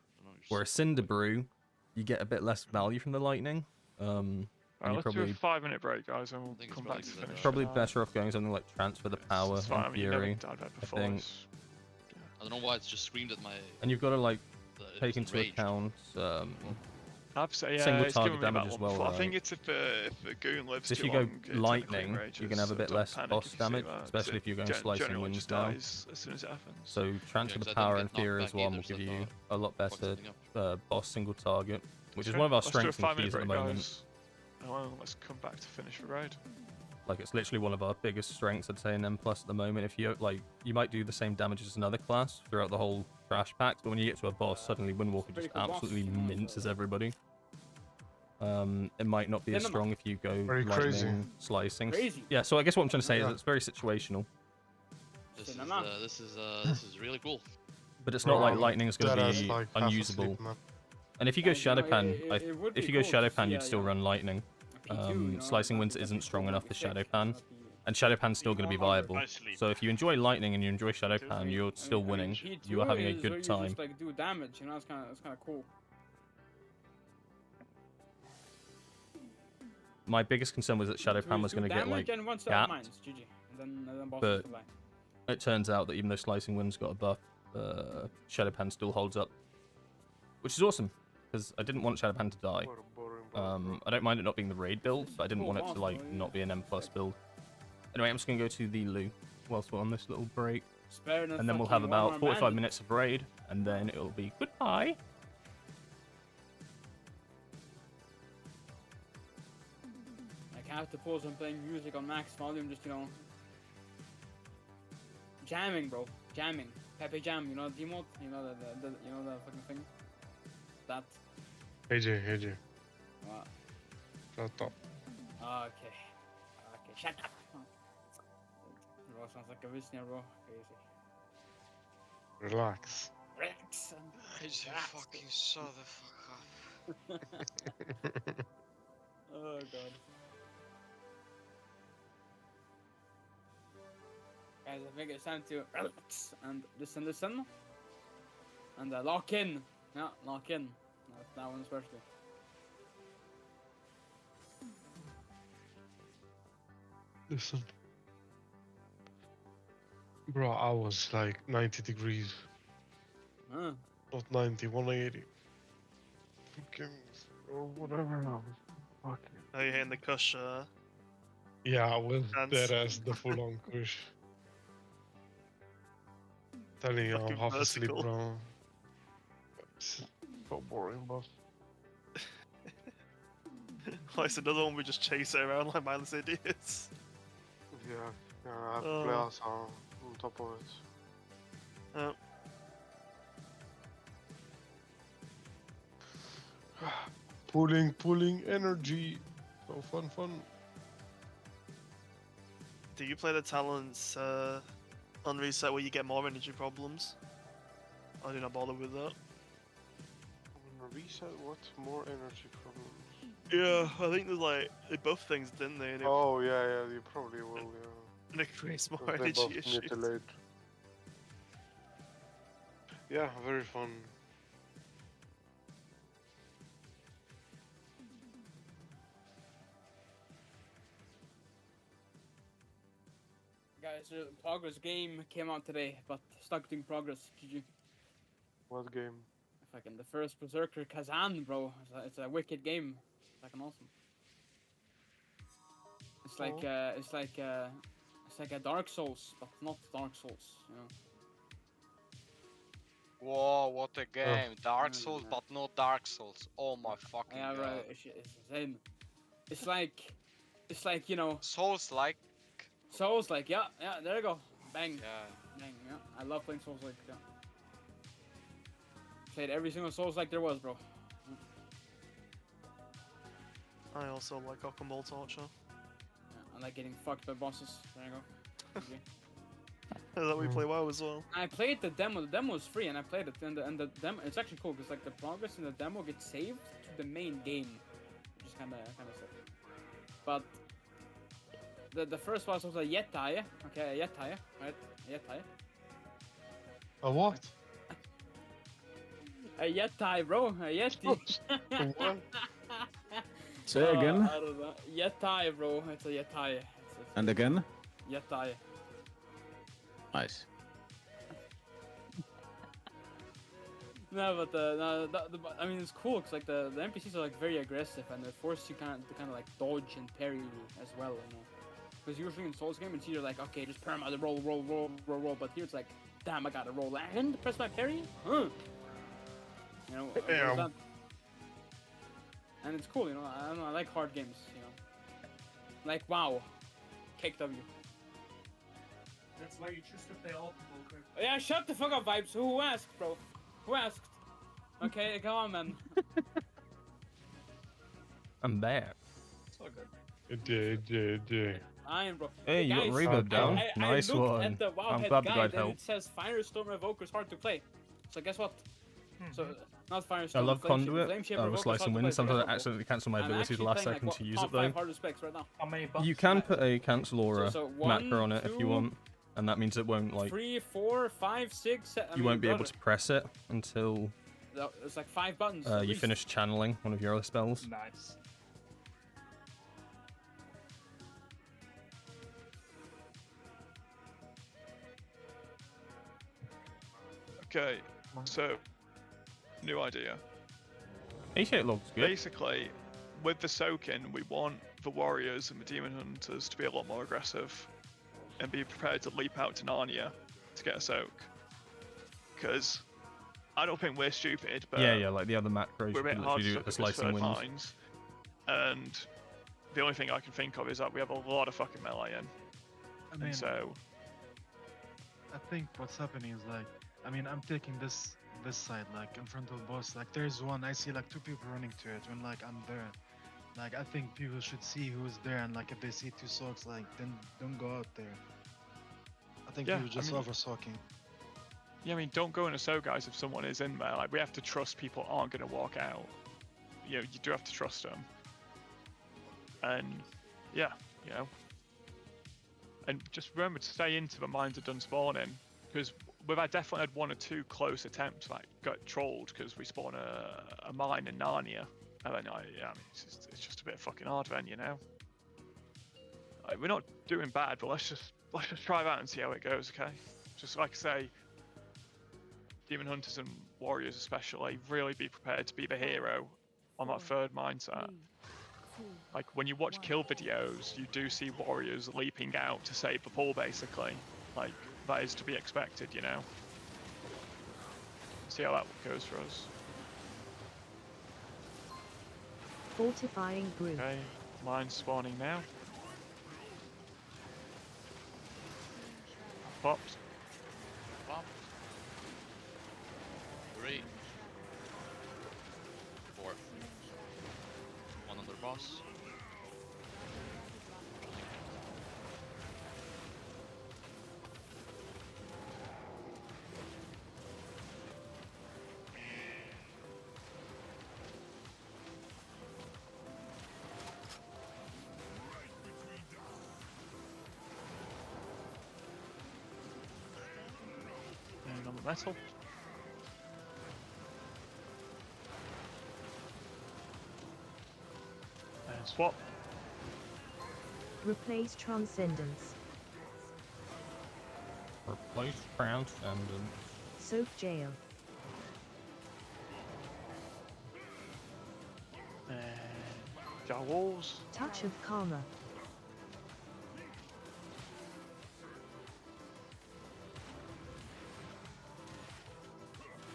Whereas Cinder Brew, you get a bit less value from the lightning. And Alright, you're let's do a probably 5-minute break, guys, and we'll come back to finish. probably better off going something like Transfer the Power It's fine, I in mean, you never theory, died that I before, think. it's- I don't know why it's just screamed at my. And you've got to like it take was into enraged. account I've said, yeah, single it's target given me damage that as one well, before. I think right? it's if a goon lives So if too you go long, it technically lightning, enrages, you're gonna have a so bit don't less panic boss if you see damage, that, 'cause especially it if you're going slicing generally winds just now. dies as soon as it happens. So Transfer 'cause the I didn't Power get in theory knocked as back well either, will so give I you thought, a lot fuck better something boss single target, which is Okay, one of our let's do a strengths and 5-minute keys at the break, moment. guys. And well, let's come back to finish the raid. Like it's literally one of our biggest strengths, I'd say, in M+ at the moment. If you like, you might do the same damage as another class throughout the whole trash packs, but when you get to a boss, suddenly Windwalker just absolutely minces everybody. It might not be as strong if you go Very lightning crazy. slicing. Crazy. Yeah, so I guess what I'm trying to say is it's very situational, This is really cool. but it's not like Bro, lightning is going to deadass, be like, half unusable. asleep, man. And if you go And, you know, Shadowpan, it would if be you go cool to Shadowpan, see you'd a, still you know, run lightning. P2, you know, Slicing winds that'd be isn't strong cool, enough for that'd be sick. Shadowpan, and Shadowpan's still going to be viable. So if you enjoy lightning and you enjoy Shadowpan, you're still winning. P2 You are having a is where good you time. Just, like, do damage, you know, it's kind of cool. My biggest concern was that Shadowpan was going to get like and one set of gapped, mines, GG. And then boss but supply. it turns out that even though Slicing Wind's got a buff, Shadowpan still holds up, which is awesome because I didn't want Shadowpan to die. I don't mind it not being the raid build, but I didn't want it to like not be an M+ build. Anyway, I'm just gonna go to the loo whilst we're on this little break, Spare than and then we'll have fucking about one-armed 45 bandit. minutes of raid, and then it'll be goodbye. Like, I have to pause on playing music on max volume, just, you know, jamming, bro, jamming. Pepe Jam, you know the emote, you know the you know the fucking thing. That. AJ. What? Shut up. Okay. Shut up. Bro, sounds like a listener, bro. Crazy. Relax. Relax. AJ, fucking shut the fuck up. Oh god. Guys, I think it's time to relax and listen, and lock in. Yeah, lock in. That one especially. Listen. Bro, I was like 90 degrees. Huh. Not 90, 180. Fucking, or whatever now. Fucking. Are you hitting the cush? Yeah, I was Dance. dead as the full on push. Telling you, I'm Fucking half asleep, vertical. bro. It's so boring, boss. Like it's another one we just chase it around like mindless idiots. Yeah, I have to Oh. play us on top of it. Pulling energy. So fun. Do you play the talents on reset where you get more energy problems? I do not bother with that. Reset, what? More energy problems. Yeah, I think there's like they both things, didn't they? Oh yeah, you probably will, yeah. And it creates more 'Cause they energy both issues. mutilate. Yeah, very fun. There's a progress game came out today, but stuck doing progress. GG. What game? Fucking the first Berserker Kazan, bro. It's a wicked game. Fucking awesome. It's like it's like a Dark Souls, but not Dark Souls. You know. Whoa, what a game! Dark Souls, but not Dark Souls. Oh my fucking Yeah, god. right. It's insane. It's like you know. Souls-like. Souls-like, yeah, there you go. Bang. Yeah. Bang, yeah. I love playing Souls-like, yeah. Played every single Souls-like there was, bro. I also like Guacamole Torture. Yeah, I like getting fucked by bosses. There you go. That we play WoW as well. I played the demo. The demo was free, and I played it. And the demo, it's actually cool because like the progress in the demo gets saved to the main game, which is kind of sick. But the first boss was a Yetai. Okay, a Yetai, right? A Yetai. A what? A Yetai, bro. A Yeti. What? Say again. I don't know. Yetai, bro. It's a Yetai. And again. Yetai. Nice. No, but I mean it's cool because like the NPCs are like very aggressive and they force you to kind of like dodge and parry as well, you know. Because usually in Souls game it's either like okay just perma the roll, but here it's like damn I gotta roll and press my parry, You know. Damn. And it's cool, you know. I don't know. I like hard games, you know. Like WoW, Cake W. That's why you choose to play Windwalker. Yeah, shut the fuck up, Vibes. Who asked, bro? Who asked? Okay, come on, man. I'm back. It's all good. It. Iron, bro. Hey, you got guys, reverb down. I Nice looked one. At the I'm Wowhead glad the guide guide and helped. it says Firestorm Evoker is hard to play. So guess what? So not Firestorm. I love Flame Shaper. Conduit. Flame Shaper With Evoker's Slice hard and to Win. play, Sometimes I for accidentally cancel my I'm ability the actually last playing, second like, to use top it though. 5 hardest specs right now. How many buttons? You can put a cancel aura So macro on it if you 1, want, and that means it won't like 3, 4, 5, 6. you won't be able to press it until It's like 5 buttons. you at least. finish channeling one of your other spells. Nice. Okay, so new idea. It looks good. Basically, with the soaking, we want the warriors and the demon hunters to be a lot more aggressive and be prepared to leap out to Narnia to get a soak. Because I don't think we're stupid, but Yeah, like the other macros, we're a you bit can hard literally to do a soak slice and with wins. mines. And the only thing I can think of is that we have a lot of fucking melee in. I mean, And so, I think what's happening is like, I mean, I'm taking this side, like in front of the boss. Like, there's one. I see like 2 people running to it when like I'm there. Like, I think people should see who's there, and like if they see 2 soaks, like then don't go out there. I think Yeah, people just I mean- over soaking. yeah, I mean, don't go in a soak, guys, if someone is in there. Like, we have to trust people aren't going to walk out. You do have to trust them. And, yeah, you know. And just remember to stay into the mines are done spawning. Because we've definitely had 1 or 2 close attempts, like, got trolled because we spawn a mine in Narnia. And then, I mean, it's just a bit fucking hard then, you know. Like, we're not doing bad, but let's just try that and see how it goes, okay? Just like I say, demon hunters and warriors especially, really be prepared to be the hero on that 3rd mindset. Like, when you watch kill videos, you do see warriors leaping out to save the pool, basically. Like, that is to be expected, you know. See how that goes for us. Fortifying group. Okay, mine spawning now. Popped. Pop. 3. 4. 1 under boss. And on the metal. And swap. Replace Transcendence. Replace Transcendence. Soak Jail. Jowls. Touch of Karma.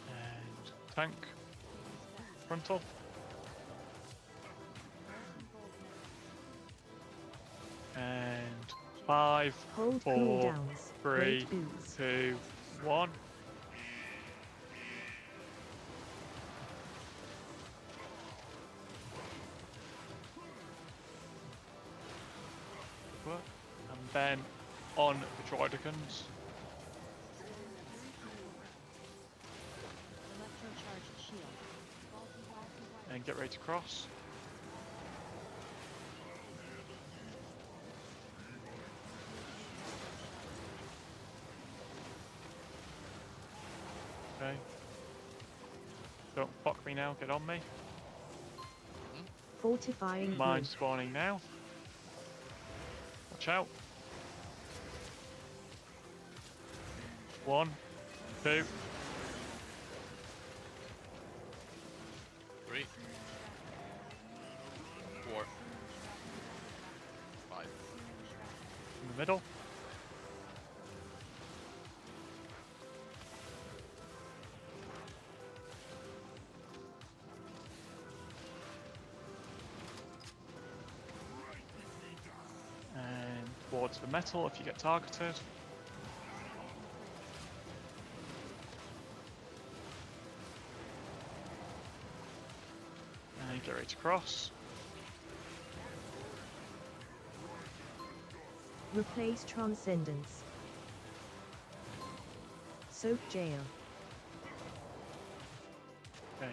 And tank. Frontal. And 5, Hold 4, cooldowns. 3, Great boots. 2, 1. And then on the Droidicons. And get ready to cross. Okay. Don't fuck me now, get on me. Fortifying Mine group. spawning now. Watch out. 1, 2. 3, 4, 5. In the middle. And towards the metal if you get targeted. And get ready to cross. Replace Transcendence. Soak Jail. Okay.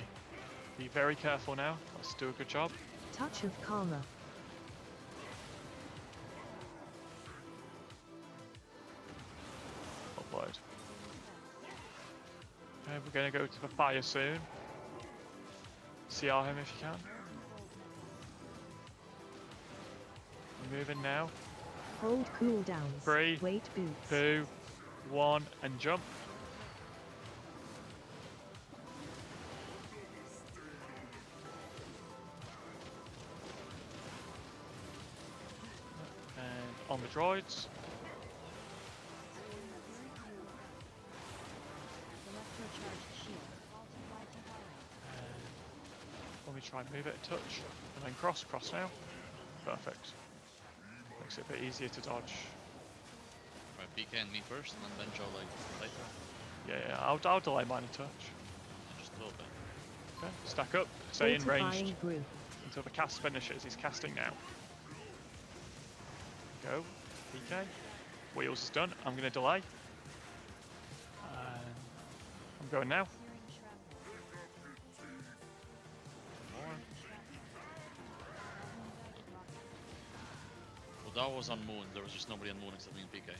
Be very careful now. Let's do a good job. Touch of Karma. Upload. Okay, we're going to go to the fire soon. CR him if you can. We're moving now. Hold cooldowns. 3, Weight boots. 2, 1, and jump. And on the droids. Let me try and move it a touch, and then cross now. Perfect. Makes it a bit easier to dodge. Right, PK and me first, and then Benjo like later. Yeah, I'll delay mine a touch. Just a little bit. Okay, stack up, stay in Fortifying ranged group. until the cast finishes. He's casting now. Go, PK. Wheels is done. I'm going to delay. I'm going now. Well, that was on Moon. There was just nobody on Moon except me and PK.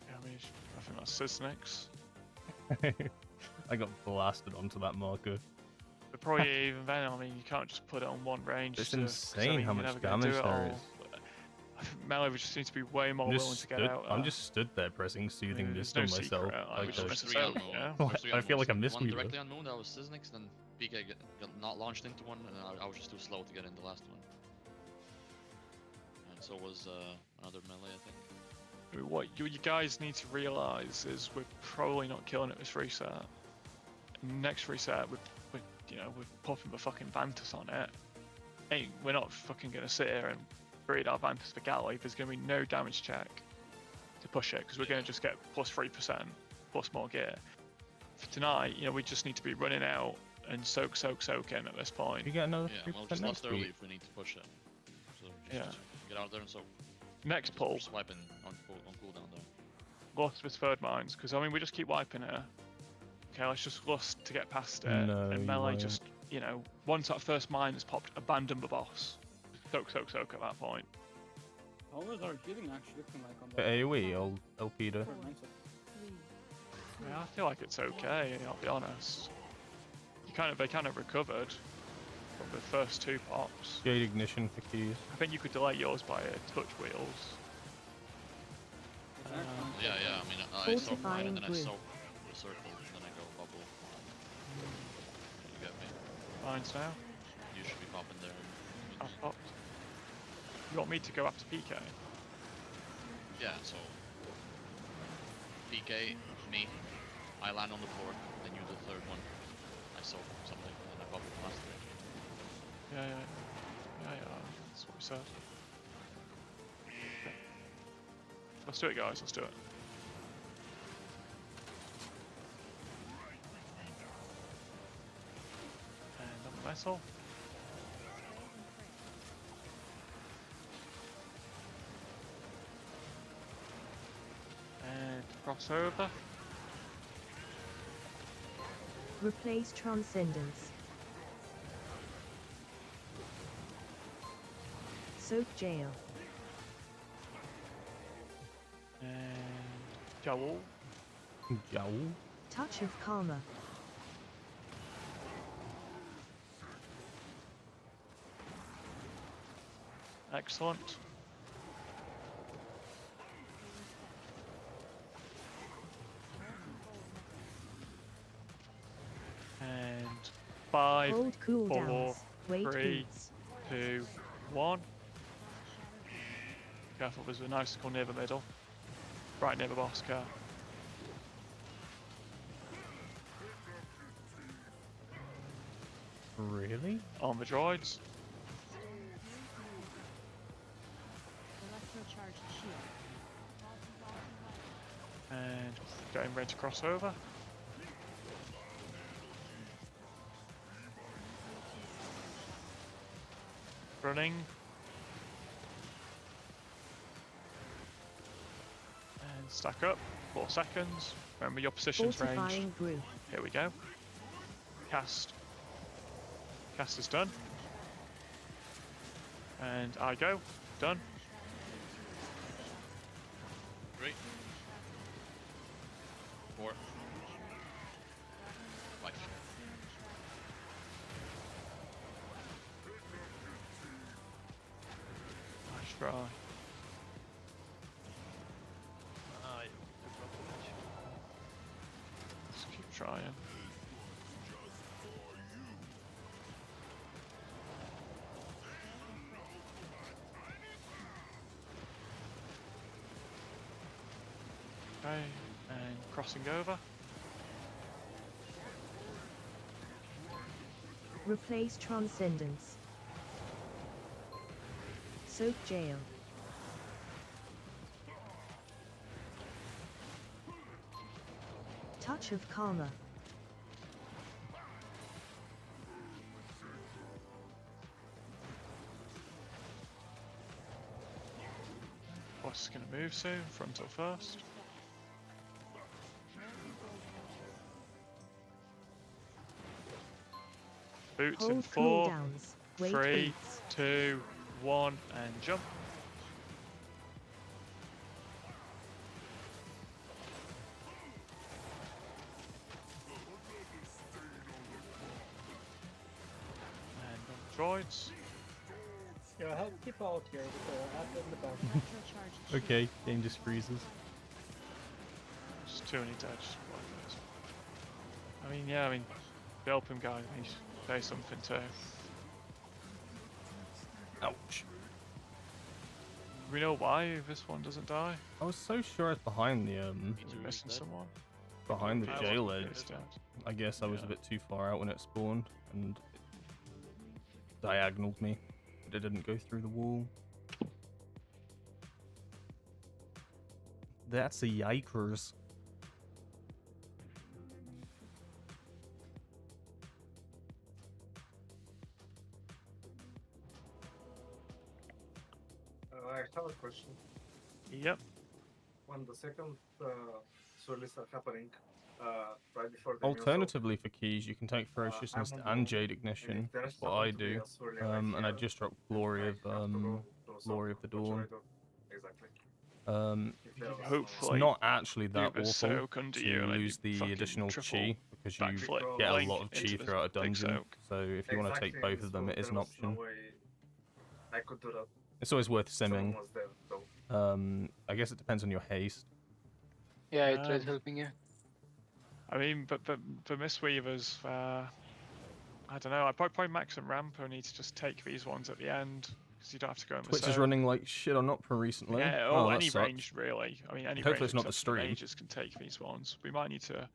Yeah, I think that's Sysnix. I got blasted onto that marker. But probably even then, I mean, you can't just put it on one range. It's to, insane I mean, how you're much never gonna damage do it there all. is. I think melee would just need to be way more willing to get out. I'm just stood there pressing Soothing there's Mist on no myself. secret, I Like was a- just Three on Moon. yeah. There's three on I feel Moon. like I missed One me. directly on Moon, that was Sysnix, then PK got not launched into one, and I was just too slow to get in the last one. And so was another melee, I think. I mean, what you guys need to realise is we're probably not killing it this reset. Next reset, we're popping the fucking Vantus on it. We're not fucking gonna sit here and breed our Vantus for Galley. There's gonna be no damage check to push it because we're gonna just get plus 3%, plus more gear. For tonight, we just need to be running out and soak in at this point. You get another Yeah, well, 3% just next left early week. if we need to push it. So Yeah. just get out there and soak. Next pull. Just wiping on cooldown there. Lost with third mines because I mean we just keep wiping her. Okay, let's just lust to get past it No, and you melee won't. just once that first mine is popped, abandon the boss. Soak at that point. Almost are healing actually looking like on For the AoE, I'll Peter. mindset. Yeah, I feel like it's okay. I'll be honest. They kind of recovered from the first two pops. Gate ignition for keys. I think you could delay yours by touch wheels. Yeah, yeah. I mean, I soak mine and then I Fortifying soak the circle and then I go bubble. You get me? Mine's now. You should be popping there. I've popped. You want me to go after PK? Yeah. So PK, me, I land on the floor, then you do the third one. I soak something and then I bubble the last three. Yeah. That's what we said. Okay. Let's do it, guys. Let's do it. And on the metal. And cross over. Replace Transcendence. Soak Jail. And Joel. Jowl. Touch of Karma. Excellent. And 5, Hold 4, cooldowns. Wait 3, beats. 2, 1. Careful, there's a nice circle near the middle. Right near the boss car. Really? On the droids. Electrocharged shield. And getting ready to cross over. Running. And stack up. 4 seconds. Remember your position's range. Fortifying Brew. Here we go. Cast. Cast is done. And I go. Done. Great. 4. 5. Nice try. Let's keep trying. Okay, and crossing over. Replace Transcendence. Soak Jail. Touch of Karma. Boss is going to move soon. Frontal first. Boots in Hold 4, cooldowns. Wait 3, beats. 2, 1, and jump. And on droids. Yeah, help people out here with the app in the back. Okay, game just freezes. Just too many touch. I mean, yeah, the help him guy, he should say something too. Ouch. Do we know why this one doesn't die? I was so sure it's behind the Missing someone? behind the I jail wasn't edge. pissed at. I guess I was a bit too far out when it spawned and it diagonaled me, but it didn't go through the wall. That's a yikers. I have a question. Yep. When the second swirlies are happening, right before the Alternatively, for keys, you can take Ferociousness I'm on and the Jade and Ignition. if there's That's what I happen to be do. a swirly right And I here, just dropped Glory of Glory the Dawn. Exactly. If there was no- Hopefully, It's not actually that do the awful soak under to you and lose the fucking additional triple chi because you backflip get a link lot of chi into the throughout a big dungeon. soak. So if you want to take Exactly, both of them, so it is an there was no option. way I could do that. It's always worth Someone simming. was there, though. I guess it depends on your haste. Yeah, I tried helping you. I mean, but for Mistweavers, I don't know. I probably Max and Rampo need to just take these ones at the end because you don't have to go in the Twitch is soak. running like shit on Opera recently. Yeah, oh, any that range sucks. really. I mean, any Hopefully range it's not the except for the stream. mages can take these ones. We might need to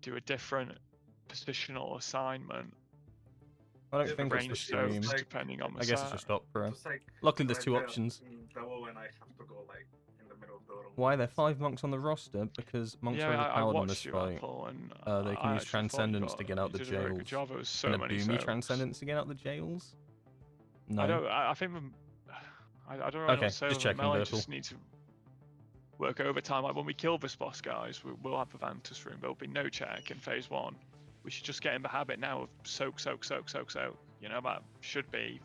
do a different positional assignment. I don't think it's the range stream. soaks depending on the I guess it's set. just Opera. Just like Luckily, there's right two there options. in double when I have to go like in the middle of the room. Why are there 5 monks on the roster? Because monks Yeah, are I overpowered in this watched you, fight. Apple, and They can I use actually thought you Transcendence to get out the did a very good jails. job. It was so Can a many Boomy soaks. Transcendence to get out the jails? No. I don't. I think. I don't know Okay, what to say. just With checking, Melee Virtual. just need to work overtime. Like when we kill this boss, guys, we'll have the Vantus room. There'll be no check in phase 1. We should just get in the habit now of soak, soak, soak, soak, soak. You know, that should be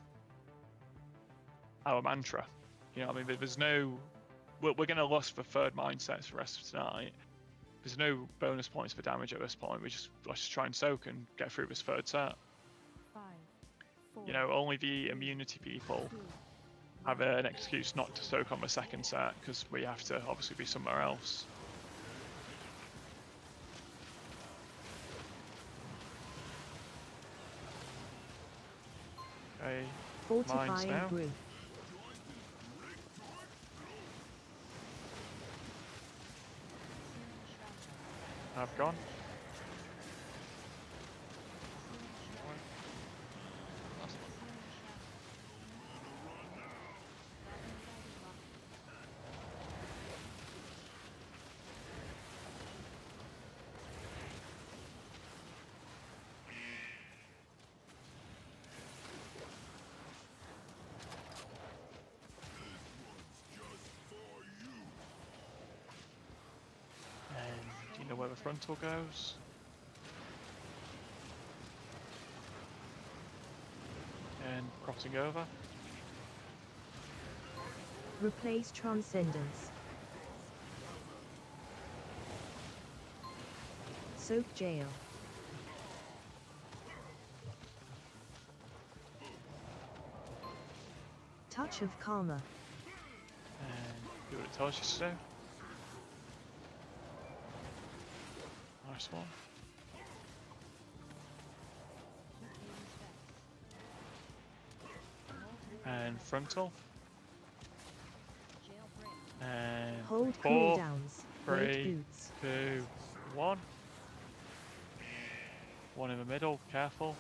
our mantra. You know, I mean, there's no. We're gonna lose the third mindset for the rest of tonight. There's no bonus points for damage at this point. Let's just try and soak and get through this third set. 5, 4, You know, only the immunity people have an excuse not to soak on the second set because we have to obviously be somewhere else. Okay, mines Fortifying now. group. I've gone. And do you know where the frontal goes? And crossing over. Replace Transcendence. Soak Jail. Touch of Karma. And do what it tells you to do. Nice one. And frontal. And Hold 4, cooldowns. Wait 3, boots. 2, 1. One in the middle, careful.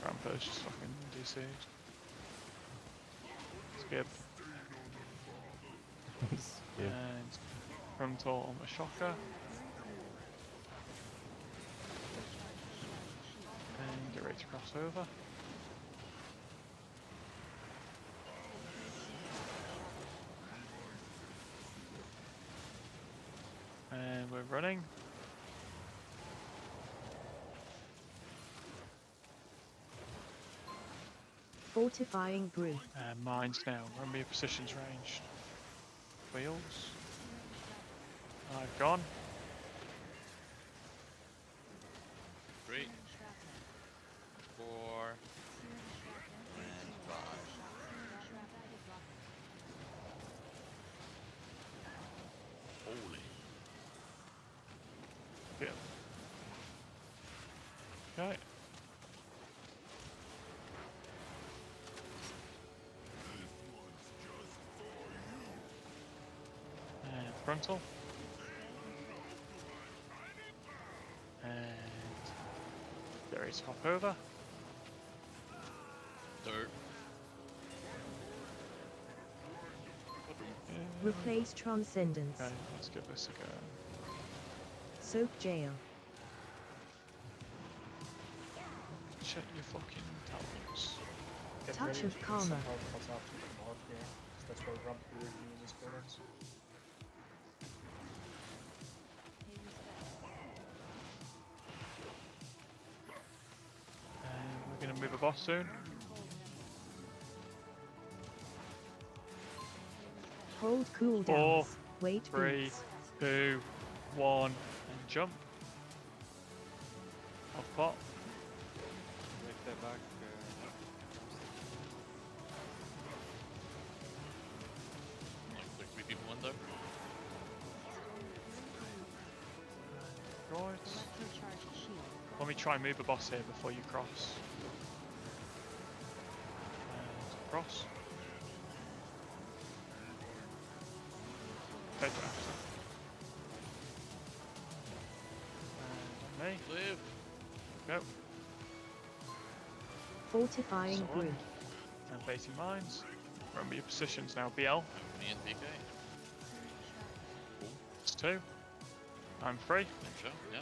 Rampo's just fucking DC'd. Skip. And frontal on the shocker. And get ready to cross over. And we're running. Fortifying group. And mines now. Remember your positions ranged. Wheels. I've gone. 3, 4, and 5. Holy. Yeah. Okay. And frontal. And there is hop over. Dirt. Replace Transcendence. Okay, let's give this a go. Soak Jail. Check your fucking talents. Touch of Karma. That's where Rump really uses buildings. And we're gonna move a boss soon. Hold cooldowns. 4, Wait 3, boots. 2, 1, and jump. Off pot. Make that back. Like 3 people went there. droids. Let me try and move the boss here before you cross. And cross. Okay, draft. And me. Live. Go. Fortifying Someone. group. And baiting mines. Remember your positions now, BL. Me and PK. It's 2. I'm 3. Sure, yeah.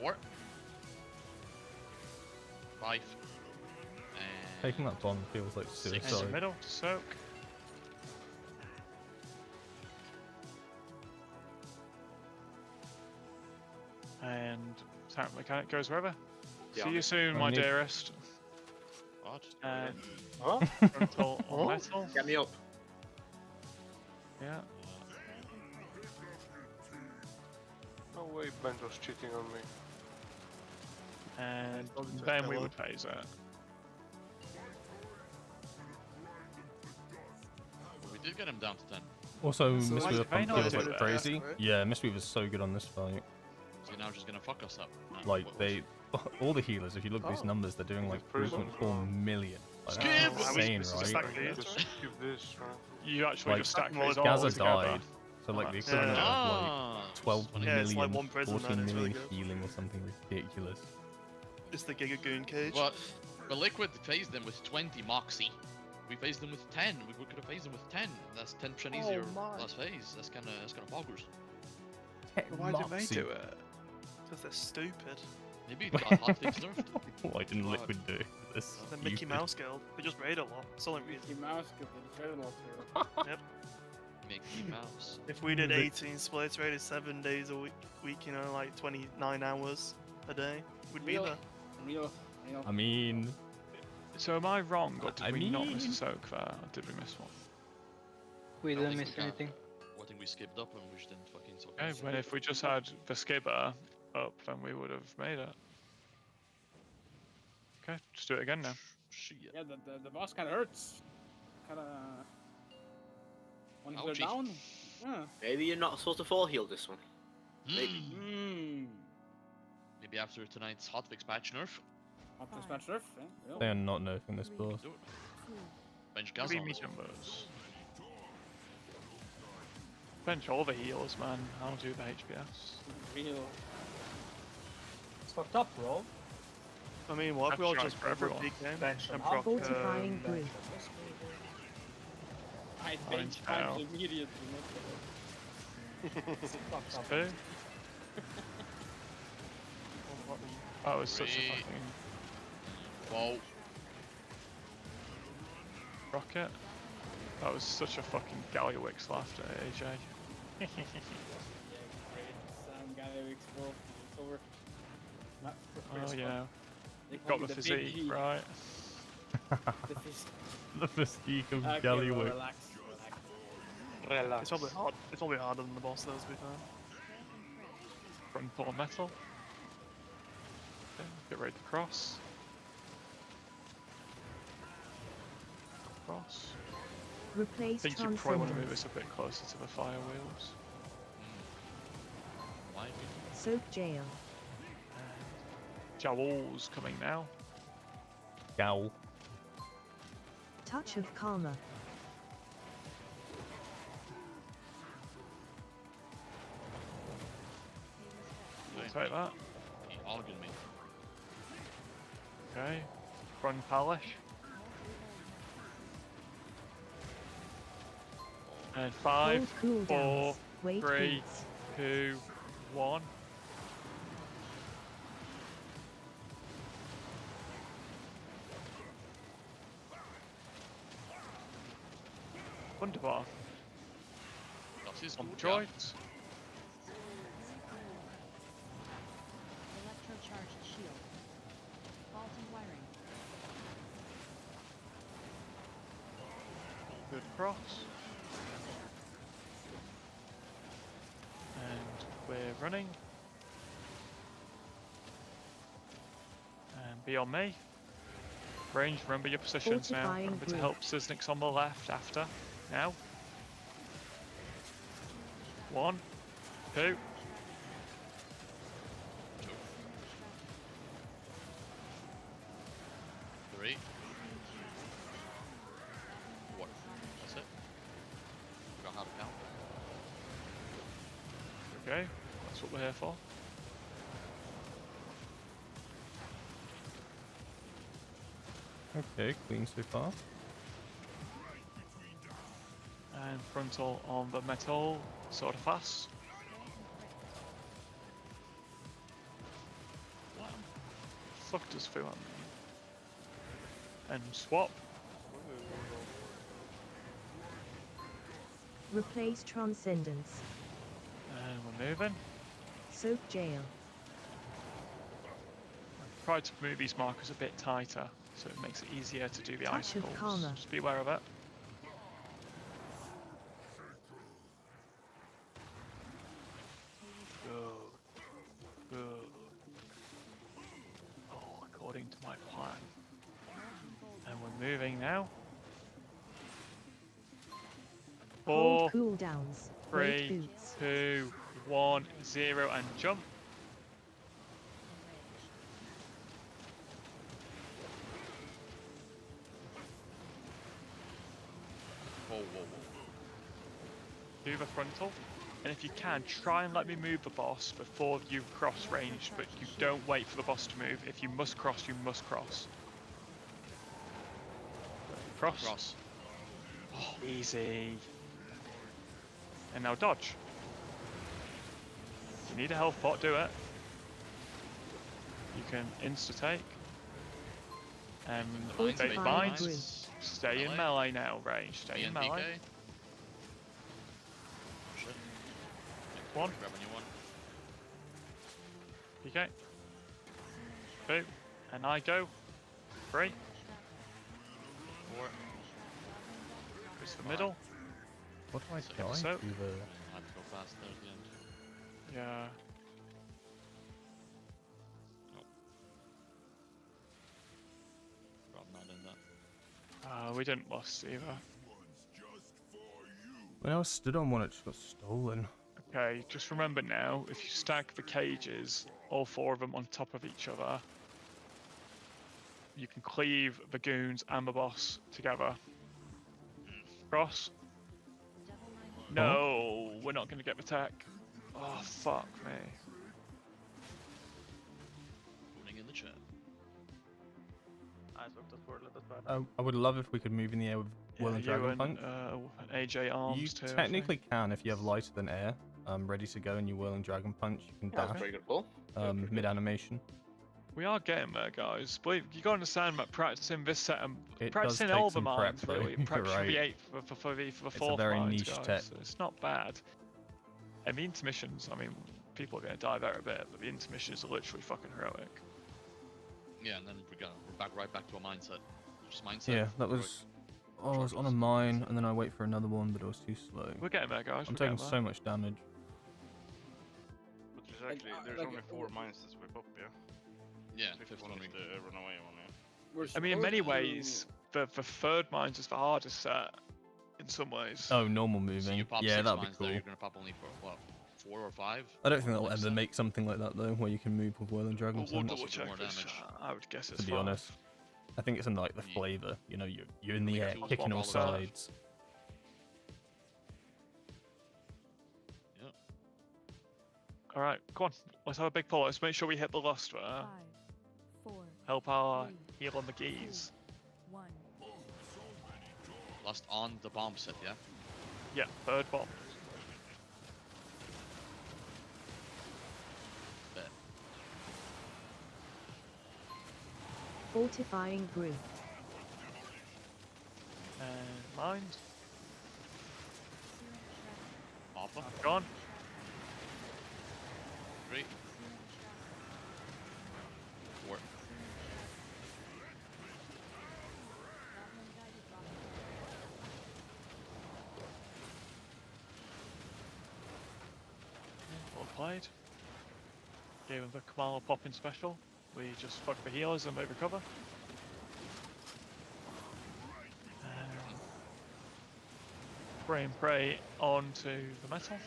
4. 5. And Taking that bomb feels like In the suicide. middle, soak. And sound mechanic goes wherever. Yeah. See you soon, I my need- dearest. what? And What? frontal on metal. Get me up. Yeah. No way Benjo's cheating on me. And I'll just then go we up. would phase it. We did get him down to 10. Also, So why Mistweaver did they Pump not feels do like that? crazy. Right? Yeah, Mistweaver's so good on this fight. Is he now just gonna fuck us up? No, Like, what- they... All the healers, if you look at these Oh. numbers, they're doing like Prison. 3.4 million. Like, Skip! that's I wish insane, this was right? stacked here. Just give this, right? You actually Like, just stack Well, these all Gaza together. died, so like the that's equivalent sick. of Ah, like 12 funny. Yeah, it's like million, one prison 14 man, it's really million good. healing or something ridiculous. It's the Gigagoon cage. But Liquid phased them with 20 Moxie. We phased them with 10. We could have phased them with 10. That's 10% easier my. last phase. That's kind of boggers. Why did they do it? Because they're stupid. Maybe it got hotfix nerfed. Why didn't God. Liquid do this? The Mickey Mouse Guild. They just raid a lot. That's the only reason. Mickey Mouse could be very lot here. Mickey Mouse. If we did The- 18 splits, raided 7 days a week, you know, like 29 hours a day, we'd be Real. there. Real. I mean, So am I wrong, or did I we not miss mean- a soak there? Or did we miss one? We I don't didn't think miss we anything. I think we skipped up and we just didn't fucking soak Okay, when if we just had the skibber up, then we would have made it. Okay, just do it again now. Shit. Yeah, the boss kind of hurts. Kind of. When he's Ouchie. down. Yeah. Maybe you're not supposed to full heal this one. Maybe. Mmm. Maybe after tonight's hotfix patch nerf. Up to scratch nerf. Yeah, they are not nerfing this boss. Do it. Bench Give Gaza me on me this one. numbers. Bench all the heals, man. I'll do the HPS. Real. It's fucked up, bro. I mean, what if we all That's just for go for a everyone. big game Bench and them proc, up. Fortifying group. I Orange bench now. punch immediately. It's fucked up. Two. That was such a Three. fucking Whoa. rocket. That was such a fucking Gallywix laughter, AJ. Yeah, great. Sam Galloway explode. It's over. Not for Oh first yeah. one. They Got call the me big physique, G. right? The fist. The mystique of Okay, bro, Gallywix. relax. Relax. It's probably hard. It's probably harder than the boss, though, to be fair. Frontal metal. Okay, get ready to cross. Cross. I Replace think you probably want to move transcendence. us a bit closer to the fire wheels. Why? Soak jail. Jowls coming now. Gowl. Touch of karma. We'll take that. He argued me. Okay. Run Palish. And 5, Hold 4, cooldowns. Wait 3, beats. 2, 1. Wunderbar. Das ist On gut, the ja. droids. Electrocharged shield. Faulty wiring. Good cross. And we're running. And be on me. Range, remember your positions now. Fortifying Remember to group. help Siznix on the left after. Now. 1, 2, Okay, that's what we're here for. Okay, clean so far. And frontal on the metal, sort of fast. Wow. Fuck does Fu on me? And swap. Replace Transcendence. And we're moving. Soak Jail. I've tried to move these markers a bit tighter, so it makes it easier to do the Touch of icicles. Karma. Just be aware of it. Good. Oh, according to my plan. And we're moving now. Hold 4, cooldowns. Great 3, boots. 2, 1, 0, and jump. Whoa. Do the frontal. And if you can, try and let me move the boss before you cross range, but you don't wait for the boss to move. If you must cross, you must cross. Cross. Oh, easy. And now dodge. If you need a health pot, do it. You can insta-take. And bait binds. Stay in melee now, range. Stay in melee. One. Grab a new one. PK. 2. And I go. 3. 4. Goes to the middle. What do I die So- to the... I have to go fast there at the end. Yeah. Rob not in that. We didn't lost either. When I was stood on one, it just got stolen. Okay, just remember now, if you stack the cages, all 4 of them on top of each other, you can cleave the goons and the boss together. Cross. No, we're not going to get the tech. Oh, fuck me. Putting in the chat. I looked at World at that. I would love if we could move in the air with Will and you Dragon and, Punch. AJ Arms You too. I technically can if you have lighter than air. Ready to go and you Will and Dragon Punch. You can That's dash. a very good pull. Mid animation. We are getting there, guys. Believe you gotta understand that practicing this set and It practicing does take all the some prep, mines though. really. You're Prep for the right. 8th, for the It's a 4th very mines, niche guys. tech. It's not bad. And the intermissions, I mean, people are gonna die there a bit, but the intermissions are literally fucking heroic. Yeah, and then we're right back to a mindset. Just mindset. Yeah, that was. Oh, I was on a mine and then I wait for another one, but it was too slow. We're getting there, guys. I'm we're taking getting so much damage. But there's actually there's only 4 mines to sweep up, yeah. Yeah, 5th one is the runaway one, yeah. I mean, in many ways, the 3rd mines is the hardest set in some ways. Oh, normal So moving. you pop Yeah, 6 that'd be mines cool. there, you're gonna pop only for what, 4 or 5? I don't think they'll ever make something like that though, where you can move with Will and Dragon We'll Punch. double check more this. damage. I would guess it's To be 5. honest, I think it's in like the Yeah. flavor. You know, you're in the air, We'll kicking swap all all of that. sides. Yeah. All right, come on. Let's have a big pull. Let's make sure we hit the last one. 5, 4, Help our 3, heal on the geese. 1. Lost on the bomb set, yeah? Yeah, 3rd bomb. Bet. Fortifying Group. And mines. Alpha. Gone. 3. 4. Well played. Gave him the Kamala pop-in special. We just fuck the healers and they recover. Spray and pray onto the metal.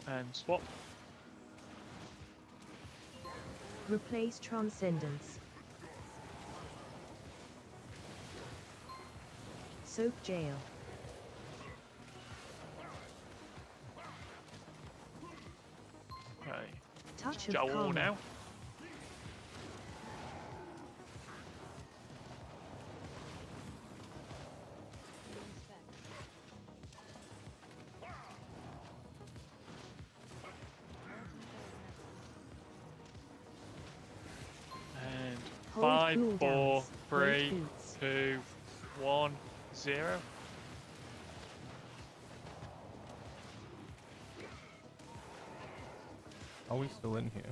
And swap. Replace Transcendence. Soak jail. Okay. Touch of Joel karma. now. And Hold 5, cooldowns. 4, Wait 3, beats. 2, 1, 0. Are we still in here?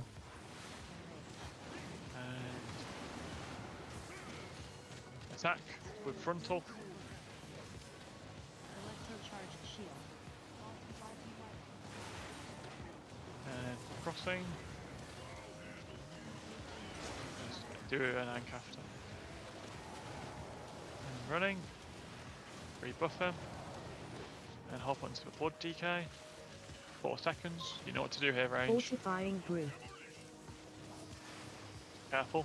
And attack with frontal. And crossing. Just do an ank after. And running. Rebuff him. And hop onto a blood DK. 4 seconds. You know what to do here, range. Fortifying brew. Careful.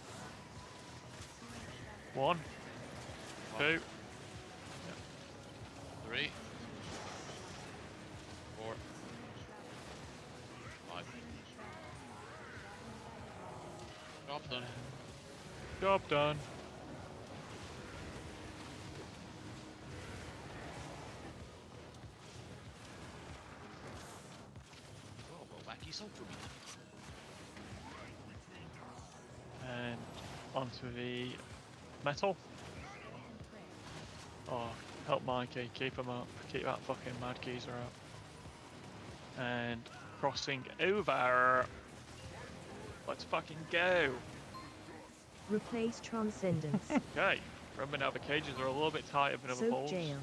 1, 2. 3, 4, 5. Job done. Job done. Oh, well, wacky soap for me. And onto the metal. Oh, help Mikey, keep him up, keep that fucking mad geezer up. And crossing over. Let's fucking go. Replace transcendence. Okay, remember now the cages are a little bit tighter than other Soak balls. jail.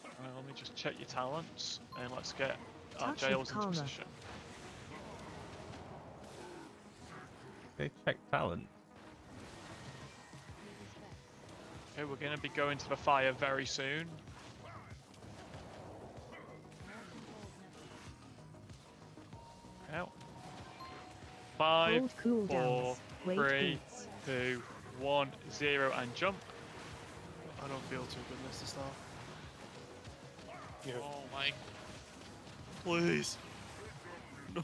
Right, let me just check your talents and let's get our Touch of jails into karma. position. They check talent. Okay, we're going to be going to the fire very soon. Out. 5, Hold cooldowns. 4, Wait 3, beats. 2, 1, 0, and jump. I don't feel too good this to start. Oh my. Please. No.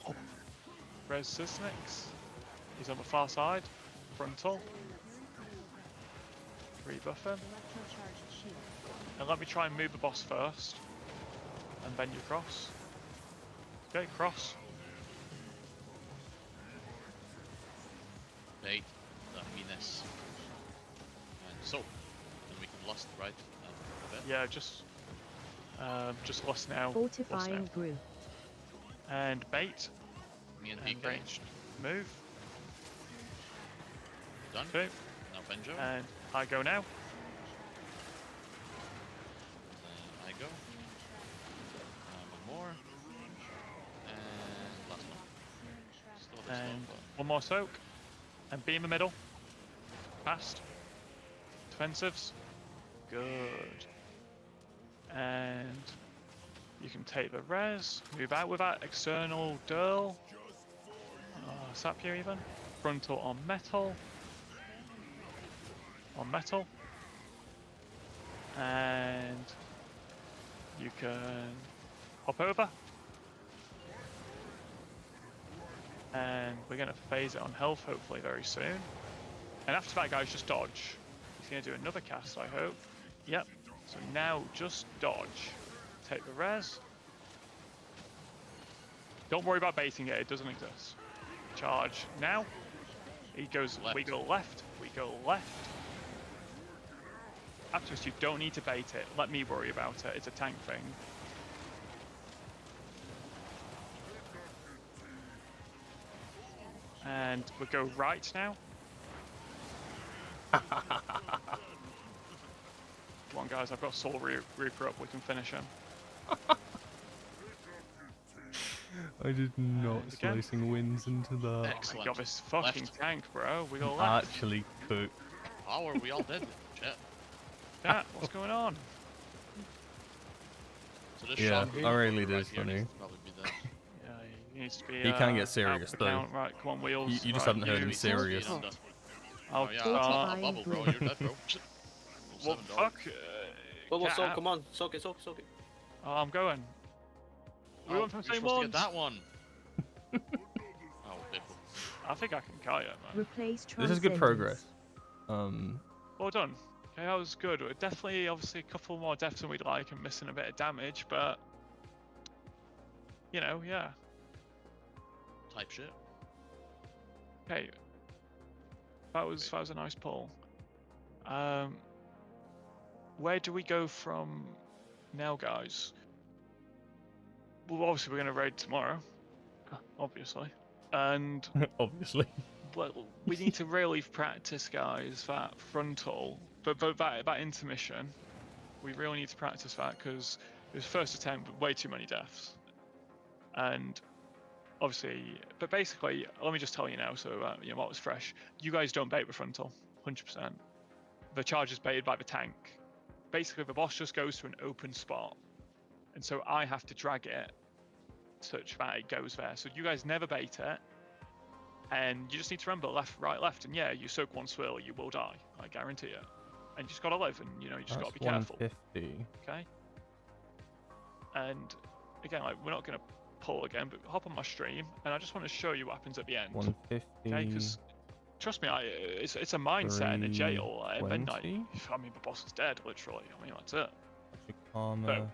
Res Sisnix. He's on the far side. Frontal. Rebuff him. And let me try and move the boss first. And bend you across. Okay, cross. Wait, that meanness. And so, then we can lust, right? A bit. Yeah, just lust now. Lust now. Fortifying brew. And bait. Me and And PK. ranged move. Done. 2. Now Benjo. And I go now. I go. One more. And last one. Still a bit And slow, one more soak. And be in the middle. Fast. Defensives. Good. And you can take the res. Move out with that external dirl. Sap here even. Frontal on metal. On metal. And you can hop over. And we're going to phase it on health hopefully very soon. And after that, guys, just dodge. He's going to do another cast, I hope. Yep. So now just dodge. Take the res. Don't worry about baiting it, it doesn't exist. Charge now. He goes left. We go left. We go left. Aptus, you don't need to bait it. Let me worry about it. It's a tank thing. And we go right now. Come on, guys. I've got Soul Reaper up. We can finish him. I did not And again. slicing winds into that. Excellent. Got this fucking tank, bro. We go left. Actually cook. Power, we all did. Shit. Yeah, what's going on? So this Yeah, shot Aureli right is here funny. needs to probably be the Yeah, he needs to be. He can out get serious of the though. count. Right, come on, wheels. You just right, haven't heard him serious. Oh, I'll yeah, start. bubble, bro. You're dead, bro. Level Well, 7 dog. fuck. Well, Cat. soak, come on, soak it. Oh, I'm going. We Oh, went from you're same supposed to ones. get that one. Oh, biffle. I think I can kill it, man. Replace This is good progress. Well done. Okay, that was good. We're definitely, obviously, a couple more deaths than we'd like and missing a bit of damage, but you know, yeah. Type shit. Okay. That was a nice pull. Where do we go from now, guys? Well, obviously we're gonna raid tomorrow, obviously, and obviously. Well, we need to really practice, guys, that frontal, but that intermission. We really need to practice that because it was first attempt, way too many deaths, and obviously, but basically, let me just tell you now, so you know what was fresh. You guys don't bait the frontal, 100%. The charge is baited by the tank. Basically, the boss just goes to an open spot, and so I have to drag it such that it goes there. So you guys never bait it, and you just need to remember left, right, left, and yeah, you soak one swirl, you will die. I guarantee it. And you just gotta live, and you know you just gotta be careful. 150. Okay. And again, like we're not gonna pull again, but hop on my stream, and I just want to show you what happens at the end. 150. Okay, because trust me, it's a mindset in a jail at midnight. I mean, the boss is dead, literally. I mean, that's it. Karma.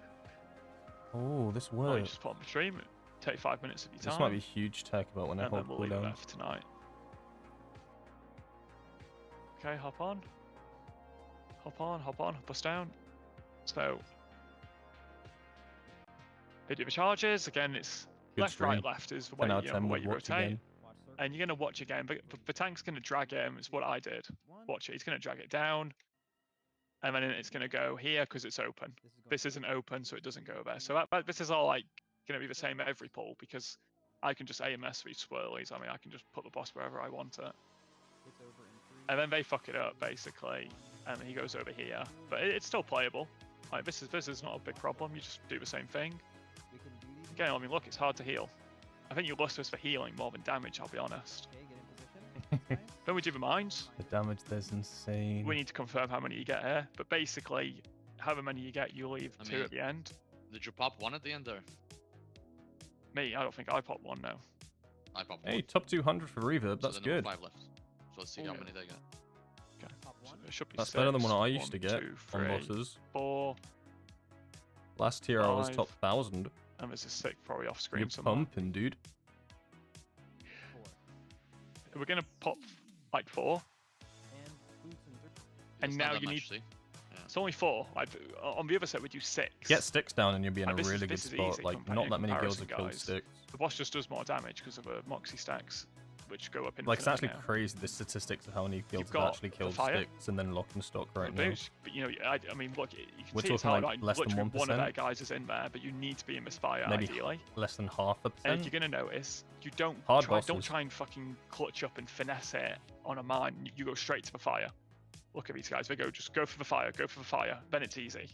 Oh, this Oh, works. you just put on the stream. Take 5 minutes of your time. This might be huge tech about when I and then hold we'll leave it cooldown. there for tonight. Okay, hop on. Hop on, hop us down. So, they do the charges. Again, it's Good left, stream. right, left is the way, 10 out of 10 the way would you watch rotate. again. And you're going to watch again, but the tank's going to drag him. It's what I did. Watch it. He's going to drag it down. And then it's going to go here because it's open. This isn't open, so it doesn't go there. So this is all like going to be the same at every pull because I can just AMS these swirlies. I mean, I can just put the boss wherever I want it. And then they fuck it up basically, and then he goes over here. But it's still playable. Like this is not a big problem. You just do the same thing. Again, I mean, look, it's hard to heal. I think you lost us for healing more than damage. I'll be honest. Then we do the mines. The damage there's insane. We need to confirm how many you get here, but basically, however many you get, you leave two at the end. Did you pop one at the end there? Me, I don't think I popped one now. I popped one. Hey, top 200 for reverb. That's so then there were good. 5 left. So let's see how many they get. Okay. So there should be That's 6. better than what I used 1, to get 2, on 3, bosses. 4. Last year I was 5. top 1000. And there's a 6 probably off screen You're somewhere. pumping, dude. We're gonna pop like 4. And It's now not that you much, need. see? Yeah. It's only 4. Like, on the other side, we do 6. Get sticks down and you'll be in Like, a this is- really good this is spot. easy Like, compa- not that many guilds comparison, have killed guys. sticks. The boss just does more damage because of the Moxie stacks, which go up in. Like, it's actually crazy, the statistics of how many guilds have got actually the killed fire. sticks and then lock and stock right now. But you know, I mean, look, you can We're see it's talking, hard. like, Like, less than literally one of 1%. their guys is in there, but you need to be in this fire Maybe ideally. less than half a And percent. you're gonna notice you don't Hard don't bosses. try and fucking clutch up and finesse it on a mine. You go straight to the fire. Look at these guys. They just go for the fire, go for the fire. Then it's easy.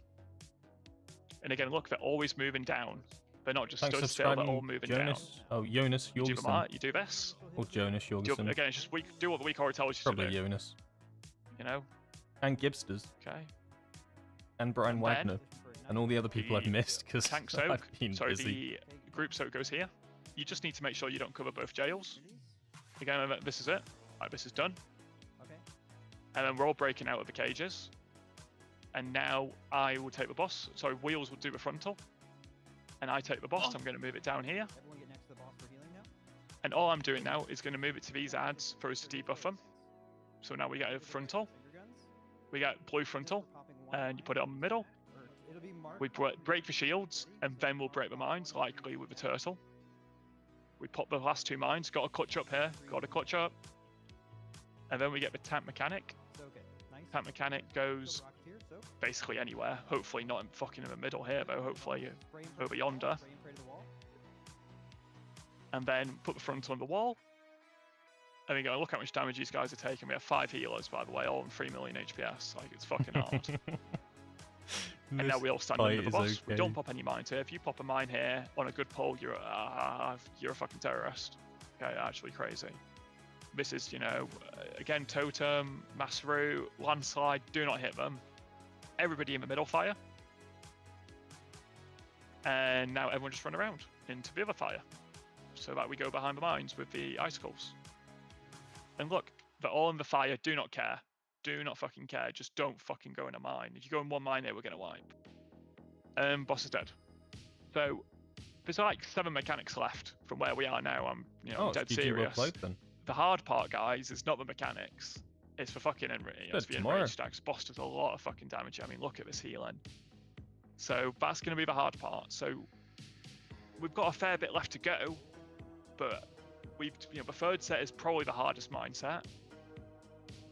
And again, look, they're always moving down. They're not just Thanks stood for still. They're subscribing, all moving Jonas. down. Oh, Jonas You do the Jorgensen. mark, you do this. Or Jonas Do, Jorgensen. again, it's just do what the weak already tells you Probably to do. Jonas. You know. And Gibsters. Okay. And Brian And Wagner. And all the other people I've the missed because Tank I've soak. been Sorry, busy. the group soak goes here. You just need to make sure you don't cover both jails. Again, this is it. Right, this is done. Okay. And then we're all breaking out of the cages. And now I will take the boss. Sorry, Wheels will do the frontal. And I take the boss. I'm going to move it down here. Everyone get next to the boss for healing now. And all I'm doing now is going to move it to these ads for us to debuff them. So now we get a frontal. We get blue frontal. And you put it on the middle. It'll be marked. We break the shields. And then we'll break the mines, likely with the turtle. We pop the last 2 mines. Got a clutch up here. Got a clutch up. And then we get the tank mechanic. Okay. Nice. Tank mechanic goes basically anywhere. Hopefully not fucking in the middle here, though. Hopefully over yonder. And then put the frontal on the wall. And we go, look how much damage these guys are taking. We have 5 healers, by the way, all on 3 million HPS. Like, it's fucking hard. And now we all stand under the boss. We don't pop any mines here. If you pop a mine here on a good pull, you're a fucking terrorist. Okay, actually crazy. This is, you know, again, Totem, Masaru, Landslide, do not hit them. everybody in the middle fire. And now everyone just run around into the other fire, so that we go behind the mines with the icicles. And look, they're all in the fire. Do not care. Do not fucking care. Just don't fucking go in a mine. If you go in one mine here, we're gonna wipe. Boss is dead. So there's like 7 mechanics left from where we are now. I'm dead GG, well serious. played, then. The hard part, guys, is not the mechanics. It's for fucking it's the enraged stacks. Boss does a lot of fucking damage. I mean, look at this healing. So that's going to be the hard part. So we've got a fair bit left to go, but the third set is probably the hardest mindset.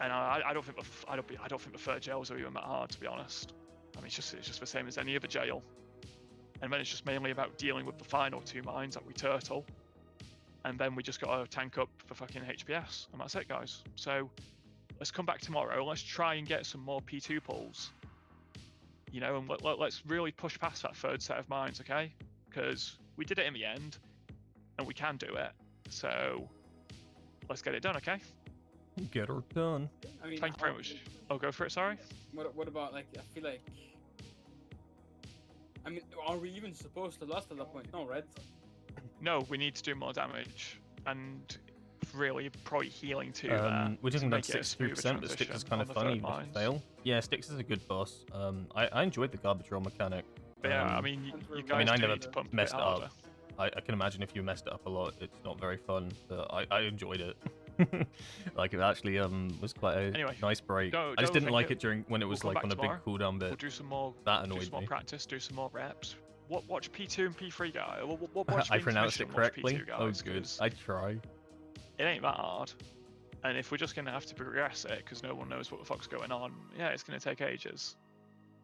And I don't think the third jails are even that hard, to be honest. I mean, it's just the same as any other jail. And then it's just mainly about dealing with the final 2 mines that we turtle. And then we just got to tank up for fucking HPS. And that's it, guys. So let's come back tomorrow. Let's try and get some more P2 pulls. And let's really push past that third set of mines, okay? Because we did it in the end, and we can do it. So let's get it done, okay? Get her done. I mean, thank you very much. Oh, go for it. Sorry. What about like? I feel like. I mean, are we even supposed to last at that point? No, right? No, we need to do more damage, and really probably healing too. We're just like 63%, but Styx is kind of funny. Fail. Yeah, Styx is a good boss. I enjoyed the garbage roll mechanic. But yeah, I mean, you guys I never need to pump messed it harder. up. I can imagine if you messed it up a lot, it's not very fun. But I enjoyed it. Like it actually was quite a nice break. I just didn't like it during when it was like on a big cooldown bit. We'll do some more. That annoyed do some more me. Practice. Do some more reps. Watch P2 and P3 guy. Watch I pronounced it correctly. P2 Oh, guys, good. I try. It ain't that hard. And if we're just gonna have to progress it because no one knows what the fuck's going on, yeah, it's gonna take ages.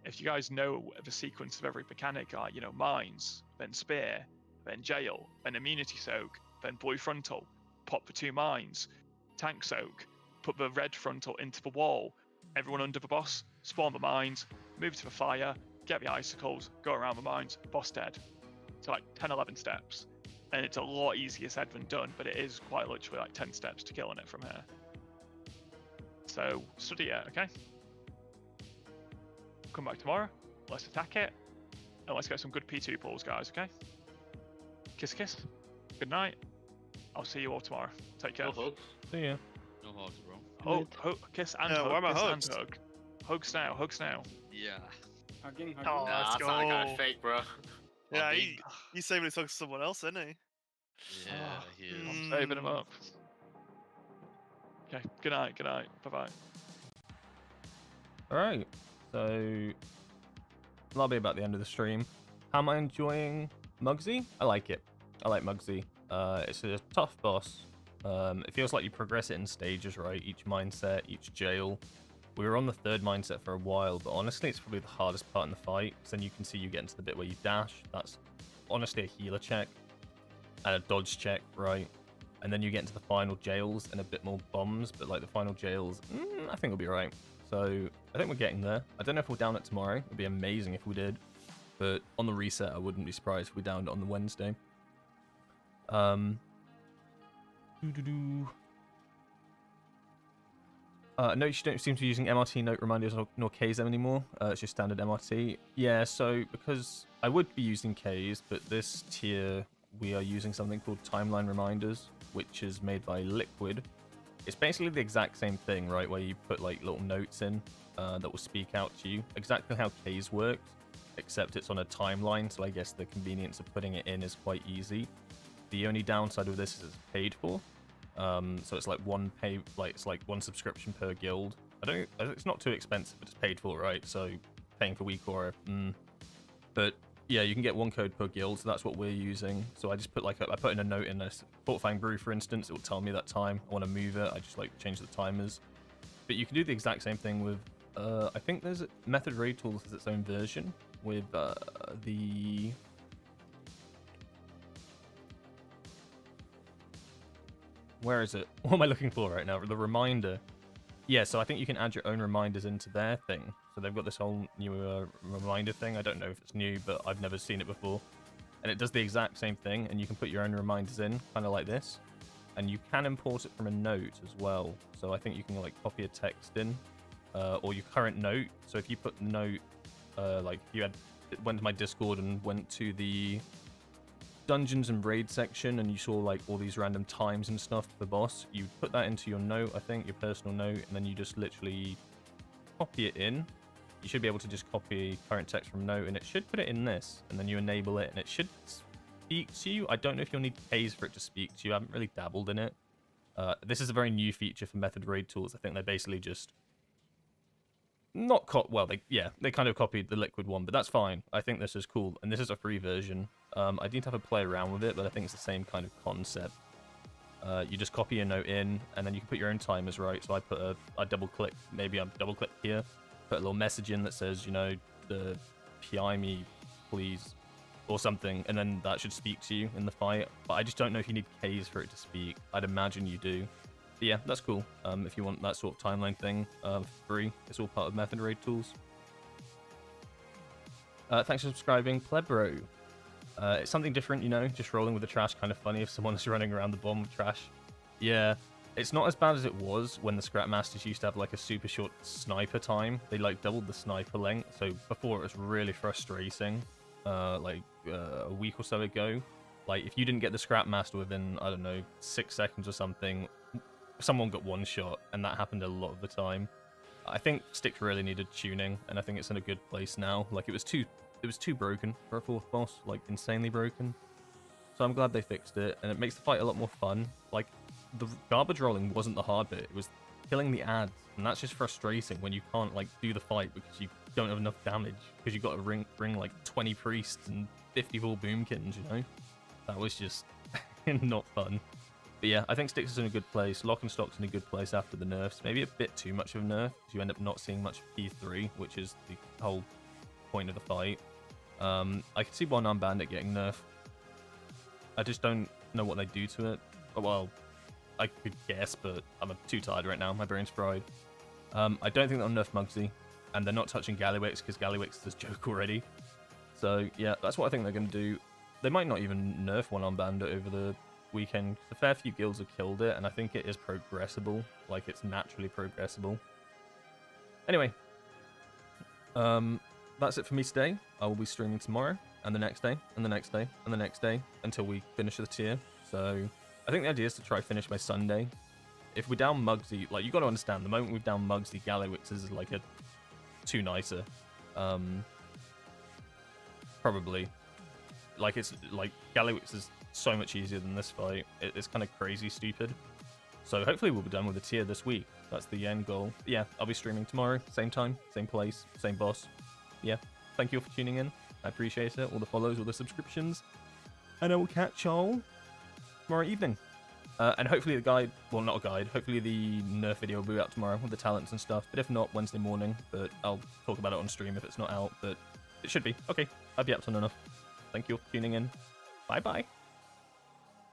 If you guys know the sequence of every mechanic, like mines, then spear, then jail, then immunity soak, then blue frontal, pop the 2 mines, tank soak, put the red frontal into the wall, everyone under the boss, spawn the mines, move to the fire, get the icicles, go around the mines, boss dead. So like 10-11 steps. And it's a lot easier said than done, but it is quite literally like 10 steps to killing it from here. So study it, okay? Come back tomorrow, let's attack it, and let's get some good P2 pulls, guys, okay? Kiss kiss. Good night. I'll see you all tomorrow. Take care. No hugs. See ya. No hugs, bro. Kiss and Yeah, hug. where are my kiss hugs? and hug. Hugs now. Hugs now. Yeah. Hugging. Oh, Nah, let's that's not that kind go. of fake, bro. Yeah, he's saving his hugs to someone else, isn't he? Yeah, he is. I'm saving him up. Okay. Good night. Good night. Bye bye. Alright, so that'll be about the end of the stream. How am I enjoying Muggsy? I like it. I like Muggsy. It's a tough boss. It feels like you progress it in stages, right? Each mindset, each jail. We were on the 3rd mindset for a while, but honestly, it's probably the hardest part in the fight. Because then you can see you get into the bit where you dash. That's honestly a healer check and a dodge check, right? And then you get into the final jails and a bit more bombs, but like the final jails, I think we'll be right. So I think we're getting there. I don't know if we'll down it tomorrow. It'd be amazing if we did. But on the reset, I wouldn't be surprised if we downed it on the Wednesday. Notice you don't seem to be using MRT note reminders nor Ks anymore. It's just standard MRT. Yeah, so because I would be using Ks, but this tier we are using something called timeline reminders, which is made by Liquid. It's basically the exact same thing, right? Where you put like little notes in that will speak out to you. Exactly how Ks worked, except it's on a timeline, so I guess the convenience of putting it in is quite easy. The only downside of this is it's paid for. So it's like it's like one subscription per guild. It's not too expensive, but it's paid for, right? So paying for WeakAura. But yeah, you can get 1 code per guild, so that's what we're using. So I just put I put in a note in this Fortifying Brew, for instance. It will tell me that time. I want to move it. I just like change the timers. But you can do the exact same thing with. I think there's Method Raid Tools has its own version with the. Where is it? What am I looking for right now? The reminder. Yeah, so I think you can add your own reminders into their thing. So they've got this whole new reminder thing. I don't know if it's new, but I've never seen it before. And it does the exact same thing, and you can put your own reminders in, kind of like this. And you can import it from a note as well. So I think you can like copy a text in or your current note. So if you put note, like you went to my Discord and went to the dungeons and raid section and you saw like all these random times and stuff for the boss, you put that into your note, I think, your personal note, and then you just literally copy it in. You should be able to just copy current text from note, and it should put it in this, and then you enable it, and it should speak to you. I don't know if you'll need keys for it to speak to you. I haven't really dabbled in it. This is a very new feature for method raid tools. I think they're basically just not they kind of copied the liquid one, but that's fine. I think this is cool, and this is a free version. I need to have a play around with it, but I think it's the same kind of concept. You just copy a note in, and then you can put your own timers, right? So I double click, maybe I double click here, put a little message in that says, you know, the PI me, please, or something, and then that should speak to you in the fight. But I just don't know if you need Ks for it to speak. I'd imagine you do. But yeah, that's cool. If you want that sort of timeline thing for free, it's all part of method raid tools. Thanks for subscribing, Plebro. It's something different, you know, just rolling with the trash, kind of funny if someone's running around the bomb with trash. Yeah, it's not as bad as it was when the Scrap Masters used to have like a super short sniper time. They like doubled the sniper length, so before it was really frustrating. A week or so ago, like if you didn't get the Scrap Master within, I don't know, 6 seconds or something, someone got one shot, and that happened a lot of the time. I think Stick really needed tuning, and I think it's in a good place now. Like it was too broken for a 4th boss, like insanely broken. So I'm glad they fixed it, and it makes the fight a lot more fun. Like the garbage rolling wasn't the hard bit; it was killing the ads, and that's just frustrating when you can't like do the fight because you don't have enough damage because you got to bring like 20 priests and 54 boomkins. You know, that was just not fun. But yeah, I think Sticks is in a good place. Lock and Stock's in a good place after the nerfs. Maybe a bit too much of a nerf, because you end up not seeing much P3, which is the whole point of the fight. I can see One-Arm Bandit getting nerfed. I just don't know what they do to it. Well, I could guess, but I'm too tired right now. My brain's fried. I don't think they'll nerf Muggsy, and they're not touching Gallywix, because Gallywix is a joke already. So yeah, that's what I think they're going to do. They might not even nerf One-Arm Bandit over the weekend. A fair few guilds have killed it, and I think it is progressible. Like, it's naturally progressible. Anyway, that's it for me today. I will be streaming tomorrow, and the next day, and the next day, and the next day, until we finish the tier. So I think the idea is to try finish by Sunday. If we down Muggsy, like, you got to understand, the moment we've down Muggsy, Gallywix is like a 2 nicer. Probably. Like, it's like Gallywix is so much easier than this fight. It's kind of crazy stupid. So hopefully we'll be done with the tier this week. That's the end goal. Yeah, I'll be streaming tomorrow, same time, same place, same boss. Yeah, thank you all for tuning in. I appreciate it. All the follows, all the subscriptions. And I will catch y'all tomorrow evening. And hopefully the guide, well, not a guide, hopefully the nerf video will be out tomorrow with the talents and stuff. But if not, Wednesday morning. But I'll talk about it on stream if it's not out. But it should be. Okay, I'll be up to enough. Thank you all for tuning in. Bye-bye.